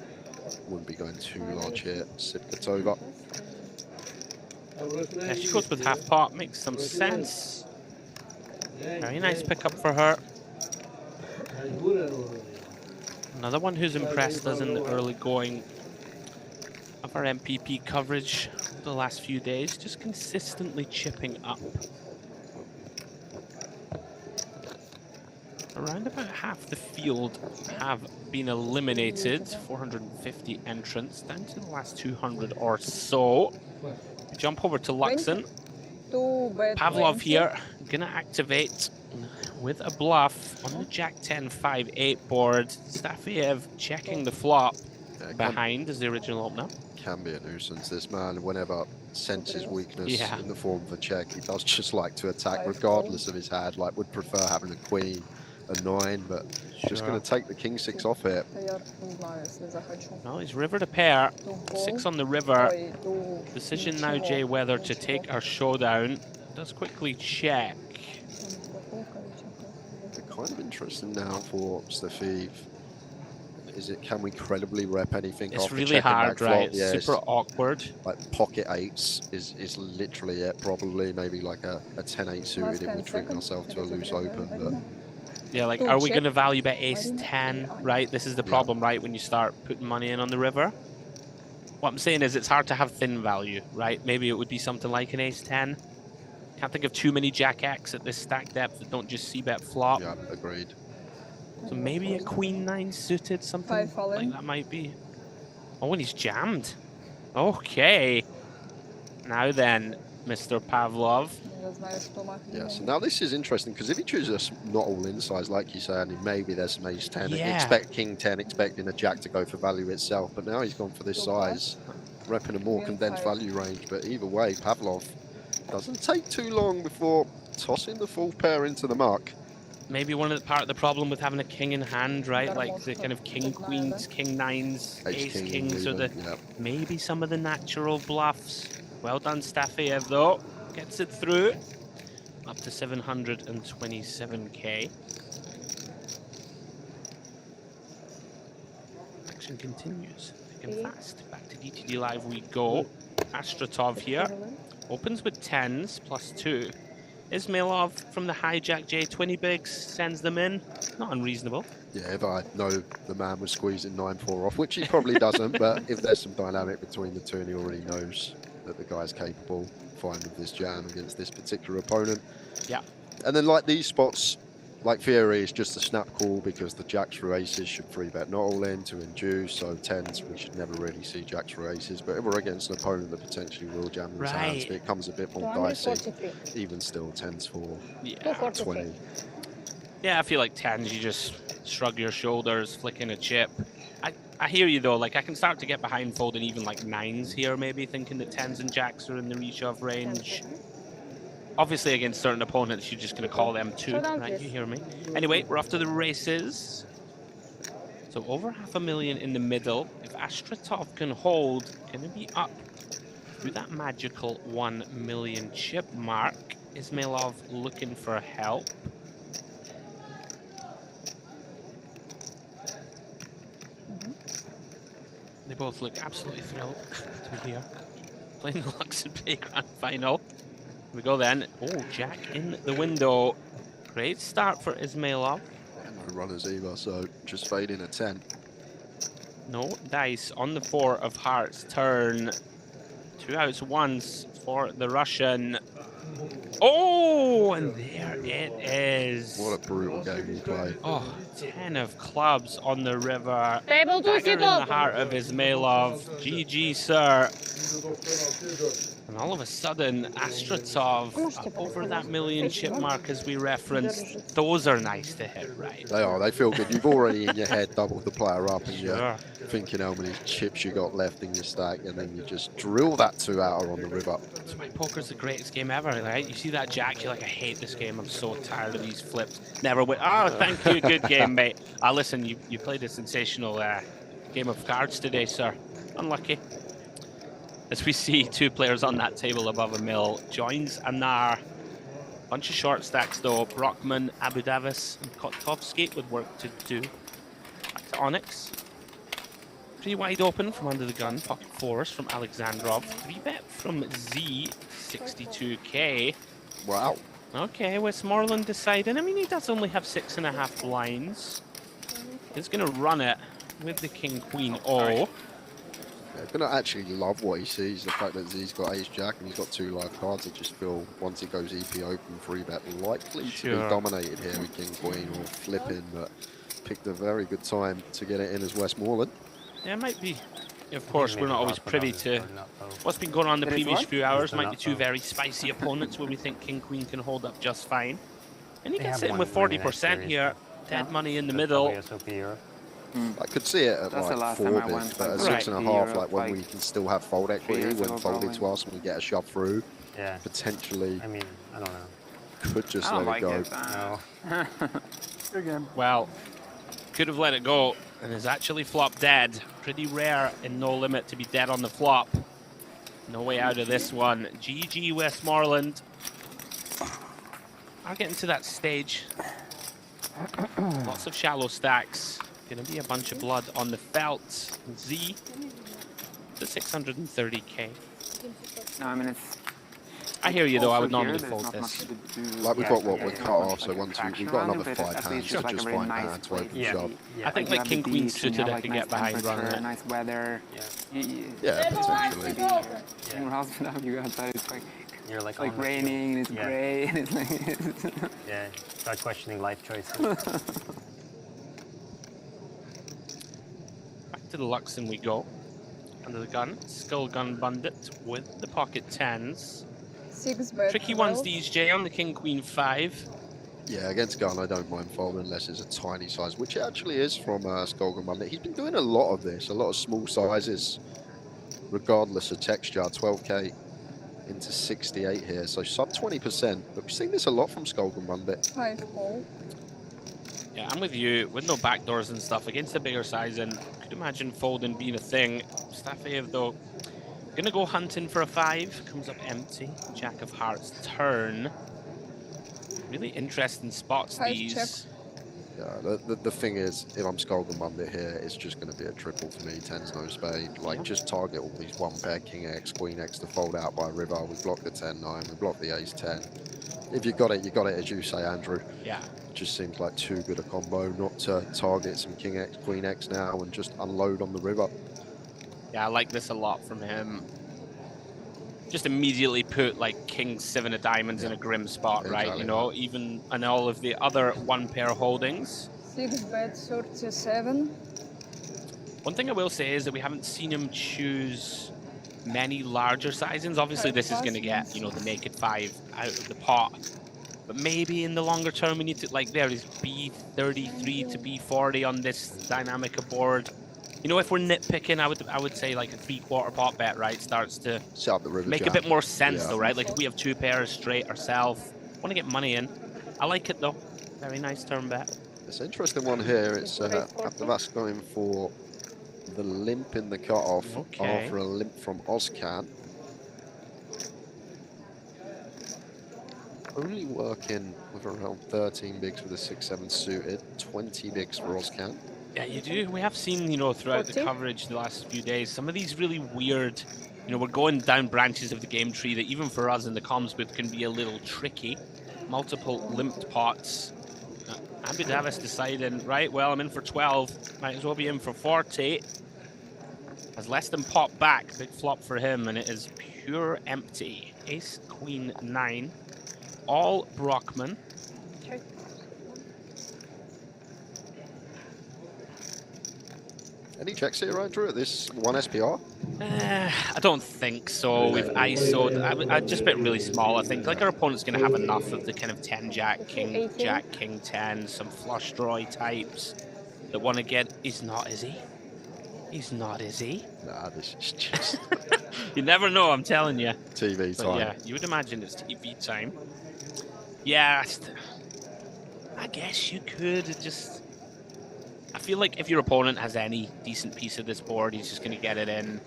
wouldn't be going too large here. Sipyatova. Yeah, she goes with half pot, makes some sense. Very nice pickup for her. Another one who's impressed us in the early going of our MPP coverage the last few days, just consistently chipping up. Around about half the field have been eliminated, 450 entrants, down to the last 200 or so. Jump over to Luxon. Pavlov here, gonna activate with a bluff on the Jack 10 5-8 board. Stafiev checking the flop behind as the original opener. can be a nuisance. This man, whenever senses weakness in the form of a check, he does just like to attack regardless of his hand. Like, would prefer having a queen, a 9, but just going to take the king 6 off here. Well, he's rivered a pair. 6 on the river. Decision now, Jay, whether to take our showdown. Does quickly check. Kind of interesting now for Stefeev. Is it, can we credibly rep anything it's off really the check hard, and back right? flop? Yeah, super awkward. Like pocket 8s is literally it. Probably maybe like a 10-8 suited. It would treat myself to a loose open, but yeah, like, are we going to value bet ace 10, right? This is the problem, right? When you start putting money in on the river. What I'm saying is it's hard to have thin value, right? Maybe it would be something like an ace 10. Can't think of too many jack X at this stack depth that don't just see bet flop. Yeah, agreed. So maybe a queen 9 suited, something like that might be. Oh, and he's jammed. Okay. Now then, Mr. Pavlov. Yeah, so now this is interesting because if he chooses not all in size, like you say, and maybe there's some ace 10, expect king 10, expecting a jack to go for value itself, but now he's gone for this size, repping a more condensed value range. But either way, Pavlov doesn't take too long before tossing the full pair into the muck. Maybe part of the problem with having a king in hand, right? Like the kind of king queens, king 9s, ace kings, or maybe some of the natural bluffs. Well done, Stafiev, though. Gets it through. Up to 727k. Action continues. Thick and fast. Back to DTD Live we go. Astratov here. Opens with 10s plus 2. Ismailov from the hijack J20 bigs sends them in. Not unreasonable. Yeah, if I know the man was squeezing 9-4 off, which he probably doesn't, but if there's some dynamic between the two and he already knows that the guy's capable, fine with this jam against this particular opponent. Yeah. And then like these spots, like Fieri is just a snap call because the jacks through aces should free bet not all in to induce, so 10s we should never really see jacks through aces, but if we're against an opponent that potentially will jam his hands, it becomes a bit more dicey. Even still, 10s for 20. Yeah, I feel like 10s, you just shrug your shoulders, flick in a chip. I hear you though, like I can start to get behind folding even like 9s here, maybe thinking that 10s and jacks are in the reshove range. Obviously, against certain opponents, you're just going to call them 2, right? You hear me? Anyway, we're off to the races. So over 500,000 in the middle. If Astratov can hold, going to be up through that magical 1 million chip mark. Ismailov looking for help. They both look absolutely thrilled to be here. Playing the Luxon Pay Grand Final. Here we go then. Oh, jack in the window. Great start for Ismailov. No runners either, so just fading a 10. No dice on the 4 of hearts turn. 2 outs once for the Russian. Oh, and there it is. What a brutal game you play. Oh, 10 of clubs on the river. Table Dagger in the heart of Ismailov. GG, sir. And all of a sudden, Astratov up over that million chip mark as we referenced. Those are nice to hit, right? They are, they feel good. You've already in your head doubled the player up and you're thinking how many chips you got left in your stack, and then you just drill that 2-outer on the river. That's why poker's the greatest game ever, right? You see that jack, you're like, I hate this game. I'm so tired of these flips. Never win. Oh, thank you. Good game, mate. Listen, you played a sensational game of cards today, sir. Unlucky. As we see 2 players on that table above a mil, joins Anar. Bunch of short stacks though. Brockman, Abu Davis, and Kotovsky with work to do. Back to Onyx. Pretty wide open from under the gun. Pocket 4s from Alexandrov. 3-bet from Z, 62k. Wow. Okay, Westmoreland deciding. I mean, he does only have 6.5 blinds. He's going to run it with the King-Queen O. Yeah, gonna actually love what he sees, the fact that Z's got ace-jack and he's got 2 live cards. I just feel once it goes EP open, 3-bet likely to be dominated here with King-Queen or flipping, but picked a very good time to get it in as Westmoreland. Yeah, it might be. Of course, we're not always privy to what's been going on the previous few hours. Might be 2 very spicy opponents where we think King-Queen can hold up just fine. And he gets in with 40% here. Dead money in the middle. I could see it at That's the like last time 4 I bigs, went, but at like, 6.5, like Europe, when like, we can still have fold equity, years when ago, folded to probably. us and we get a shove through, Yeah. potentially I mean, I don't know. could just I don't let like it go. it. No. Good game. Well, could have let it go and is actually flop dead. Pretty rare in No Limit to be dead on the flop. No way out of this one. GG Westmoreland. Are getting to that stage. Lots of shallow stacks. Gonna be a bunch of blood on the felt. Z to 630k. No, I mean it's. I hear you though. I would also normally here, fold there's not this. much to do. Like we've got what we're It's cut not much off, so like once attraction we've got around it, another but 5 at hands, least so it's like a just very find nice hands to place. open shove. I think you like have king the queen beach and you suited have, I like, could nice get behind temperature, running it. nice weather. Yeah, potentially. Anywhere else without you outside, it's like You're like, it's like on the raining and it's Yeah. grey and it's like. Yeah, start questioning life choices. Back to the Luxon we go. Under the gun, Skull Gun Bandit with the pocket 10s. 6-bet. Tricky ones these, Jay, on the king queen 5. Yeah, against gun, I don't mind folding unless it's a tiny size, which it actually is from Skolgan Bandit. He's been doing a lot of this, a lot of small sizes, regardless of texture. 12k into 68 here, so sub 20%. But we've seen this a lot from Skolgan Bandit. 5-call. Yeah, I'm with you. With no backdoors and stuff against the bigger size, and could imagine folding being a thing. Stafiev though, gonna go hunting for a 5. Comes up empty. Jack of Hearts turn. Really interesting spots these. Check. Yeah, the thing is, if I'm Skolgan Bandit here, it's just going to be a triple for me. 10's no spade. Like, just target all these 1 pair, King X, Queen X to fold out by river. We block the 10-9, we block the Ace-10. If you got it, you got it, as you say, Andrew. Yeah. It just seems like too good a combo not to target some King X, Queen X now and just unload on the river. Yeah, I like this a lot from him. Just immediately put like King 7 of diamonds in a grim spot, right? Exactly. You know, even and all of the other 1 pair holdings. 6-bet 37. One thing I will say is that we haven't seen him choose many larger sizings. Obviously, this is going to get, you know, the naked 5 out of the pot. But maybe in the longer term, we need to, like, there is B33 to B40 on this dynamic board. You know, if we're nitpicking, I would say like a 3/4 pot bet, right? Starts to set up the river make jam. a bit more sense, Yeah. though, right? Like if we have 2 pairs straight ourselves, want to get money in. I like it though. Very nice turn bet. It's an interesting one here. It's Abdavas going for the limp in the cutoff after a limp from Ozcan. Only working with around 13 bigs with a 6-7 suited, 20 bigs for Ozcan. Yeah, you do. We have seen, you know, throughout the coverage the last few days, some of these really weird, you know, we're going down branches of the game tree that even for us in the comms booth can be a little tricky. Multiple limped pots. Abu Davis deciding, right, well, I'm in for 12. Might as well be in for 40. Has less than popped back. Big flop for him, and it is pure empty. Ace, Queen, 9. All Brockman. Any checks here, Andrew, at this 1 SPR? I don't think so. We've ISO'd. I'd just bet really small, I think. Like, our opponent's going to have enough of the kind of 10 Jack, King, Jack, King 10, some flush draw types that want to get. He's not, is he? He's not, is he? Nah, this is just You never know, I'm telling you. TV But time. yeah, you would imagine it's TV time. Yeah, I guess you could just... I feel like if your opponent has any decent piece of this board, he's just going to get it in.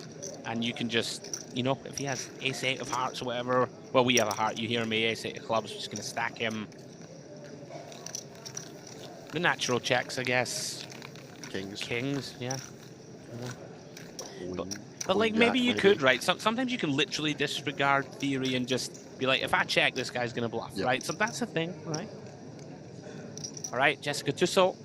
And you can just, you know, if he has Ace-8 of hearts or whatever, well, we have a heart, you hear me, Ace-8 of clubs, we're just going to stack him. The natural checks, I guess. Kings, yeah. But like, maybe you could, right? Sometimes you can literally disregard theory and just be like, if I check, this guy's going to bluff, right? So that's a thing, right? All right, Jessica Tussle.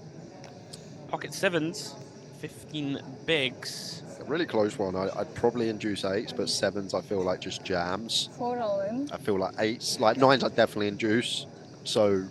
Pocket 7s, 15 bigs. A really close one. I'd probably induce 8s, but 7s I feel like just jams. 4 all in. I feel like 8s, like 9s I definitely induce. So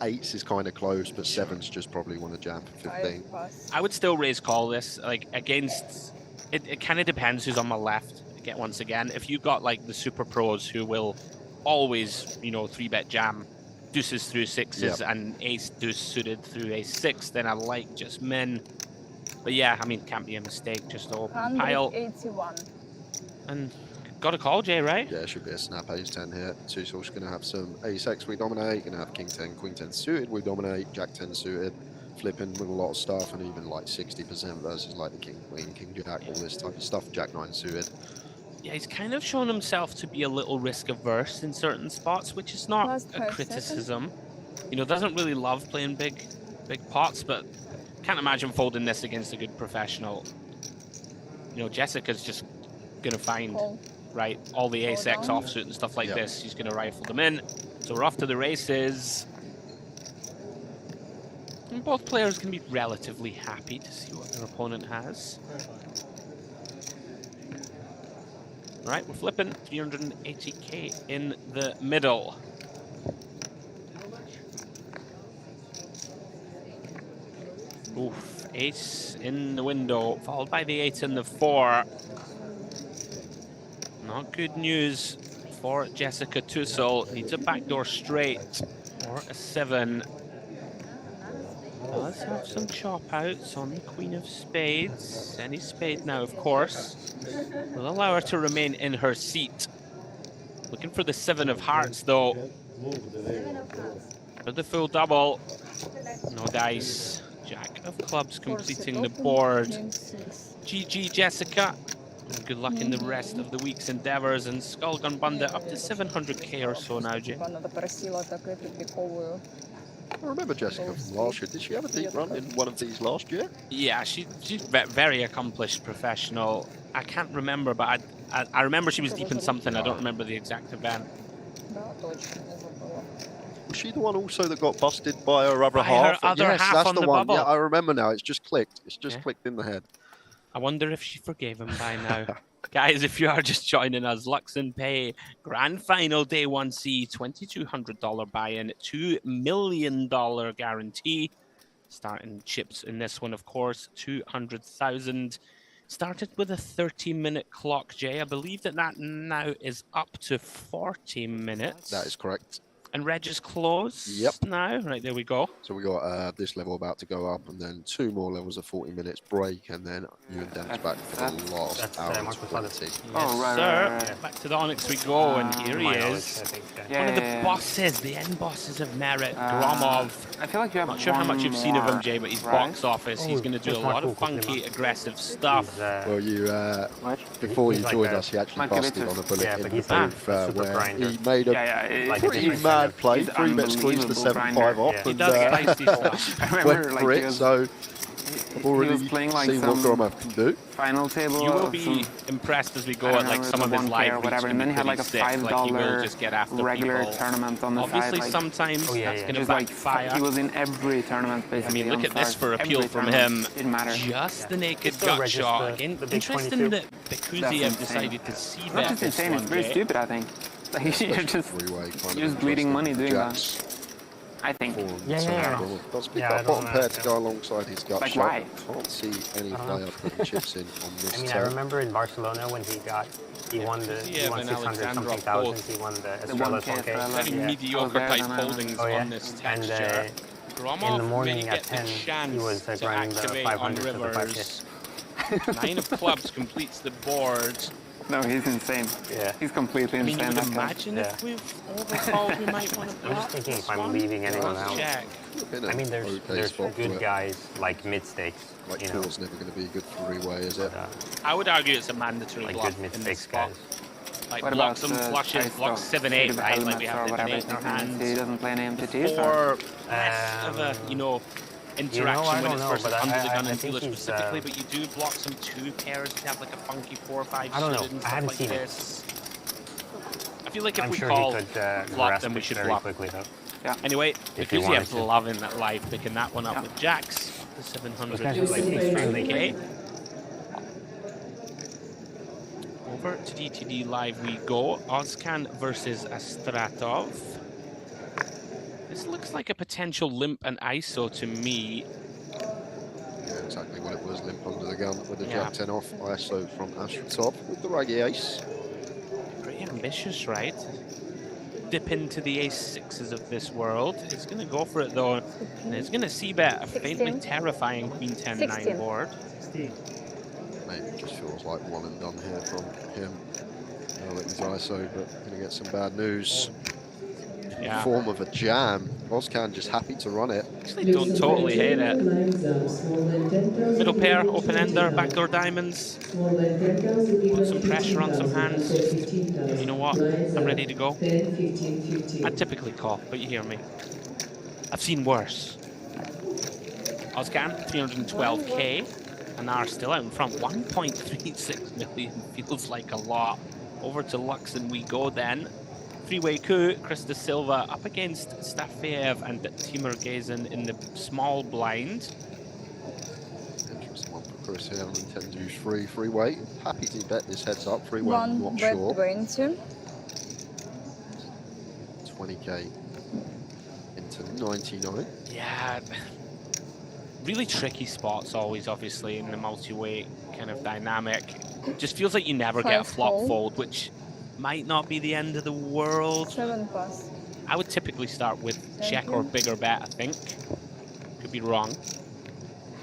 8s is kind of close, but 7s just probably want to jam for 15. I would still raise call this, like against, it kind of depends who's on my left. Once again, if you've got like the super pros who will always, you know, 3-bet jam deuces through 6s and ace deuce suited through ace 6, then I like just min. But yeah, I mean, can't be a mistake. Just to open pile. 181. And got a call, Jay, right? Yeah, it should be a snap ace 10 here. Two source going to have some ace x we dominate. Going to have king 10, queen 10 suited we dominate. Jack 10 suited. Flipping with a lot of stuff, and even like 60% versus like the king queen, king jack, all this type of stuff. Jack 9 suited. Yeah, he's kind of shown himself to be a little risk averse in certain spots, which is not a criticism. You know, doesn't really love playing big pots, but can't imagine folding this against a good professional. You know, Jessica's just gonna find right all the ace x offsuit and stuff like this. She's gonna rifle them in. So we're off to the races. And both players can be relatively happy to see what their opponent has. Right, we're flipping 380k in the middle. Oof, ace in the window, followed by the 8 and the 4. Not good news for Jessica Tussell. Needs a backdoor straight or a 7. Does have some chop outs on the Queen of Spades. Any spade now, of course. Will allow her to remain in her seat. Looking for the 7 of hearts, though. For the full double. No dice. Jack of clubs completing the board. GG, Jessica. And good luck in the rest of the week's endeavors. And Skullgun Bandit up to 700k or so now, Jay. I remember Jessica from last year. Did she have a deep run in one of these last year? Yeah, she's very accomplished professional. I can't remember, but I remember she was deep in something. I don't remember the exact event. Was she the one also that got busted by her other half? Her other yes, half that's on the the one. bubble. Yeah, I remember now. It's just clicked. It's just clicked in the head. I wonder if she forgave him by now. Guys, if you are just joining us, Luxon Pay Grand Final Day 1C, $2,200 buy-in, $2 million guarantee. Starting chips in this one, of course, 200,000. Started with a 30-minute clock, Jay. I believe that now is up to 40 minutes. That is correct. And reg is closed now. Right, there we go. So we got this level about to go up, and then 2 more levels of 40 minutes break, and then you and Dennis back for the last hour and 20. Yes, sir. Back to the Onyx we go, and here he is. One of the bosses, the end bosses of merit, Gromov. I feel like you have Not sure how much you've seen of him, Jay, but he's box office. He's going to do a lot of funky, aggressive stuff. Well, you before you joined us, he actually busted on a bullet in the booth where he made a pretty mad play, 3-bet squeeze the 7-5 off, He does feisty stuff. went for it, so I've already seen what Gromov can do. Final table. You will be impressed as we go at like some of his live reads. Whatever, and then he had like a $5 just get after regular people. tournament on the Obviously, side. Like, sometimes that's going to backfire. He was in every tournament basically. I mean, look at this for appeal from him. Just the naked gut shot. Again, interesting that Bekuziev decided to see that. That's just insane. It's very stupid, I think. Like, you're just bleeding money doing that. I think. Does pick up bottom pair to go alongside his gut like shot. why? Can't see any player putting chips in on this I mean, turn. I remember in Barcelona when he won 600 something thousand. He won the Estrella 1K. Very mediocre type holdings on this texture. In the morning at 10, he was grinding the 500 to the 5K. 9 of clubs completes the board. No, he's insane. Yeah. He's completely insane. I mean, you would imagine if we've overcalled, we might want to block. I'm just thinking if I'm leaving anyone out. I mean, there's good guys like mid-stakes. Like Tour's never going to be a good three-way, is it? I would argue it's a mandatory like block good mid-stakes guys. Like what block about some flushes, block 7-8, right? Like we have the 8 in our hands. He doesn't play an MTT. Or less of a, interaction when it's versus under the gun and dealer specifically, but you do block some 2 pairs to have like a funky 4-5 I don't know. suited and I stuff haven't like seen this. I feel like if I'm we sure call he could flop, then we should very flop. quickly, though. Yeah. Anyway, If he wanted Bekuziev's to. loving that live, picking that one up with jacks. The 700 Like, k. Over to DTD Live we go. Ozcan versus Astratov. This looks like a potential limp and ISO to me. Yeah, exactly what it was. Limp under the gun with the Jack 10 off. ISO from Astratov with the raggy ace. Pretty ambitious, right? dip into the ace-6s of this world. He's going to go for it, though. And he's going to see bet a faintly terrifying queen 10-9 board. Maybe it just feels like one and done here from him. Now that he's ISO, but going to get some bad news. Yeah. Form of a jam. Oscan just happy to run it. Actually, don't totally hate it. Middle pair, open ender, backdoor diamonds. Put some pressure on some hands. You know what? I'm ready to go. I typically call, but you hear me. I've seen worse. Oscan, 312k, and are still out in front. 1.36 million feels like a lot. Over to Luxon we go then. Three-way coup, Chris De Silva up against Stafeev and Timur Gazin in the small blind. Interesting one for Chris here, intends to use free-way. Happy to bet this heads up, 3-1, not bet sure. 20. 20k into 99. Yeah, really tricky spots always, obviously, in the multi-way kind of dynamic. Just feels like you never get a flop fold, which might not be the end of the world. 7 pass. I would typically start with check or bigger bet, I think. Could be wrong.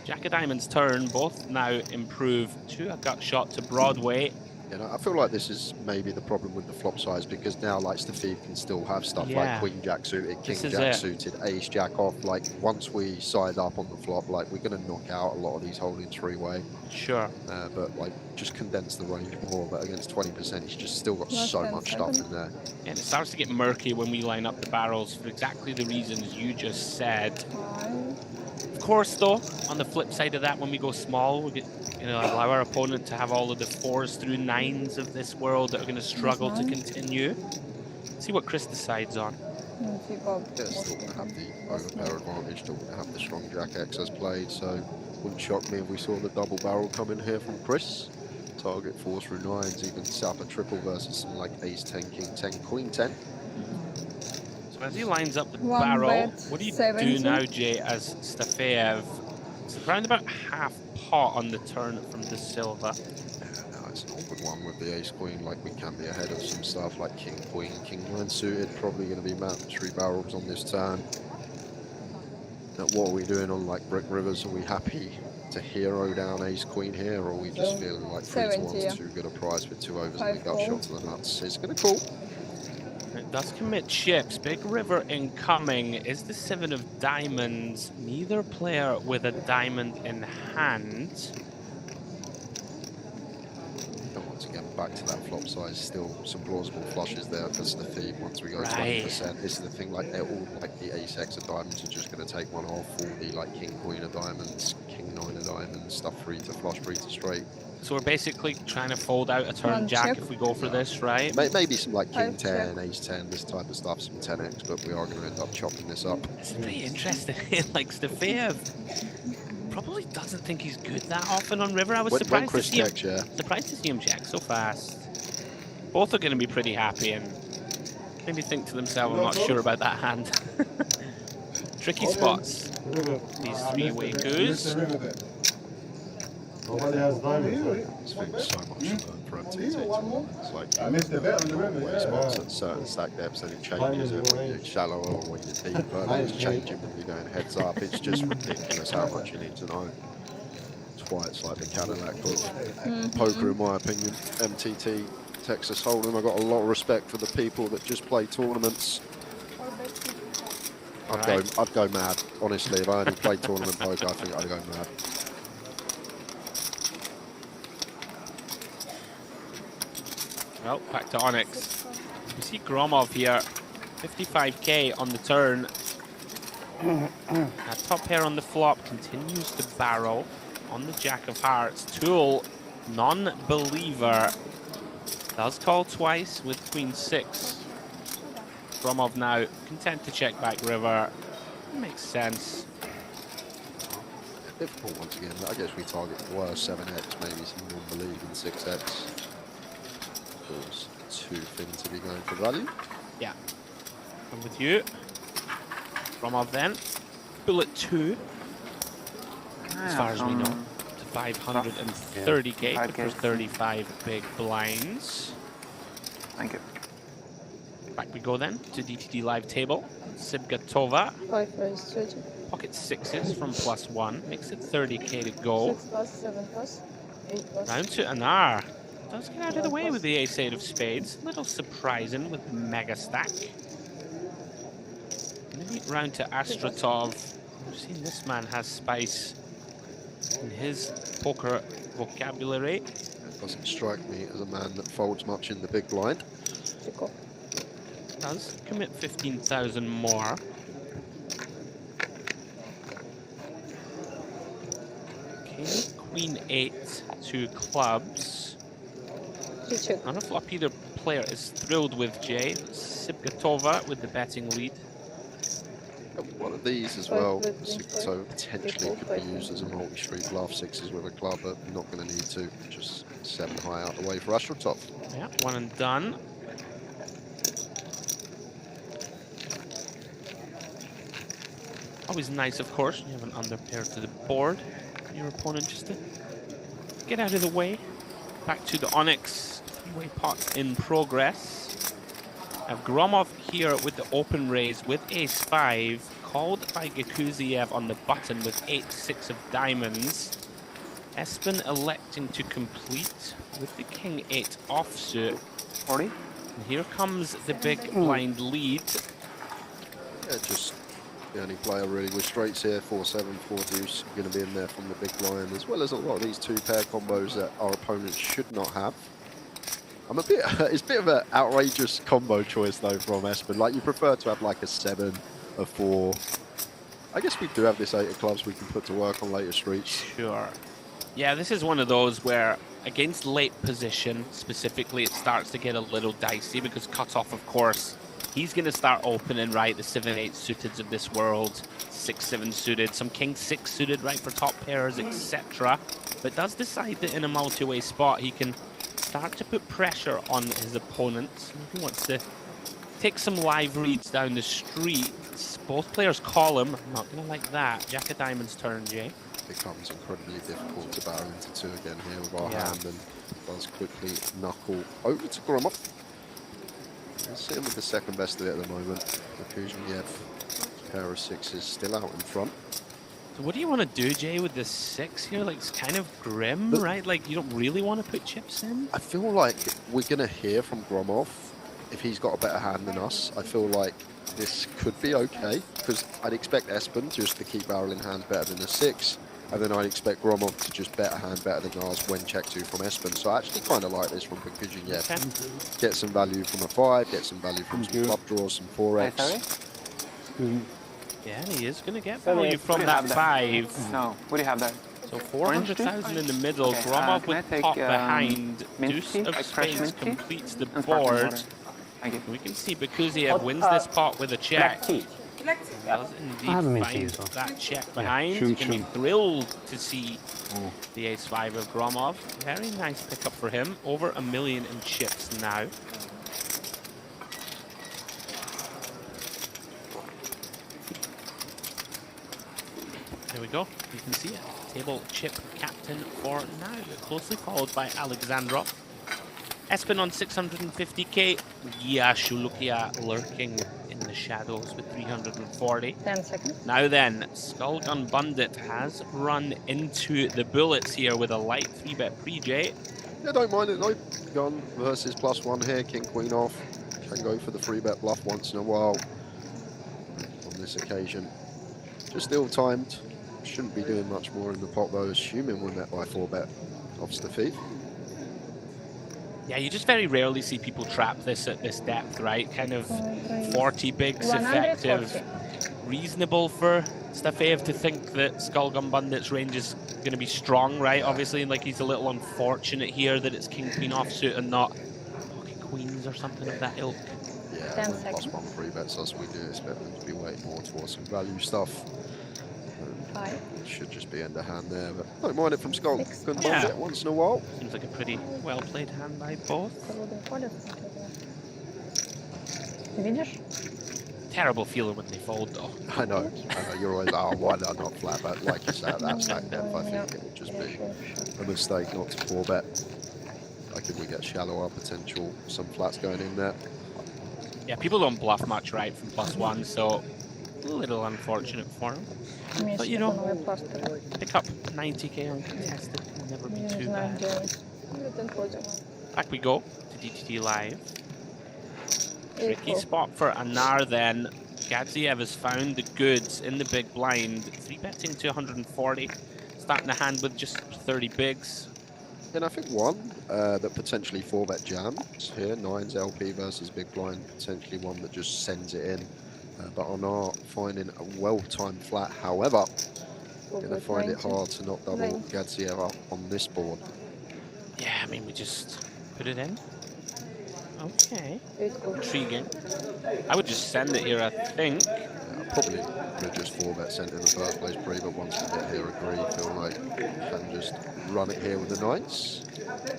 Jack of Diamonds turn, both now improve to a gut shot to Broadway. You know, I feel like this is maybe the problem with the flop size, because now like Stafeev can still have stuff like Queen Jack suited, King Jack suited, Ace Jack off. Like once we side up on the flop, like we're going to knock out a lot of these holding three-way. Sure. But like just condense the range more. But against 20%, he's just still got so much stuff in there. And it starts to get murky when we line up the barrels for exactly the reasons you just said. Of course, though, on the flip side of that, when we go small, we get, allow our opponent to have all of the 4s through 9s of this world that are going to struggle to continue. See what Chris decides on. Yeah, still going to have the overpair advantage, still going to have the strong Jack X as played, so wouldn't shock me if we saw the double barrel come in here from Chris. Target 4 through 9s, even set up a triple versus something like Ace 10, King 10, Queen 10. So as he lines up the barrel, what do you do now, Jay, as Stafeev? It's around about half pot on the turn from De Silva. No, it's an awkward one with the Ace Queen. Like we can be ahead of some stuff like King Queen, King 9 suited. Probably going to be mandatory barrels on this turn. Now, what are we doing on like Brick Rivers? Are we happy to hero down Ace Queen here, or are we just feeling like 3 to 1's too good a price with 2 overs and a gut shot to the nuts? It's going to call. It does commit chips. Big river incoming. Is the 7 of diamonds. Neither player with a diamond in hand. And once again, back to that flop size. Still some plausible flushes there for Stafeev once we go 20%. This is the thing, like they're all like the Ace X of diamonds are just going to take one off. All the like King Queen of diamonds, King 9 of diamonds, stuff free to flush, free to straight. So we're basically trying to fold out a turn Jack if we go for this, right? Maybe some like King 10, Ace 10, this type of stuff, some 10X, but we are going to end up chopping this up. It's pretty interesting. Like Stafeev probably doesn't think he's good that often on river. I was surprised to see him. Surprised to see him jack so fast. Both are going to be pretty happy and maybe think to themselves, I'm not sure about that hand. Tricky spots. These three-way coups. Nobody has diamonds. This thing is so much for MTT. It's like I missed the bet on the river. spots at certain stack depths, and it changes it when you're shallower or when you're deeper. And it's changing when you're going heads up. It's just ridiculous how much you need to know. That's why it's like the Cadillac of poker, in my opinion. MTT, Texas Hold'em. I've got a lot of respect for the people that just play tournaments. I'd go mad, honestly. If I only played tournament poker, I think I'd go mad. Well, back to Onyx. We see Gromov here, 55k on the turn. Top pair on the flop continues to barrel on the Jack of Hearts. Tool, non-believer, does call twice with Queen 6. Gromov now content to check back river. Makes sense. Difficult once again. I guess we target the worst 7x, maybe some non-believing 6x. Feels too thin to be going for value. Yeah, I'm with you. Gromov then. Bullet 2. As far as we know, to 530k for 35 big blinds. Thank you. Back we go then to DTD live table. Sibgatova. 5 raise 30. Pocket sixes from +1. Makes it 30k to go. 6 plus, 7 plus, 8 plus. Round to Anar. Does get out of the way with the ace-8 of spades. A little surprising with the mega stack. Maybe round to Astratov. We've seen this man has spice in his poker vocabulary. It doesn't strike me as a man that folds much in the big blind. Does commit 15,000 more. Okay, Queen 8 to clubs. Not a flop either player is thrilled with Jay. Sibgatova with the betting lead. One of these as well, so potentially could be used as a multi-street bluff. Sixes with a club, but not going to need to. Just 7 high out the way for Astratov. Yeah, one and done. Always nice, of course, when you have an under pair to the board. Your opponent just to get out of the way. Back to the Onyx. Three-way pot in progress. Have Gromov here with the open raise with ace-5, called by Gekuziev on the button with 8-6 of diamonds. Espen electing to complete with the king-8 offsuit. 40. And here comes the big blind lead. Yeah, just the only player really with straights here. 4-7, 4 deuce, going to be in there from the big blind, as well as a lot of these 2-pair combos that our opponents should not have. I'm a bit, it's a bit of an outrageous combo choice though from Espen. Like, you prefer to have like a 7, a 4. I guess we do have this 8 of clubs we can put to work on later streets. Sure. Yeah, this is one of those where against late position specifically it starts to get a little dicey because cutoff, of course, he's going to start opening, right, the 7-8 suited of this world, 6-7 suited, some king-6 suited, right, for top pairs, etc. But does decide that in a multi-way spot he can start to put pressure on his opponents. If he wants to take some live reads down the streets, both players call him. I'm not going to like that. Jack of diamonds turn, Jay. Becomes incredibly difficult to barrel into 2 again here with our hand, and does quickly knuckle over to Gromov. He's sitting with the second best of it at the moment. Gekuziev, pair of 6s still out in front. So what do you want to do, Jay, with this 6 here? Like, it's kind of grim, right? Like, you don't really want to put chips in? I feel like we're going to hear from Gromov if he's got a better hand than us. I feel like this could be okay, because I'd expect Espen just to keep barreling hands better than a 6, and then I'd expect Gromov to just bet a hand better than ours when check 2 from Espen. So I actually kind of like this from Gekuziev. Okay. Get some value from a 5, get some value from some club draws, some 4x. Yeah, he is going to get value from that 5. No, what do you have there? So 400,000 in the middle. Okay, Gromov with take, pot behind. Deuce tea, of spades completes the board. We can see Gekuziev wins this pot with a check. Does indeed find that check behind. You're going to be thrilled to see the ace-5 of Gromov. Very nice pickup for him. Over $1 million in chips now. There we go. You can see it. Table chip captain for now. Closely followed by Alexandrov. Espen on 650k. Shulukia lurking in the shadows with 340. 10 seconds. Now then, Skullgun Bundit has run into the bullets here with a light 3-bet pre-J. Yeah, don't mind it though. Gun versus +1 here. King, queen off. Can go for the 3-bet bluff once in a while. On this occasion, just ill-timed. Shouldn't be doing much more in the pot though, assuming we're met by 4-bet offs the feed. Yeah, you just very rarely see people trap this at this depth, right? Kind of 40 bigs effective. Reasonable for Stafeev to think that Skullgun Bundit's range is going to be strong, right? Obviously, like, he's a little unfortunate here that it's king-queen offsuit and not pocket queens or something of that ilk. Yeah, when +1 3-bets us, we do expect them to be way more towards some value stuff. Should just be end of hand there, but don't mind it from Skullgun Bundit once in a while. Seems like a pretty well played hand by both. Terrible feeling when they fold though. I know, you're always like, oh, why did I not flat? But like you said, that stack depth, I think it would just be a mistake not to 4-bet. Like if we get shallower potential, some flats going in there. Yeah, people don't bluff much right from +1, so a little unfortunate for him. But you know, pick up 90k uncontested will never be too bad. Back we go to DTT Live. Tricky spot for Anar then. Gadziev has found the goods in the big blind. 3-betting to 140. Starting the hand with just 30 bigs. And I think one that potentially 4-bet jams here. 9's LP versus big blind. Potentially one that just sends it in. But Anar finding a well-timed flat. However, going to find it hard to not double Gadziev up on this board. Yeah, I mean, we just put it in. Okay. Intriguing. I would just send it here, I think. Yeah, probably could just 4-bet sent in the first place, Bree, but once we get here, agree. Feel like can just run it here with the 9s.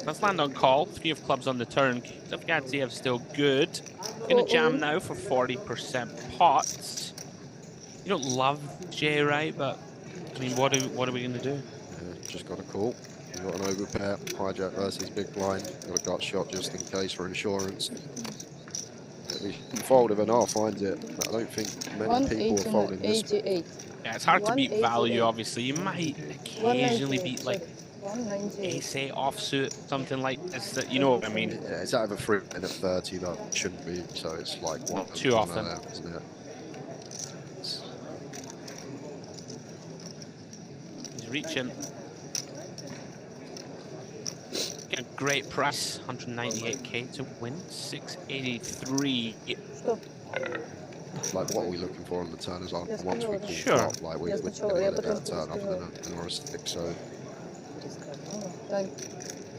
Let's land on call. 3 of clubs on the turn. Gadziev still good. Gonna jam now for 40% pots. You don't love J, right? But I mean, what are we gonna do? Yeah, just got a call. You've got an overpair, hijack versus big blind. Got a gut shot just in case for insurance. We can fold if Anar finds it. I don't think many people are folding this. Yeah, it's hard to beat value, obviously. You might occasionally beat like ace-8 offsuit, something like this. That, you know what I mean? Yeah, it's out of a 3-30 that shouldn't be, so it's like one. Not too often. There, isn't it? He's reaching. Get a great price, 198k to win, 683. Like, what are we looking for on the turn as well? Once we call Sure. up, like, we're going to get a better turn other than a stick, so...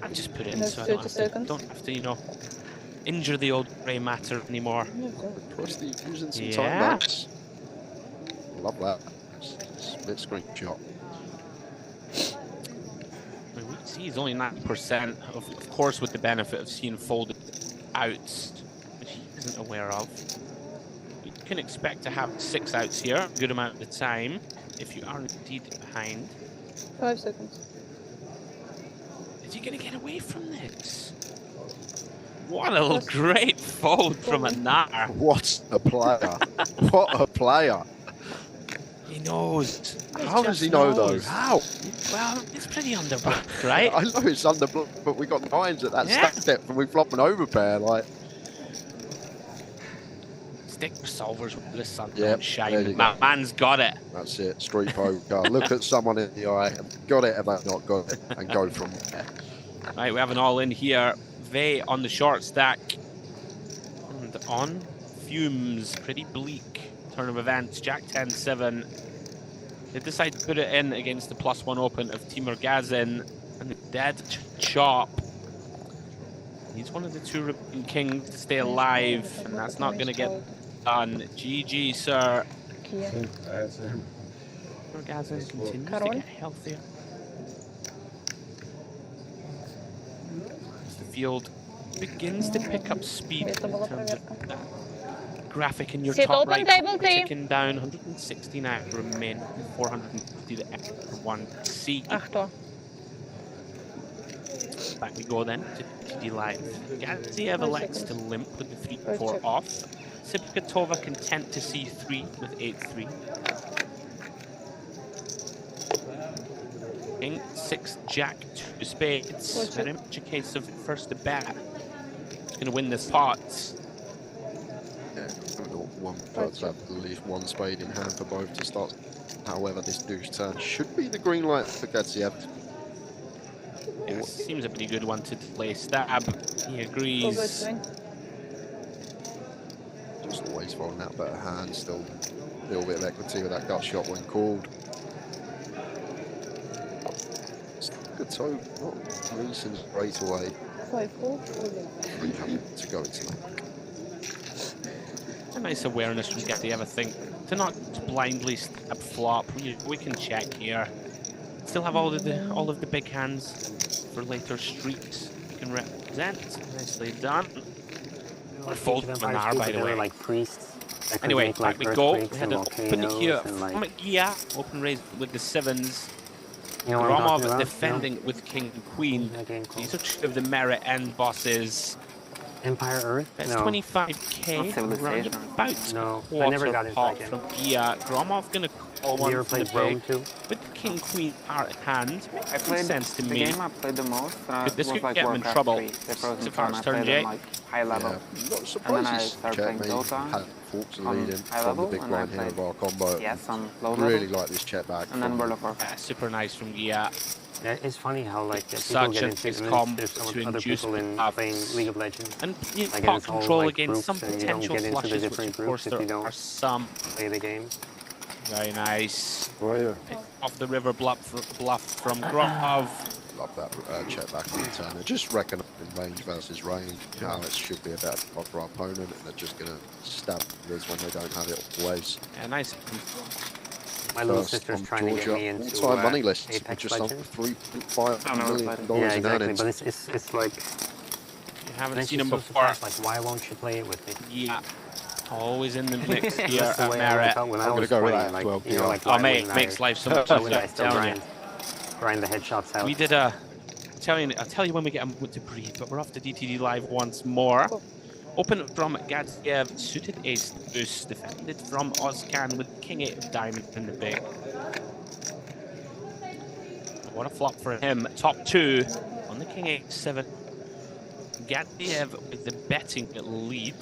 I've just put it in so I don't have to, you know, injure the old grey matter anymore. Crusty using some time lapse. Love that. Split screen shot. He's only 90%, of course, with the benefit of seeing folded outs, which he isn't aware of. You can expect to have 6 outs here, a good amount of the time, if you are indeed behind. 5 seconds. Is he going to get away from this? What a little great fold from Anar. What a player. What a player. He knows. How does he know, though? How? Well, it's pretty underbooked, right? I know it's underbooked, but we got 9s at that stack depth and we flop an overpair, like... Stick solvers with the sun Yep, shine. Man's got it. That's it, street poker. Look at someone in the eye, got it, have I not got it, and go from there. Right, we have an all in here. Vey on the short stack. And on fumes, pretty bleak turn of events. Jack 10-7. They decide to put it in against the +1 open of Timur Gazin and the dead chop. He's one of the 2 Ribbon Kings to stay alive, and that's not going to get done. GG, sir. Timur Gazin continues to get healthier. As the field begins to pick up speed in terms of that graphic in your top right, ticking down. 169 remain, 450 the extra 1 C. Back we go then to TD Live. Gadziev elects to limp with the 3-4 off. Sipkatova content to C3 with 8-3. King 6 Jack 2 spades. Very much a case of first to bet. It's going to win this pot. Yeah, one to have at least 1 spade in hand for both to start. However, this deuce turn should be the green light for Gadziev. Yeah, seems a pretty good one to play stab. He agrees. Just always folding out better hand, still a little bit of equity with that gut shot when called. Good toe, not releasing straight away. Really happy to go into that. A nice awareness from Gadziev, I think, to not blindly stab flop. We can check here. Still have all of the big hands for later streaks you can represent. Nicely done. We're folding from Anar, by the way. Like priests. Anyway, back like we go. We earthquakes had and an open here volcanoes and, from like, Gia. Open raise with the 7s. You know what I'm talking Gromov about? defending with King and Queen. These are 2 of the merit end bosses. Empire Earth? That's No. 25k. Civilization. About No, quarter I never got into pot that from game. Gia. Gromov gonna call one You ever from the played Rome big. too? With the king queen part at hand. I Makes played sense to the me. game I played the most. This was could like get him in Warcraft trouble. 3. The Frozen It's a Throne, I first turn, played Jay. on like high level. Yeah, not And surprised then I he's started checked playing me. Dota Had Forks on leading high from the level, big and I blind here played of our combo. CS on low Really level. like this check back. And then from World of Warcraft. Yeah, super nice from Gia. Yeah, it's funny how like people Such get a into nice it, and combo there's to other induce people in buffs. playing League of Legends. And you know, Like, pot it's all, control like, against some groups, and you don't potential get into the flushes, which different of course groups if there you don't are some. play the game. Very nice. Oh, yeah. Off the river bluff from Gromov. Love that check back on the turn. They're just reckoning range versus range. How it should be a better spot for our opponent, and they're just going to stab this when they don't have it always. Yeah, nice. My little sister's trying to get me into all-time money list. Apex Just up Legends. $3.5 million Yeah, in exactly. earnings. But it's like You haven't makes seen you him so before. surprised, like, why won't you play it with me? Yeah. Always in the mix here That's the at way I Merit. felt when I I'm gonna was go with playing, that like, as well, you know, yeah. like, Oh, why mate, wouldn't makes I- life so much why would easier. I still Telling you. grind the headshots out? We did a. I'll tell you when we get a moment to breathe, but we're off to DTD Live once more. Open from Gadziev, suited ace boost, defended from Ozcan with King 8 of diamonds in the big. What a flop for him. Top 2 on the King 8-7. Gadziev with the betting lead.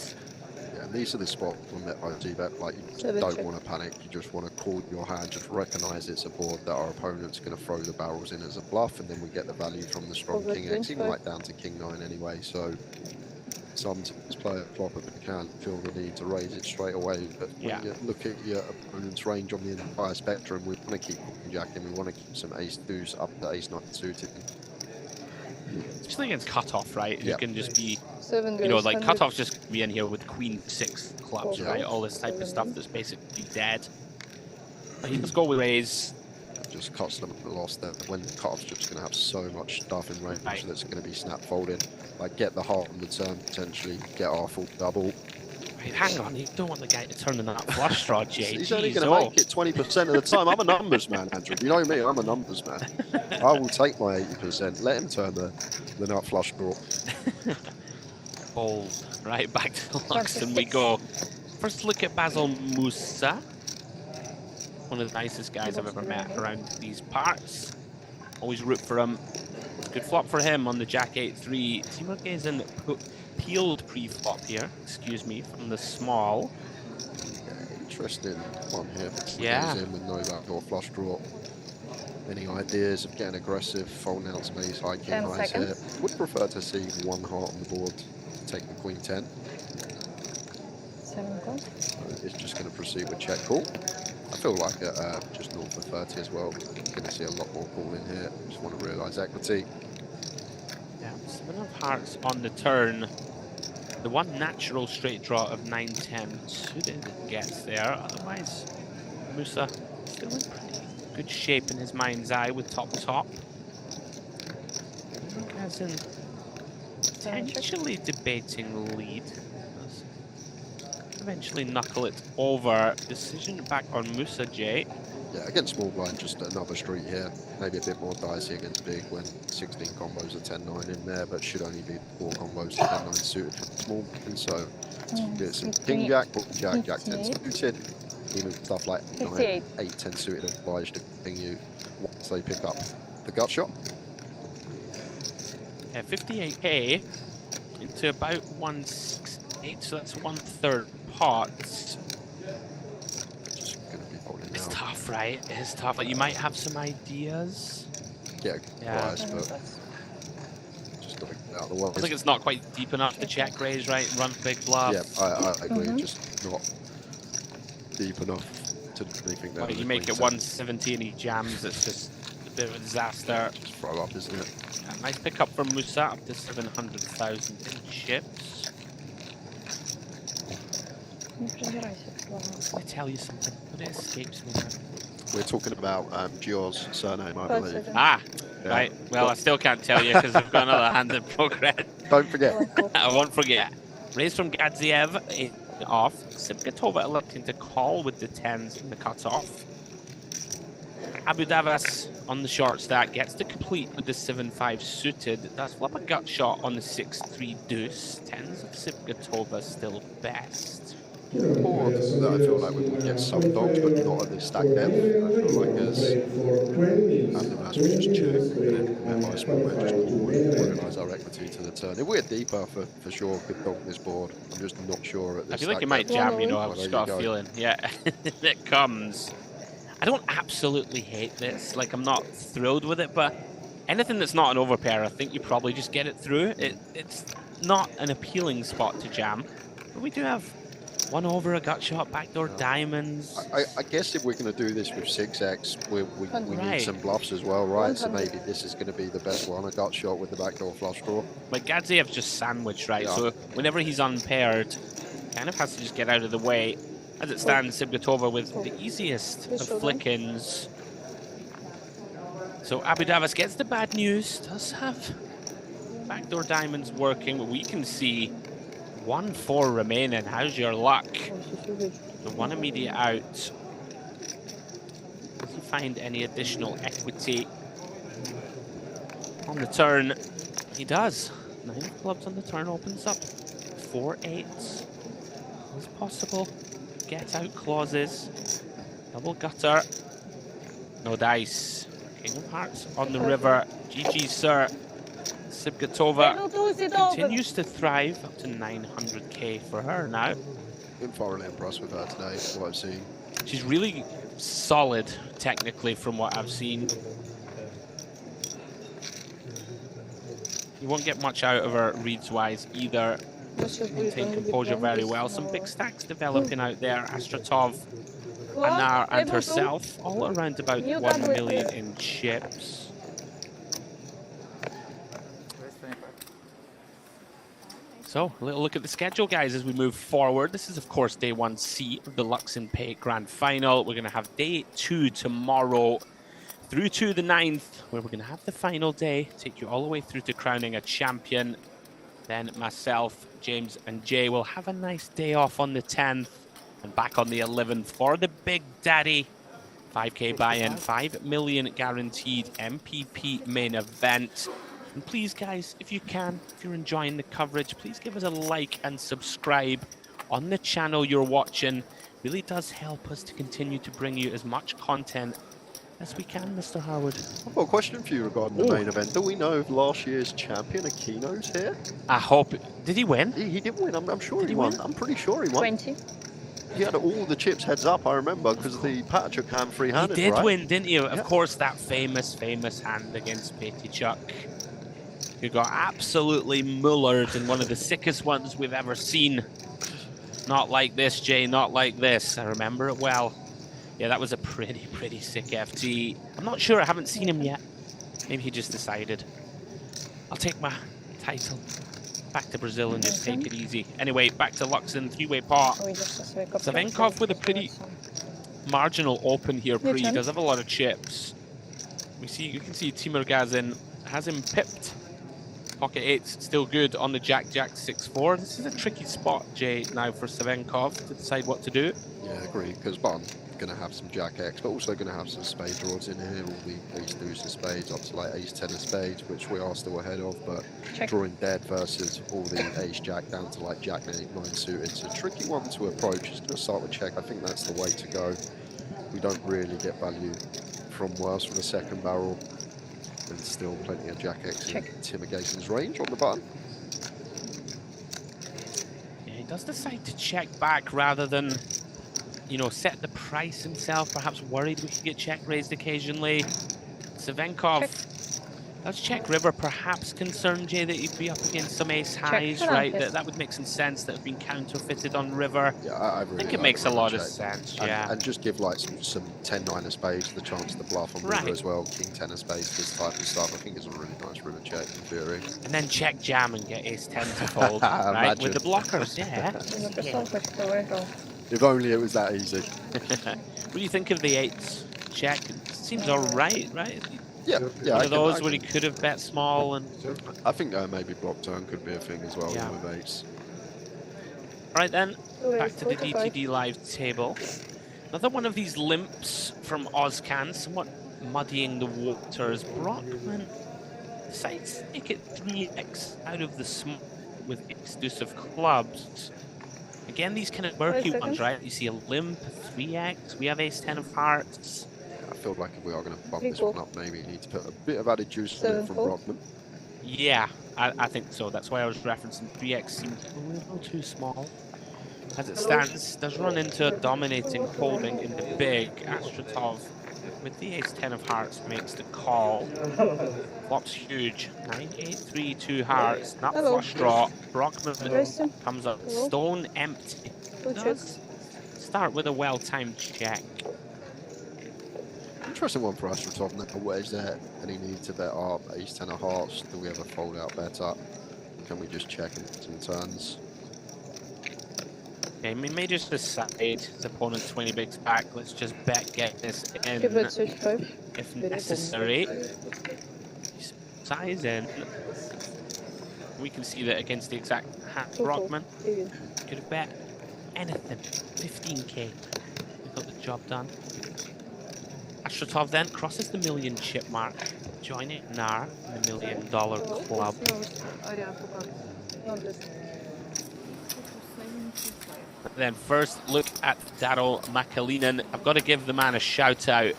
Yeah, these are the spots when I see that, like, you don't want to panic. You just want to call your hand, just recognize it's a board that our opponent's going to throw the barrels in as a bluff, and then we get the value from the strong King X, even right down to King 9 anyway. So sometimes play a flop if you can, feel the need to raise it straight away. But when you look at your opponent's range on the entire spectrum, we want to keep jacking, we want to keep some ace 2s up to ace 9 suited. Especially against cutoff, right? You can just be, 7 you know, like 100. cutoff's just be in here with Queen 6 clubs, Yeah. right? All this type of stuff that's basically dead. But he does go with raise. Just cuts them the loss there. When cutoff's just going to have so much stuff in range that's going to be snap folded. Like, get the heart on the turn, potentially get our full double. Wait, hang on, you don't want the guy to turn in that flush draw, Jay. He's only Jeez, going to make it 20% of the time. I'm a numbers man, Andrew. You know me, I'm a numbers man. I will take my 80%. Let him turn the nut flush draw. Bold. Right, back to Luxon we go. First look at Basil Musa. One of the nicest guys I've ever met around these parts. Always root for him. Good flop for him on the Jack 8-3. Teamwork is in peeled pre-flop here, excuse me, from the small. Interesting one here. Yeah. Goes in with no backdoor flush draw. Any ideas of getting aggressive, folding out some ace high, king 10 highs here? seconds. Would prefer to see one heart on the board to take the queen 10. 7 calls. It's just going to proceed with check call. I feel like just north of 30 as well. Going to see a lot more call in here. Just want to realise equity. Yeah, 7 of hearts on the turn. The one natural straight draw of 9-10 suited gets there. Otherwise, Musa still in pretty good shape in his mind's eye with top. As in potentially debating lead. Eventually knuckle it over. Decision back on Musa, Jay. Yeah, against small blind, just another street here. Maybe a bit more dicey against big when 16 combos are 10-9 in there, but should only be 4 combos 10-9 suited for small blind. So get some king jack, jack 10 suited. Even stuff like 9, 8, 10 suited obliged to ping you once they pick up the gut shot. Yeah, 58k into about 168, so that's 1/3 pots. It's tough, right? It's tough. Like, you might have some ideas. Yeah, Yeah. but just got to get out of the way. I think it's not quite deep enough to check raise, right? Run big bluff. Yeah, I agree. Just not deep enough to do anything there. Like, you make it 170 and he jams, it's just a bit of a disaster. Just throw up, isn't it? Yeah, nice pickup from Musa, up to 700,000 in chips. I tell you something, but it escapes me now. We're talking about Gior's surname, I believe. Ah, Yeah. right. Well, I still can't tell you because I've got another hand in progress. Don't forget. I won't forget. Raise from Gadziev off. Sipgatova electing to call with the 10s in the cutoff. Abu Davas on the short stack gets to complete with the 7-5 suited. Does flip a gut shot on the 6-3 deuce. Tens of Sibgatova still best. Board that I feel like we will get some dogs, but not at this stack depth. I feel like as we just check, and then my small man just call and organise our equity to the turn. If we're deeper, for sure, could donk this board. I'm just not sure at this. I feel like it might jam, you know, I've just got a feeling. Yeah, it comes. I don't absolutely hate this, like I'm not thrilled with it, but anything that's not an overpair, I think you probably just get it through. It's not an appealing spot to jam, but we do have 1 over, a gut shot, backdoor diamonds. I guess if we're going to do this with 6x, we need some bluffs as well, right? So maybe this is going to be the best one, a gut shot with the backdoor flush draw. But Gadziev's just sandwiched, right? So whenever he's unpaired, kind of has to just get out of the way. As it stands, Sibgatova with the easiest of flick-ins. So Abu Davas gets the bad news, does have backdoor diamonds working, but we can see 1-4 remaining. How's your luck? The 1 immediate out. Does he find any additional equity on the turn? He does. 9 of clubs on the turn opens up. 4 8s. It's possible. Get out clauses. Double gutter. No dice. King of Hearts on the river. GG, sir. Sibgatova continues to thrive, up to 900k for her now. Been thoroughly impressed with her today, what I've seen. She's really solid, technically, from what I've seen. You won't get much out of her reads-wise either. Maintain composure very well. Some big stacks developing out there. Astratov, Anar and herself, all around about 1 million in chips. So, a little look at the schedule, guys, as we move forward. This is, of course, day 1C of the Luxon Pay Grand Final. We're going to have day 2 tomorrow through to the 9th, where we're going to have the final day, take you all the way through to crowning a champion. Then myself, James, and Jay will have a nice day off on the 10th and back on the 11th for the Big Daddy 5k buy-in, 5 million guaranteed MPP main event. And please, guys, if you can, if you're enjoying the coverage, please give us a like and subscribe on the channel you're watching. Really does help us to continue to bring you as much content as we can, Mr. Howard. I've got a question for you regarding the main event. Do we know if last year's champion, Aquino's here? I hope. Did he win? He did win. I'm sure he won. I'm pretty sure he won. 20. He had all the chips heads up, I remember, because the Patrick hand free-handed, He did right? win, didn't he? Of course, that famous hand against Petichuk, who got absolutely mullered in one of the sickest ones we've ever seen. Not like this, Jay, not like this. I remember it well. Yeah, that was a pretty sick FT. I'm not sure, I haven't seen him yet. Maybe he just decided, I'll take my title back to Brazil and just take it easy. Anyway, back to Luxon, 3-way pot. Savenkov with a pretty marginal open here pre. He does have a lot of chips. You can see Timur Gazin has him pipped. Pocket 8's still good on the Jack-Jack 6-4. This is a tricky spot, Jay, now for Savenkov to decide what to do. Yeah, I agree, because Button's going to have some Jack-X, but also going to have some spade draws in here, all the ace-deuce of spades, up to like ace-10 of spades, which we are still ahead of, but drawing dead versus all the ace-jack down to like Jack-9 suited. It's a tricky one to approach. It's going to start with check. I think that's the way to go. We don't really get value from worse from the second barrel. And still plenty of Jack-X in Timur Gazin's range on the button. Yeah, he does decide to check back rather than, you know, set the price himself. Perhaps worried we could get check raised occasionally. Savenkov does check river. Perhaps concerned, Jay, that he'd be up against some ace highs, right? That would make some sense that have been counterfeited on river. Yeah, I really think it makes a lot of sense. Yeah, and just give like some 10-9 of spades the chance to bluff on river as well. King 10 of spades, this type of stuff. I think it's a really nice river check in theory. And then check jam and get ace 10 to fold, right? With the blockers, yeah. If only it was that easy. What do you think of the 8s? Check. It seems all right, right? Yeah. One of those where he could have bet small and. I think maybe block turn could be a thing as well with 8s. Right then, back to the DTD live table. Another one of these limps from Ozcan, somewhat muddying the waters. Brockman decides to make it 3x out of the smoke with exclusive clubs. Again, these kind of murky ones, right? You see a limp, a 3x, we have ace-10 of hearts. I feel like if we are going to bump this one up, maybe you need to put a bit of added juice in it from Brockman. Yeah, I think so. That's why I was referencing 3x seems a little too small. As it stands, does run into a dominating holding in the big. Astratov, with the ace-10 of hearts, makes the call. Flop's huge. 9-8-3, 2 hearts. Not flush draw. Brockman comes up stone empty. Does start with a well-timed check. Interesting one for Astratov now. Where's there any need to bet up? Ace-10 of hearts. Do we ever fold out bet up? Can we just check in some turns? Okay, we may just decide his opponent 20 bigs back. Let's just bet get this in if necessary. Size in. We can see that against the exact hand Brockman could have bet anything. 15k. We got the job done. Astratov then crosses the million chip mark, joining Nar in the $1 million club. Then first look at Daryl Makalinen. I've got to give the man a shout out.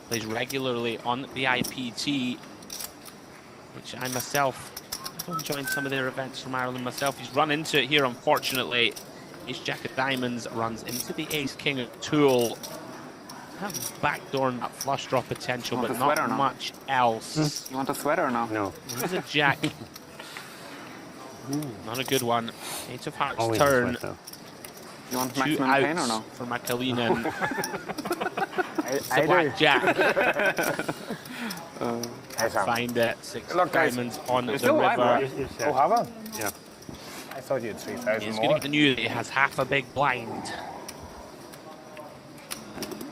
Plays regularly on the IPT, which I myself don't join some of their events from Ireland myself. He's run into it here, unfortunately. Ace Jack of Diamonds runs into the Ace King of Tool. Backdooring that flush draw potential, but not much else. You want a sweater now? No. There's a jack. Not a good one. Eight of hearts turn. You want Two maximum outs pain or no? for Makalinen. It's I a blackjack. Find it. 6 Look, guys, diamonds on the still river. alive, oh, have I? Yeah. I thought you had 3,000 It's more. going to be new that it has half a big blind.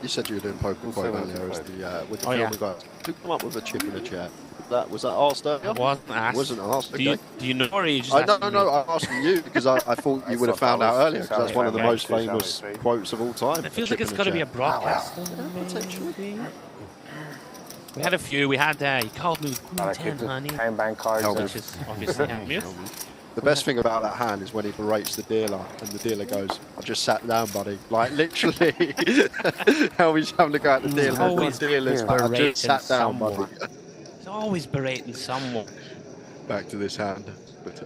You said you were doing poker quite earlier as the, with the Oh, yeah. filming guys. Who come up with a chip in the chat? Was that asked earlier? It wasn't asked. Wasn't asked, okay. Do you know, or are you just No, asking me? I'm asking you because I thought you would have found out earlier because that's one of the most famous quotes of all time. It feels like it's got to be a broadcast. We had a few. We had, he called me with Queen 10, honey. Bank cards. Which is obviously Helmuth. The best thing about that hand is when he berates the dealer and the dealer goes, "I just sat down, buddy." Like literally, how he's having to go at the dealer. Always Dealers, I just sat down, buddy. He's always berating someone. Back to this hand, but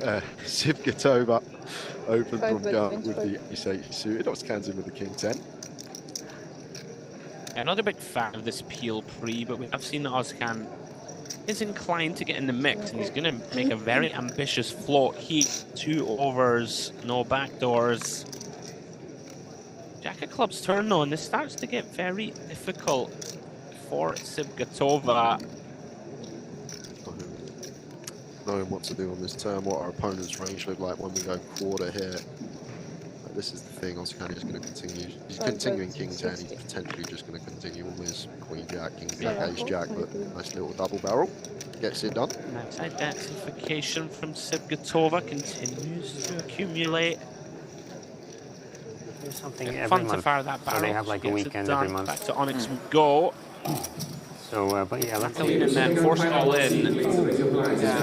Sivgatova open from gun with the ace-8 suited. Oskans in with the king 10. Yeah, not a big fan of this peel pre, but we have seen that Oscan is inclined to get in the mix, and he's going to make a very ambitious float. Heat, 2 overs, no backdoors. Jack of clubs turn though, and this starts to get very difficult for Sivgatova. Knowing what to do on this turn, what our opponent's range look like when we go quarter here. This is the thing, Oscan is going to continue. He's continuing king 10, he's potentially just going to continue on his queen jack, king jack, ace jack, but nice little double barrel. Gets it done. Nice identification from Sivgatova, continues to accumulate. There's something It's every fun month. to fire that barrel. So they have like a Gets it weekend done. every month. Back to Onyx we go. So, but yeah, let's Makalinen then forced all in.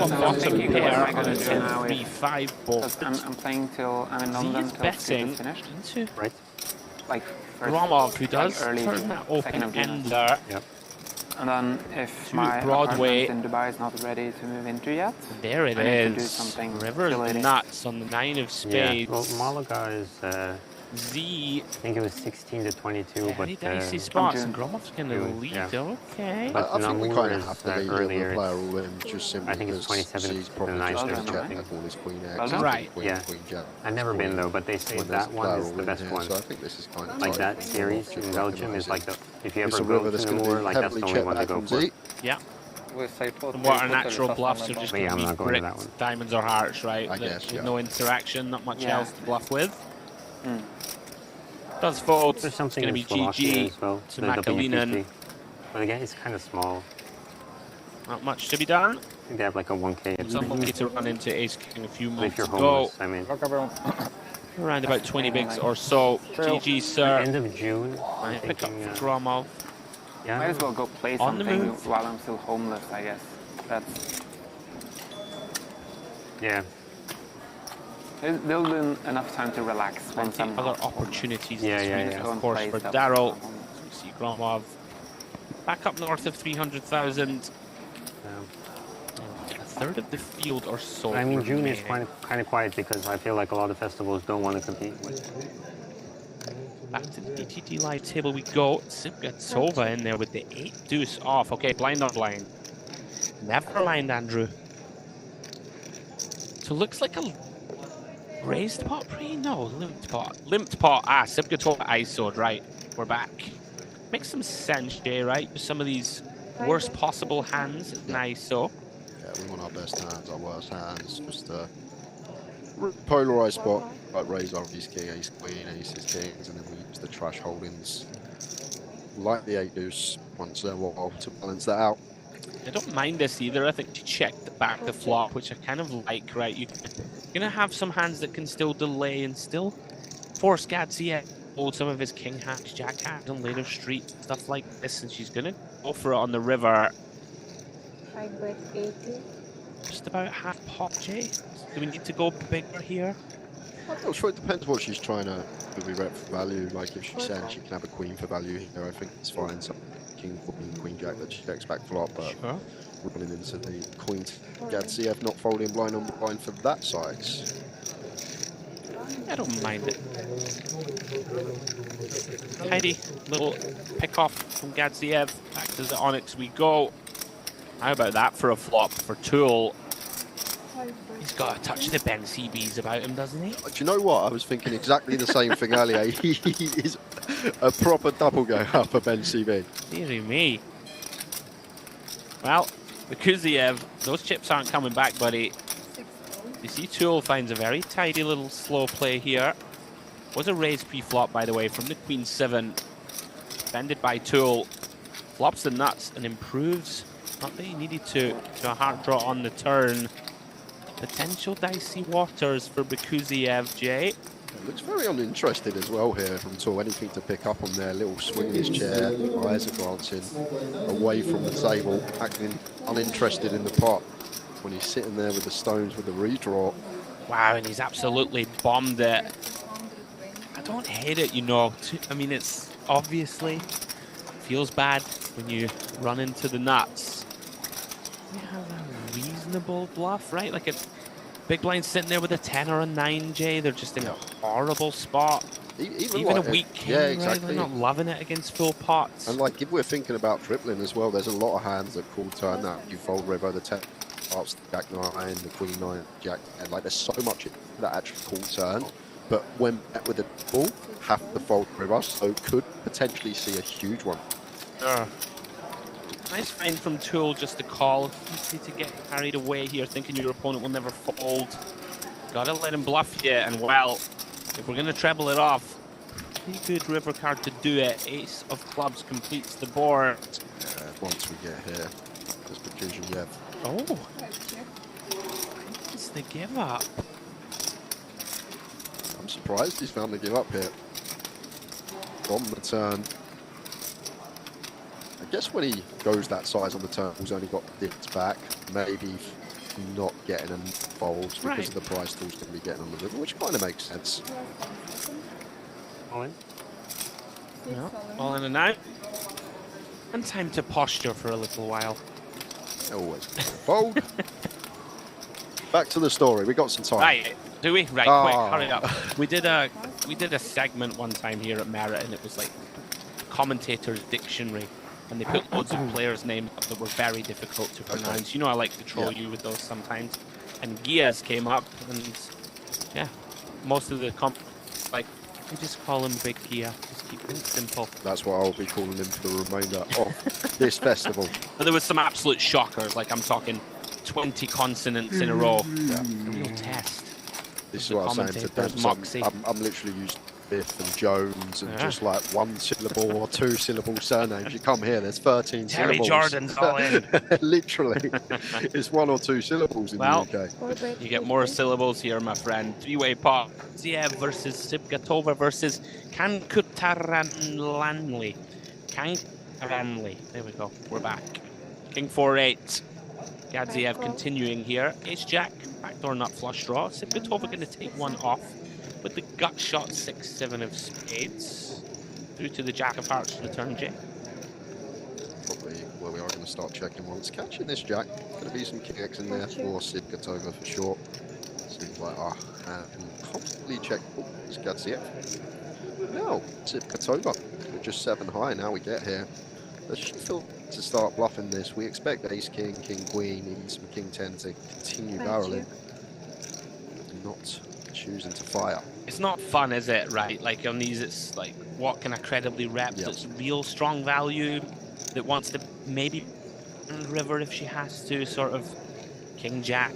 Bottom pair on a 10-3-5 board. I'm playing till I'm in London He's till betting it's finished. into Like Gromov, who does early turn that 2nd open of June. ender. Yep. And then if To my Broadway. apartment in Dubai is not ready to move into yet, There it I need to do is. something River's related. nuts on the 9 of spades. Yeah, well, Malaga is, Z. I think it was 16 to 22, Very but dicey spots, and Gromov's going to June, lead. yeah. Okay. But I think we Namur kind of is, have to leave the earlier. player all in just simply I think it's because 27 he's to probably 9. just going to Belgium, check right? all his queen X, Belgium? Right. queen, Yeah. queen jack. I've never been though, but they say When that there's one player is all the in best here, one. So I think this is kind of Like tight. that series Just in Belgium is like recognise the, if you It's ever a go river to that's going to Namur, be like that's heavily the only checked one to back go from for. Z. Yeah. And what our natural bluffs are just But yeah, going I'm to be not going to that bricks, one. diamonds or hearts, right? I That- guess, with yeah. no interaction, not much Yeah. else to bluff with. Does fold. There's It's something going to in be Slovakia GG as well. to the Makalinen. WPT. But again, it's kind of small. Not much to be done. I think they have like a 1K. It's unlucky to run into Ace King a few But months if you're ago. homeless, I mean. Around about 20 bigs or so. GG, sir. End of June. I pick up thinking, for Gromov. Yeah. Might as well go play On the something move. while I'm still homeless, I guess. That's... Yeah. There'll be enough time to relax once I'm other opportunities Yeah, this yeah, week, yeah. of course, for Daryl. We see Gromov back up north of 300,000. A third of the field or so. I mean, June is remaining. kind of quiet because I feel like a lot of festivals don't want to compete with. Back to the BTT live table we go. Sipgatova in there with the 8 deuce off. Okay, blind on blind. Never mind, Andrew. So looks like a raised pot pre? No, limped pot. Limped pot. Ah, Sipgatova ISO'd, right. We're back. Makes some sense, Jay, right? With some of these worst possible hands in ISO. Yeah, we want our best hands, our worst hands. Just a polarized spot, like raise our ace king, ace queen, aces kings, and then we use the trash holdings like the 8 deuce once in a while to balance that out. I don't mind this either. I think to check the back the flop, which I kind of like, right? You're gonna have some hands that can still delay and still force Gadzia hold some of his king hands, jack hands on later street, stuff like this, and she's gonna go for it on the river. I bet 80. Just about half pot, Jay. Do we need to go bigger here? I'm not sure. It depends what she's trying to be rep for value. Like if she's saying she can have a queen for value here, I think it's fine. So king, queen, jack that she checks back flop, but sure. Running into the queen, Gadziev not folding blind on blind for that size. I don't mind it. Tidy little pick off from Gadziev. Back to the Onyx we go. How about that for a flop for Tool? He's got to touch the Ben CBs about him, doesn't he? Do you know what? I was thinking exactly the same thing earlier. He is a proper double go up for Ben CB. Deary me. Well, Kuziev, those chips aren't coming back, buddy. You see Tool finds a very tidy little slow play here. Was a raise pre-flop, by the way, from the Queen 7. Defended by Tool. Flops the nuts and improves. Not that he needed to a hard draw on the turn. Potential dicey waters for Bakuziev, Jay. It looks very uninterested as well here from Tool. Anything to pick up on there. Little swing in his chair. Eyes are glancing away from the table. Acting uninterested in the pot. When he's sitting there with the stones with the redraw. Wow, and he's absolutely bombed it. I don't hate it, you know. I mean, it's obviously feels bad when you run into the nuts. You have a reasonable bluff, right? Like a big blind sitting there with a 10 or a 9, Jay. They're just in a horrible spot. Even like a weak king, yeah, right? exactly. They're not loving it against full pots. And like if we're thinking about tripling as well, there's a lot of hands that call turn that you fold river, the 10 hearts, the jack 9, the queen 9, jack 10. Like there's so much that actually call turn, but when met with a double, have to fold river, so could potentially see a huge one. Nice find from Tool just to call. Easy to get carried away here, thinking your opponent will never fold. Gotta let him bluff you, and well, if we're gonna treble it off, pretty good river card to do it. Ace of clubs completes the board. Once we get here, just because you have. Oh, it's the give up. I'm surprised he's found the give up here. From the turn. I guess when he goes that size on the turn, he's only got dips back. Maybe not getting them folds because of the price Tool's going to be getting on the river, which kind of makes sense. All in? Yeah, all in and out. And time to posture for a little while. Always fold. Back to the story. We got some time. Right, do we? Right, quick, hurry up. We did a segment one time here at Merit, and it was like commentator's dictionary, and they put loads of players' names up that were very difficult to pronounce. You know, I like to troll you with those sometimes. And Gias came up, and yeah, most of the like, we just call him Big Gia. Just keep it simple. That's what I'll be calling him for the remainder of this festival. But there was some absolute shockers, like I'm talking 20 consonants in a row. Yeah. A real test. This is what I'm saying to them. I'm literally used Biff and Jones and just like 1 syllable or 2 syllable surnames. You come here, there's 13 Terry syllables. Jordan's all in. Literally. It's 1 or 2 syllables in the UK. You get more syllables here, my friend. 3-way pot. Ziev versus Sipgatova versus Kankutaranlanli. Ranley. There we go. We're back. King 4-8. Gadziev continuing here. Ace-Jack. Backdoor nut flush draw. Sipkatova going to take one off with the gut shot 6-7 of spades. Through to the Jack of Hearts return, Jay. Probably where we are going to start checking once. Catching this Jack. Going to be some kicks in there for Sipkatova for sure. Seems like and constantly check. Oh, it's Gadziev. No, Sipkatova. We're just 7 high now we get here. Let's feel to start bluffing this. We expect ace king, king queen, even some king 10 to continue barreling. Not choosing to fire. It's not fun, is it? Right? Like on these, it's like what can I credibly rep that's real strong value that wants to maybe river if she has to, sort of king jack,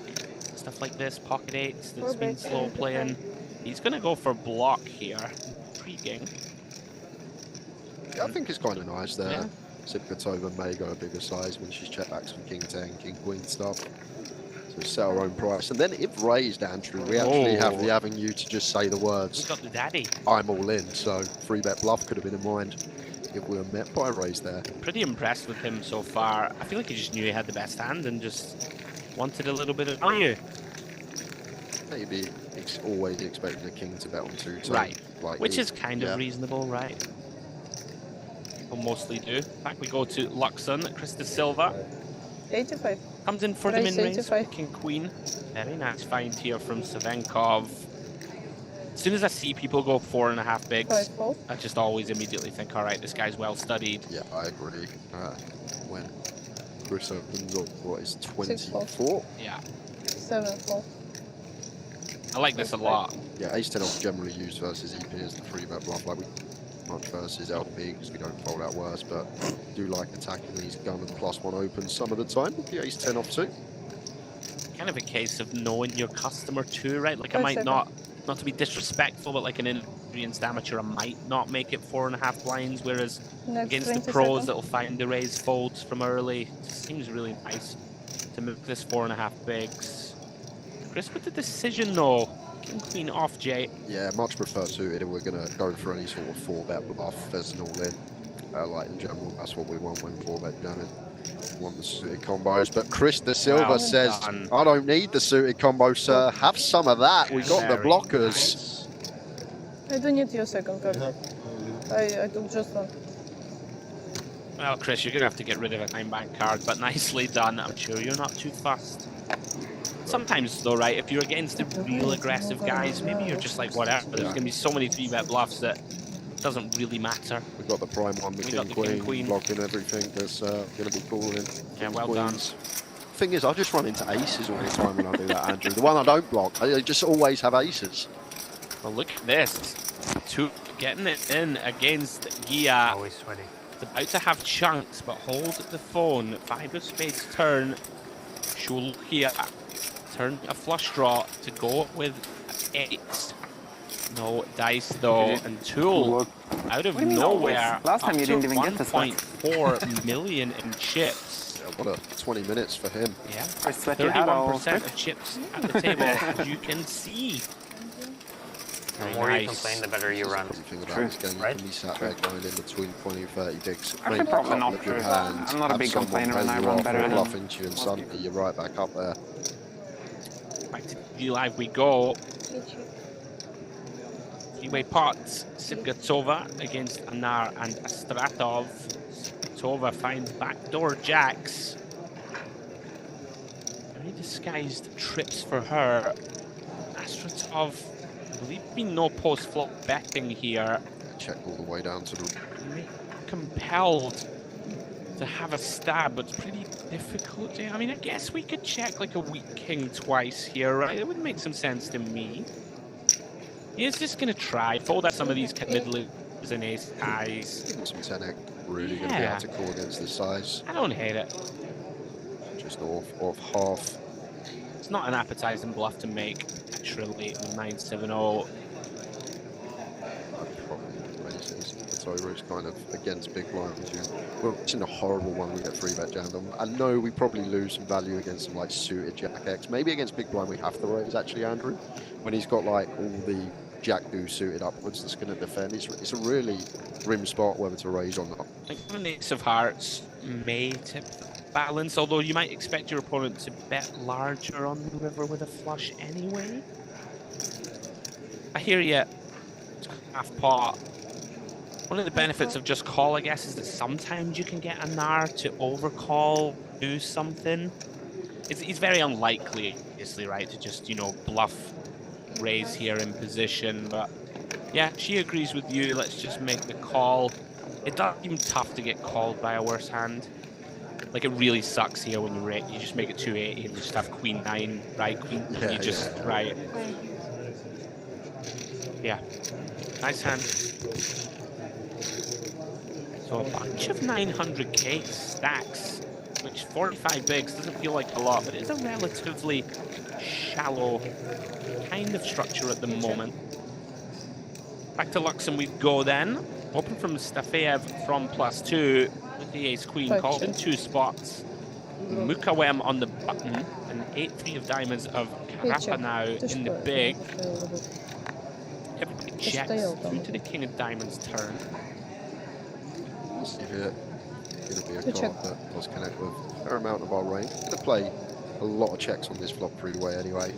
stuff like this, pocket eights that's been slow playing. He's going to go for block here. Intriguing. Yeah, I think it's kind of nice there. Yeah. Sipkatova may go a bigger size when she's checked back some king 10, king queen stuff. So we set our own price. And then if raised, Andrew, we actually have the avenue to just say the words. We've got the daddy. I'm all in. So 3-bet bluff could have been in mind if we were met by a raise there. Pretty impressed with him so far. I feel like he just knew he had the best hand and just wanted a little bit of value. Maybe it's always expecting a king to bet on 2. Right. Like which is kind of reasonable, right? People mostly do. Back we go to Luxon, Krista Silva. 85. Comes in for the min raise, king queen. Very nice find here from Savenkov. As soon as I see people go 4.5 bigs, I just always immediately think, all right, this guy's well studied. Yeah, I agree. When Chris opens up, what is 24? Yeah. 7-4. I like this a lot. Yeah, ace 10 off generally used versus EP as the 3-bet bluff, like we much versus LP because we don't fold out worse, but do like attacking these gun and +1 opens some of the time with the ace 10 off too. Kind of a case of knowing your customer too, right? Like I might not to be disrespectful, but like an inexperienced amateur, I might not make it 4.5 blinds, whereas against the pros that'll find the raise folds from early, it seems really nice to move this 4.5 bigs. Chris with the decision though. King queen off, Jay. Yeah, much prefer suited if we're going to go for any sort of 4-bet bluff as an all-in. Like in general, that's what we want when 4-bet jamming. We want the suited combos. But Chris De Silva says, I don't need the suited combo, sir. Have some of that. We got the blockers. I don't need your second card. I took just one. Well, Chris, you're going to have to get rid of a 9-bank card, but nicely done. I'm sure you're not too fussed. Sometimes though, right, if you're against the real aggressive guys, maybe you're just like, whatever. There's going to be so many 3-bet bluffs that it doesn't really matter. We've got the prime one, the king queen, blocking everything that's going to be calling. Yeah, well done. Thing is, I just run into aces all the time when I do that, Andrew. The one I don't block, I just always have aces. Well, look at this. Getting it in against Gia. Always sweaty. It's about to have chunks, but hold the phone. 5 of spades turn. Shul here. Turn a flush draw to go with 8. No dice though, and Tool out of nowhere. Last time you didn't even get 1.4 million in chips. Yeah, what a 20 minutes for him. Yeah, 31% of chips at the table, as you can see. The more you complain, the better you run. Thing about this game, you can be sat there going in between 20 and 30 bigs. Actually, probably not true. I'm not a big complainer when I run better than bluffing you, and suddenly you're right back up there. Back to G-Live we go. 3-way pots. Sipkatova against Anar and Astratov. Sipkatova finds backdoor jacks. Very disguised trips for her. Astratov, I believe, been no post-flop betting here. Check all the way down to the... Compelled to have a stab, but it's pretty difficult. I mean, I guess we could check like a weak king twice here, right? It would make some sense to me. He's just going to try. Fold out some of these middle and ace highs. Some 10x really going to be able to call against this size. I don't hate it. Just off half. It's not an appetizing bluff to make, actually. 9-7-0. It's kind of against big blinds. Well, it's in a horrible one. We get 3-bet jammed on. I know we probably lose some value against some like suited Jack X. Maybe against big blind we have to raise actually, Andrew. When he's got like all the Jack deuce suited upwards that's going to defend. It's a really grim spot whether to raise or not. I think an ace of hearts may tip the balance, although you might expect your opponent to bet larger on the river with a flush anyway. I hear you. Half pot. One of the benefits of just call, I guess, is that sometimes you can get a nar to overcall, do something. It's very unlikely, obviously, right, to just, you know, bluff raise here in position, but yeah, she agrees with you. Let's just make the call. It does seem tough to get called by a worse hand. Like, it really sucks here when you just make it 280 and you just have queen 9, right? Queen, yeah, you just, yeah. right. Yeah, nice hand. So a bunch of 900k stacks, which 45 bigs doesn't feel like a lot, but it's a relatively shallow kind of structure at the moment. Back to Luxon we go then. Open from Stafeev from +2 with the ace-queen called in 2 spots. Mukawem on the button, and 8-3 of diamonds of Karapa now in the big. Everybody checks through to the king of diamonds turn. This is going to be a card that does connect with a fair amount of our range. Going to play a lot of checks on this flop three-way anyway.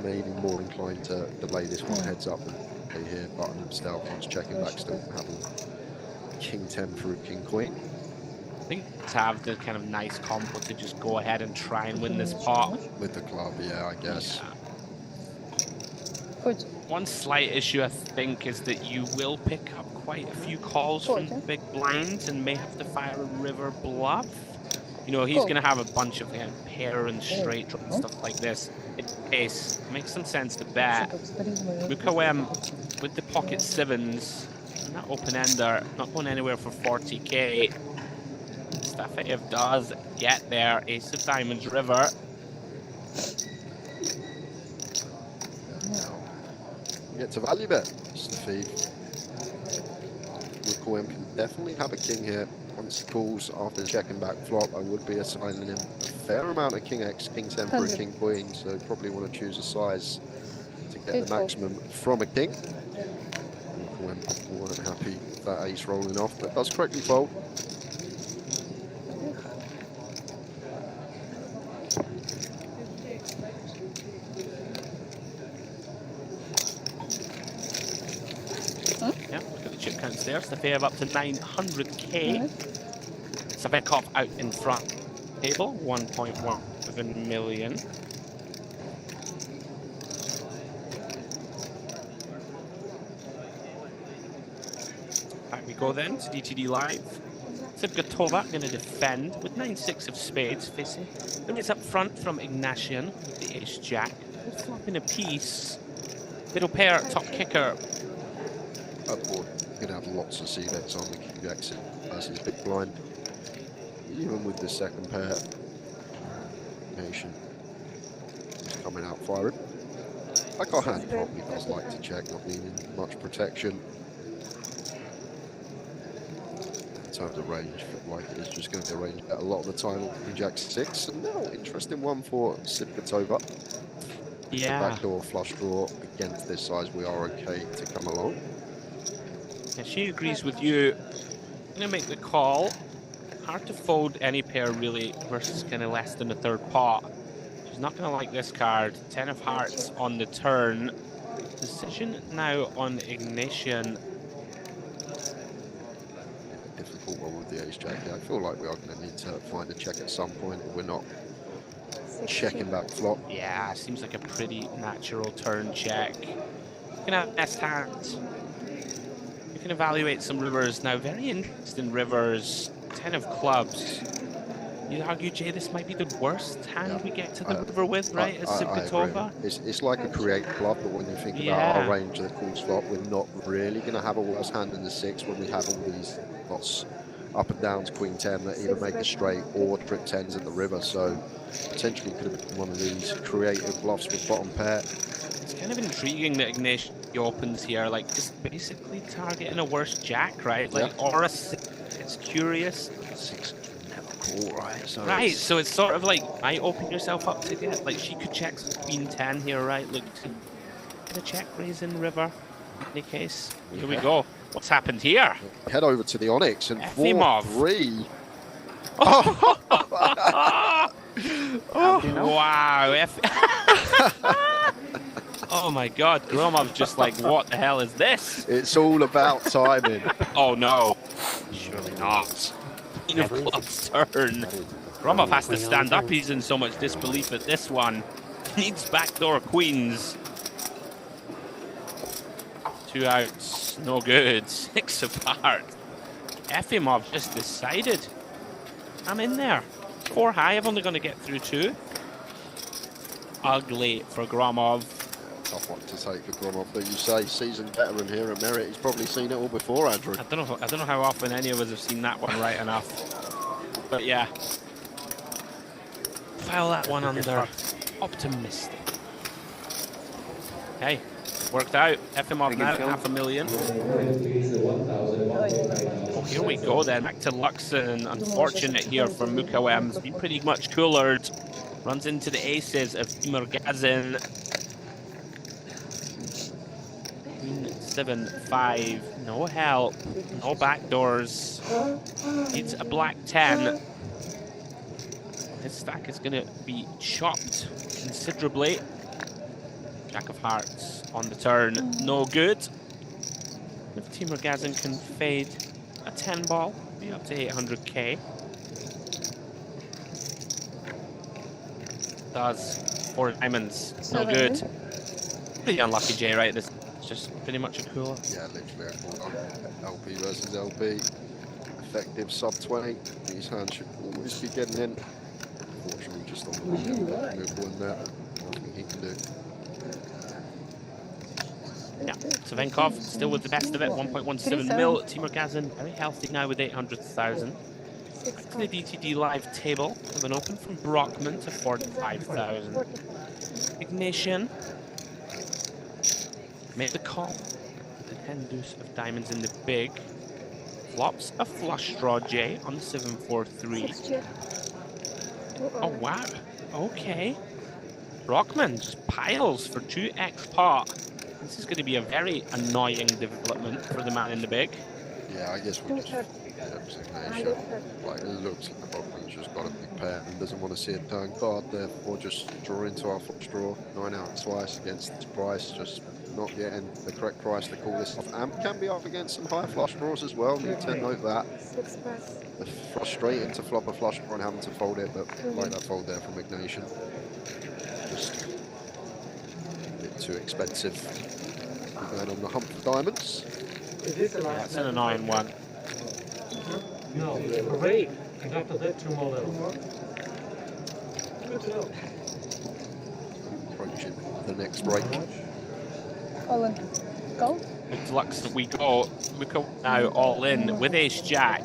Maybe more inclined to delay this one heads up and play here, button and stealth, once checking back, still having king 10 through king queen. I think to have the kind of nice combo to just go ahead and try and win this pot. With the club, yeah, I guess. Yeah. One slight issue, I think, is that you will pick up quite a few calls from the big blinds and may have to fire a river bluff. You know, he's going to have a bunch of pair and straight draw and stuff like this. Ace makes some sense to bet. Mukawem with the pocket 7s and that open ender, not going anywhere for 40k. Stafeev does get there. Ace of diamonds river. Get to value bet. Stafeev. Mukawem can definitely have a king here. Once he calls after checking back flop, I would be assigning him a fair amount of king x, king 10 for a king queen, so probably want to choose a size to get the maximum from a king. Mukawem wasn't happy with that ace rolling off, but does correctly fold. Yeah, look at the chip counts there. Stafeev up to 900k. Savenkov out in front. Table 1.17 million. Back we go then to DTD Live. Sibgatova going to defend with 9-6 of spades facing. Then it's up front from Ignatian with the ace-jack. Flopping a piece. Middle pair, top kicker. Up board, going to have lots of c-bets on the king exit versus big blind. Even with the second pair, Nation is coming out firing. Like our hand probably does like to check, not needing much protection. In terms of range, like it is just going to be a range bet a lot of the time in Jack 6. And now, interesting one for Sibgatova. Yeah. The backdoor flush draw against this size, we are okay to come along. And she agrees with you. I'm going to make the call. Hard to fold any pair really versus kind of less than a third pot. She's not going to like this card. 10 of hearts on the turn. Decision now on Ignatian. Difficult one with the ace-jack. I feel like we are going to need to find a check at some point. We're not checking back flop. Yeah, seems like a pretty natural turn check. You can have best hand. You can evaluate some rivers now. Very interesting rivers. 10 of clubs. You'd argue, Jay, this might be the worst hand we get to the river with, right? As Sibgatova. It's like a create bluff, but when you think about our range of the calls flop, we're not really going to have a worse hand in the 6 when we have all these lots up and downs, queen 10 that either make a straight or trip 10s at the river. So potentially could have been one of these creative bluffs with bottom pair. It's kind of intriguing that Ignatian opens here, like just basically targeting a worse jack, right? Like or a 6. It's curious. 6 never call, right? So right, so it's sort of like, I open yourself up to get, like she could check queen 10 here, right? Look, get a check raising river. In any case, here we go. What's happened here? Head over to the Onyx and Efimov. 4-3. Wow. Oh my god, Gromov's just like, what the hell is this? It's all about timing. Oh no. Surely not. Queen of Clubs turn. Gromov has to stand up. He's in so much disbelief at this one. Needs backdoor queens. 2 outs. No good. 6 apart. Efimov just decided. I'm in there. 4 high. I'm only going to get through 2. Ugly for Gromov. Tough one to take for Gromov, but you say seasoned veteran here at Merit. He's probably seen it all before, Andrew. I don't know how often any of us have seen that one right enough. But yeah. File that one under. Optimistic. Hey, worked out. Efimov now, $500,000. Oh, here we go then. Back to Luxon. Unfortunate here for Mukawem's. Been pretty much coolered. Runs into the aces of Timur Gazin. 7-5. No help. No backdoors. Needs a black 10. His stack is going to be chopped considerably. Jack of Hearts on the turn. No good. If Timur Gazin can fade a 10 ball, be up to 800k. Does. 4 diamonds. No good. Pretty unlucky, Jay, right? This is just pretty much a cooler. Yeah, literally a cooler. LP versus LP. Effective sub 20. These hands should always be getting in. Unfortunately, just on the weekend, move on there. Nothing he can do. Yeah, Savenkov still with the best of it, 1.17 mil. Timur Gazin very healthy now with 800,000. Back to the DTD live table. Have an open from Brockman to 45,000. Ignition made the call. The 10 deuce of diamonds in the big. Flops a flush draw J on the 7-4-3. Oh wow. Okay. Brockman just piles for 2x pot. This is going to be a very annoying development for the man in the big. Yeah, I guess we just resignation. Like, it looks like the Brockman's just got a big pair and doesn't want to see a turn card, therefore just draw into our flush draw. 9 out slice against this price, just not getting the correct price to call this off. And can be up against some high flush draws as well, need to note that. Frustrating to flop a flush draw and having to fold it, but like that fold there from Ignition. Just a bit too expensive. Going on the hump for diamonds. That's an annoying one. No, great. And after that, 2 more levels. Approaching the next break. All in. Go. With Lux we go. Muko now all in with Ace Jack.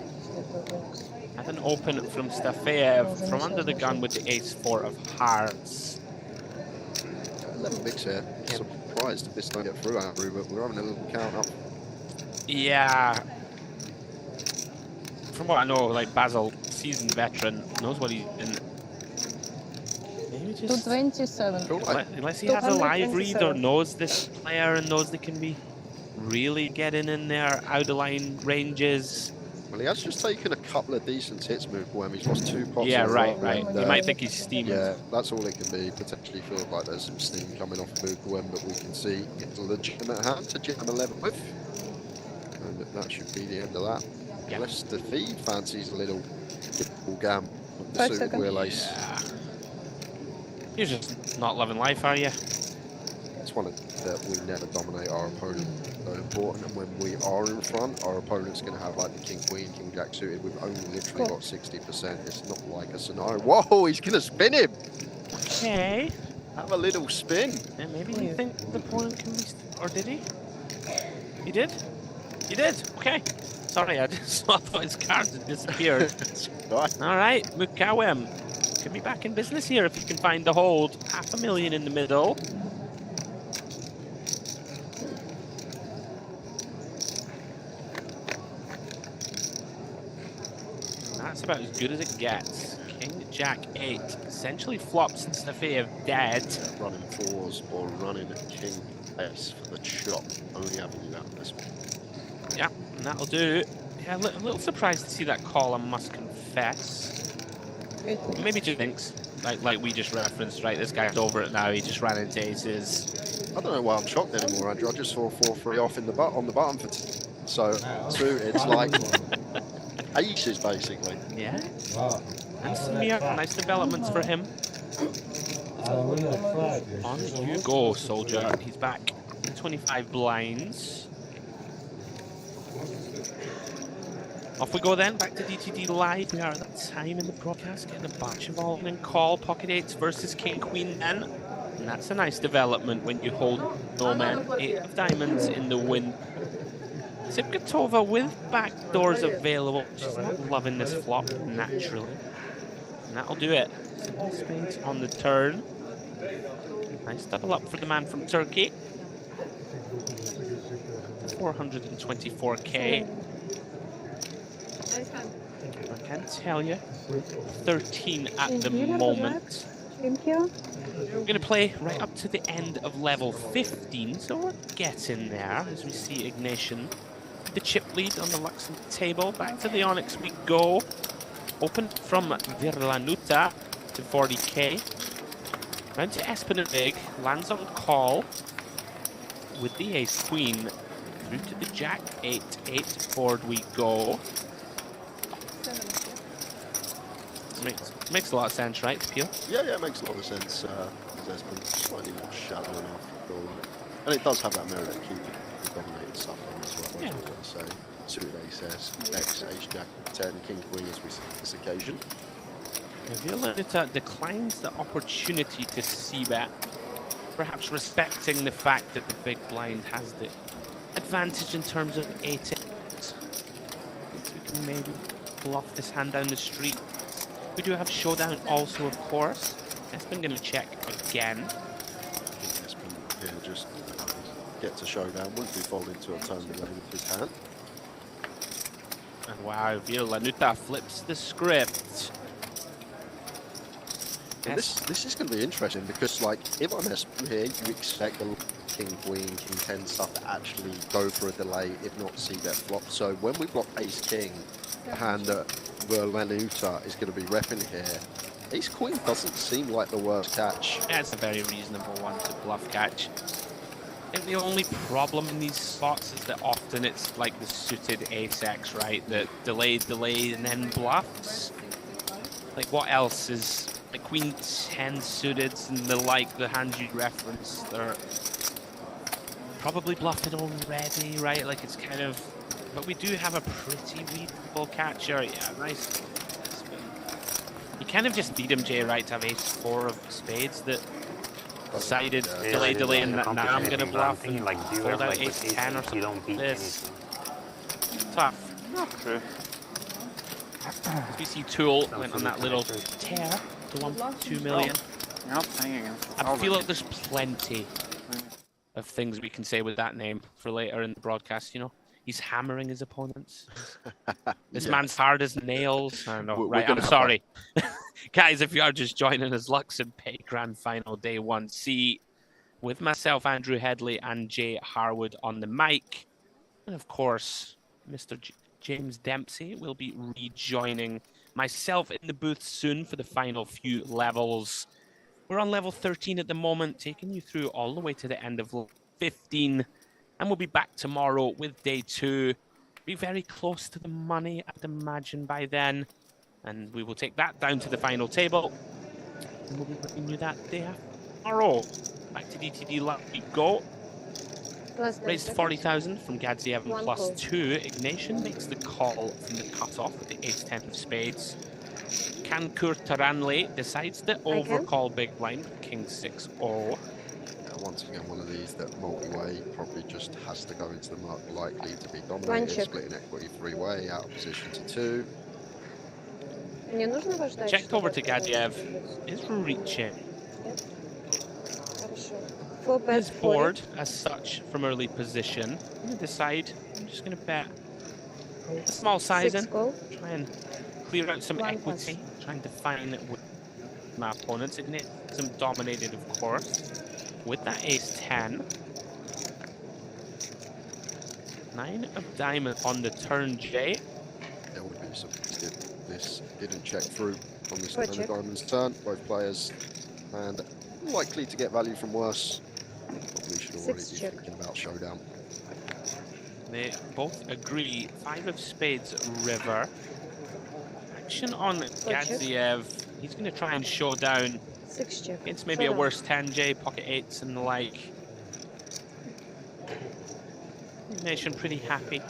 Had an open from Stafeev from under the gun with the Ace 4 of Hearts. 11 bigs here. Surprised if this don't get through, Andrew, but we're having a little count up. Yeah. From what I know, like Basil, seasoned veteran, knows what he's in. Maybe just 227. Unless he has a live read or knows this player and knows they can be really getting in there, out of line ranges. Well, he has just taken a couple of decent hits, Mukawem. He's lost 2 pots. Yeah, right. You might think he's steaming. Yeah, that's all it can be. Potentially feel like there's some steam coming off Mukawem, but we can see it's a legitimate hand to jam 11 with. And that should be the end of that. Yeah. Unless the feed fancies a little gam with the suited wheel ace. Yeah. You're just not loving life, are you? It's one that we never dominate our opponent. So important, and when we are in front, our opponent's going to have like the King Queen, King Jack suited. We've only literally got 60%. It's not like a scenario. Whoa, he's going to spin him. Okay. Have a little spin. And maybe you think the opponent can be... Or did he? He did? He did? Okay. Sorry, I just thought his cards had disappeared. Alright, Mukawem. Can be back in business here if you can find the hold. $500,000 in the middle. That's about as good as it gets. King Jack 8 essentially flops Stafeev dead. Running 4s or running King ace for the chop. Only avenue out of this one. Yeah, and that'll do. Yeah, a little surprised to see that call, I must confess. Maybe two things. Like we just referenced, right? This guy's over it now. He just ran into aces. I don't know why I'm shocked anymore, Andrew. I just saw 4-3 off in the on the button for so two. It's like aces basically. Yeah. And some nice developments for him. On you go, soldier. He's back. 25 blinds. Off we go then, back to DTD Live. We are at that time in the broadcast, getting a bunch of all in call. Pocket eights versus King Queen then. And that's a nice development when you hold no man. 8 of diamonds in the win. Zipkatova with backdoors available. She's not loving this flop naturally. And that'll do it. Spades on the turn. Nice double up for the man from Turkey. 424k. I can tell you, 13 at the moment. Thank you. We're going to play right up to the end of level 15, so we're getting there as we see Ignatian. The chip lead on the Luxon table. Back to the Onyx we go. Open from Virlanuta to 40k. Round to Espen and Big. Lands on call with the ace queen. Through to the jack 8-8 board we go. Makes a lot of sense, right, Peel? Yeah, it makes a lot of sense. There's been slightly more shallow enough, and it does have that merit of keeping the dominated stuff on as well. Yeah. I was going to say, suited ace, X, ace, jack, 10, king, queen, as we see this occasion. Virlanuta declines the opportunity to see bet, perhaps respecting the fact that the big blind has the advantage in terms of 8. We can maybe bluff this hand down the street. We do have showdown also, of course. Espen going to check again. Espen here just gets a showdown once we fall into a turn delay with his hand. And wow, Virlanuta flips the script. And this is going to be interesting because, like, if I'm Espen here, you expect the king, queen, king 10 stuff to actually go for a delay, if not see that flop. So when we block ace king, the hand that Virlanuta is going to be repping here, ace queen doesn't seem like the worst catch. Yeah, it's a very reasonable one to bluff catch. I think the only problem in these spots is that often it's like the suited ace X, right? That delay, and then bluffs. Like, what else is like queen 10 suited and the hands you referenced? They're probably bluffed already, right? Like, it's kind of. But we do have a pretty reasonable catcher. Yeah, nice. You kind of just beat him, Jay, right, to have ace-4 of spades that decided delay, and now I'm going to bluff and like, hold out ace-10 or something like this. Tough. True. BC Tool went on that little tear to 1.2 million. You're not playing against I feel like there's plenty of things we can say with that name for later in the broadcast, you know? He's hammering his opponents. This man's hard as nails. I know, right? I'm sorry. Guys, if you are just joining us, Luxon Pay Grand Final Day 1C with myself, Andrew Headley, and Jay Harwood on the mic. And of course, Mr. James Dempsey will be rejoining myself in the booth soon for the final few levels. We're on level 13 at the moment, taking you through all the way to the end of level 15. And we'll be back tomorrow with day 2. Be very close to the money, I'd imagine, by then. And we will take that down to the final table. And we'll be bringing you that day after tomorrow. Back to DTD Live we go. Raised 40,000 from Gadziev plus 2. Ignatian makes the call from the cutoff with the ace-10 of spades. Kankur Taranle decides to overcall big blind with king 6-0. Once again, one of these that multi-way probably just has to go into the mark, likely to be dominated, splitting equity 3-way, out of position to 2. Checked over to Gadziev, is reaching. His board, as such, from early position. I'm going to decide, I'm just going to bet a small sizing, try and clear out some equity, trying to find it with my opponents. Some dominated, of course. With that ace-10, 9 of diamond on the turn, Jay. There would be some this didn't check through on this 9 of diamonds turn. Both players and likely to get value from worse. Probably should already be thinking about showdown. They both agree. 5 of spades, river. Action on Gadziev. He's going to try and show down against maybe a worse 10J, pocket 8s and the like. Nation pretty happy.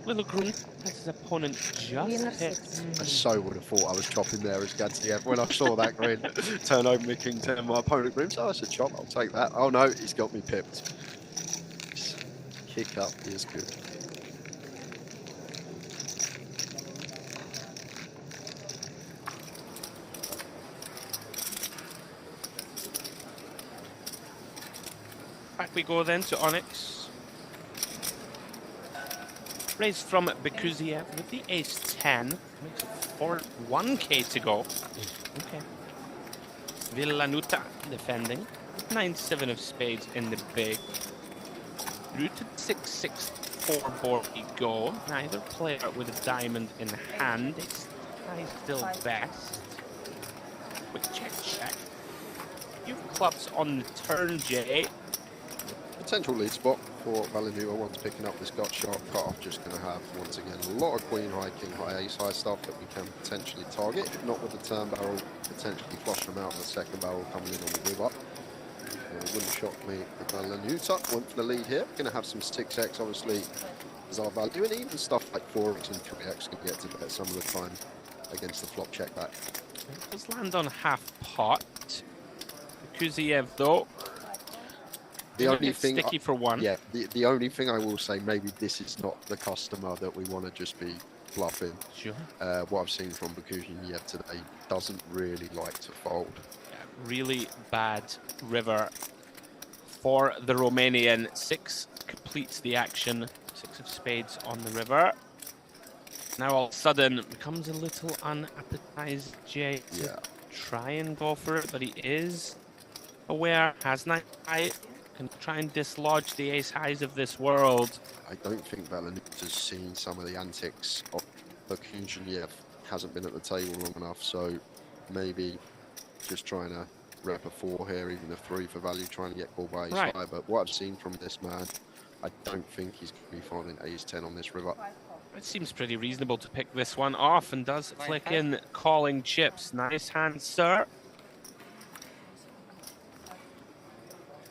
Little Green has his opponent just hit. I so would have thought I was chopping there as Gadziev when I saw that grin. Turn over me king 10, my opponent grins. Oh, it's a chop, I'll take that. Oh no, he's got me pipped. Kick up is good. Back we go then to Onyx. Raised from Bekuziev with the ace-10. Makes it 1k to go. Okay. Villanuta defending. 9-7 of spades in the big. Rooted 6-6, 4-4 we go. Neither player with a diamond in hand. It's still best. Quick check. Few clubs on the turn, Jay. Potential lead spot for Valenua once picking up this gut shot. Cut-off just going to have, once again, a lot of queen high, king high, ace high stuff that we can potentially target. If not with the turn barrel, potentially flush them out with the second barrel coming in on the move up. It wouldn't shock me if Valenua went for the lead here. Going to have some 6x, obviously, as our value, and even stuff like 4x and 3x can get to bet some of the time against the flop check back. It does land on half pot. Kuziev, though. The only thing, sticky for one. Yeah, the only thing I will say, maybe this is not the customer that we want to just be bluffing. Sure. What I've seen from Bekuziev today doesn't really like to fold. Yeah, really bad river for the Romanian. 6 completes the action. 6 of spades on the river. Now all of a sudden becomes a little unappetized, Jay, to try and go for it, but he is aware, has 9 high. Can try and dislodge the ace highs of this world. I don't think Valenuta's seen some of the antics of Bekuziev. Hasn't been at the table long enough, so maybe just trying to rep a 4 here, even a 3 for value, trying to get called by ace high. But what I've seen from this man, I don't think he's going to be finding ace 10 on this river. It seems pretty reasonable to pick this one off and does flick in calling chips. Nice hand, sir.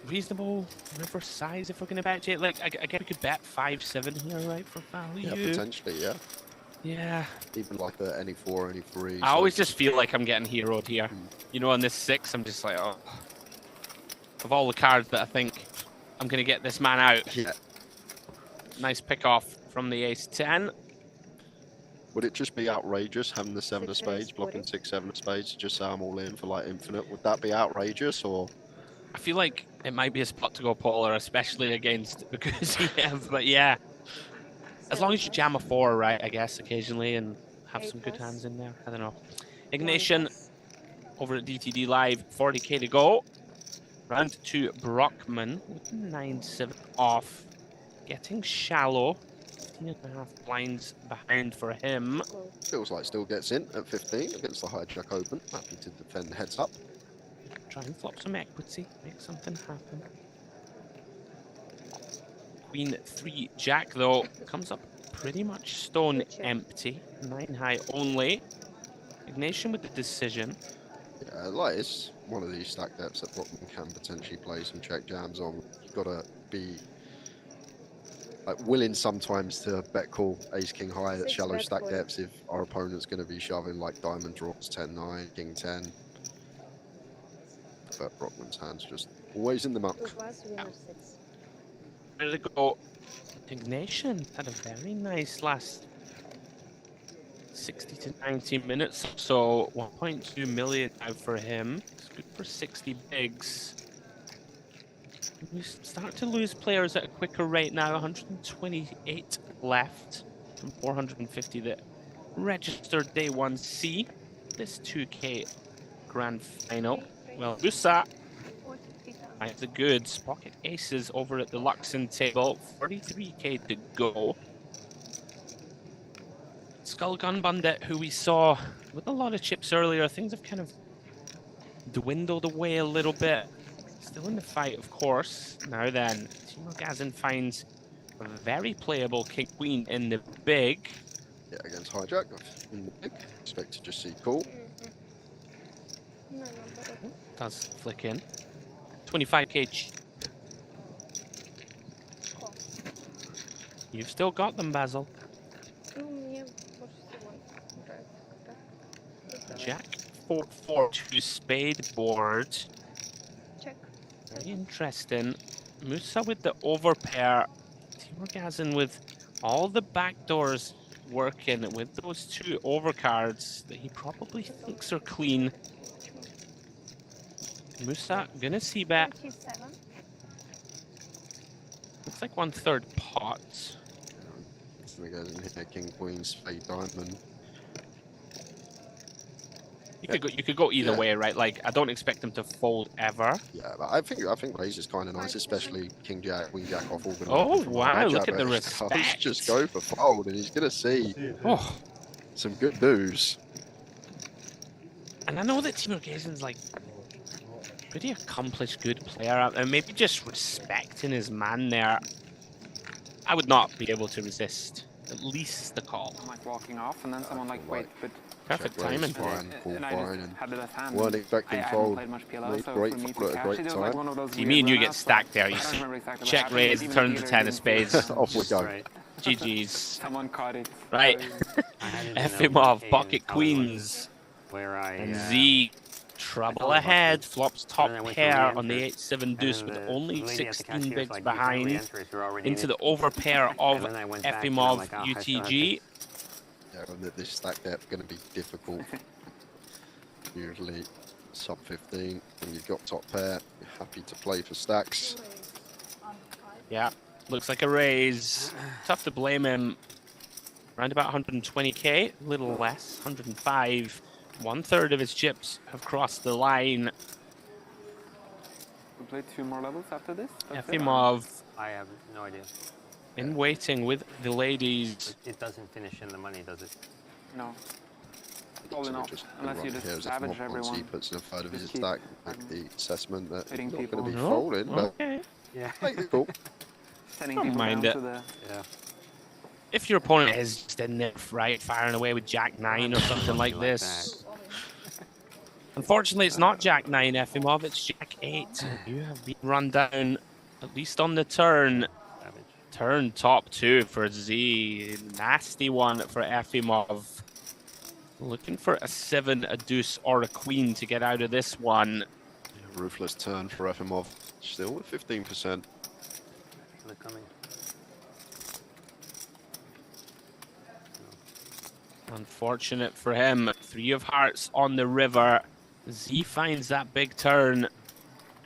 Reasonable river size if we're going to bet it. Like, I guess we could bet 5-7 here, right, for value. Yeah, potentially, yeah. Yeah. Even like the any 4, any 3. I always just feel like I'm getting heroed here. You know, on this 6, I'm just like, oh. Of all the cards that I think I'm going to get this man out. Yeah. Nice pick off from the ace-10. Would it just be outrageous having the 7 of spades, blocking 6, 7 of spades, just say I'm all in for like infinite? Would that be outrageous, or...? I feel like it might be a spot to go polar, especially against Bekuziev, but yeah. As long as you jam a 4, right, I guess, occasionally, and have some good hands in there. I don't know. Ignition over at DTD Live, 40k to go. Round 2, Brockman with 9-7 off. Getting shallow. 15.5 blinds behind for him. Feels like still gets in at 15 against the hijack open. Happy to defend the heads up. Try and flop some equity, make something happen. Queen 3 jack though comes up pretty much stone empty. 9 high only. Ignition with the decision. Yeah, like it's one of these stack depths that Brockman can potentially play some check jams on. You've got to be like willing sometimes to bet call ace king high at shallow stack depths if our opponent's going to be shoving like diamond draws 10-9, king 10. But Brockman's hand's just always in the muck. Ready to go. Ignition had a very nice last 60 to 90 minutes. So 1.2 million out for him. It's good for 60 bigs. We start to lose players at a quicker rate now. 128 left from 450 that registered day 1C. This 2K Grand Final. Well, Lusa finds the goods. Pocket aces over at the Luxon table. 43k to go. Skull Gun Bandit, who we saw with a lot of chips earlier, things have kind of dwindled away a little bit. Still in the fight, of course. Now then, Timur Gazin finds a very playable King Queen in the big. Yeah, against hijack in the big. Expect to just see call. Does flick in. 25k. You've still got them, Basil. Jack 4-4-2 spade board. Check. Very interesting. Musa with the overpair. Timur Gazin with all the backdoors working with those two overcards that he probably thinks are clean. Musa gonna see bet. Looks like 1/3 pot. We go in here, King, Queen, Spade, Diamond. You could go either way, right? Like, I don't expect them to fold ever. Yeah, but I think raise is kind of nice, especially King Jack, Queen Jack off all the. Oh wow! Look at the respect. Just go for fold, and he's gonna see some good news. And I know that Timur Gazin's like pretty accomplished, good player, and maybe just respecting his man there. I would not be able to resist at least the call. I'm like walking off, and then someone like, wait, but perfect timing. And I just had the left hand. Weren't expecting fold. Played much PLO, so Great for me fold to at a great catch it, was time. like one of those See, me and you get stacked there, you I don't see. remember exactly what Check happened, raise, but even turn the to dealer 10 of didn't spades. Off we go. GG's. Someone caught it. Right. Efimov, pocket queens. Where I And Z, trouble ahead. Flops top pair on the 8-7 deuce with only 16 bigs behind. Into the overpair of Efimov UTG. Yeah, and this stack depth going to be difficult. Usually sub 15 when you've got top pair, you're happy to play for stacks. Yeah, looks like a raise. Tough to blame him. Around about 120k, a little less, 105. 1/3 of his chips have crossed the line. We play 2 more levels after this? That's it? Efimov I have no idea. in waiting with the ladies. It doesn't finish in the money, does it? No. All in all, unless you just savage everyone. He puts in a third of his Just keep, stack, make the assessment that hitting he's not going to be people. folding, but Okay. Yeah. make the call. Sending Don't people mind down it. to the... Yeah. If your opponent is just in there, right, firing away with Jack 9 or something like this. Unfortunately, it's not Jack 9, Efimov, it's Jack 8. You have been run down, at least on the turn. Turn top 2 for Z. Nasty one for Efimov. Looking for a 7, a deuce, or a queen to get out of this one. Ruthless turn for Efimov, still with 15%. They're coming. Unfortunate for him. 3 of hearts on the river. Z finds that big turn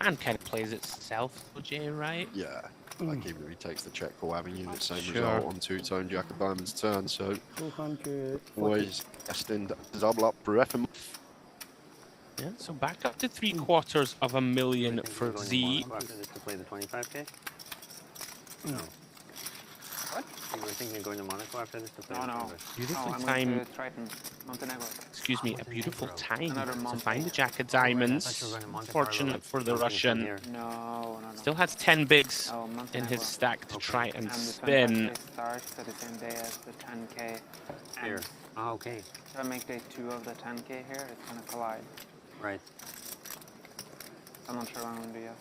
and kind of plays itself, OJ, right? Yeah, like even if he takes the check call, having the same Sure. result on 2-tone Jack of Diamonds turn, so 200. always destined to double up for Efimov. Yeah, so back up to 750,000 for Z. After this to play the 25k? No. What? You were thinking of going to Monaco after this to play No, the no. 25? Beautiful I'm time. going to Triton, Montenegro. Excuse me, a beautiful time Another to Monte. find the Jack of Diamonds. Unfortunate for the Russian. No. Still has 10 bigs Oh, in Montenegro. his stack to try and And the spin. 25K starts at the same day as the 10k. Here. And Ah, okay. if I make day 2 of the 10k here, it's going to collide. Right. I'm not sure what I'm going to do yet.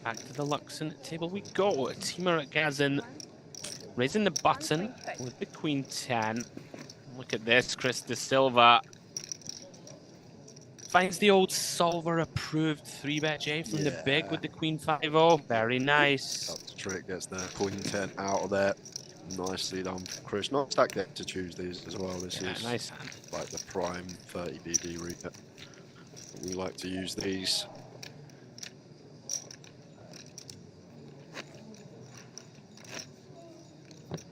Back to the Luxon table we go. Timur Gazin raising the button with the Queen 10. Look at this, Chris De Silva finds the old solver approved 3-bet J from the big with the Queen 5-0. Very nice. That's the trick, gets the Queen 10 out of there. Nicely done, Chris. Not stack deck to choose these as well. This is nice hand. like the prime 30 BB reader. We like to use these.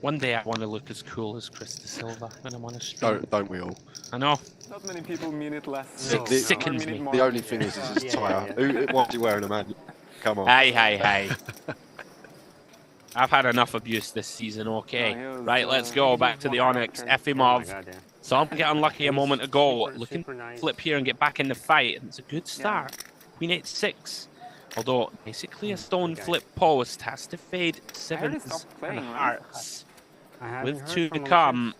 One day I want to look as cool as Chris De Silva when I'm on a stream. Don't we all? I know. Not many people mean it less. Sickens me. The only thing is his tie. What's he wearing, a man? Come on. Hey. I've had enough abuse this season, okay. Right, let's go back to the Onyx. Efimov. Saw him get unlucky a moment ago. Looking to flip here and get back in the fight. And it's a good start. Queen 8-6. Although, basically a stone flip post has to fade 7s and hearts. With 2 to come.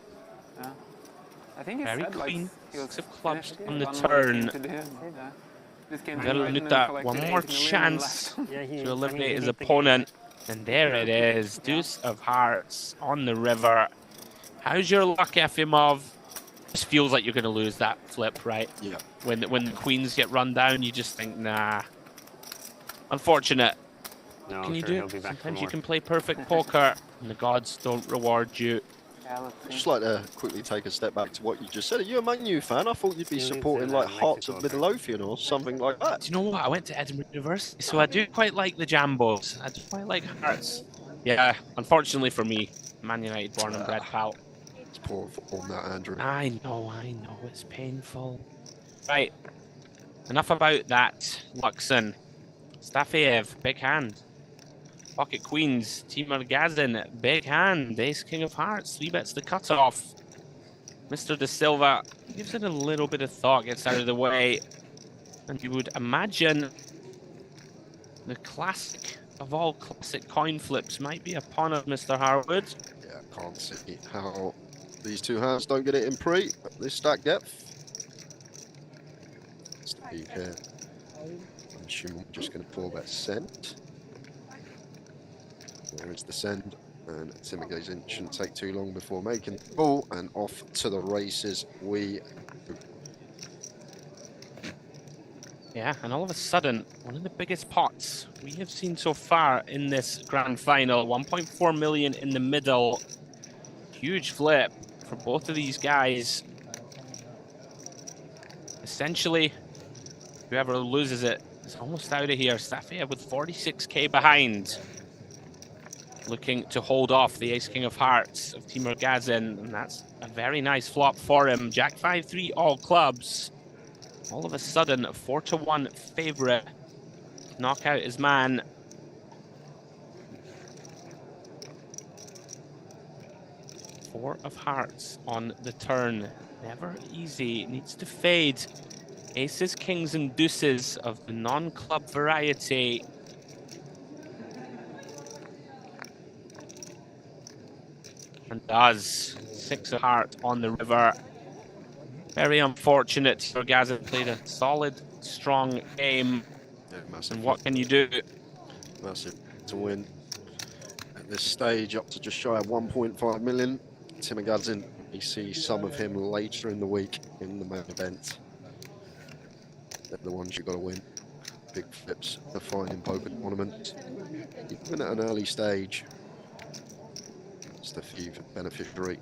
I think Very said, clean. Like, 6 of clubs on the turn. Veluta, one more chance to eliminate his opponent. And there it is. Deuce of hearts on the river. How's your luck, Efimov? Just feels like you're going to lose that flip, right? Yeah. When the queens get run down, you just think, nah. Unfortunate. No, What can you sure, do? he'll be back for Sometimes you more. can play perfect poker, and the gods don't reward you. I'd just like to quickly take a step back to what you just said. Are you a Man U fan? I thought you'd be supporting like Hearts of Midlothian or something like that. Do you know what? I went to Edinburgh University, so I do quite like the Jambos. I do quite like Hearts. Yeah, unfortunately for me, Man United born and bred pal. It's poor form that, Andrew. I know, it's painful. Right, enough about that. Luxon, Stafiev, big hand. Pocket Queens, Timur Gazin, big hand. Ace King of Hearts, 3 bets the cutoff. Mr. De Silva gives it a little bit of thought, gets out of the way. And you would imagine the classic of all classic coin flips might be upon of Mr. Harwood. Yeah, can't see how these 2 hands don't get it in pre at this stack depth. Steve here. I'm assuming we're just going to 4-bet send. There is the send, and Timagazin shouldn't take too long before making the ball, and off to the races we go. Yeah, and all of a sudden, one of the biggest pots we have seen so far in this grand final. 1.4 million in the middle. Huge flip for both of these guys. Essentially, whoever loses it is almost out of here. Stafia with 46k behind. Looking to hold off the Ace King of Hearts of Timur Gazin, and that's a very nice flop for him. Jack 5-3 all clubs. All of a sudden, a 4-1 favorite. Knock out his man. Four of hearts on the turn. Never easy. Needs to fade. Aces, kings, and deuces of the non-club variety. And does. 6 of heart on the river. Very unfortunate for Gazin. Played a solid, strong game. Yeah, massive. And what can you do? Massive to win. At this stage, up to just shy of 1.5 million. Timagazin, we see some of him later in the week in the main event. They're the ones you've got to win. Big flips, defining poker tournaments. Even at an early stage, it's the few beneficiary.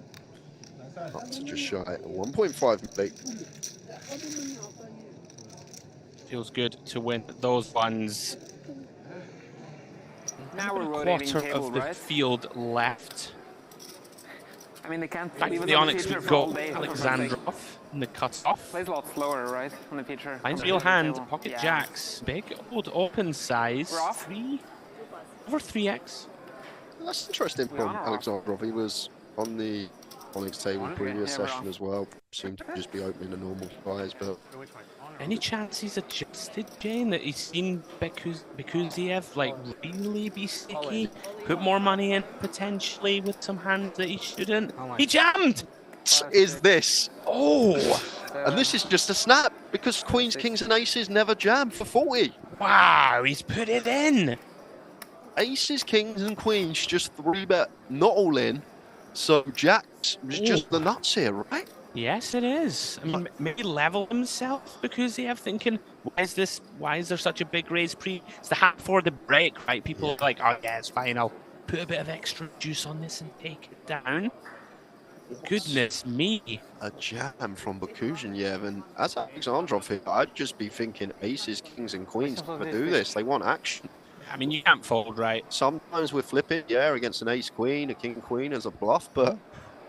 Up to just shy of 1.5 million. Feels good to win those ones. Now we're A rotating quarter table, of the right? field left. I mean, they can't Back leave to us the on Onyx feature we for all go. day or Alexandrov in the cut-off. Plays a lot slower, right, on the feature. Nice on real the hand, table. pocket Yeah. jacks. Big old open size. We're off? 3 over 3x. That's interesting We from on or off? Alexandrov. He was on the Onyx table On it? previous Yeah, we're session on. as well. Seemed to just be opening a normal size, but Any chance he's adjusted, Jane? That he's seen Bekuziev like really be sticky? Put more money in potentially with some hands that he shouldn't. He jammed! what is this? Oh! And this is just a snap because queens, kings, and aces never jam for 40. Wow, he's put it in! Aces, kings, and queens just 3-bet, not all in. So jacks was just the nuts here, right? Yes, it is. I mean, maybe level himself because they have thinking, why is there such a big raise pre? It's the half for the break, right? People are like, oh yeah, it's fine, I'll put a bit of extra juice on this and take it down. Goodness me. A jam from Bekuziev, and as Alexandrov here, I'd just be thinking aces, kings, and queens never do this. They want action. I mean, you can't fold, right? Sometimes we're flipping, yeah, against an ace-queen, a king-queen as a bluff, but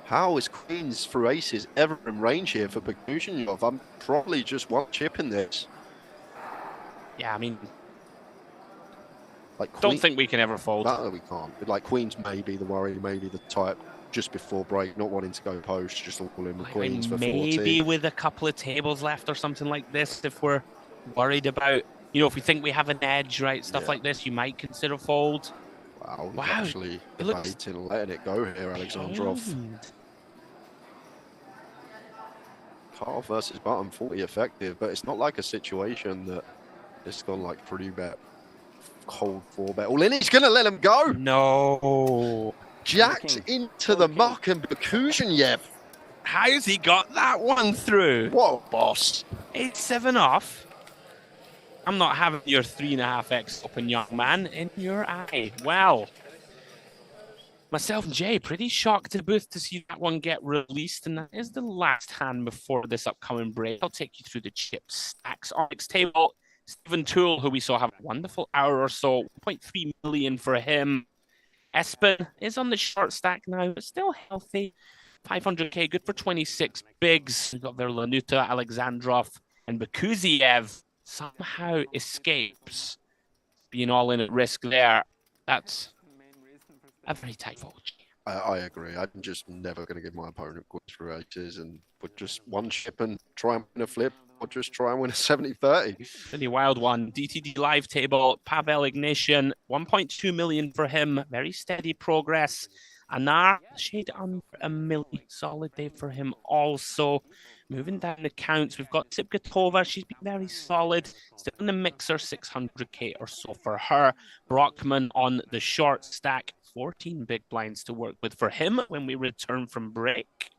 how is queens through aces ever in range here for Bakushanyov? I'm probably just one chip in this. Yeah, I mean, like don't think we can ever fold. No, we can't. Like queens may be the worry, maybe the type just before break, not wanting to go post, just all in with queens for 40. Maybe with a couple of tables left or something like this, if we're worried about, you know, if we think we have an edge, right, stuff like this, you might consider fold. Wow, he's actually debating letting it go here, Alexandrov. Cutoff versus button, 40 effective, but it's not like a situation that it's gone like 3-bet, cold 4-bet. All in, he's going to let him go. No. Jacked into the muck and Bakushanyov. How's he got that one through? Whoa, boss. 8-7 off. I'm not having your 3.5x open, young man, in your eye. Well, myself and Jay, pretty shocked to booth to see that one get released, and that is the last hand before this upcoming break. I'll take you through the chip stacks. Onyx table, Stephen Toole, who we saw have a wonderful hour or so, 1.3 million for him. Espen is on the short stack now, but still healthy. 500k, good for 26 bigs. We've got their Lanuta, Alexandrov, and Bakuziev somehow escapes being all in at risk there. That's a very tight fold. I agree. I'm just never going to give my opponent queens for aces and put just one chip and try and win a flip, or just try and win a 70-30. Really wild one. DTD live table, Pavel Ignatian, 1.2 million for him. Very steady progress. Anar, shade under $1 million. Solid day for him also. Moving down the counts, we've got Sipgatova. She's been very solid. Still in the mixer, 600k or so for her. Brockman on the short stack. 14 big blinds to work with for him when we return from break.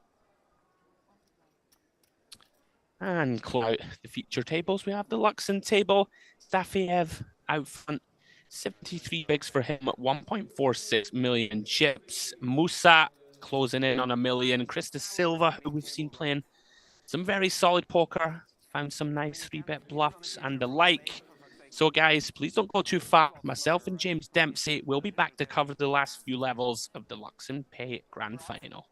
And close out the feature tables. We have the Luxon table. Stafiev out front. 73 bigs for him at 1.46 million chips. Musa closing in on $1 million. Krista Silva, who we've seen playing some very solid poker. Found some nice 3-bet bluffs and the like. So guys, please don't go too far. Myself and James Dempsey will be back to cover the last few levels of the Luxon Pay Grand Final.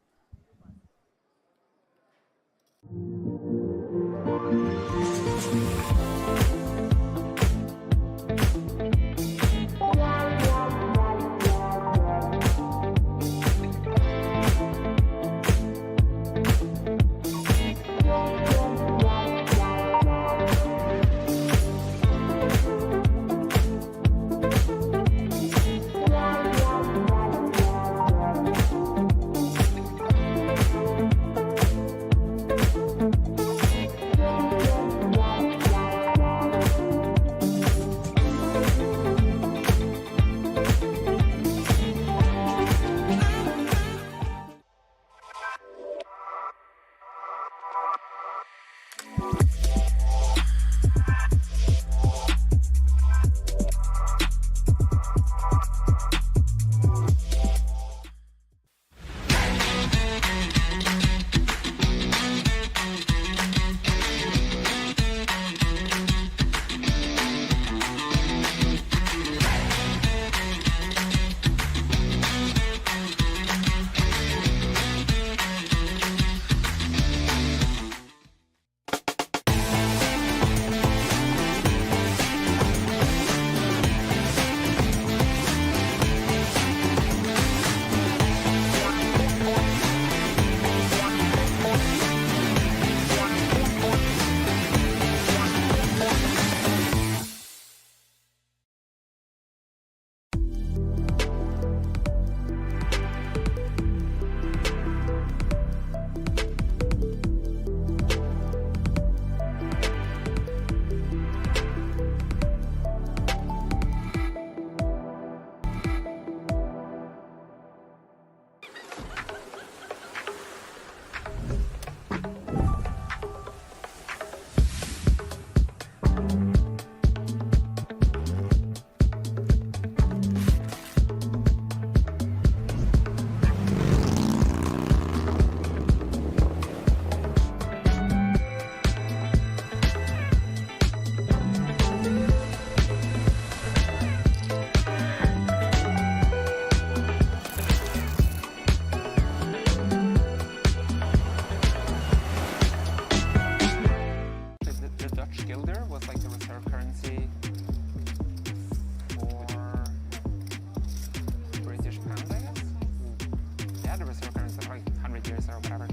players or whatever.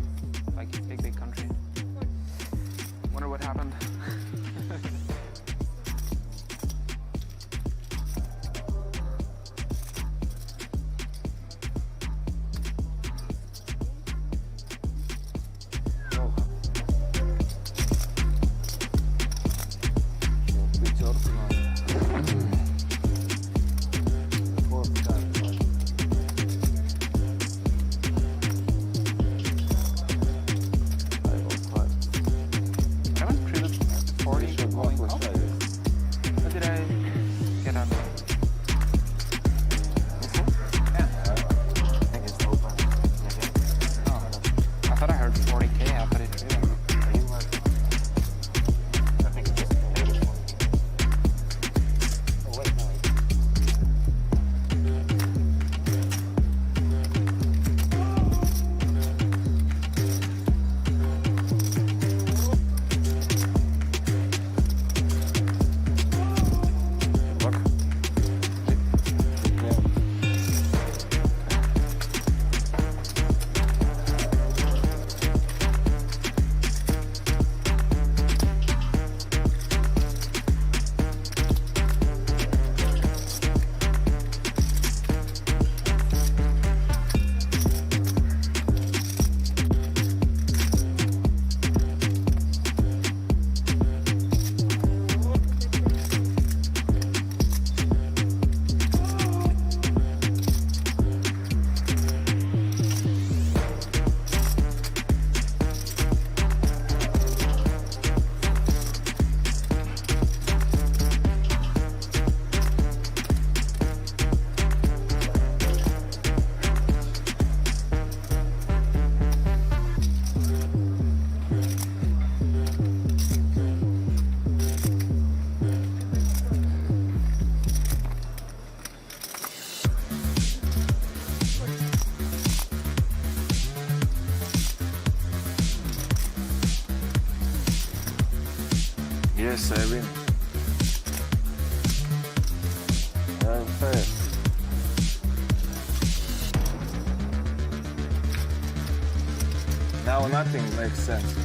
Like big country. Wonder what happened. Yes, I win. I'm first. Now nothing makes sense.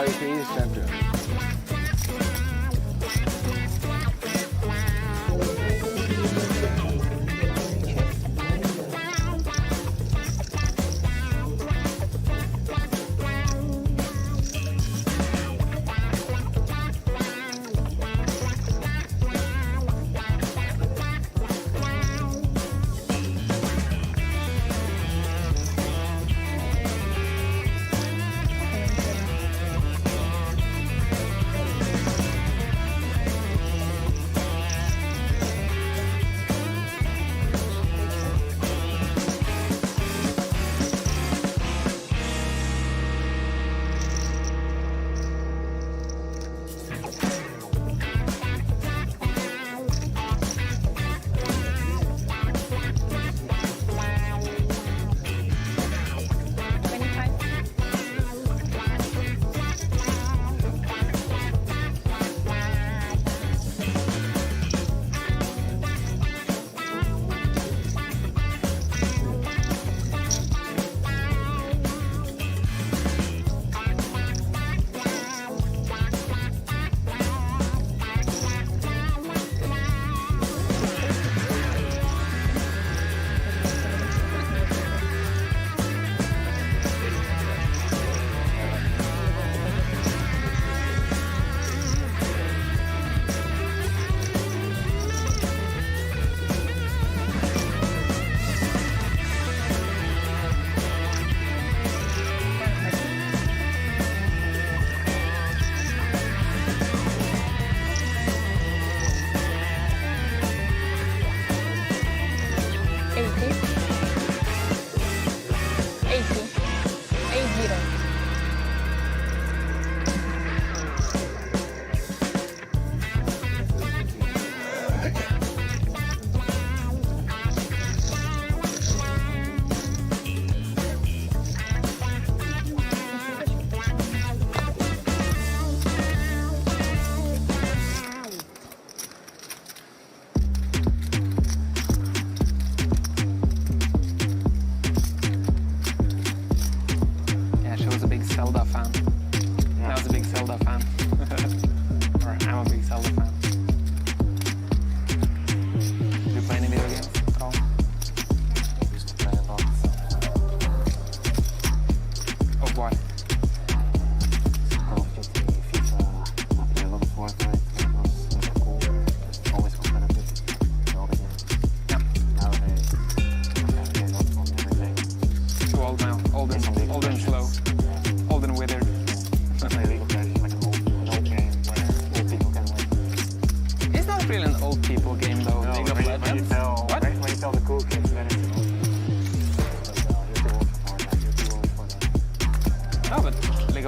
why he is champion.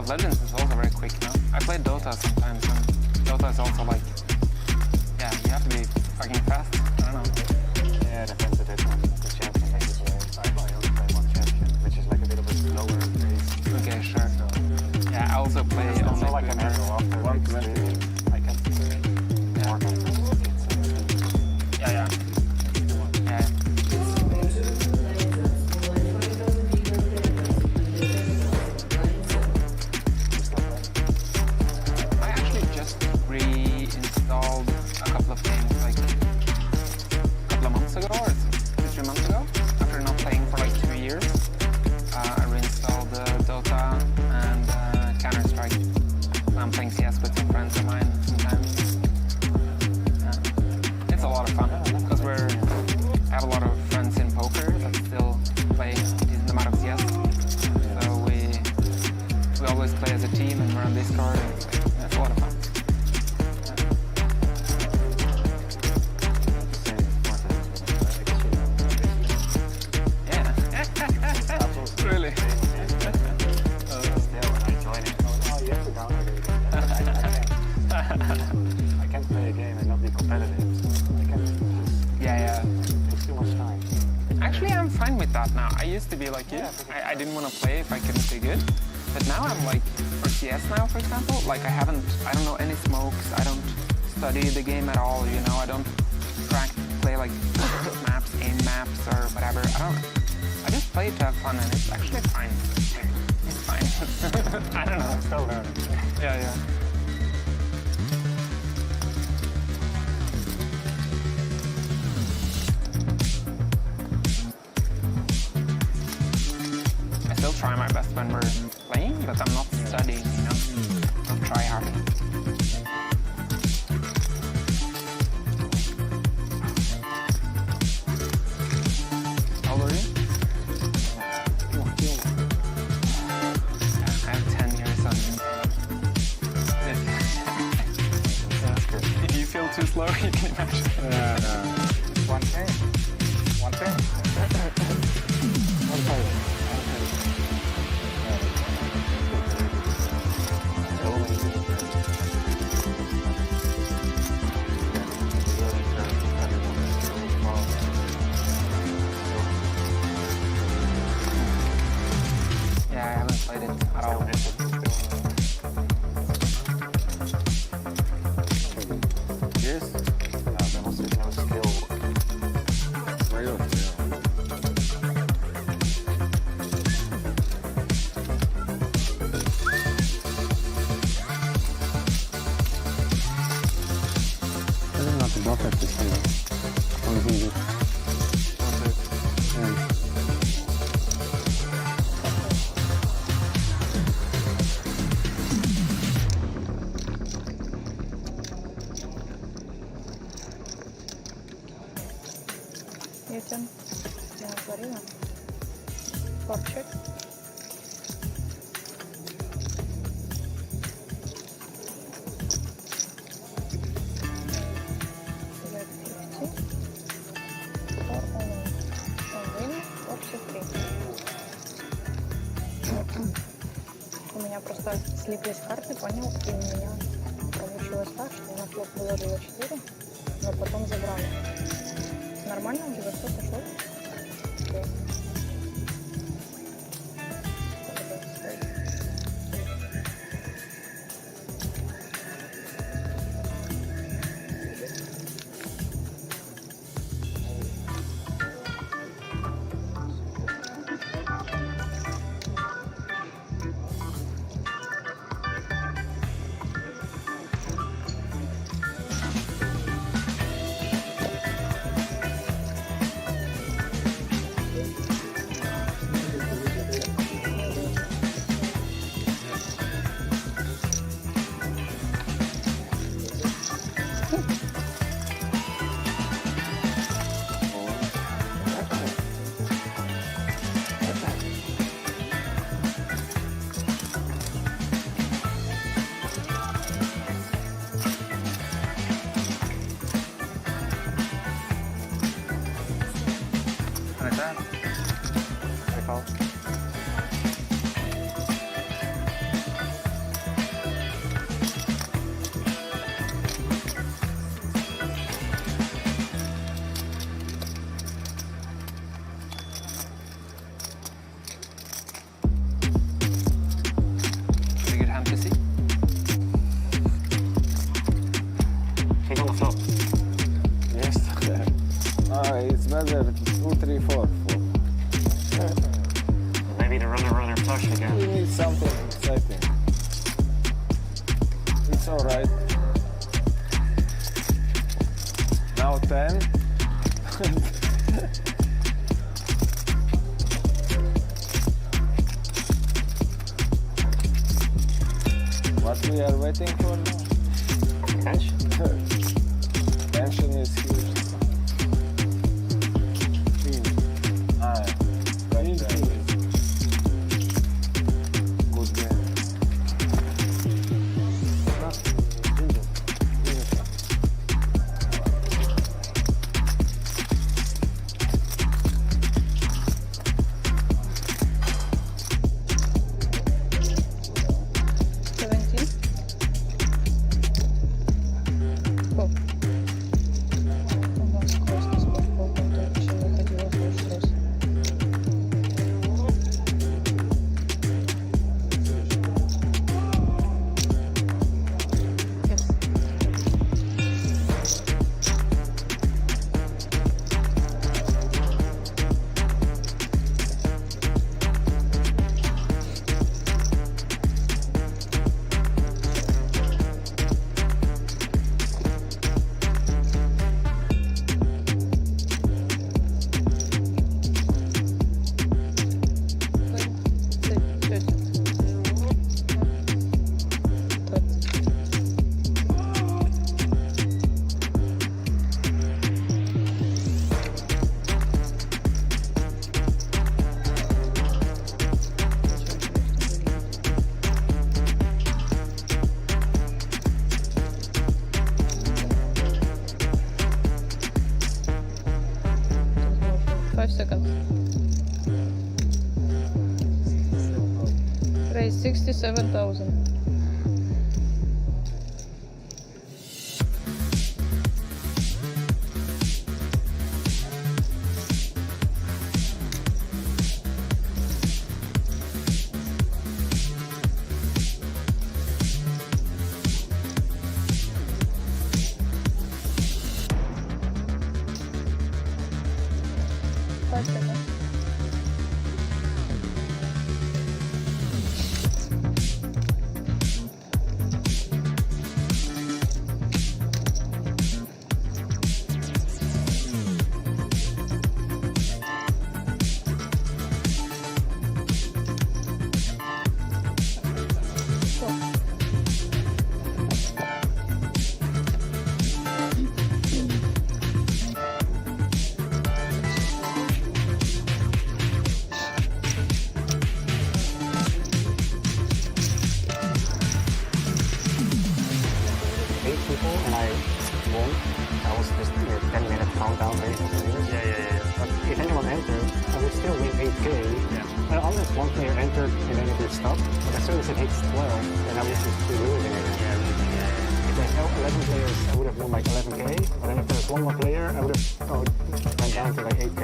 Legends is also very quick now. I play Dota sometimes, and Dota is also like, yeah, you have to be fucking fast. I don't know. Yeah, it depends a bit on the champion that you play. I only play one champion, which is like a bit of a slower pace. Okay, sure. Yeah, I also play it's only not like an arrow after like I can more yeah, yeah. I actually just reinstalled a couple of games like a couple of months ago or 3 months ago after not playing for like 2 years. I reinstalled Dota and Counter-Strike. I'm playing CS with some friends of mine sometimes. It's a lot of fun because I have a lot of friends in poker that still play a decent amount of CS. So we always play as a team and we're on Discord. And it's a lot of fun. Yeah. Really? I can't play a game and not be competitive. Yeah. It's too much time. Actually, I'm fine with that now. I used to be like you. I didn't want to play if I couldn't be good. But now I'm like, for CS now, for example, like I don't know any smokes. I don't study the game at all, you know. I don't play like maps, game maps, or whatever. I just play to have fun, and it's actually fine. It's fine. I don't know. I'm still learning. Yeah, yeah. I still try my best when we're playing, but I'm not studying, you know. Not try hard. How old are you? I have 10 years on you. If you feel too slow, you can imagine. One thing. One thing. One thing. Yeah, I haven't played it at all. Yes? There must be no skill. Real skill. Doesn't have to block at this thing. On easy. Ютин, я отворила. Попчик. У меня просто слиплись карты, понял, и у меня получилось так, что я на флоп выложила 4, но потом забрала. Нормально у тебя все сошло? Окей. Like that. Very cool. Pretty good hand to see. Take on the flop. Yes. It's better 2, 3, 4. Maybe the runner flush again. We need something exciting. It's alright. Now 10. What we are waiting for now? Catch? Tension is huge. Good game. 5 seconds. Raise 67,000. And I won. That was just 10-minute countdown race. But if anyone entered, I would still win 8K. Unless one player entered and then it would stop. But as soon as it hits 12, then I would just be losing it. If there's 11 players, I would have won like 11K. But then if there's one more player, I would have went down to like 8K.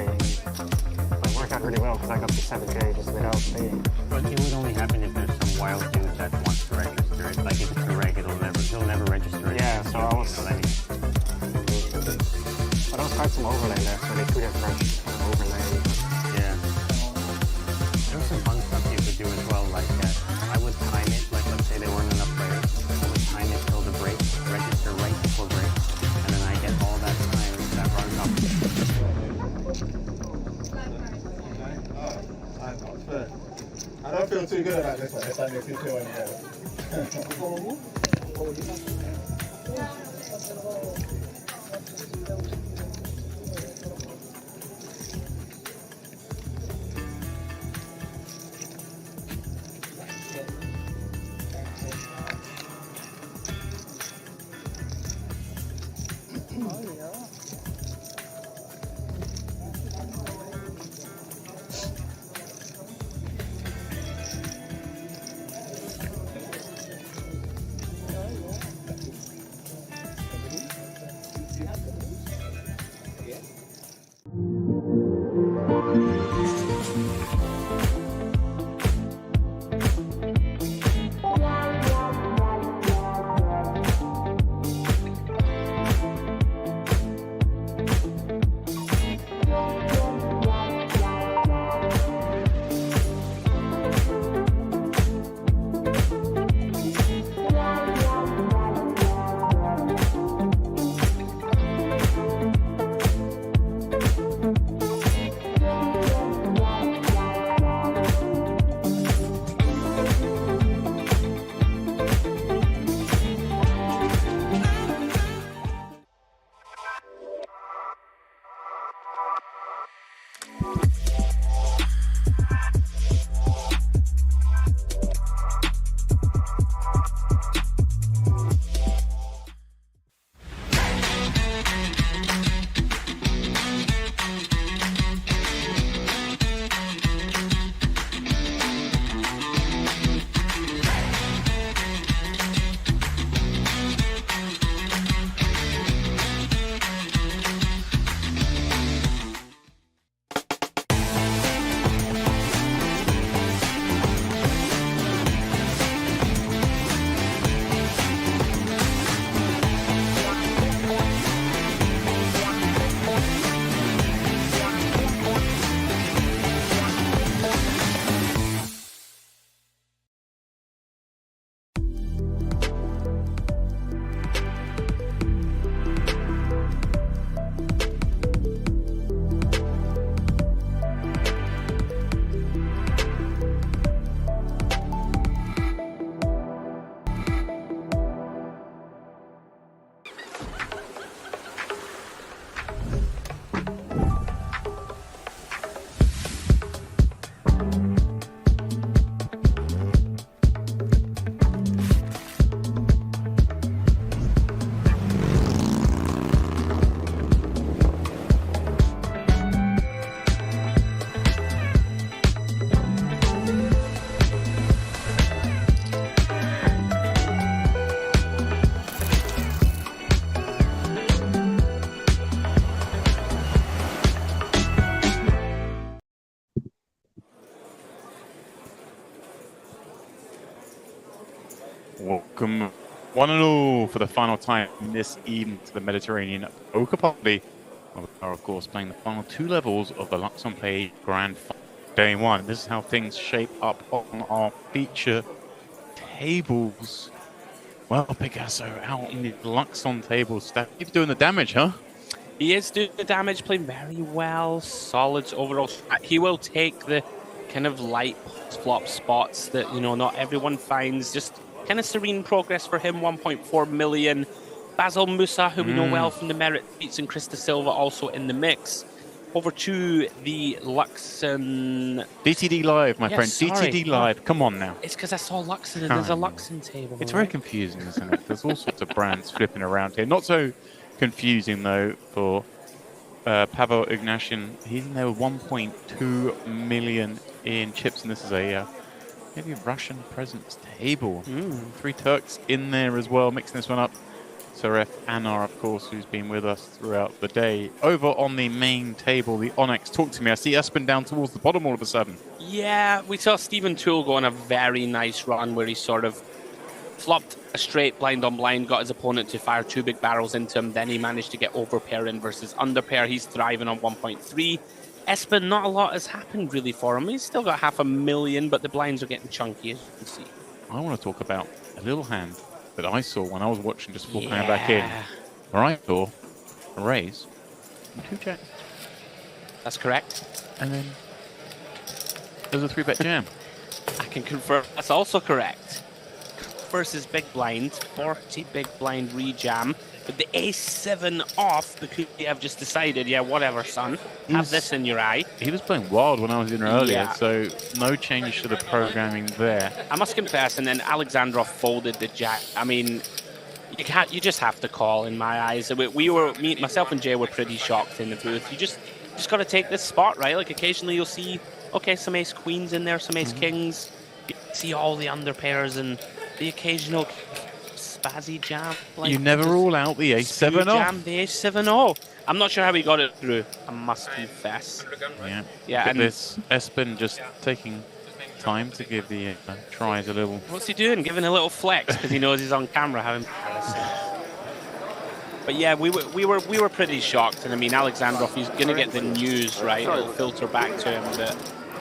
But it worked out really well because I got to 7K just without paying. But it would only happen if there's some wild dude that wants to register it. Like if it's a reg, he'll never register it. Yeah, so I was... But I was quite some overlay there, so they could have merged an overlay. Yeah. There was some fun stuff you could do as well, like I would time it, like let's say there weren't enough players, I would time it till the break, register right before break, and then I get all that time that runs up. I don't feel too good about this one. It's only 2-2 anyway. Welcome, one and all, for the final time this evening to the Mediterranean Poker Party. We are, of course, playing the final 2 levels of the Luxon Pay Grand Final Day 1. This is how things shape up on our feature tables. Well, Picasso out on the Luxon table. He's doing the damage, huh? He is doing the damage, playing very well, solid overall. He will take the kind of light flop spots that, you know, not everyone finds. Just kind of serene progress for him, 1.4 million. Basil Musa, who we know well from the Merit Beats, and Krista Silva also in the mix. Over to the Luxon... DTD Live, my friend. Sorry. DTD Live. Come on now. It's because I saw Luxon and there's a Luxon table. It's very confusing, isn't it? There's all sorts of brands flipping around here. Not so confusing, though, for Pavel Ignatian. He's in there with 1.2 million in chips, and this is a maybe a Russian presence table. 3 Turks in there as well, mixing this one up. Saref Anar, of course, who's been with us throughout the day. Over on the main table, the Onyx. Talk to me. I see Espen down towards the bottom all of a sudden. Yeah, we saw Stephen Toole go on a very nice run where he sort of flopped a straight blind on blind, got his opponent to fire 2 big barrels into him. Then he managed to get overpair in versus underpair. He's thriving on 1.3. Espen, not a lot has happened really for him. He's still got 500,000, but the blinds are getting chunky, as you can see. I want to talk about a little hand that I saw when I was watching just before coming back in. Where I saw a raise and 2 jacks. That's correct. And then there's a 3-bet jam. I can confirm that's also correct. Versus big blind, 40 big blind rejam. With the ace-7 off, because you have just decided, yeah, whatever, son. Have this in your eye. He was playing wild when I was in earlier, so no change to the programming there. I must confess, and then Alexandrov folded the jack. I mean, you just have to call in my eyes. Myself and Jay were pretty shocked in the booth. You just got to take this spot, right? Like occasionally you'll see, okay, some ace queens in there, some ace kings. You see all the under pairs and the occasional spazzy jam. Like, you never rule out the ace-7 off. Jam the ace-7 off. I'm not sure how he got it through. I must confess. Yeah. And this Espen just taking time to give the tries a little. What's he doing? Giving a little flex because he knows he's on camera having. But yeah, we were pretty shocked, and I mean Alexandrov, he's gonna get the news right. It'll filter back to him that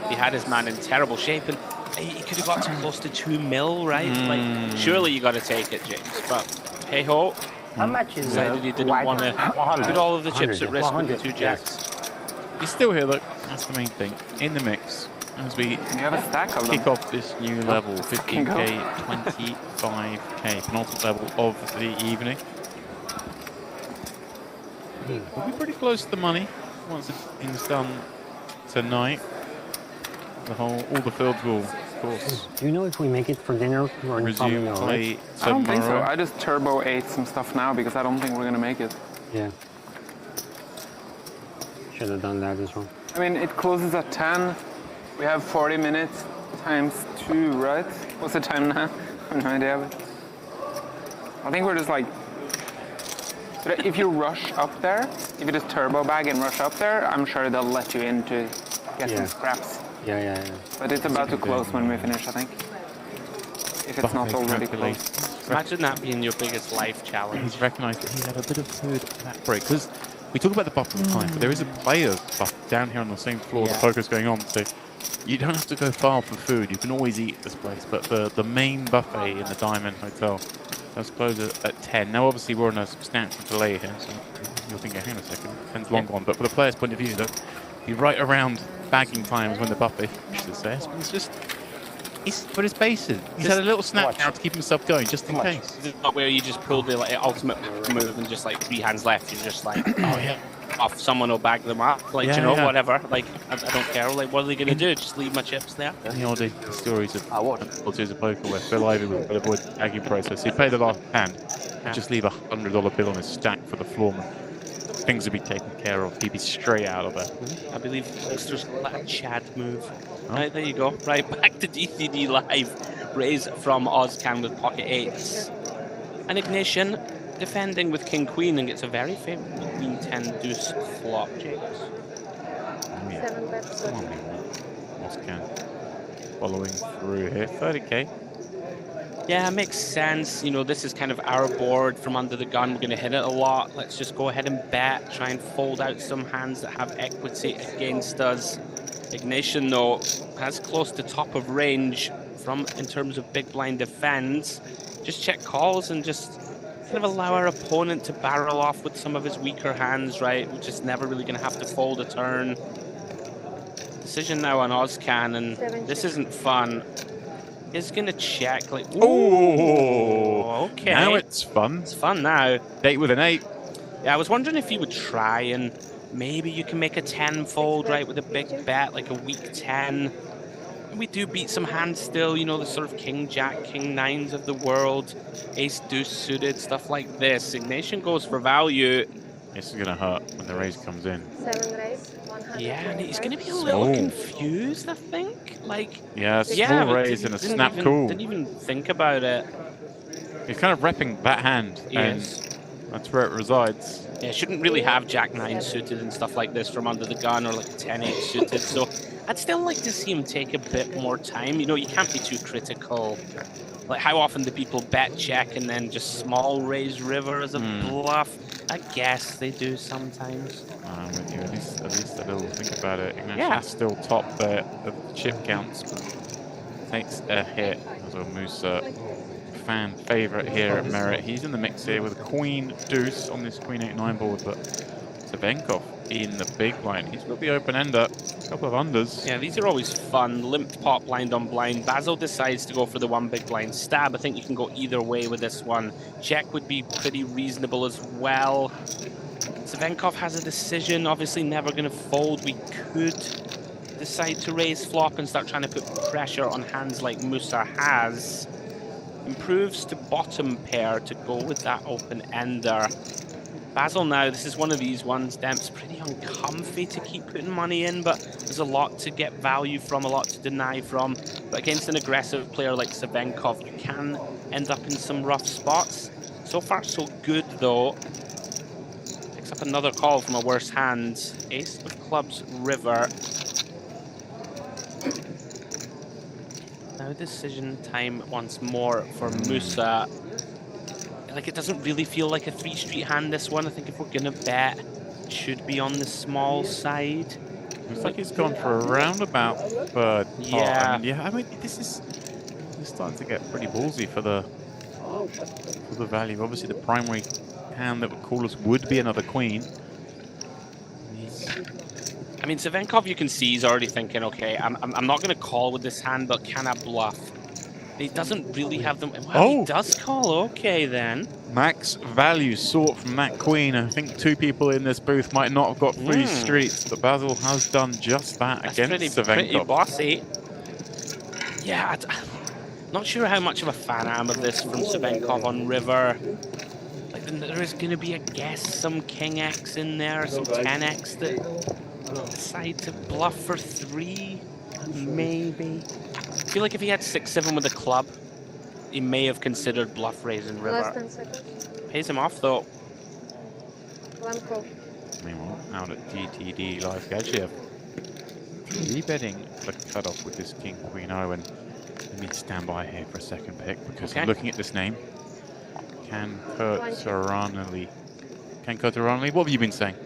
he had his man in terrible shape, and he could have got to close to 2 mil, right? Like surely you got to take it, James. But hey ho, How much is decided he didn't want to put all of the chips at risk with the 2 jacks. He's still here, look. That's the main thing. In the mix as we kick off this new level, 15k, 25k, penultimate level of the evening. We'll be pretty close to the money once it's done tonight. All the fields will, of course. Do you know if we make it for dinner or resume play tomorrow? I don't think so. I just turbo ate some stuff now because I don't think we're gonna make it. Yeah. Should have done that as well. I mean, it closes at 10. We have 40 minutes times 2, right? What's the time now? I have no idea. But I think we're just like. But if you rush up there, if you just turbo bag and rush up there, I'm sure they'll let you in to get some scraps. Yeah. But it's about to close when we finish, I think. If it's not already closed. Imagine that being your biggest life challenge. He's recognised that he had a bit of food at that break. Because we talk about the buffer time, but there is a player's buffer down here on the same floor, the poker's going on. So you don't have to go far for food. You can always eat at this place. But the main buffet in the Diamond Hotel does close at 10. Now, obviously, we're on a substantial delay here. So you're thinking, hang on a second, 10's long gone. But for the player's point of view, though, be right around bagging times when the buffet finishes there. It's just, he's put his bases. He's had a little snap now to keep himself going, just in case. Is it not where you just pull the ultimate move and just like 3 hands left, you're just like, oh yeah, off, someone will bag them up, like, you know, whatever. Like, I don't care. Like, what are they going to do? Just leave my chips there? The old stories of Series of Poker where Phil Ivey would avoid the bagging process. He'd pay the last hand and just leave a $100 bill on his stack for the floorman. Things would be taken care of. He'd be straight out of there. I believe there's a Chad move. Oh. Right, there you go. Right, back to DCD Live. Raise from Ozcan with pocket 8s. An Ignition defending with King Queen and gets a very favorable Queen 10 deuce flop, James. Ozcan following through here. 30k. Yeah, it makes sense. You know, this is kind of our board from under the gun. We're going to hit it a lot. Let's just go ahead and bet. Try and fold out some hands that have equity against us. Ignition, though, has close to top of range in terms of big blind defense. Just check calls and just kind of allow our opponent to barrel off with some of his weaker hands, right? We're just never really going to have to fold a turn. Decision now on Ozcan, and this isn't fun. Is going to check, like, oh, okay. Now it's fun. It's fun now. Date with an 8. Yeah, I was wondering if he would try, and maybe you can make a 10-fold, right, with a big bet, like a weak 10. We do beat some hands still, you know, the sort of King Jack, King 9s of the world, Ace Deuce suited, stuff like this. Ignition goes for value. This is going to hurt when the raise comes in. 7 raise, 100. Yeah, and he's going to be a little confused, I think. Like, yeah, small raise and a snap call. Didn't even think about it. He's kind of repping that hand, and that's where it resides. Yeah, shouldn't really have Jack 9 suited and stuff like this from under the gun, or like 10-8 suited. So I'd still like to see him take a bit more time. You know, you can't be too critical. Like, how often do people bet check and then just small raise river as a bluff? I guess they do sometimes. I'm with you. At least a little think about it. Ignition Yeah. still top the chip counts, but takes a hit. As a Musa fan favorite here at Merit. He's in the mix here with a Queen Deuce on this Queen 8-9 board, but Savenkov in the big blind. He's got the open ender, a couple of unders. Yeah, these are always fun. Limped pot blind on blind. Basil decides to go for the one big blind stab. I think you can go either way with this one. Check would be pretty reasonable as well. Savenkov has a decision, obviously never going to fold. We could decide to raise flop and start trying to put pressure on hands like Musa has. Improves to bottom pair to go with that open ender. Basil now, this is one of these ones, Demp's pretty uncomfy to keep putting money in, but there's a lot to get value from, a lot to deny from. But against an aggressive player like Savenkov, you can end up in some rough spots. So far, so good, though. Picks up another call from a worse hand. Ace of clubs, river. Now decision time once more for Musa. Like, it doesn't really feel like a 3-street hand, this one. I think if we're gonna bet, it should be on the small side. Looks like he's gone for a roundabout third. Yeah. Yeah, I mean, this is starting to get pretty ballsy for the value. Obviously, the primary hand that would call us would be another queen. I mean, Savenkov, you can see he's already thinking, okay, I'm not going to call with this hand, but can I bluff? He doesn't really have them. Wow, he does call. Okay, then. Max value sought from that queen. I think 2 people in this booth might not have got 3 streets, but Basil has done just that against Savenkov. Pretty bossy. Yeah, not sure how much of a fan I am of this from Savenkov on river. Like, there is going to be, I guess, some King X in there, some 10X that decide to bluff for 3, maybe. I feel like if he had 6-7 with a club, he may have considered bluff raising river. Less than seconds. Pays him off, though. One call. Meanwhile, out at DTD Live, Gadzhiev re-betting the cutoff with this King Queen O, and let me stand by here for a second pick because I'm looking at this name. Kankurtaranli. Kankurtaranli, what have you been saying?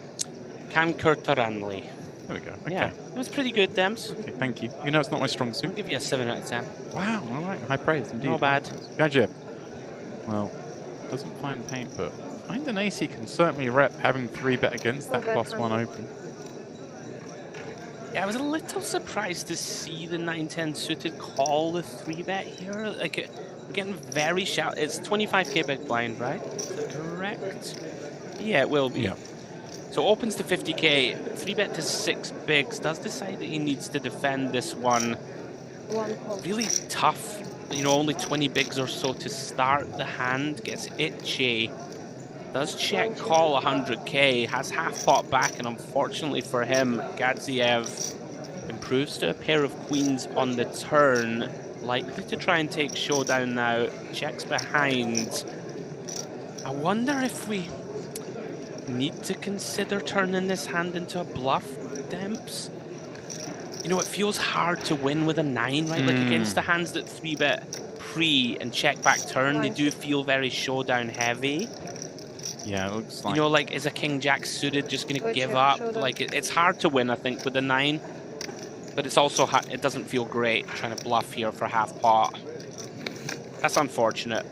Kankurtaranli. There we go. Okay. Yeah, it was pretty good, Dems. Okay, thank you. You know it's not my strong suit. I'll give you a 7 out of 10. Wow, all right. High praise, indeed. Not bad. Gadzhiev. Well, doesn't find paint, but find an ace he can certainly rep having 3-bet against that +1 open. Yeah, I was a little surprised to see the 9-10 suited call the 3-bet here. Like, we're getting very shallow. It's 25k big blind, right? Is that correct? Yeah, it will be. Yeah. So opens to 50k, 3-bet to 6 bigs, does decide that he needs to defend this one. Really tough, you know, only 20 bigs or so to start the hand, gets itchy. Does check call 100k, has half pot back, and unfortunately for him, Gadzhiev improves to a pair of queens on the turn. Likely to try and take showdown now, checks behind. I wonder if we need to consider turning this hand into a bluff, Demps. You know, it feels hard to win with a 9, right? Like against the hands that 3-bet pre and check back turn, they do feel very showdown heavy. Yeah, it looks like... You know, like, is a king jack suited just going to give up? Like, it's hard to win, I think, with the 9. But it's also, it doesn't feel great trying to bluff here for half pot. That's unfortunate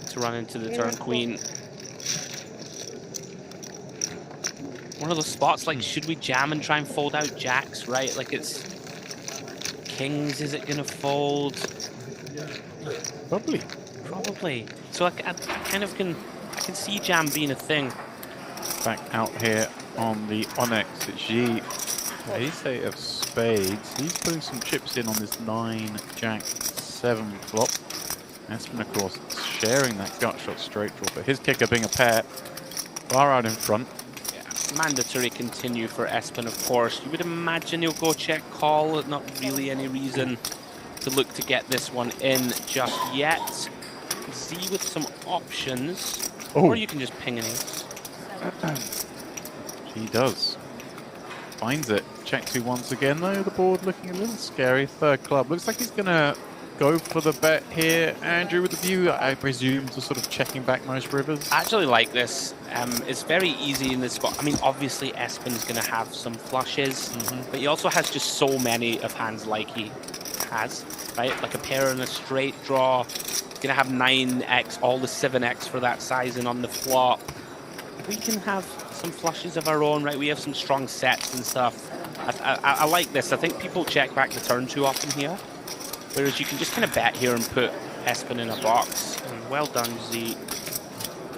to run into the turn queen. One of those spots, like, should we jam and try and fold out jacks, right? Like, it's kings, is it going to fold? Probably. Probably. So I kind of can see jam being a thing. Back out here on the Onyx, it's G. Ace 8 of spades. He's putting some chips in on this 9 jack 7 flop. Espen, of course, sharing that gut shot straight draw, but his kicker being a pair far out in front. Yeah, mandatory continue for Espen, of course. You would imagine he'll go check call. Not really any reason to look to get this one in just yet. Z with some options, or you can just ping an ace. He does. Finds it. Check 2 once again though. The board looking a little scary. Third club. Looks like he's gonna go for the bet here. Andrew with the view, I presume, to sort of checking back most rivers. I actually like this. It's very easy in this spot. I mean, obviously Espen's gonna have some flushes, but he also has just so many of hands like he has, right? Like a pair and a straight draw. He's gonna have 9x, all the 7x for that sizing on the flop. We can have some flushes of our own, right? We have some strong sets and stuff. I like this. I think people check back the turn too often here, whereas you can just kind of bet here and put Espen in a box. And well done, Z.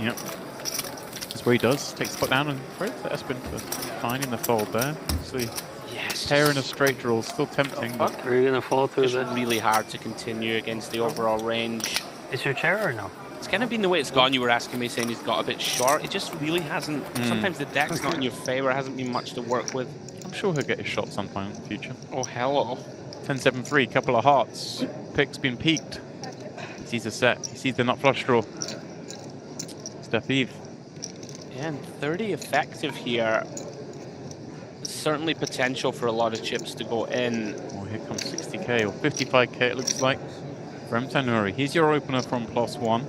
Yep. That's what he does. Takes the pot down and throws to Espen for finding the fold there. Obviously, yes, pair in a straight draw is still tempting. Are you gonna fall through it's this? really hard to continue against the overall range. Is your chair or no? It's kind of been the way it's gone. You were asking me, saying he's got a bit short. It just really hasn't. Sometimes the deck's not in your favor. Hasn't been much to work with. I'm sure he'll get his shot sometime in the future. Oh, hello. 10-7-3, couple of hearts. Pick's been peaked. He sees the set. He sees the nut flush draw. Steffi. Yeah, and 30 effective here. Certainly potential for a lot of chips to go in. Oh, here comes 60k or 55k it looks like. From Tanuri. He's your opener from +1.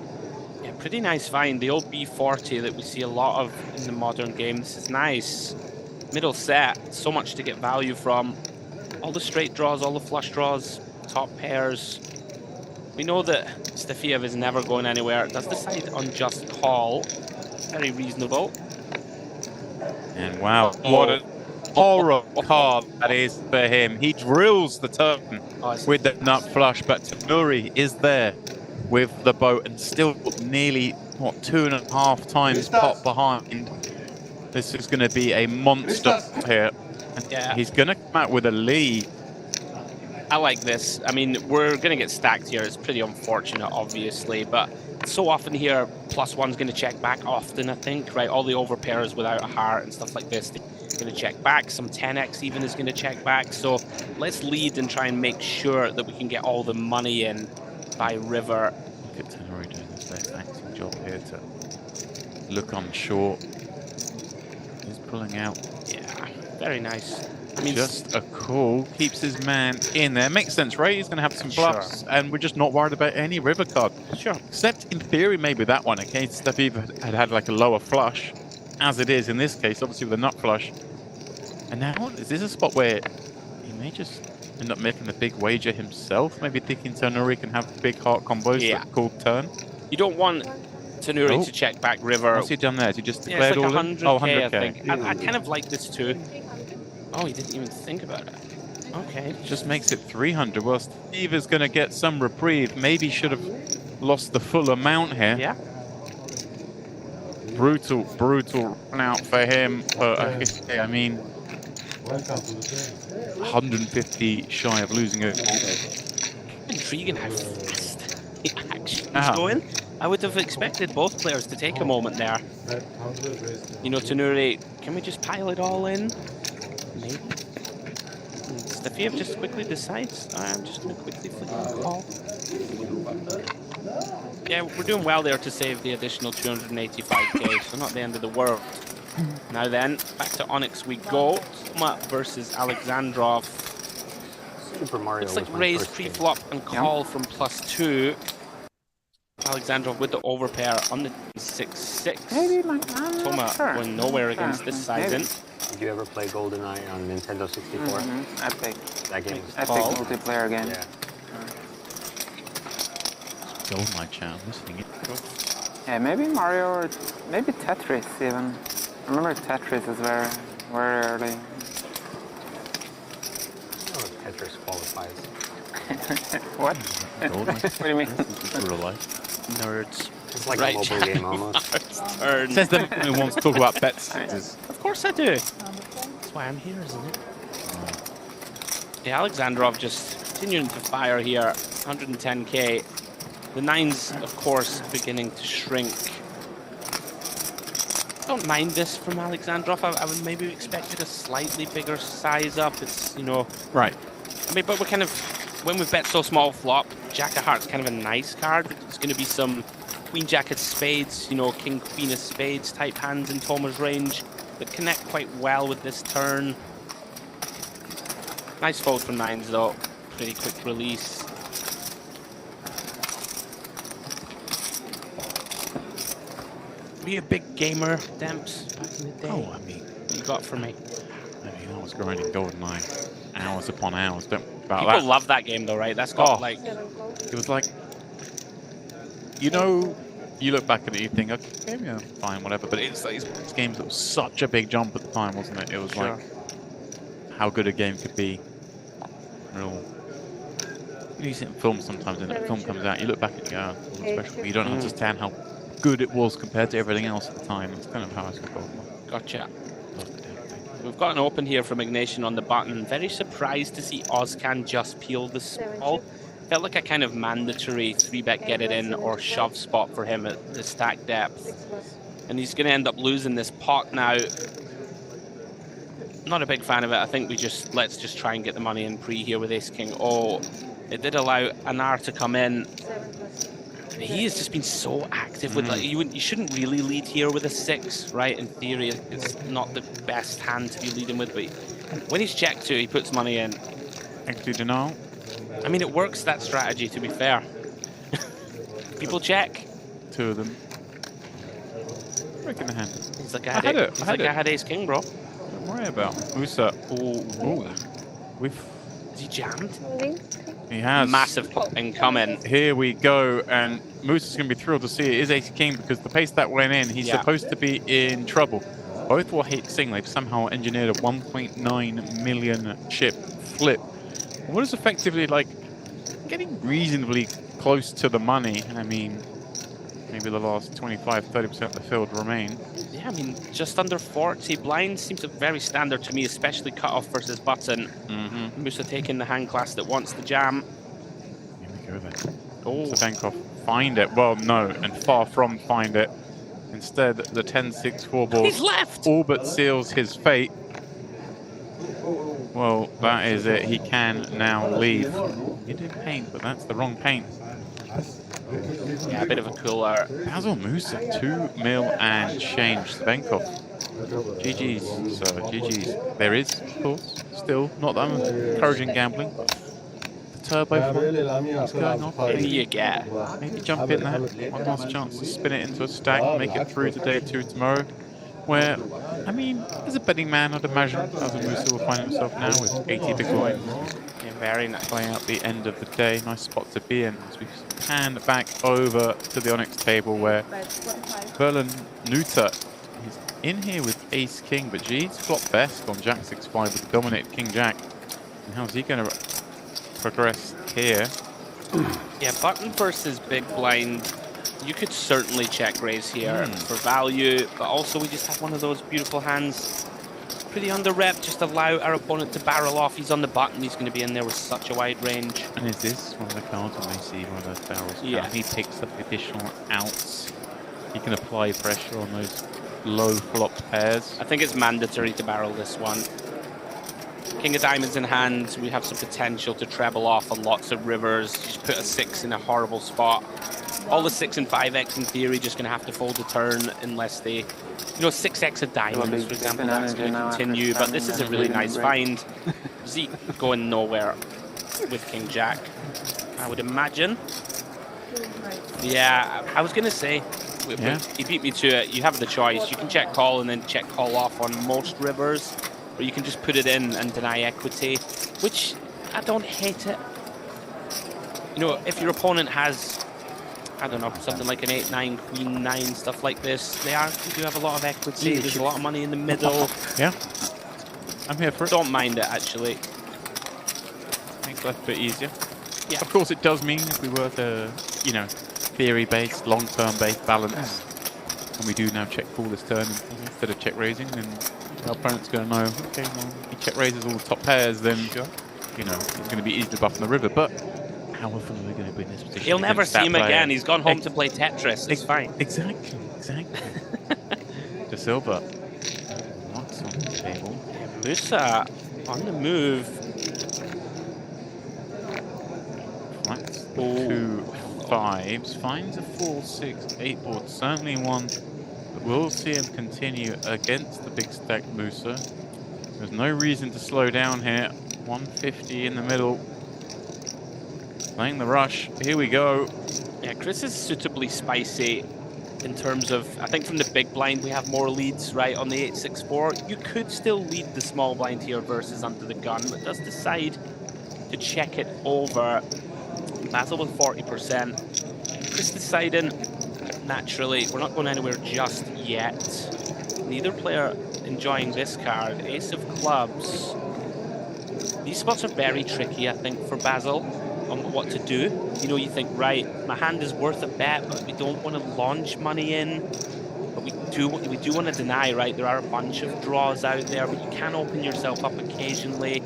Yeah, pretty nice find. The old B40 that we see a lot of in the modern game. This is nice. Middle set. So much to get value from. All the straight draws, all the flush draws, top pairs. We know that Stefiev is never going anywhere. Does decide on just call. Very reasonable. And wow, what a horror card that is for him. He drills the turn with the nut flush, but Tanuri is there with the boat and still nearly, what, 2.5 times pot behind. This is going to be a monster here. Yeah. He's going to come out with a lead. I like this. I mean, we're going to get stacked here. It's pretty unfortunate, obviously, but so often here, +1's going to check back often, I think, right? All the overpairs without a heart and stuff like this, they're going to check back. Some 10x even is going to check back. So let's lead and try and make sure that we can get all the money in by river. Look at Tanuri doing this best acting job here to look on short. He's pulling out. Yeah, very nice. I mean, just a call, keeps his man in there. Makes sense, right? He's going to have some bluffs, and we're just not worried about any river card. Sure. Except in theory, maybe that one, okay? Steffi had like a lower flush, as it is in this case, obviously with a nut flush. And now, is this a spot where he may just end up making a big wager himself? Maybe thinking Tanuri can have big heart combos that call turn? You don't want Tanuri to check back river. What's he done there? Has he just Yeah, declared it's like all in? 100K, Oh, 100K. I think. I kind of like this too. Oh, he didn't even think about it. Okay. Just makes it 300. Well, Steve is going to get some reprieve. Maybe should have lost the full amount here. Yeah. Brutal run out for him. I mean, 150 shy of losing it. Intriguing how fast the action is going. I would have expected both players to take a moment there. You know, Tanuri, can we just pile it all in? Maybe. Stefiev just quickly decides, I'm just going to quickly flick the call. Yeah, we're doing well there to save the additional 285k, so not the end of the world. Now then, back to Onyx we go. Toma versus Alexandrov. Super Mario. Looks like raise pre-flop and call from +2. Alexandrov with the overpair on the 6-6. Maybe my Toma going nowhere against this sizing. Did you ever play GoldenEye on Nintendo 64? Epic. That game was Epic multiplayer game. Yeah. GoldenEye chat, listening it. Yeah, maybe Mario or maybe Tetris even. I remember Tetris is very, very early. Oh, Tetris qualifies. What? What do you mean? Real life. Nerds. It's like Right, a mobile game almost. Turn. Says them who wants to talk about bets. Of course I do. That's why I'm here, isn't it? Yeah, Alexandrov just continuing to fire here. 110k. The 9's, of course, beginning to shrink. I don't mind this from Alexandrov. I would maybe expected a slightly bigger size up. It's, you know... Right. I mean, but we're kind of... When we bet so small flop, Jack of Hearts kind of a nice card. There's going to be some Queen Jack of Spades, you know, King Queen of Spades type hands in Toma's range that connect quite well with this turn. Nice fold from 9's though. Pretty quick release. Were you a big gamer, Demps, back in the day? Oh, I mean... What you got for me? I mean, I was grinding GoldenEye hours upon hours. Don't about People that. love that game though, right? That's got like... It was like... You know, you look back at it, you think, okay, yeah, fine, whatever. But it's like, these games that was such a big jump at the time, wasn't it? It was like how good a game could be. Real. You see it in films sometimes, and the film comes out, you look back and you go, oh, it wasn't special. But you don't understand how good it was compared to everything else at the time. That's kind of how I saw GoldenEye. Gotcha. We've got an open here from Ignatian on the button. Very surprised to see Ozcan just peel the small. Felt like a kind of mandatory 3-bet get it in or shove spot for him at the stack depth. And he's going to end up losing this pot now. Not a big fan of it. I think let's just try and get the money in pre here with Ace-King. Oh, it did allow Anar to come in. He has just been so active with like, you shouldn't really lead here with a 6, right? In theory, it's not the best hand to be leading with, but when he's checked to, he puts money in. Equity denial. I mean, it works, that strategy, to be fair. People check. 2 of them. Breaking the hand. It's like I had Ace-King, bro. Don't worry about Musa. Ooh. Is he jammed? He has. Massive incoming. Here we go, and Moose is going to be thrilled to see it is Ace-King because the pace that went in, he's supposed to be in trouble. Both were hitting. They've somehow engineered a 1.9 million chip flip. What is effectively like getting reasonably close to the money. I mean, maybe the last 25-30% of the field remain. Yeah, I mean, just under 40. Blind seems very standard to me, especially cutoff versus button. Musa taking the hand class that wants the jam. Here we go then. Oh, Sabenkov find it. Well, no, and far from find it. Instead, the 10-6 4-board He's left. all but seals his fate. Well, that is it. He can now leave. He did paint, but that's the wrong paint. Yeah, a bit of a cooler. Basil Musa, 2 mil and change. Sabenkov. GG's, so GG's. There is, of course, still not that encouraging gambling. The turbo is going off. Maybe you get. Maybe jump in there. One last chance to spin it into a stack, make it through today, 2 tomorrow. Where, I mean, as a betting man, I'd imagine Basil Musa will find himself now with 80 big blind. Yeah, very nice. Playing out the end of the day. Nice spot to be in. As we pan back over to the Onyx table where Verlin Nuta is in here with Ace-King, but G's flop best on Jack 6-5 with the dominated King-Jack. And how's he going to progress here? Yeah, button versus big blind. You could certainly check raise here for value, but also we just have one of those beautiful hands. Pretty under rep, just allow our opponent to barrel off. He's on the button, he's going to be in there with such a wide range. And is this one of the cards when they see one of those barrels? Yeah. He picks up additional outs. He can apply pressure on those low flopped pairs. I think it's mandatory to barrel this one. King of Diamonds in hand, we have some potential to treble off on lots of rivers. Just put a 6 in a horrible spot. All the 6 and 5x in theory just going to have to fold a turn unless they, you know, 6x of diamonds, for example, that's going to continue. But this is a really nice find. Zeke going nowhere with King Jack, I would imagine. Yeah, I was going to say, he beat me to it. You have the choice. You can check call and then check call off on most rivers, or you can just put it in and deny equity, which I don't hate it. You know, if your opponent has, I don't know, something like an 8-9, Queen 9, stuff like this, they do have a lot of equity. There's a lot of money in the middle. Yeah, I'm here for it. Don't mind it, actually. Makes life a bit easier. Yeah. Of course, it does mean if we were to, you know, theory-based, long-term based balance, and we do now check call this turn instead of check raising, then our opponent's going to know, okay, well, he check raises all the top pairs, then, you know, it's going to be easy to buff on the river, but how often are we going to be in this position? He'll never see him again. He's gone home to play Tetris. It's fine. Exactly. De Silva. What's on the table? Musa on the move. Flats 2 5s. Finds a 4-6 8 board. Certainly one that we'll see him continue against the big stack Musa. There's no reason to slow down here. 150 in the middle. Playing the rush. Here we go. Yeah, Chris is suitably spicy in terms of, I think from the big blind we have more leads, right, on the 8-6-4. You could still lead the small blind here versus under the gun, but does decide to check it over. Basil with 40%. Chris deciding, naturally, we're not going anywhere just yet. Neither player enjoying this card. Ace of clubs. These spots are very tricky, I think, for Basil on what to do. You know, you think, right, my hand is worth a bet, but we don't want to launch money in. But we do want to deny, right? There are a bunch of draws out there, but you can open yourself up occasionally.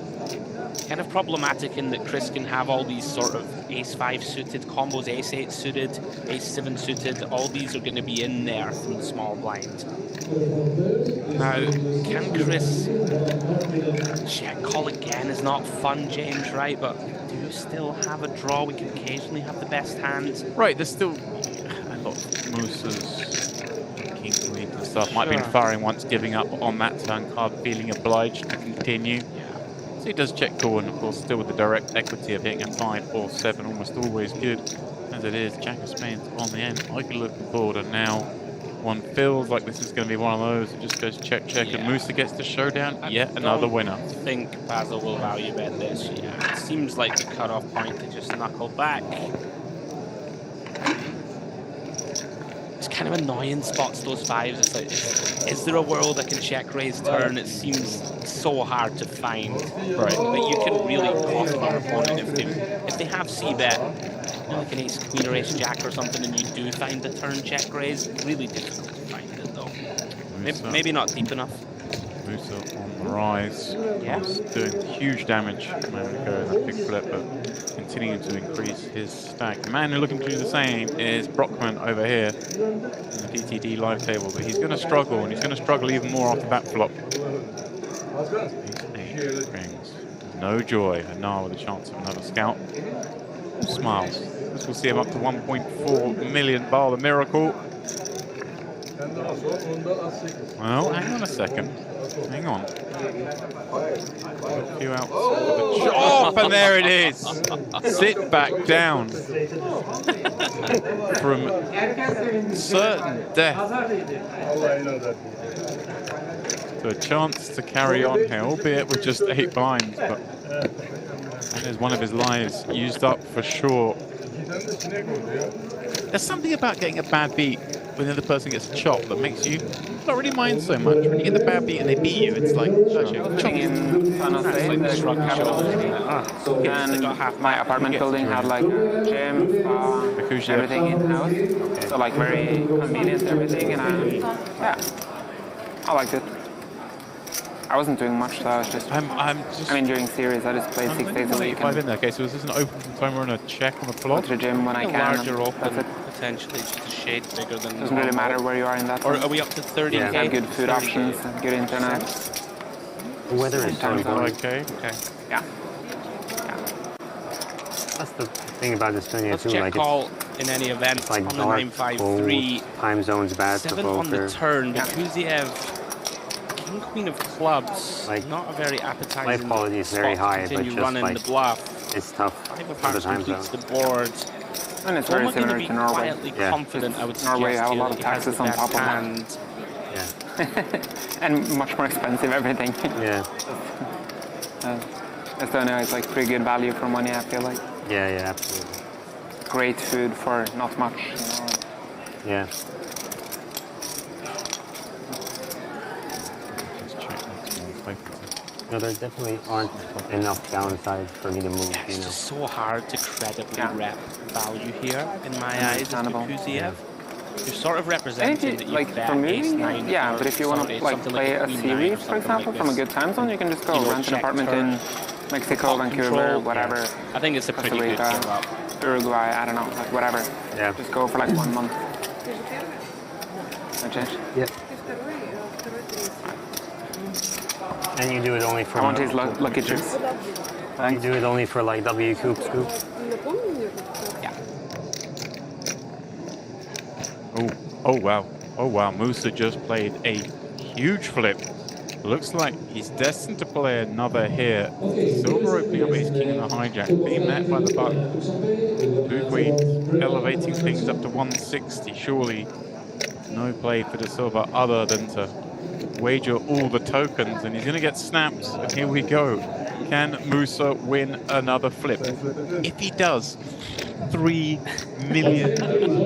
Kind of problematic in that Chris can have all these sort of ace-5 suited combos, ace-8 suited, ace-7 suited. All these are going to be in there from the small blind. Now, can Chris check call again? Is not fun, James, right? But we do still have a draw. We can occasionally have the best hand. Right, there's still a lot of Musas, King Queen and stuff. Might have been firing once, giving up on that turn card, feeling obliged to continue. So he does check call, and of course still with the direct equity of hitting a 5 or 7, almost always good as it is. Jack of Spades on the end. I could look at the board, and now one feels like this is going to be one of those. It just goes check, check, and Musa gets the showdown. Yet another winner. I think Basil will value bet this. Yeah, it seems like the cutoff point to just knuckle back. It's kind of annoying spots, those 5s. It's like, is there a world that can check raise turn? It seems so hard to find. Right. But you can really cost your opponent if they have c-bet, you know, like an ace queen or ace jack or something, and you do find the turn check raise. Really difficult to find it though. Maybe not deep enough. Musa on the rise. Yeah. Doing huge damage a moment ago in that big flip, but continuing to increase his stack. The man who's looking to do the same is Brockman over here in the DTD live table, but he's going to struggle, and he's going to struggle even more after that flop. Ace-8 brings no joy, and now with a chance of another scout. Smiles. This will see him up to 1.4 million, bar the miracle. Well, hang on a second. Hang on. A few outs. Oh, and there it is. Sit back down. From certain death to a chance to carry on here, albeit with just 8 blinds. But that is one of his lives used up for sure. There's something about getting a bad beat when the other person gets a chop that makes you not really mind so much. When you get the bad beat and they beat you, it's like In Final State, and my apartment building had like gym, everything in house. So like very convenient everything, and yeah, I liked it. I wasn't doing much, so I was just. I mean, during series, I just played 6 days a week. In there. Okay, so is this an open timer and a check on the flop? Go to the gym when I can. Larger open, potentially just a shade bigger than. Doesn't really matter where you are in that. Or are we up to 30K? Yeah, have good food options, good internet. The weather is so good. Okay. Yeah. That's the thing about Estonia Let's too. check like call in any event. it's like on the dark, 953. cold, time zones bad for 7 poker. on the turn. Kuziev, King Queen of clubs. Like, not a very appetizing. life quality is very spot to high, but continue just running like the bluff. it's tough 5 of for the hearts time zone. completes the board. And it's very similar to Norway. Quietly confident, I would Norway suggest have a here lot that of he has taxes the on best top of that. hand. Yeah. And much more expensive everything. Yeah. Estonia is like pretty good value for money, I feel like. Yeah, yeah, absolutely. Great food for not much. Yeah. No, there definitely aren't enough downsides for me to move. Yeah, it's just so hard to credibly rep value here, in my eyes, as Understandable. Kuziev. You're sort of representing that you've like bet for moving, ace-9 yeah, or but if you want to something- like something play like a queen nine or series, for something example, like from a this. good time zone, you can just go You know, rent an check apartment turn, in Mexico, pot Vancouver, control, whatever. yeah. I think it's a Costa pretty good Rica, give up. Uruguay, I don't know, like whatever. Yeah. Just go for like 1 month. No change. Yeah. And you do it only for... I want his lucky chips. You do it only for like W Coop Scoop? Yeah. Oh wow. Oh wow. Musa just played a huge flip. Looks like he's destined to play another here. Silver opening up ace king in the hijack. Being met by the buck. Blue queen elevating things up to 160. Surely no play for the silver other than to wager all the tokens, and he's going to get snapped. And here we go. Can Musa win another flip? If he does, 3 million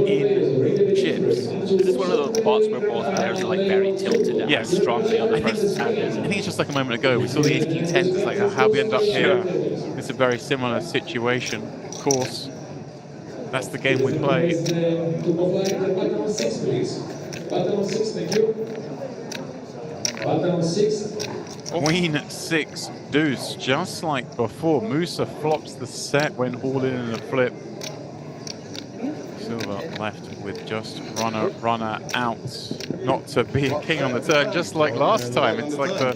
in chips. This is one of those spots where both players are like very tilted and Yes. strongly on the person's hand. I think it's just like a moment ago. We saw the ace king 10s. It's like how we end up here. It's a very similar situation. Of course, that's the game we play. Queen 6 deuce, just like before. Musa flops the set, went all in the flip. Silver left with just runner out. Not to be a king on the turn, just like last time. It's like the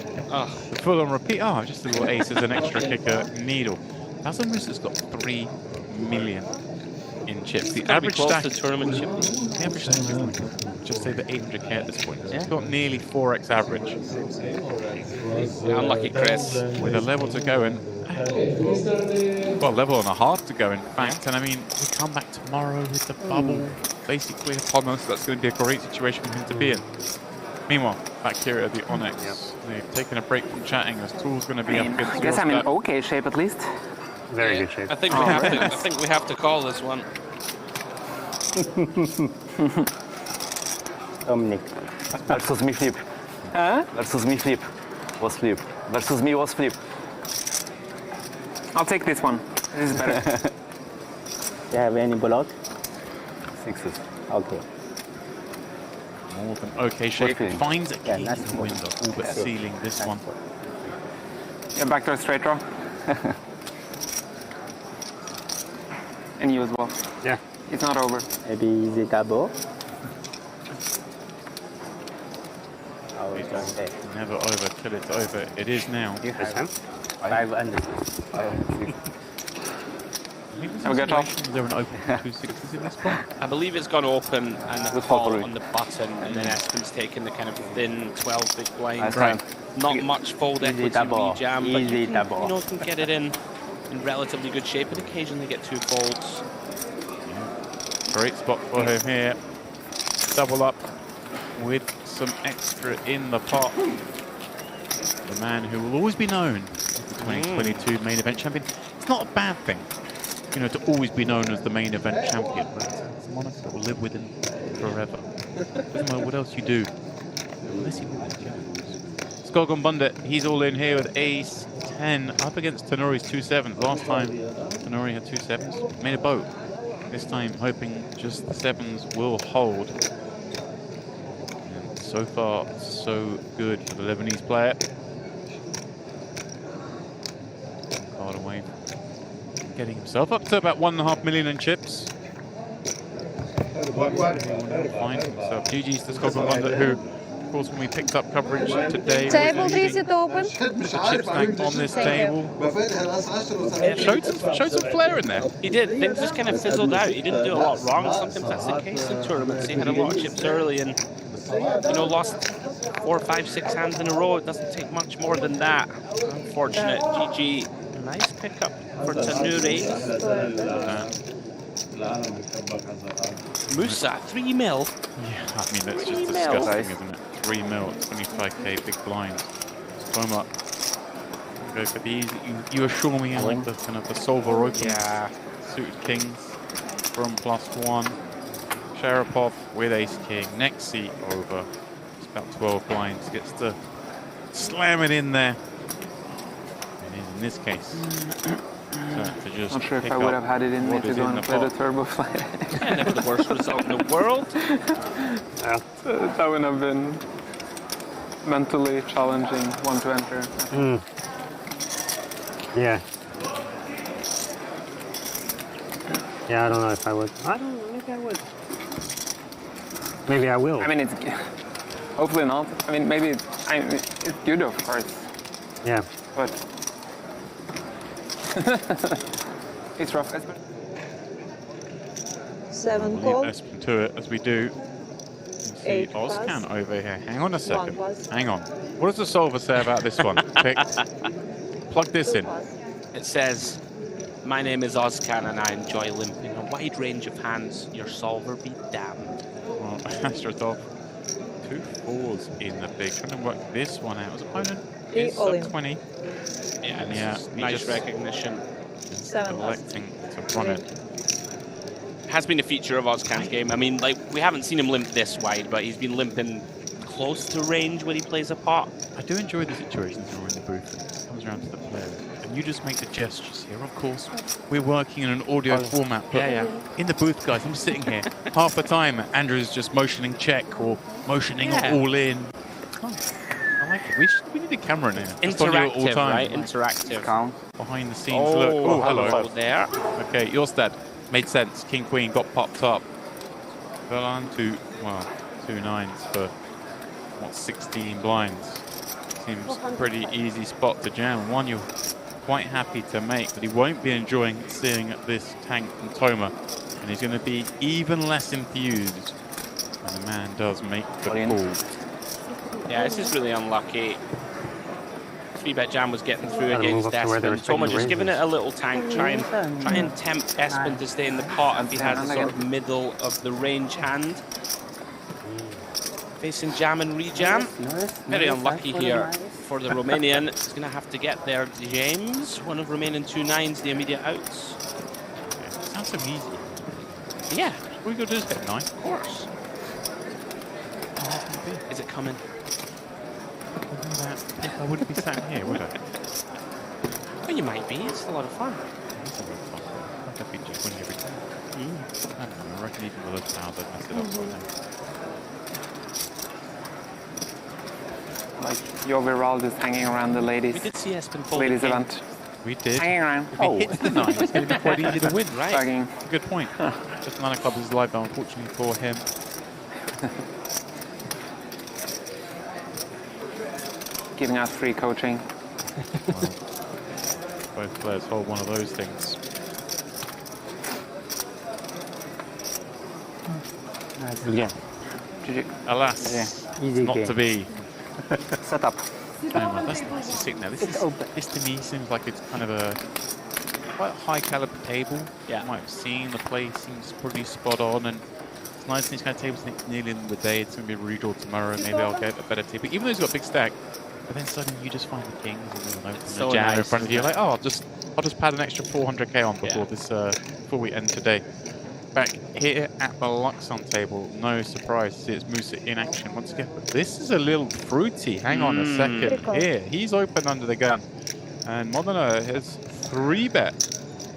full on repeat. Oh, just a little ace as an extra kicker needle. Basil Musa's got 3 million in chips. The average stack to tournament chip. The average stack is like just over 800k at this point. So Yeah. it's got nearly 4x average. Unlucky Chris. With a level to go and well, level and a half to go in fact. And I mean, we come back tomorrow with the bubble basically upon us. That's going to be a great situation for him to be in. Meanwhile, back here at the Onyx, they've taken a break from chatting as Tool's going to be up against I guess I'm in okay shape at least. Very good shape. I think we have to call this one. Dominic. Versus me flip. Versus me flip. Was flip. Versus me was flip. I'll take this one. This is better. Do you have any block? Sixes. Okay. More than okay shape. Okay. Finds a key nice to win the all but sealing this one. Yeah, back to a straight draw. And you as well. Yeah. It's not over. Maybe the double. It's never over till it's over. It is now. You have 5 under. Have a good talk. Is there an open 260s in this spot? I believe it's gone open and the call on the button, and then Espen's taken the kind of thin 12 big blind. Right. Not much fold equity double. jam, but Easy you can, double. you know, can get it in relatively good shape and occasionally get 2 folds. Great spot for him here. Double up with some extra in the pot. The man who will always be known as the 2022 main event champion. It's not a bad thing, you know, to always be known as the main event champion. It's a moniker that will live with him forever. Doesn't matter what else you do, unless you win the champions. Skogon Bundit, he's all in here with ace 10 up against Tenori's 2-7s. Last time Tenori had 2-7s, made a boat. This time hoping just the 7s will hold. And so far, so good for the Lebanese player. Card away. Getting himself up to about 1.5 million in chips. Find himself. GG's to Skogon Bundit, who, of course, when we picked up coverage today, Table was 3 leading is open. the chip stack on this table. Yeah, Showed some flair in there. He did. Things just kind of fizzled out. He didn't do a lot wrong. Sometimes that's the case in tournaments. He had a lot of chips early and, you know, lost 4, 5, 6 hands in a row. It doesn't take much more than that. Unfortunate. GG. Nice pickup for Tanuri. Musa, 3 mil. Yeah, I mean, that's just disgusting, isn't it? 3 mil, 25k, big blind. Toma. Go for the easy. You assure me like the kind of the solver open. Yeah. Suited kings from +1. Sharapov with ace king. Next seat over. It's about 12 blinds. Gets to slam it in there. And in this case, to just Not sure if I would have had it in me to go and play the turbo flight. Yeah, never the worst result in the world. Yeah. That would have been mentally challenging one to enter. Yeah. Yeah, I don't know if I would. I don't know, maybe I would. Maybe I will. I mean, it's hopefully not. I mean, maybe it's good, of course. Yeah. But it's rough. 7 call. Espen to it as we do. See Ozcan over here. Hang on a second. Hang on. What does the solver say about this one? Plug this in. It says, "My name is Ozcan and I enjoy limping a wide range of hands. Your solver be damned." Well, Astrodov, 2 4s in the big. Trying to work this one out. His opponent is sub 20. Yeah, nice recognition. Electing to run it. Has been a feature of Ozcan's game. I mean, like, we haven't seen him limp this wide, but he's been limping close to range when he plays a pot. I do enjoy the situations when we're in the booth and it comes around to the player. And you just make the gestures here. Of course, we're working in an audio format, but in the booth, guys, I'm sitting here. Half the time, Andrew's just motioning check or motioning all in. I like it. We need a camera in here. Interactive, right? Interactive. Calm. Behind the scenes look. Oh, hello. There. Okay, Jorstad. Made sense. King, queen got popped up. Fell on to, well, 2 9s for, what, 16 blinds. Seems a pretty easy spot to jam. One you're quite happy to make, but he won't be enjoying seeing this tank from Toma. And he's going to be even less enthused when the man does make the call. Yeah, this is really unlucky. 3-bet jam was getting through against Espen. Toma just giving it a little tank, try and tempt Espen to stay in the pot if he has a sort of middle of the range hand. Facing jam and rejam. Very unlucky here for the Romanian. He's going to have to get there, James. One of remaining 2 9s, the immediate outs. Sounds so easy. Yeah. All we got to do is hit 9. Of course. Is it coming? I wouldn't be sat here, would I? Well, you might be. It's a lot of fun. It's a lot of fun. I'd be just winning every time. I don't know. I reckon even with those powers, I'd mess it up right now. Like Joviral just hanging around the ladies. We did see Espen fold ladies event. We did. Hanging around. If he hits the 9, it's going to be quite easy to win, right? Tagging. Good point. Just 9 of clubs is live, though, unfortunately for him. Giving out free coaching. Well, both players hold one of those things. Yeah. Alas, Easy not game. to be. Set up. That's nice to sit now. This to me seems like it's kind of a quite a high caliber table. Yeah. You might have seen the play seems pretty spot on, and it's nice in these kind of tables. It's nearly in the day. It's going to be a redraw tomorrow. Maybe I'll get a better table. Even though he's got a big stack, but then suddenly you just find the kings and then open the jam in front of you. Like, oh, I'll just pad an extra 400k on before before we end today. Back here at the Luxon table, no surprise to see it's Musa in action once again. But this is a little fruity. Hang on a second here. He's open under the gun. And Modena has 3-bet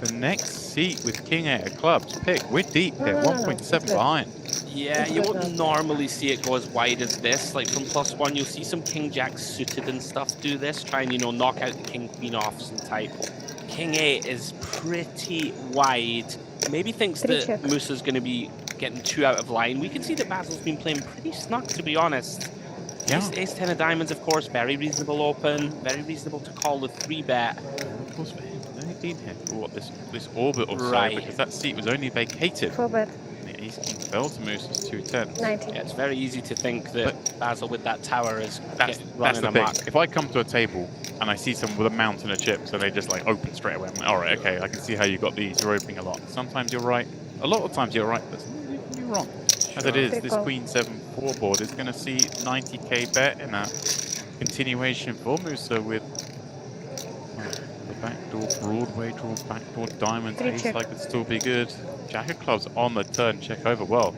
the next seat with King 8 of clubs. Pick, we're deep here, 1.7 behind. Yeah, you wouldn't normally see it go as wide as this. Like from +1, you'll see some King Jack suited and stuff do this, try and, knock out the King Queen offs and type. King 8 is pretty wide. Maybe thinks that Musa's going to be getting 2 out of line. We can see that Basil's been playing pretty snug, to be honest. Yeah. Ace 10 of diamonds, of course, very reasonable open, very reasonable to call the 3-bet. Of course, for him, he's only been here for this orbit or so, because that seat was only vacated. 4-bet. The Ace King fell to Musa's 210. 90. Yeah, it's very easy to think that Basil with that tower is that's running the amok. thing. If I come to a table and I see someone with a mountain of chips and they just like open straight away, I'm like, all right, okay, I can see how you got these. You're opening a lot. Sometimes you're right. a lot of times you're right, but you're wrong. As it is, this Queen 7-4 board is going to see 90k bet in that continuation for Musa with the backdoor Broadway draw, backdoor diamonds, ace-high could still be good. Jack of clubs on the turn, check over. Well,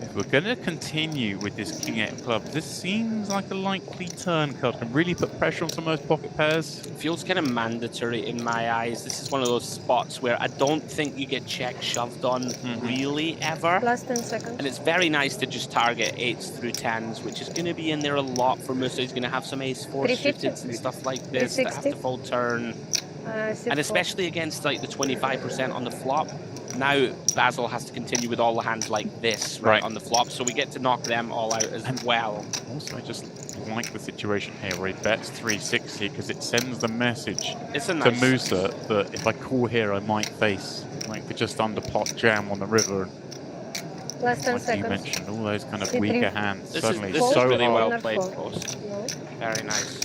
if we're going to continue with this King 8 of clubs, this seems like a likely turn card. Can really put pressure on some of those pocket pairs. It feels kind of mandatory in my eyes. This is one of those spots where I don't think you get check shoved on really ever. Last 10 seconds. And it's very nice to just target 8s through 10s, which is going to be in there a lot for Musa. He's going to have some ace-4 suiteds and stuff like this that have to fold turn. And especially against like the 25% on the flop. Now Basil has to continue with all the hands like this right on the flop, so we get to knock them all out as well. Also, I just like the situation here where he bets 360 because it sends the message to Musa that if I call here, I might face like the just under pot jam on the river. Last 10 like seconds. You mentioned all those kind of weaker hands. This Suddenly, is so really hard. well played, post. Very nice.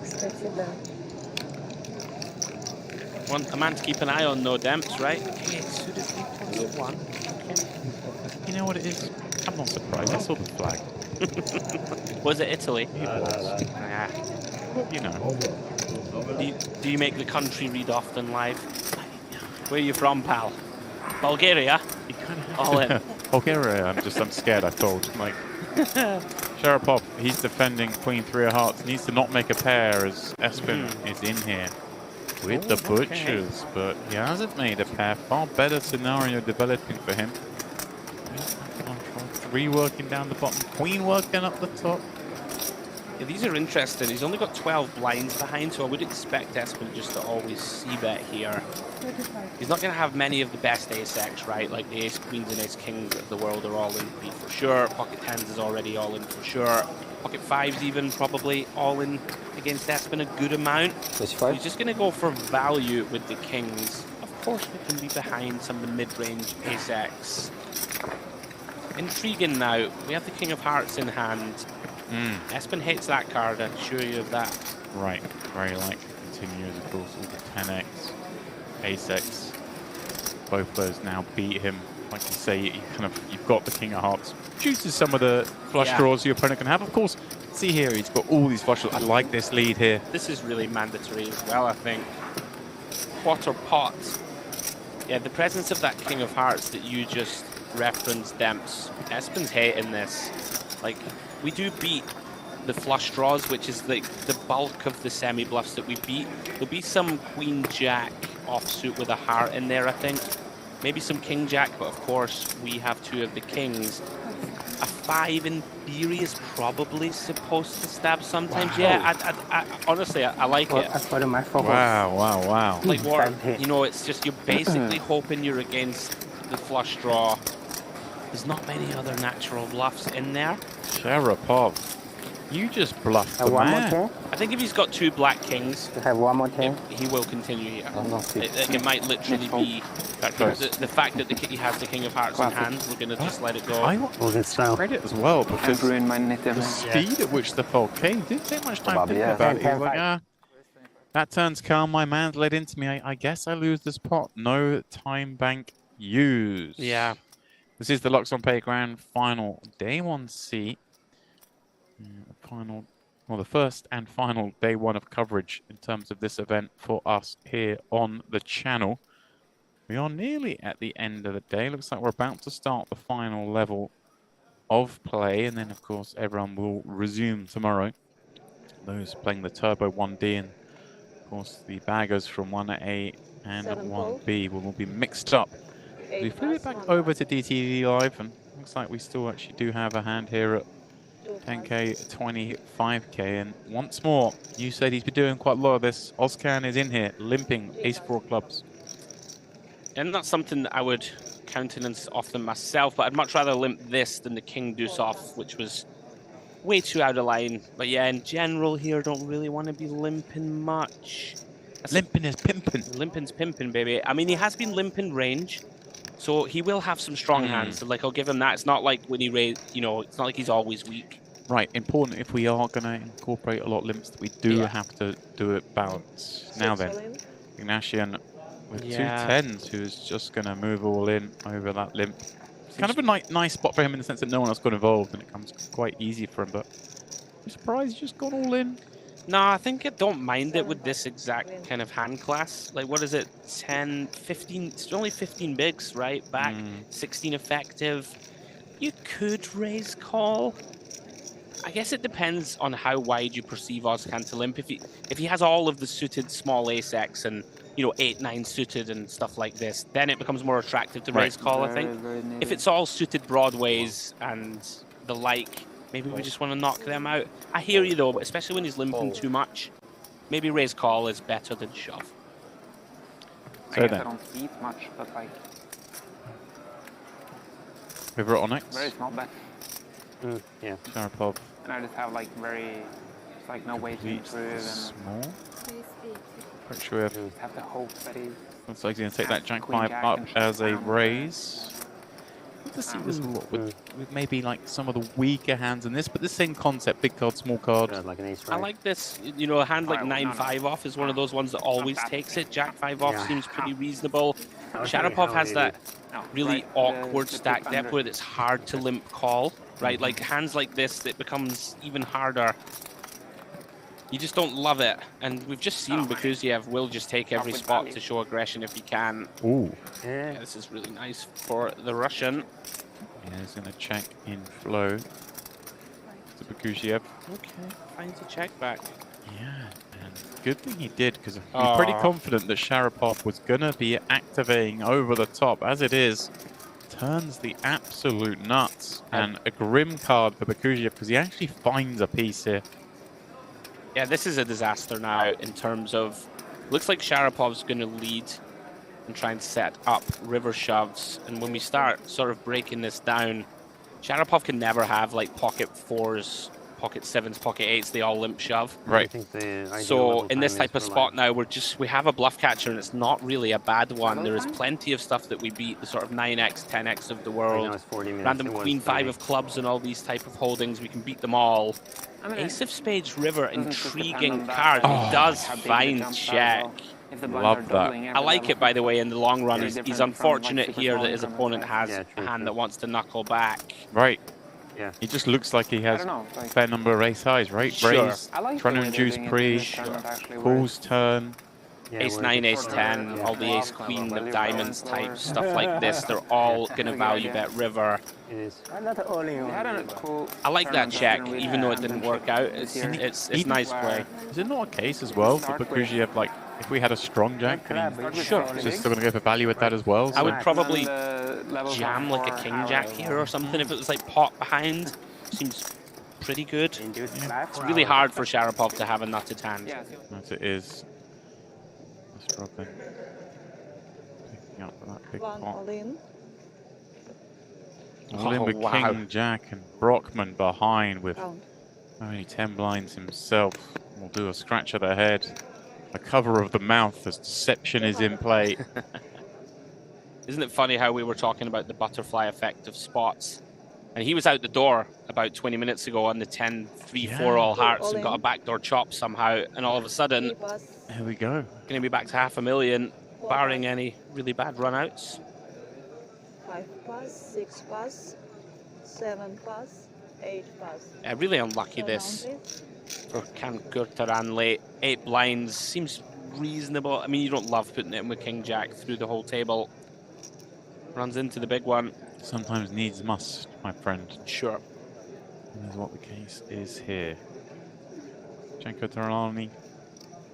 Кстати, да. Want a man to keep an eye on, no demps, right? Okay, suited 3+1. You know what it is? I'm not surprised. I saw the flag. Was it Italy? It was. Yeah. You know. Do you make the country read often live? Where are you from, pal? Bulgaria? All in. Bulgaria, I'm scared, I told. Like, Sharapov, he's defending Queen 3 of Hearts. Needs to not make a pair as Espen is in here with the butchers, but he hasn't made a pair. Far better scenario developing for him. 3 working down the bottom, Queen working up the top. Yeah, these are interesting. He's only got 12 blinds behind, so I would expect Espen just to always c-bet here. He's not going to have many of the best ace-X, right? Like the ace-queens and ace-kings of the world are all in for sure. Pocket 10s is already all in for sure. Pocket 5s even probably all in against Espen a good amount. So he's just going to go for value with the kings. Of course, we can be behind some of the mid-range ace-X. Intriguing now. We have the King of Hearts in hand. Espen hates that card, I assure you of that. Right, very likely continues, of course, with the 10x, ace-X. Both those now beat him. Like you say, you've got the King of Hearts. Chooses some of the flush draws your opponent can have. Of course, see here, he's got all these flush draws. I like this lead here. This is really mandatory as well, I think. Quarter pot. Yeah, the presence of that King of Hearts that you just referenced, Demps. Espen's hating this. Like, we do beat the flush draws, which is like the bulk of the semi-bluffs that we beat. There'll be some Queen Jack offsuit with a heart in there, I think. Maybe some King Jack, but of course we have 2 of the kings. A 5 in theory is probably supposed to stab sometimes. Wow. Yeah, I honestly, I like it. Wow. Like, what, you know, it's just you're basically hoping you're against the flush draw. There's not many other natural bluffs in there. Sharapov, you just bluffed the man. I think if he's got 2 black kings, to have one more turn, he will continue here. It might literally be the fact that he has the King of Hearts in hand. We're going to just let it go. I want credit as well, because the speed at which the fold came didn't take much time to think about it. He was like, that turns calm, my man's led into me. I guess I lose this pot. No time bank used. Yeah. This is the Luxon Pay Grand Final, Day 1C. The first and final Day 1 of coverage in terms of this event for us here on the channel. We are nearly at the end of the day. Looks like we're about to start the final level of play, and then of course everyone will resume tomorrow. Those playing the Turbo 1D and of course the baggers from 1A and 1B will be mixed up. We flip it back over to DTV Live, and looks like we still actually do have a hand here at 10k, 25k, and once more, you said he's been doing quite a lot of this. Ozcan is in here, limping ace-4 clubs. And that's something that I would countenance often myself, but I'd much rather limp this than the King Deuce off, which was way too out of line. But yeah, in general here, don't really want to be limping much. Limping is pimping. Limping's pimping, baby. I mean, he has been limping range, so he will have some strong hands. So, like, I'll give him that. It's not like when he raised, you know, it's not like he's always weak. Right, important if we are going to incorporate a lot of limps that we do have to do it balanced. Now then, Ignatian with Yeah. 2 10s, who's just going to move all in over that limp. It's kind of a nice spot for him in the sense that no one else got involved, and it comes quite easy for him, but I'm surprised he's just gone all in. No, I think I don't mind it with this exact kind of hand class. Like, what is it? 10, 15, it's only 15 bigs, right? Back, 16 effective. You could raise call. I guess it depends on how wide you perceive Ozcan to limp. If he has all of the suited small ace-X and, you know, 8-9 suited and stuff like this, then it becomes more attractive to raise call, I think. If it's all suited broadways and the like, maybe we just want to knock them out. I hear you though, but especially when he's limping too much, maybe raise call is better than shove. I guess I don't see it much, but like... River Onyx. Very small bet. Yeah. Sharapov. And I just have like like no way to improve and... Small. Pretty sure we have to hope that he... Looks like he's going to take that Jack 5 up as a raise. To see this a lot with maybe like some of the weaker hands in this, but the same concept, big card, small card. Like an ace, I like this, you know, a hand like 9-5 off is one of those ones that always takes it. Jack 5 off seems pretty reasonable. Sharapov has that really awkward stack depth where it's hard to limp call, right? Like hands like this, it becomes even harder. You just don't love it, and we've just seen Bakuziev will just take every spot to show aggression if he can. Ooh. Yeah, this is really nice for the Russian. Yeah, he's going to check in flow to Bakuziev. Okay, finds a check back. Yeah, and good thing he did, because I'm pretty confident that Sharapov was going to be activating over the top. As it is, turns the absolute nuts, and a grim card for Bakuziev, because he actually finds a piece here. Yeah, this is a disaster now in terms of... Looks like Sharapov's going to lead and try and set up river shoves. And when we start sort of breaking this down, Sharapov can never have like pocket 4s, pocket 7s, pocket 8s. They all limp shove. Right. So in this type of spot now, we have a bluff catcher and it's not really a bad one. There is plenty of stuff that we beat, the sort of 9x, 10x of the world. Random queen 5 of clubs and all these type of holdings. We can beat them all. Ace of Spades River, intriguing card. He does find check. Love that. I like it, by the way, in the long run. He's unfortunate here that his opponent has a hand that wants to knuckle back. Right. Yeah. He just looks like he has a fair number of ace highs, right? Sure. Raise, trying to induce pre, calls turn. Ace 9, ace 10, all the ace queen of diamonds type stuff like this, they're all going to value bet river. I like that check, even though it didn't work out. It's nice play. Is it not a case as well for Bakuziev, like, if we had a strong jack, sure, is he still going to go for value with that as well? I would probably jam like a king jack here or something if it was like pot behind. Seems pretty good. Yeah. It's really hard for Sharapov to have a nutted hand. As it is. Let's drop in. Picking up that big pot. All in with king jack and Brockman behind with only 10 blinds himself. We'll do a scratch of the head. A cover of the mouth as deception is in play. Isn't it funny how we were talking about the butterfly effect of spots? And he was out the door about 20 minutes ago on the 10-3-4 all hearts and got a backdoor chop somehow. And all of a sudden, here we go. Going to be back to 500,000, barring any really bad runouts. 5 pass, 6 pass, 7 pass, 8 pass. Yeah, really unlucky this for Kankurtaran late. 8 blinds seems reasonable. I mean, you don't love putting it in with king jack through the whole table. Runs into the big one. Sometimes needs must, my friend. Sure. And that's what the case is here. Kankurtaran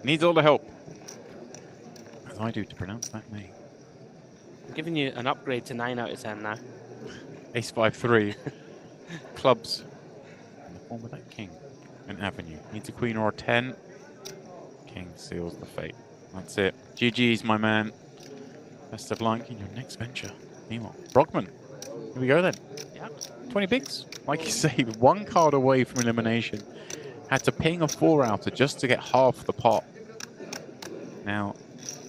needs all the help, as I do to pronounce that name. I'm giving you an upgrade to 9 out of 10 now. Ace 5-3. Clubs. In the form of that king. An avenue. Needs a queen or a 10. King seals the fate. That's it. GG's, my man. Best of luck in your next venture. Meanwhile, Brockman. Here we go then. Yeah. 20 bigs. Like you say, 1 card away from elimination. Had to ping a 4-outer just to get half the pot. Now,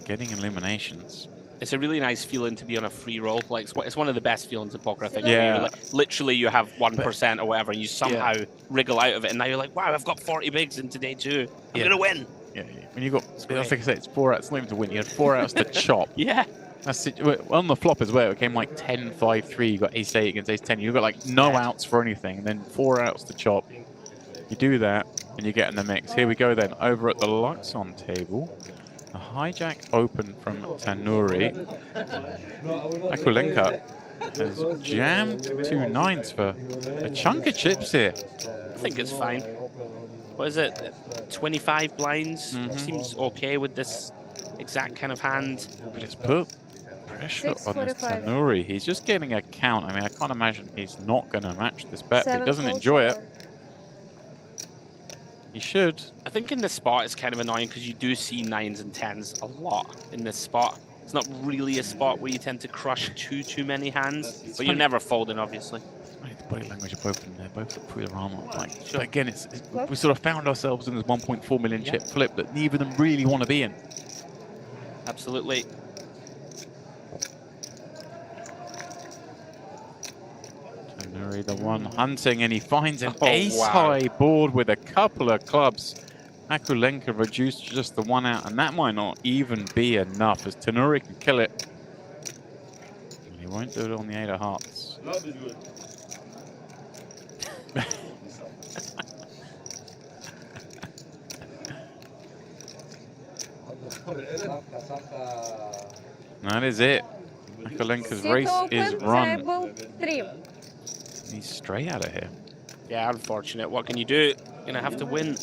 getting eliminations. It's a really nice feeling to be on a free roll. Like it's one of the best feelings in poker, I think. Yeah. Like, literally, you have 1% or whatever, and you somehow wriggle out of it, and now you're like, wow, I've got 40 bigs in today too. I'm gonna win. Yeah, when you got, like I said, it's 4 outs, not even to win. You had 4 outs to chop. Yeah. That's it. On the flop as well, it came like 10-5-3. You got ace 8 against ace 10. You got like no outs for anything, and then 4 outs to chop. You do that, and you get in the mix. Here we go then, over at the Luxon table. A hijack open from Tanuri. Akulenka has jammed 2 9s for a chunk of chips here. I think it's fine. What is it? 25 blinds? Seems okay with this exact kind of hand. But it's put pressure on this Tanuri. He's just getting a count. I mean, I can't imagine he's not going to match this bet, but he doesn't enjoy it. He should. I think in this spot it's kind of annoying because you do see 9s and 10s a lot in this spot. It's not really a spot where you tend to crush too many hands, but you're never folding, obviously. The body language of both of them, they both look through their armor. Like, but again, we sort of found ourselves in this 1.4 million chip flip that neither of them really want to be in. Absolutely. Tanuri, the one hunting, and he finds an ace-high board with a couple of clubs. Akulenka reduced just the 1 out, and that might not even be enough, as Tanuri can kill it. And he won't do it on the 8 of hearts. That is it. Akulenka's race is run. He's straight out of here. Yeah, unfortunate. What can you do? You're going to have to win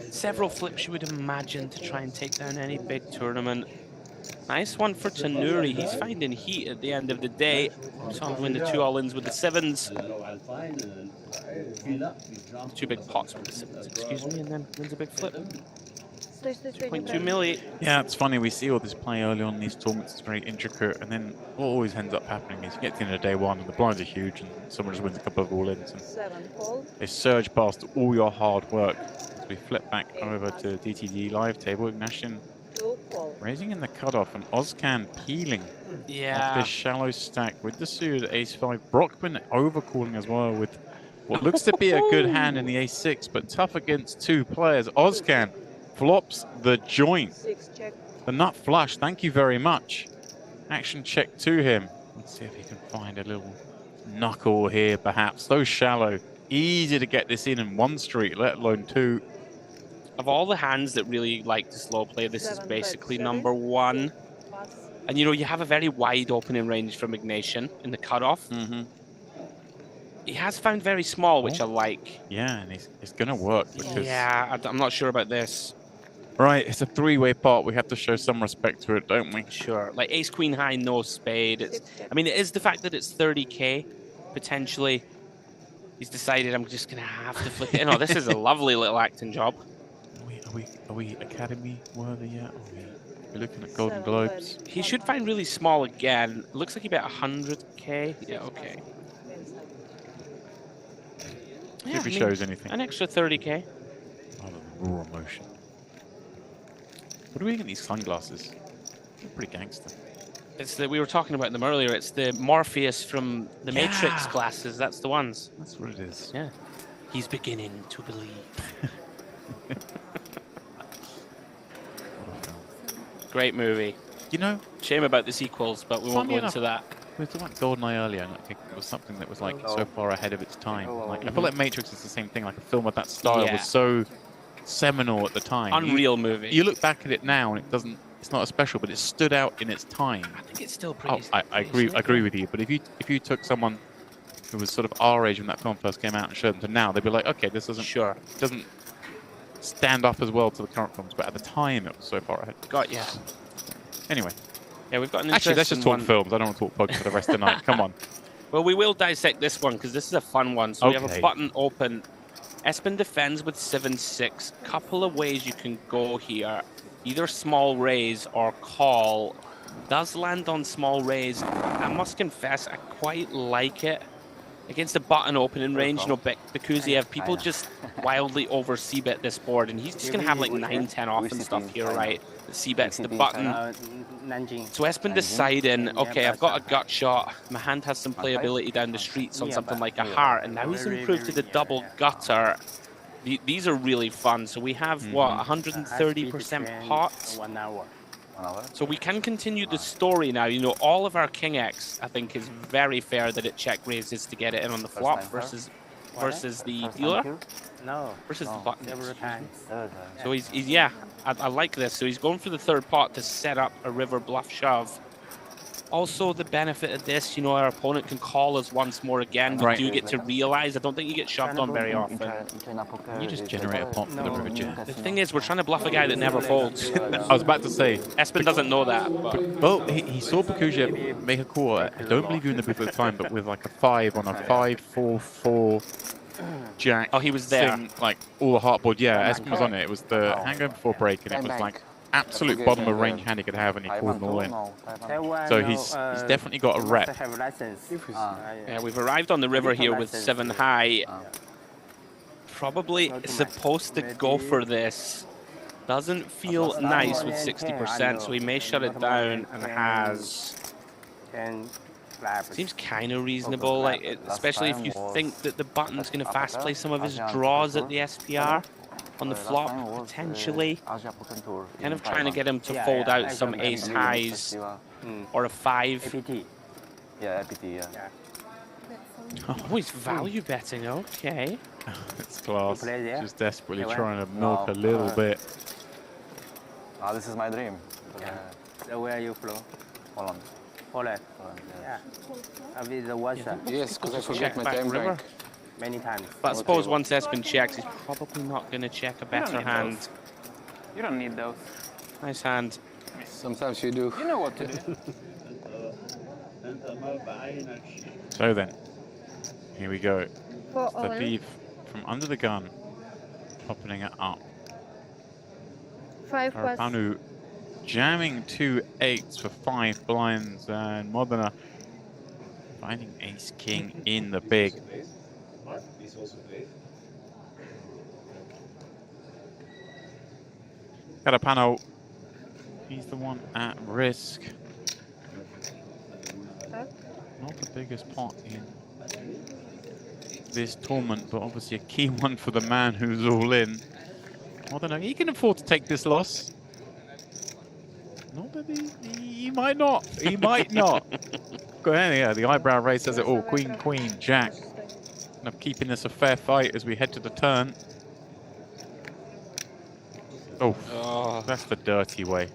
several flips, you would imagine, to try and take down any big tournament. Nice one for Tanuri. He's finding heat at the end of the day. Saw him win the 2 all-ins with the 7s. 2 big pots with the 7s, excuse me, and then wins a big flip. 2.2 milli. Yeah, it's funny. We see all this play early on in these tournaments. It's very intricate, and then what always ends up happening is you get to the end of day 1, and the blinds are huge, and someone just wins a couple of all-ins, and they surge past all your hard work. As we flip back over to DTD live table, Ignatian raising in the cutoff, and Ozcan peeling off this shallow stack with the suited ace-5. Brockman overcalling as well with what looks to be a good hand in the ace-6, but tough against 2 players. Ozcan flops the joint. The nut flush, thank you very much. Action check to him. Let's see if he can find a little knuckle here, perhaps. So shallow. Easy to get this in 1 street, let alone 2. Of all the hands that really like to slow play, this is basically number 1. And you know, you have a very wide opening range from Ignatian in the cutoff. He has found very small, which I like. Yeah, and it's going to work. Because I'm not sure about this. Right, it's a 3-way pot. We have to show some respect to it, don't we? Sure. Like ace, queen high, no spade. I mean, it is the fact that it's 30k, potentially. He's decided I'm just going to have to flip it. No, this is a lovely little acting job. Are we Academy worthy yet? We're looking at Golden Globes. He should find really small again. Looks like he bet 100k. Yeah, okay. See if he shows anything. An extra 30k. Oh, the raw emotion. What do we think of these sunglasses? They're pretty gangster. It's we were talking about them earlier. It's the Morpheus from the Matrix glasses. That's the ones. That's what it is. Yeah. He's beginning to believe. Great movie. You know, shame about the sequels, but we won't go into that. We were talking about GoldenEye earlier, and I think it was something that was like so far ahead of its time. Like I feel like Matrix is the same thing. Like a film of that style was so seminal at the time. Unreal movie. You look back at it now, and it doesn't. It's not as special, but it stood out in its time. I think it's still pretty. I agree with you. But if you took someone who was sort of our age when that film first came out and showed them to now, they'd be like, okay, this doesn't stand up as well to the current films. But at the time, it was so far ahead. Got ya. Anyway. Yeah, we've got an Actually, let's just talk films. I don't want to talk pugs for the rest of the night. Come on. Well, we will dissect this one because this is a fun one. So we have a button open. Espen defends with 7-6. Couple of ways you can go here. Either small raise or call. Does land on small raise. I must confess, I quite like it. Against a button opening range, you know, because you have people just wildly over c-bet this board, and he's just going to have like 9-10 off and stuff here, right? The c-bet's the button. So Espen deciding, okay, I've got a gut shot. My hand has some playability down the streets on something like a heart, and now he's improved to the double gutter. these are really fun. So we have, what, 130% pots? 1 hour. So we can continue the story now. You know, all of our King X, I think, is very fair that it check raises to get it in on the flop versus the dealer. No. Versus the no, button. several times. So he's yeah, I like this. So he's going for the third pot to set up a river bluff shove. Also, the benefit of this, you know, our opponent can call us once more again. We do get to realize. I don't think you get shoved on very often. You just generate a pot for the river jam. The thing is, we're trying to bluff a guy that never folds. I was about to say. Espen doesn't know that. But. Well, he saw Bakuja make a call. I don't believe you in the booth at the time, but with like a 5 on a 5-4-4 jack. Oh, he was there. Thing, like all the heartboard. Yeah, Espen was on it. It was the hangover before break, and it was like absolute bottom of range hand he could have, and he called them all in. So he's definitely got a rep. Yeah, we've arrived on the river here with 7 high. Probably supposed to go for this. Doesn't feel nice with 60%, so he may shut it down and has. Seems kind of reasonable, like especially if you think that the button's going to fast play some of his draws at the SPR. On the flop, potentially. Kind of trying to get him to fold out some ace highs or a 5. Yeah, APT, yeah. Oh, he's value betting, okay. It's class. Just desperately trying to milk a little bit. This is my dream. So where are you from? Holland. Holland? Yeah. I'll be the watcher. Yes, because I forget my back time river. rank. Many times. But I suppose once Espen checks, he's probably not going to check a better hand. Those. You don't need those. Nice hand. Sometimes you do. You know what to do. So then, here we go. For The all. thief from under the gun, opening it up. 5 plus. Karapanu jamming 2 8s for 5 blinds, and Modena finding ace king in the big. Karapanu, he's the one at risk. Not the biggest pot in this tournament, but obviously a key one for the man who's all in. I don't know, he can afford to take this loss. Not that he might not. He might not. Go ahead, yeah, the eyebrow raise says it all. Queen, queen, jack. Kind of keeping this a fair fight as we head to the turn. Oh, that's the dirty way.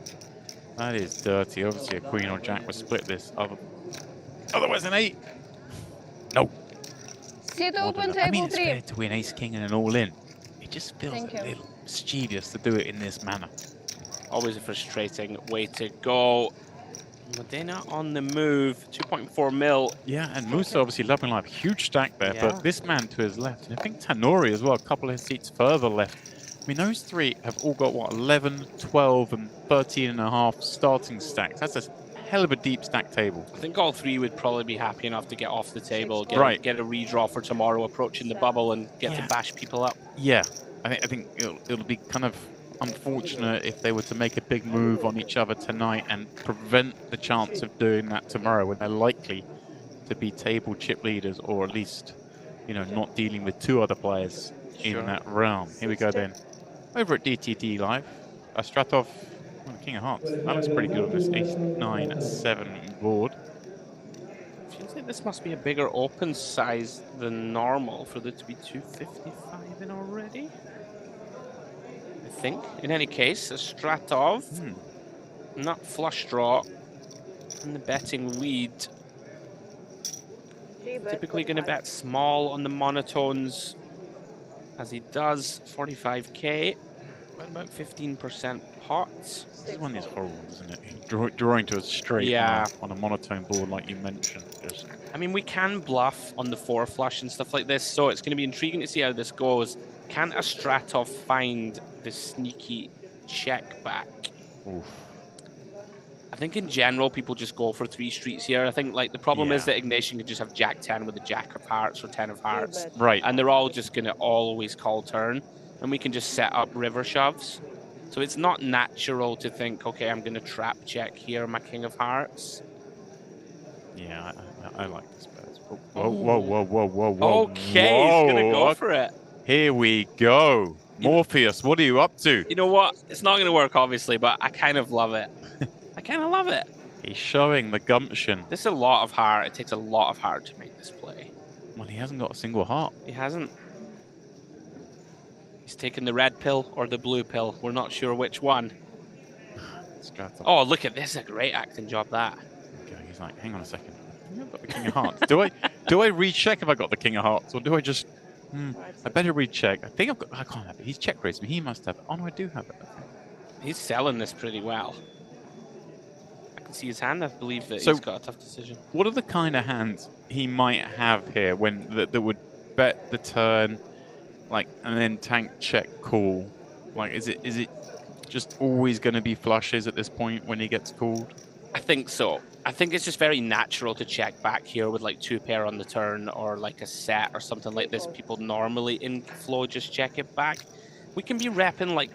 That is dirty. Obviously, a queen or jack would split this. Otherwise, an 8. No. Sit open, I mean, table it's 3. fair to win ace king and an all in. It just feels Thank a you. little mischievous to do it in this manner. Always a frustrating way to go. Modena on the move, 2.4 mil. Yeah, and Musa obviously loving life. Huge stack there, Yeah. but this man to his left, and I think Tanori as well, a couple of seats further left. I mean, those three have all got, what, 11, 12, and 13 and a half starting stacks. That's a hell of a deep stack table. I think all 3 would probably be happy enough to get off the table, get a redraw for tomorrow, approaching the bubble, and get to bash people up. Yeah, I think it'll be kind of unfortunate if they were to make a big move on each other tonight and prevent the chance of doing that tomorrow when they're likely to be table chip leaders, or at least, you know, not dealing with 2 other players in that realm. Here we go then. Over at DTD Live, Stratov, King of Hearts. That looks pretty good on this ace 9-7 board. Feels like this must be a bigger open size than normal for there to be 255 in already. I think. In any case, a Stratov, not flush draw, and the betting lead. Typically going to bet small on the monotones, as he does. 45k, about 15% pots. This one is horrible, isn't it? Drawing to a straight on a monotone board, like you mentioned. I mean, we can bluff on the 4 flush and stuff like this, so it's going to be intriguing to see how this goes. Can a Stratov find the sneaky check back? Oof. I think in general, people just go for 3 streets here. I think like the problem is that Ignatian can just have Jack 10 with a Jack of Hearts or 10 of Hearts. Right. And they're all just going to always call turn. And we can just set up river shoves. So it's not natural to think, okay, I'm going to trap check here, my King of Hearts. Yeah, I like this bet. Whoa, whoa, whoa, whoa, whoa, whoa. Okay, he's going to go for it. Here we go. Morpheus, what are you up to? You know what? It's not going to work, obviously, but I kind of love it. I kind of love it. He's showing the gumption. This is a lot of heart. It takes a lot of heart to make this play. Well, he hasn't got a single heart. He hasn't. He's taken the red pill or the blue pill. We're not sure which one. Oh, look at this. A great acting job, that. Okay, he's like, hang on a second. I've got the King of Hearts. Do I recheck if I got the King of Hearts, or do I just... I better recheck. I think I've got... I can't have it. He's check raised me. He must have it. Oh, no, I do have it. Okay. He's selling this pretty well. I can see his hand. I believe that So, he's got a tough decision. What are the kind of hands he might have here when that would bet the turn, like, and then tank check call? Like, is it just always going to be flushes at this point when he gets called? I think so. I think it's just very natural to check back here with like 2-pair on the turn or like a set or something like this. People normally in flow just check it back. We can be repping like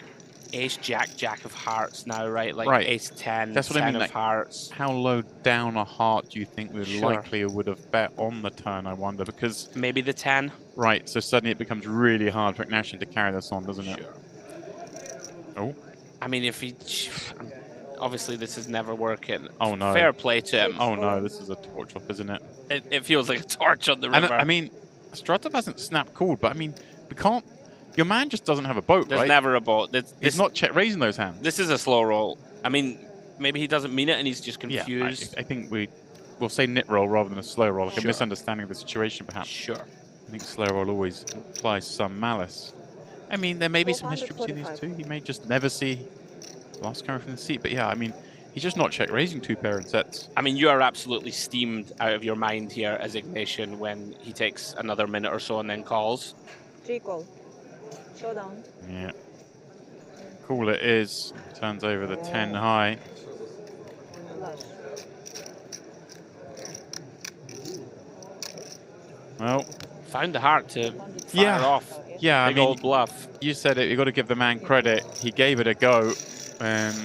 ace, jack of hearts now, right? Like ace 10, That's what 10 I mean, of like, hearts. How low down a heart do you think we Sure. likely would have bet on the turn, I wonder? Because maybe the 10. Right, so suddenly it becomes really hard for Ignacio to carry this on, doesn't it? Oh. I mean, if he... Obviously, this is never working. Oh, no. Fair play to him. Oh, no, this is a torch off, isn't it? It feels like a torch on the And river. I mean, Stratov hasn't snap called, but I mean, we can't... Your man just doesn't have a boat, There's right? never a boat. He's not check raising those hands. This is a slow roll. I mean, maybe he doesn't mean it and he's just confused. Yeah, I think we'll say nit roll rather than a slow roll, like a Sure. misunderstanding of the situation, perhaps. Sure. I think slow roll always implies some malice. I mean, there may be some history between these two. He may just never see last coming from the seat, but yeah, I mean, he's just not check raising 2-pair in sets. I mean, you are absolutely steamed out of your mind here as Ignatian when he takes another minute or so and then calls. 3 call. Showdown. Yeah. Cool it is. Turns over the 10 high. Well, found the heart to fire off. Yeah, Big I mean, old bluff. You said it. You got to give the man credit. He gave it a go, and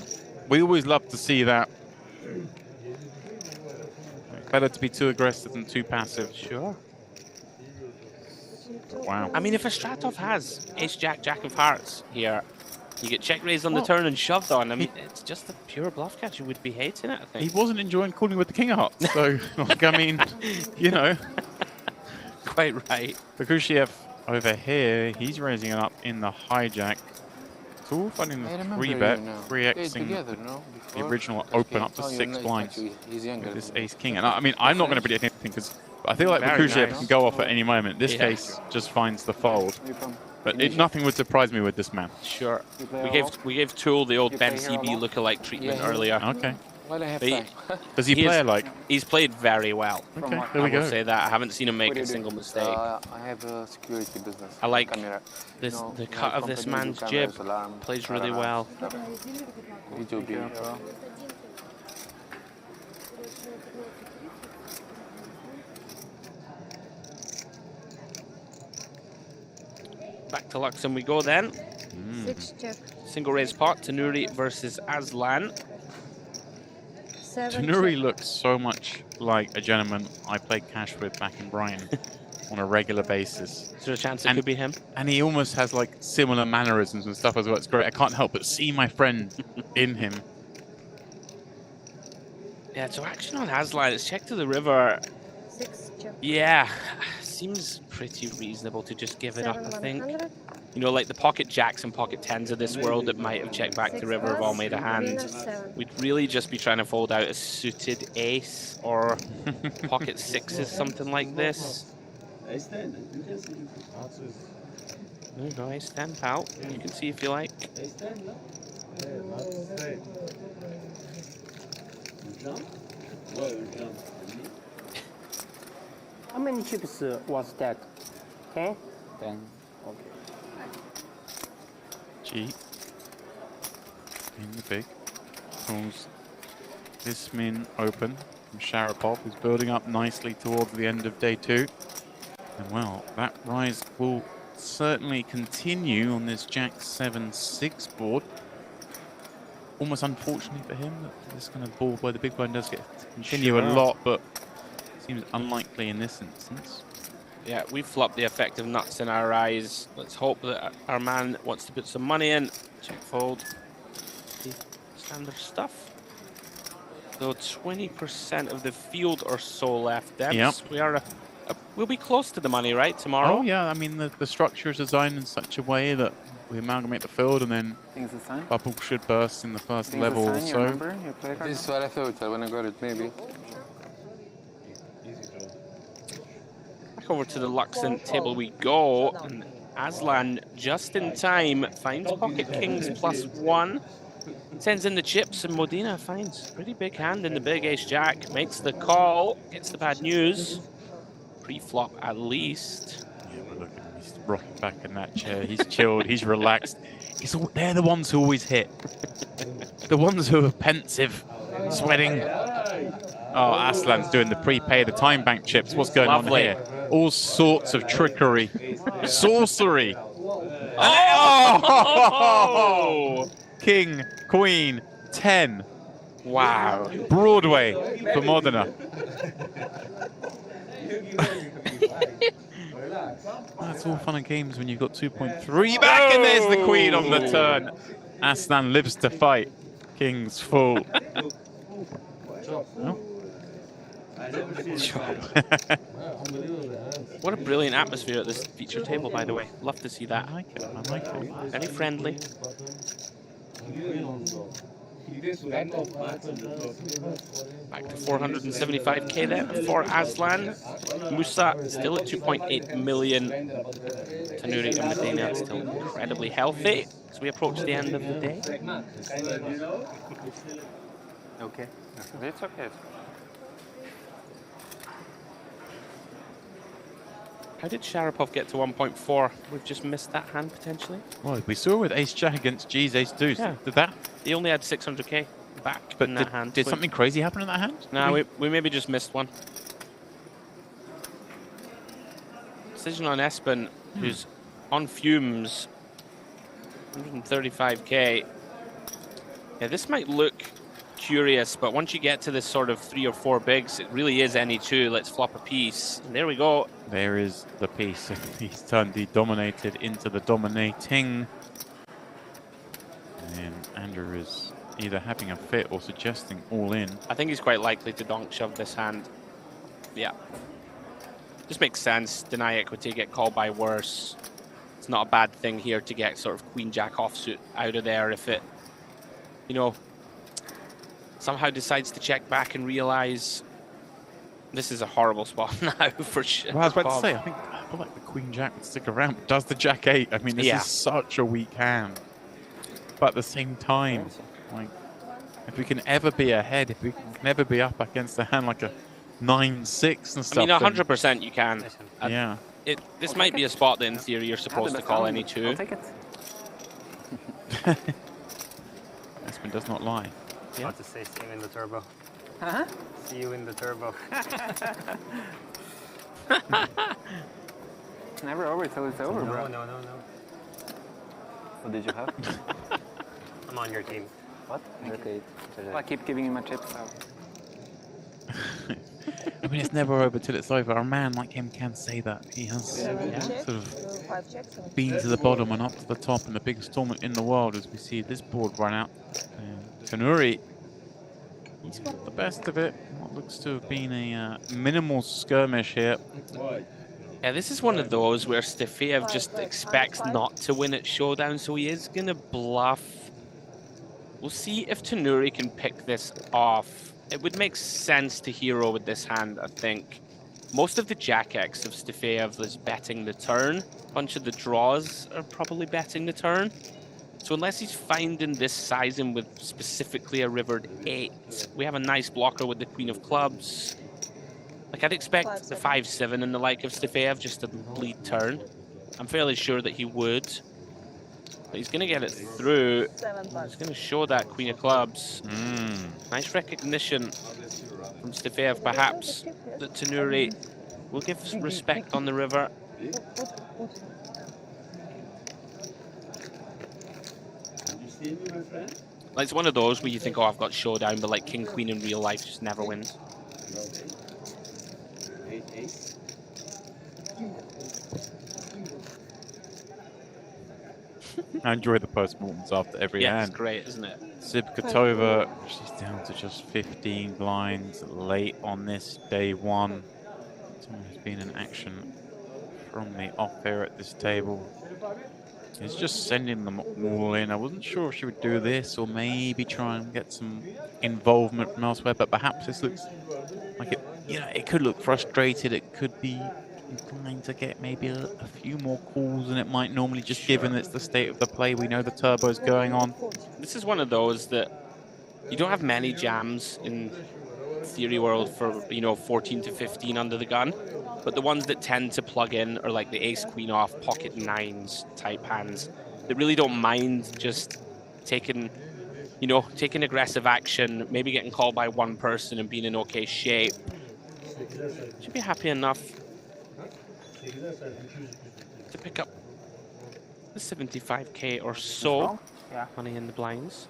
we always love to see that. Better to be too aggressive than too passive. Sure. Wow. I mean, if a Stratov has ace, jack of hearts here, you get check raised on the turn and shoved on. I mean, it's just a pure bluff catch. You would be hating it, I think. He wasn't enjoying calling with the King of Hearts, so like, I mean, you know. Quite right. Bakushiev over here, he's raising it up in the hijack. It's all fun in the 3-bet, 3xing the original open up to 6 blinds with this ace king. And I mean, I'm not going to predict anything because I feel like Bakushiev can go off at any moment. This case just finds the fold. But nothing would surprise me with this man. Sure. We gave Tool the old Ben CB lookalike treatment earlier. Okay. He, Does he play like? He's played very well. Okay, there we go. I will say that. I haven't seen him make a single mistake. I have a security business. I like this. The cut of this man's jib plays really well. Back to Luxon we go then. 6 check. Single raise pot, Tanuri versus Aslan. 7 Tanuri check. looks so much like a gentleman I played cash with back in Brighton on a regular basis. Is there a chance it could be him? And he almost has like similar mannerisms and stuff as well. It's great. I can't help but see my friend in him. Yeah, so action on Aslan. It's check to the river. 6 check. Yeah, seems pretty reasonable to just give it up, I think. 100. You know, like the pocket jacks and pocket tens of this world that might have checked back to river have all made a hand. We'd really just be trying to fold out a suited ace or pocket sixes, something like this. There you go, ace 10, pal. You can see if you like. How many chips was that? 10? 10. Okay. G. In the big. Calls this min open from Sharapov, who's building up nicely towards the end of day 2. And well, that rise will certainly continue on this Jack 7-6 board. Almost unfortunately for him that this kind of board where the big blind does get to continue a lot, but seems unlikely in this instance. Yeah, we flopped the effective nuts in our eyes. Let's hope that our man wants to put some money in. Check fold. Standard stuff. So 20% of the field or so left. Yep. We are we'll be close to the money, right, tomorrow? Oh yeah, I mean the structure is designed in such a way that we amalgamate the field and then bubble should burst in the first level or so. This is what I thought when I got it, maybe. Back over to the Luxon table we go, and Aslan just in time finds pocket kings +1. Sends in the chips, and Modena finds pretty big hand in the big ace-jack. Makes the call, gets the bad news. Pre-flop at least. Yeah, but look at him, he's rocking back in that chair. He's chilled, he's relaxed. They're the ones who always hit. The ones who are pensive, sweating. Oh, Aslan's doing the prepay, the time bank chips. What's going on here? All sorts of trickery. Sorcery. Oh! King, Queen, 10. Wow. Broadway for Modena. That's all fun and games when you've got 2.3 back, and there's the Queen on the turn. Aslan lives to fight. King's full. No. What a brilliant atmosphere at this feature table, by the way. Love to see that. I like it. I like it. Very friendly. Back to 475k then for Aslan. Musa still at 2.8 million. Tanuri and Medina still incredibly healthy as we approach the end of the day. Okay. It's okay. How did Sharapov get to 1.4? We've just missed that hand potentially. Well, we saw with Ace Jack against G's Ace Deuce. Yeah. Did that? He only had 600k back in that hand. Did something crazy happen in that hand? No, we maybe just missed one. Decision on Espen, who's on fumes. 135k. Yeah, this might look curious, but once you get to this sort of 3 or 4 bigs, it really is any 2. Let's flop a piece. And there we go. There is the piece. He's turned the dominated into the dominating. And Andrew is either having a fit or suggesting all in. I think he's quite likely to donk shove this hand. Yeah. Just makes sense. Deny equity, get called by worse. It's not a bad thing here to get sort of Queen Jack offsuit out of there if it, you know, somehow decides to check back and realize this is a horrible spot now for sure. Well, I was about to say, I feel like the Queen Jack would stick around, but does the Jack 8? I mean, this is such a weak hand. But at the same time, like, if we can ever be ahead, if we can ever be up against a hand like a 9-6 and stuff. I mean, 100% you can. Yeah. This might be a spot that in theory you're supposed to call any 2. I'll take it. Espen does not lie. I want to say see you in the turbo. Uh-huh. See you in the turbo. Never over till it's over, bro. No. What did you have? I'm on your team. What? Okay. I keep giving you my chips out. I mean, it's never over till it's over. A man like him can say that. He has sort of been to the bottom and up to the top in the biggest tournament in the world as we see this board run out. Tanuri, he's got the best of it. What looks to have been a minimal skirmish here. Yeah, this is one of those where Stefiev just expects not to win at Showdown, so he is going to bluff. We'll see if Tanuri can pick this off. It would make sense to hero with this hand, I think. Most of the Jack X of Stefiev is betting the turn. A bunch of the draws are probably betting the turn. So unless he's finding this sizing with specifically a rivered 8, we have a nice blocker with the Queen of Clubs. Like, I'd expect the 5-7 and the like of Stefiev just to bleed turn. I'm fairly sure that he would. But he's going to get it through. He's going to show that Queen of Clubs. Nice recognition from Stefiev, perhaps, that Tanuri will give some respect on the river. Like, it's one of those where you think, oh, I've got Showdown, but like King Queen in real life just never wins. I enjoy the postmortems after every Yeah, hand. it's great, isn't it? Sibkatova, she's down to just 15 blinds late on this day one. Someone who's been in action from the off here at this table is just sending them all in. I wasn't sure if she would do this or maybe try and get some involvement from elsewhere, but perhaps this looks like it, you know, it could look frustrated. It could be inclined to get maybe a few more calls than it might normally, just given it's the state of the play. We know the turbo's going on. This is one of those that you don't have many jams in theory world for, you know, 14 to 15 under the gun, but the ones that tend to plug in are like the ace queen off, pocket nines type hands that really don't mind just taking, you know, taking aggressive action, maybe getting called by one person and being in okay shape. Should be happy enough to pick up the 75k or so. Yeah. Money in the blinds.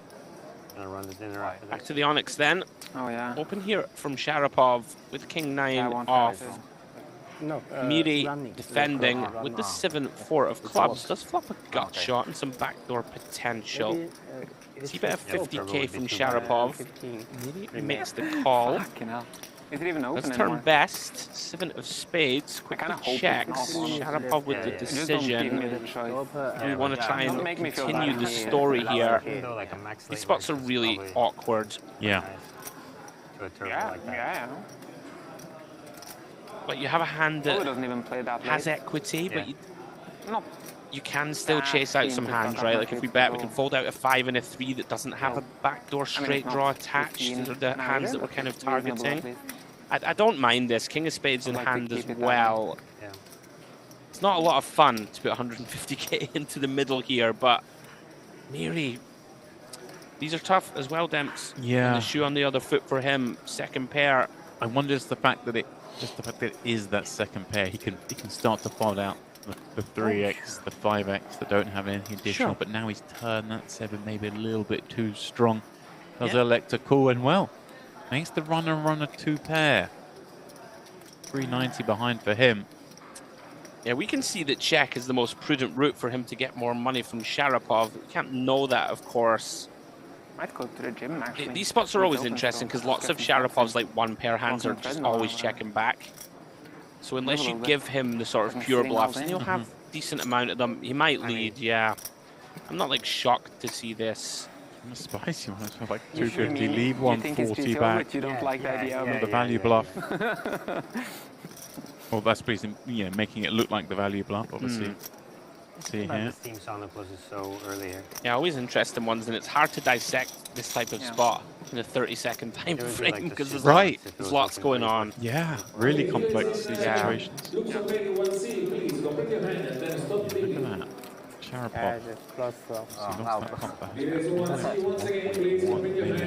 Gonna run the dinner after Back to the Onyx then. Oh yeah. Open here from Sharapov with King 9 off. No, Miri running. defending Run with the now. 7-4 of clubs. Does flop a gut shot and some backdoor potential. Is he better 50k from Sharapov? Miri makes the call. Fucking hell. Is it even open Let's anymore? turn best. 7 of spades. Quickly checks. Sharapov with the decision. We want to try and continue the story here. These spots are really awkward. Yeah. Yeah. But you have a hand that doesn't even play that has late. equity, but Not you can still chase out some hands, right? Like if we bet, we can fold out a 5 and a 3 that doesn't have a backdoor straight draw attached. These are the hands that we're kind of targeting. I don't mind this. King of spades in hand as well. It's not a lot of fun to put 150k into the middle here, but Miri, these are tough as well, Demps. Yeah. And the shoe on the other foot for him, second pair. I wonder if the fact that it is that second pair, he can start to fold out the 3x, the 5x that don't have anything additional, but now he's turned that 7 maybe a little bit too strong. Does elect to call, and well, makes the runner 2 pair. 390 behind for him. Yeah, we can see that check is the most prudent route for him to get more money from Sharapov. We can't know that, of course. might go to the gym actually. These spots are always interesting because lots of Sharapov's like 1 pair hands are just always checking back. So unless you give him the sort of pure bluffs, and he'll have decent amount of them, he might lead, yeah. I'm not like shocked to see this. I'm a spicy one, it's like 250, leave 140 back. You don't like the idea of the value bluff. Well, that's basically, you know, making it look like the value bluff, obviously. See here. This team Sonic was so earlier. Yeah, always interesting ones, and it's hard to dissect this type of spot in a 30-second time frame because there's, there's lots going on. Yeah, really complex these situations. Luxon Pay please complete your hand and then stop the Look at that. Sharapov.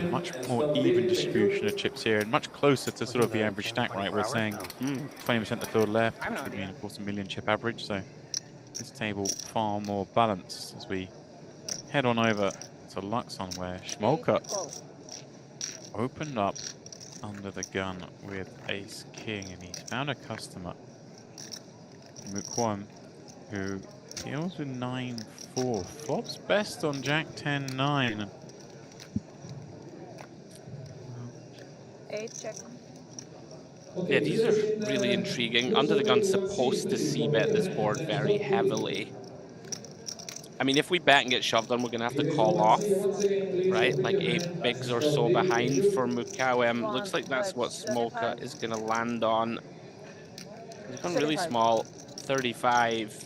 Much more even distribution of chips here, and much closer to sort of the average stack, right? We're saying 20% the field left, which would mean, of course, a million chip average. So this table far more balanced as we head on over to Luxon, where Smolka opened up under the gun with Ace King, and he's found a customer, Mukwon, who deals with 9-4, flops best on Jack 10-9. 8 check. Yeah, these are really intriguing. Under the gun's supposed to c-bet this board very heavily. I mean, if we bet and get shoved on, we're going to have to call off, right? Like 8 bigs or so behind for Mukawem. Looks like that's what Smolka is going to land on. He's gone really small, 35.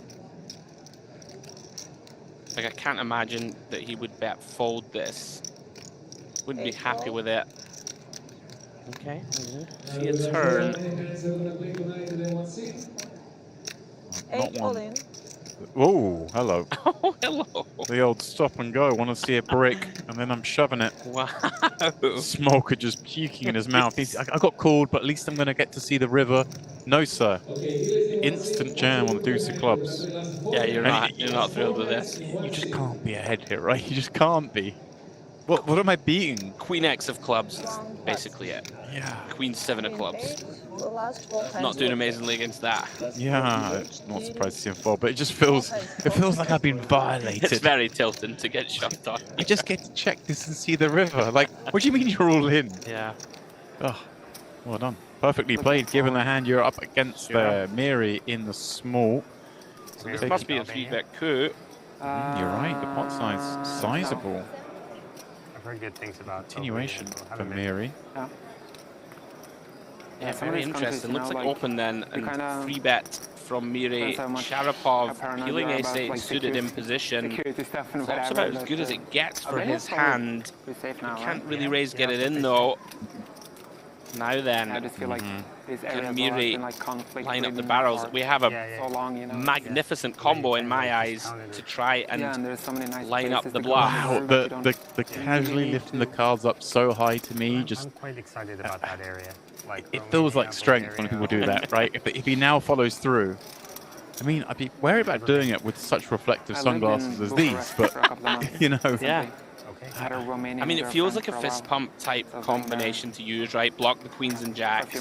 Like, I can't imagine that he would bet fold this. Wouldn't be happy with it. Okay, see a turn. Not one. Oh, hello. Oh, hello. The old stop and go. Want to see a brick, and then I'm shoving it. Wow. Smoker just puking in his mouth. I got called, but at least I'm going to get to see the river. No, sir. Instant jam on the deuce of clubs. Yeah, you're not thrilled with this. You just can't be ahead here, right? You just can't be. What am I beating? Queen X of clubs, is basically it. Yeah. Queen 7 of clubs. The last 4 times. Not doing amazingly against that. Yeah, not surprised to see him fall, but it just feels like I've been violated. It's very tilting to get shot on. I just get to check this and see the river. Like, what do you mean you're all in? Yeah. Oh, well done. Perfectly played, given the hand you're up against Miri in the small. So this must be a 3-bet coup. You're right, the pot size sizable. I've heard good things about Continuation for Miri. Yeah, very interesting. Looks like open then, and 3-bet from Miri. Sharapov peeling ace-8 suited in position. Flop's about as good as it gets for his hand. Can't really raise, get it in though. Now then, I just feel like this area can Miri line up the barrels? We have a magnificent combo in my eyes to try and line up the bluff. Wow, the casually lifting the cards up so high to me, just I'm quite excited about that area. Like, it feels like strength when people do that, right? If he now follows through, I mean, I'd be wary about doing it with such reflective sunglasses as these, but you know. Yeah. I mean, it feels like a fist pump type combination to use, right? Block the queens and jacks,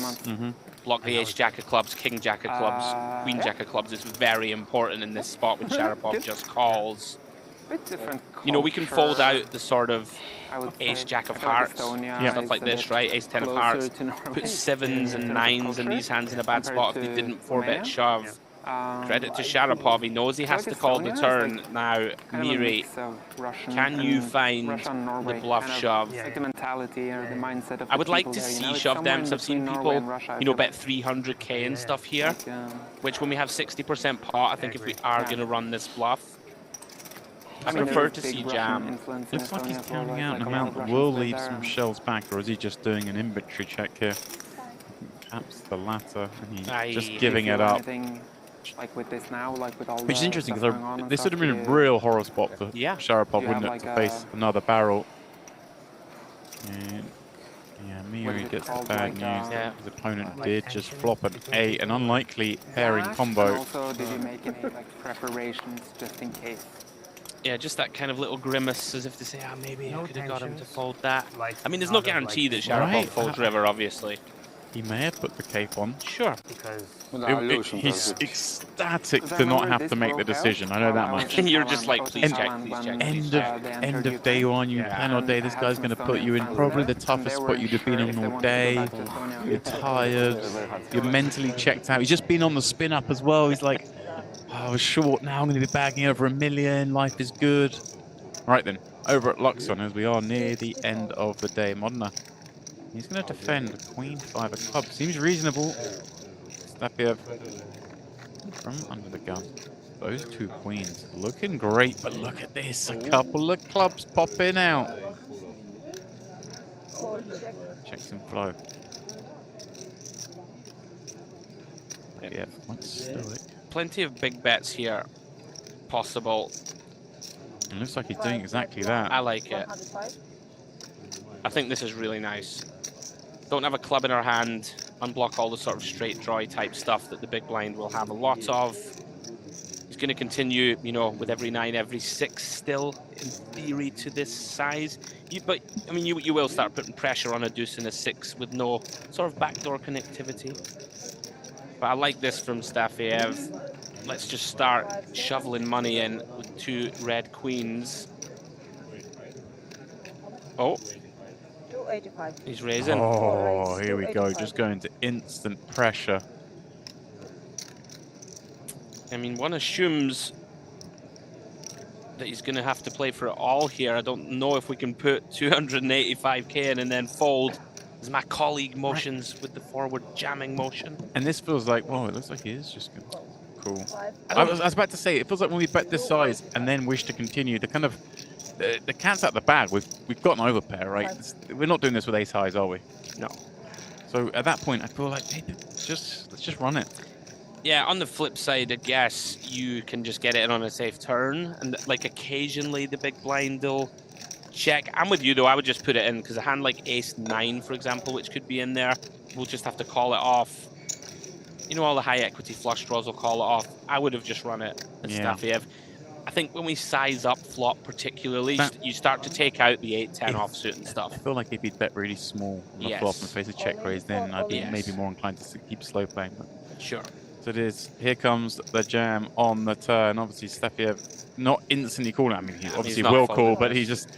block the ace jack of clubs, king jack of clubs, queen jack of clubs is very important in this spot when Sharapov just calls. You know, we can fold out the sort of ace jack of hearts, stuff like this, right? Ace 10 of hearts, put 7s and 9s in these hands in a bad spot if they didn't 4-bet shove. Credit to Sharapov, he knows he has to call the turn. Now, Miri, can you find the bluff shove? I would like to see shove dempts. I've seen people, you know, bet 300k and stuff here, which when we have 60% pot, I think if we are going to run this bluff, I prefer to see jam. Looks like he's counting out an amount that will leave some shells back, or is he just doing an inventory check here? Perhaps the latter, and he's just giving it up. Like with this now, like with all Which is interesting because this would have been a real horror spot for Sharapov, wouldn't it, to face another barrel. And yeah, Miri gets the bad news. His opponent did just flop an 8, an unlikely pairing combo. Also, did you make any like preparations just in case? Yeah, just that kind of little grimace as if to say, maybe I could have got him to fold that. I mean, there's no guarantee that Sharapov folds river, obviously. He may have put the cape on. Sure. He's ecstatic to not have to make the decision. I know that much. And you're just like, please check, please check. End of day one, you panel day. This guy's going to put you in probably the toughest spot you'd have been in all day. You're tired. You're mentally checked out. He's just been on the spin up as well. He's like, I was short. Now I'm going to be bagging over $1 million. Life is good. Right then, over at Luxon as we are near the end of the day. Modena. He's going to defend Queen 5 of clubs. Seems reasonable. Stafiev from under the gun. Those 2 queens looking great, but look at this. A couple of clubs popping out. Check some flow. Yeah, quite stoic. Plenty of big bets here possible. It looks like he's doing exactly that. I like it. I think this is really nice. Don't have a club in our hand, unblock all the sort of straight draw type stuff that the big blind will have a lot of. He's going to continue, you know, with every 9, every 6 still, in theory, to this size. But, I mean, you will start putting pressure on a deuce and a 6 with no sort of backdoor connectivity. But I like this from Stafiev. Let's just start shoveling money in with 2 red queens. Oh. 285. He's raising. Oh, here we go. Just going to instant pressure. I mean, one assumes that he's going to have to play for it all here. I don't know if we can put 285k in and then fold as my colleague motions with the forward jamming motion. And this feels like, whoa, it looks like he is just going to... Cool. I was about to say, it feels like when we bet this size and then wish to continue, the kind of... The cat's out of the bag. We've got an overpair, right? We're not doing this with ace highs, are we? No. So at that point, I feel like, hey, let's just run it. Yeah, on the flip side, I guess you can just get it in on a safe turn, and like occasionally the big blind will check. I'm with you though. I would just put it in because a hand like ace 9, for example, which could be in there, we'll just have to call it off. You know, all the high equity flush draws will call it off. I would have just run it as Stafiev. I think when we size up flop particularly, you start to take out the 8-10 offsuit and stuff. I feel like if he'd bet really small on the flop and face a check raise, then I'd be maybe more inclined to keep slow playing. But sure. So it is. Here comes the jam on the turn. Obviously, Stefiev not instantly calling. I mean, he obviously will call, but he just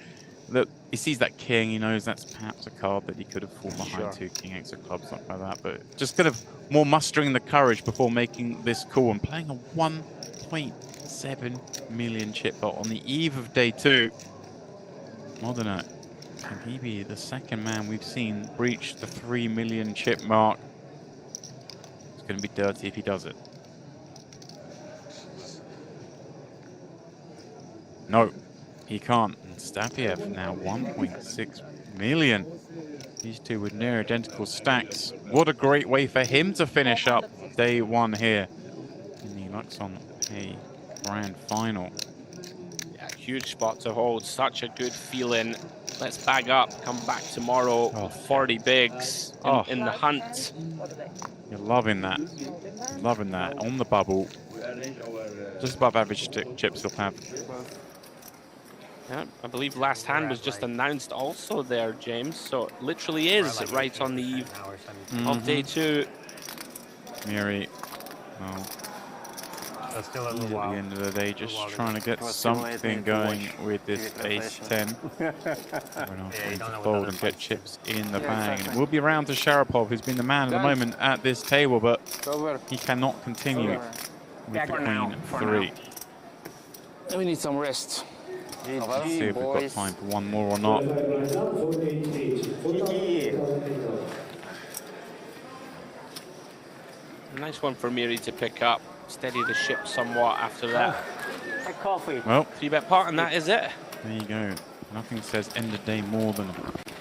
he sees that king. He knows that's perhaps a card that he could have fallen behind to. King X of clubs, something like that. But just kind of more mustering the courage before making this call and playing a 1.7 million chip pot on the eve of day 2. Modena, can he be the second man we've seen breach the 3 million chip mark? It's going to be dirty if he does it. No, he can't. And Stafiev now 1.6 million. These two with near identical stacks. What a great way for him to finish up day 1 here in the Luxon Pay Grand Final. Yeah, huge spot to hold. Such a good feeling. Let's bag up. Come back tomorrow with 40 bigs in the hunt. You're loving that. Loving that. On the bubble. Just above average chips he'll have. Yeah, I believe last hand was just announced also there, James. So it literally is right on the eve of day 2. Miri, well, at the end of the day, just trying to get something going with this ace-10. We're not going to fold and get chips in the bag. And we'll be around to Sharapov, who's been the man at the moment at this table, but he cannot continue with the queen 3. We need some rest. Let's see if we've got time for one more or not. Nice one for Miri to pick up. Steady the ship somewhat after that. Well, 3-bet pot, and that is it. There you go. Nothing says end of day more than a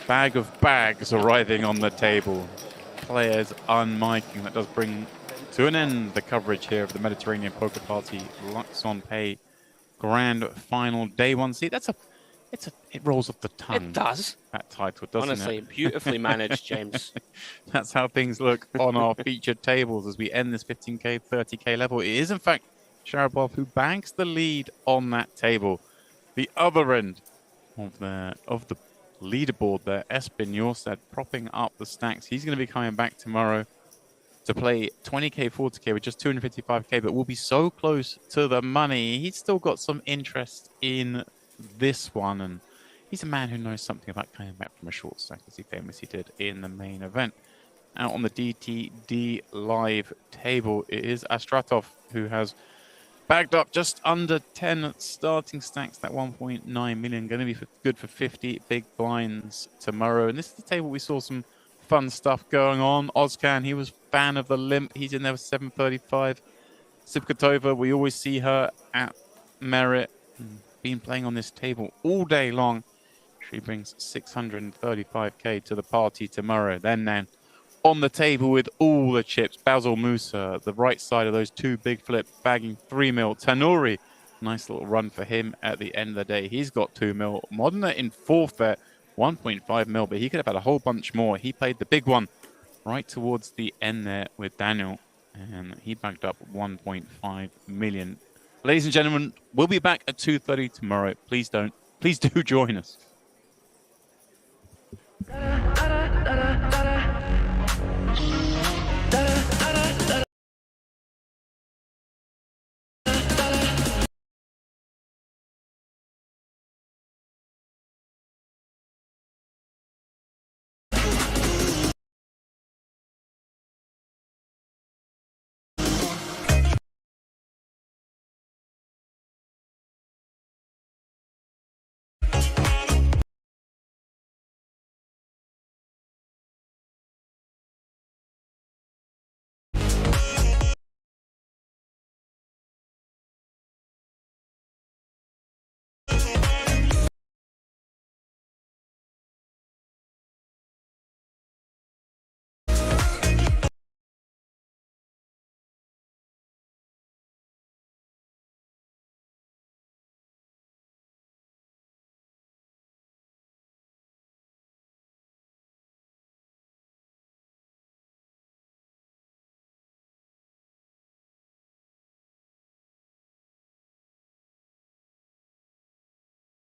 bag of bags arriving on the table. Players unmiking. That does bring to an end the coverage here of the Mediterranean Poker Party Luxon Pay Grand Final Day 1. See, it rolls off the tongue. It does. That title, doesn't Honestly, it? beautifully managed, James. That's how things look on our featured tables as we end this 15K, 30K level. It is, in fact, Sharapov who banks the lead on that table. The other end of the leaderboard there, Espinosa propping up the stacks. He's going to be coming back tomorrow to play 20K, 40K with just 255K, but will be so close to the money. He's still got some interest in this one, and he's a man who knows something about coming back from a short stack, as he famously did in the main event. Out on the DTD live table, it is Astratov who has bagged up just under 10 starting stacks, that 1.9 million, going to be good for 50 big blinds tomorrow. And this is the table we saw some fun stuff going on. Ozcan, he was fan of the limp. He's in there with 735. Sipkatova, we always see her at Merit. Been playing on this table all day long. She brings 635K to the party tomorrow. Then on the table with all the chips, Basil Musa, the right side of those 2 big flips, bagging 3 mil. Tanuri, nice little run for him at the end of the day. He's got 2 mil. Modena in 4th there, 1.5 mil, but he could have had a whole bunch more. He played the big one right towards the end there with Daniel, and he bagged up 1.5 million. Ladies and gentlemen, we'll be back at 2:30 tomorrow. Please do join us.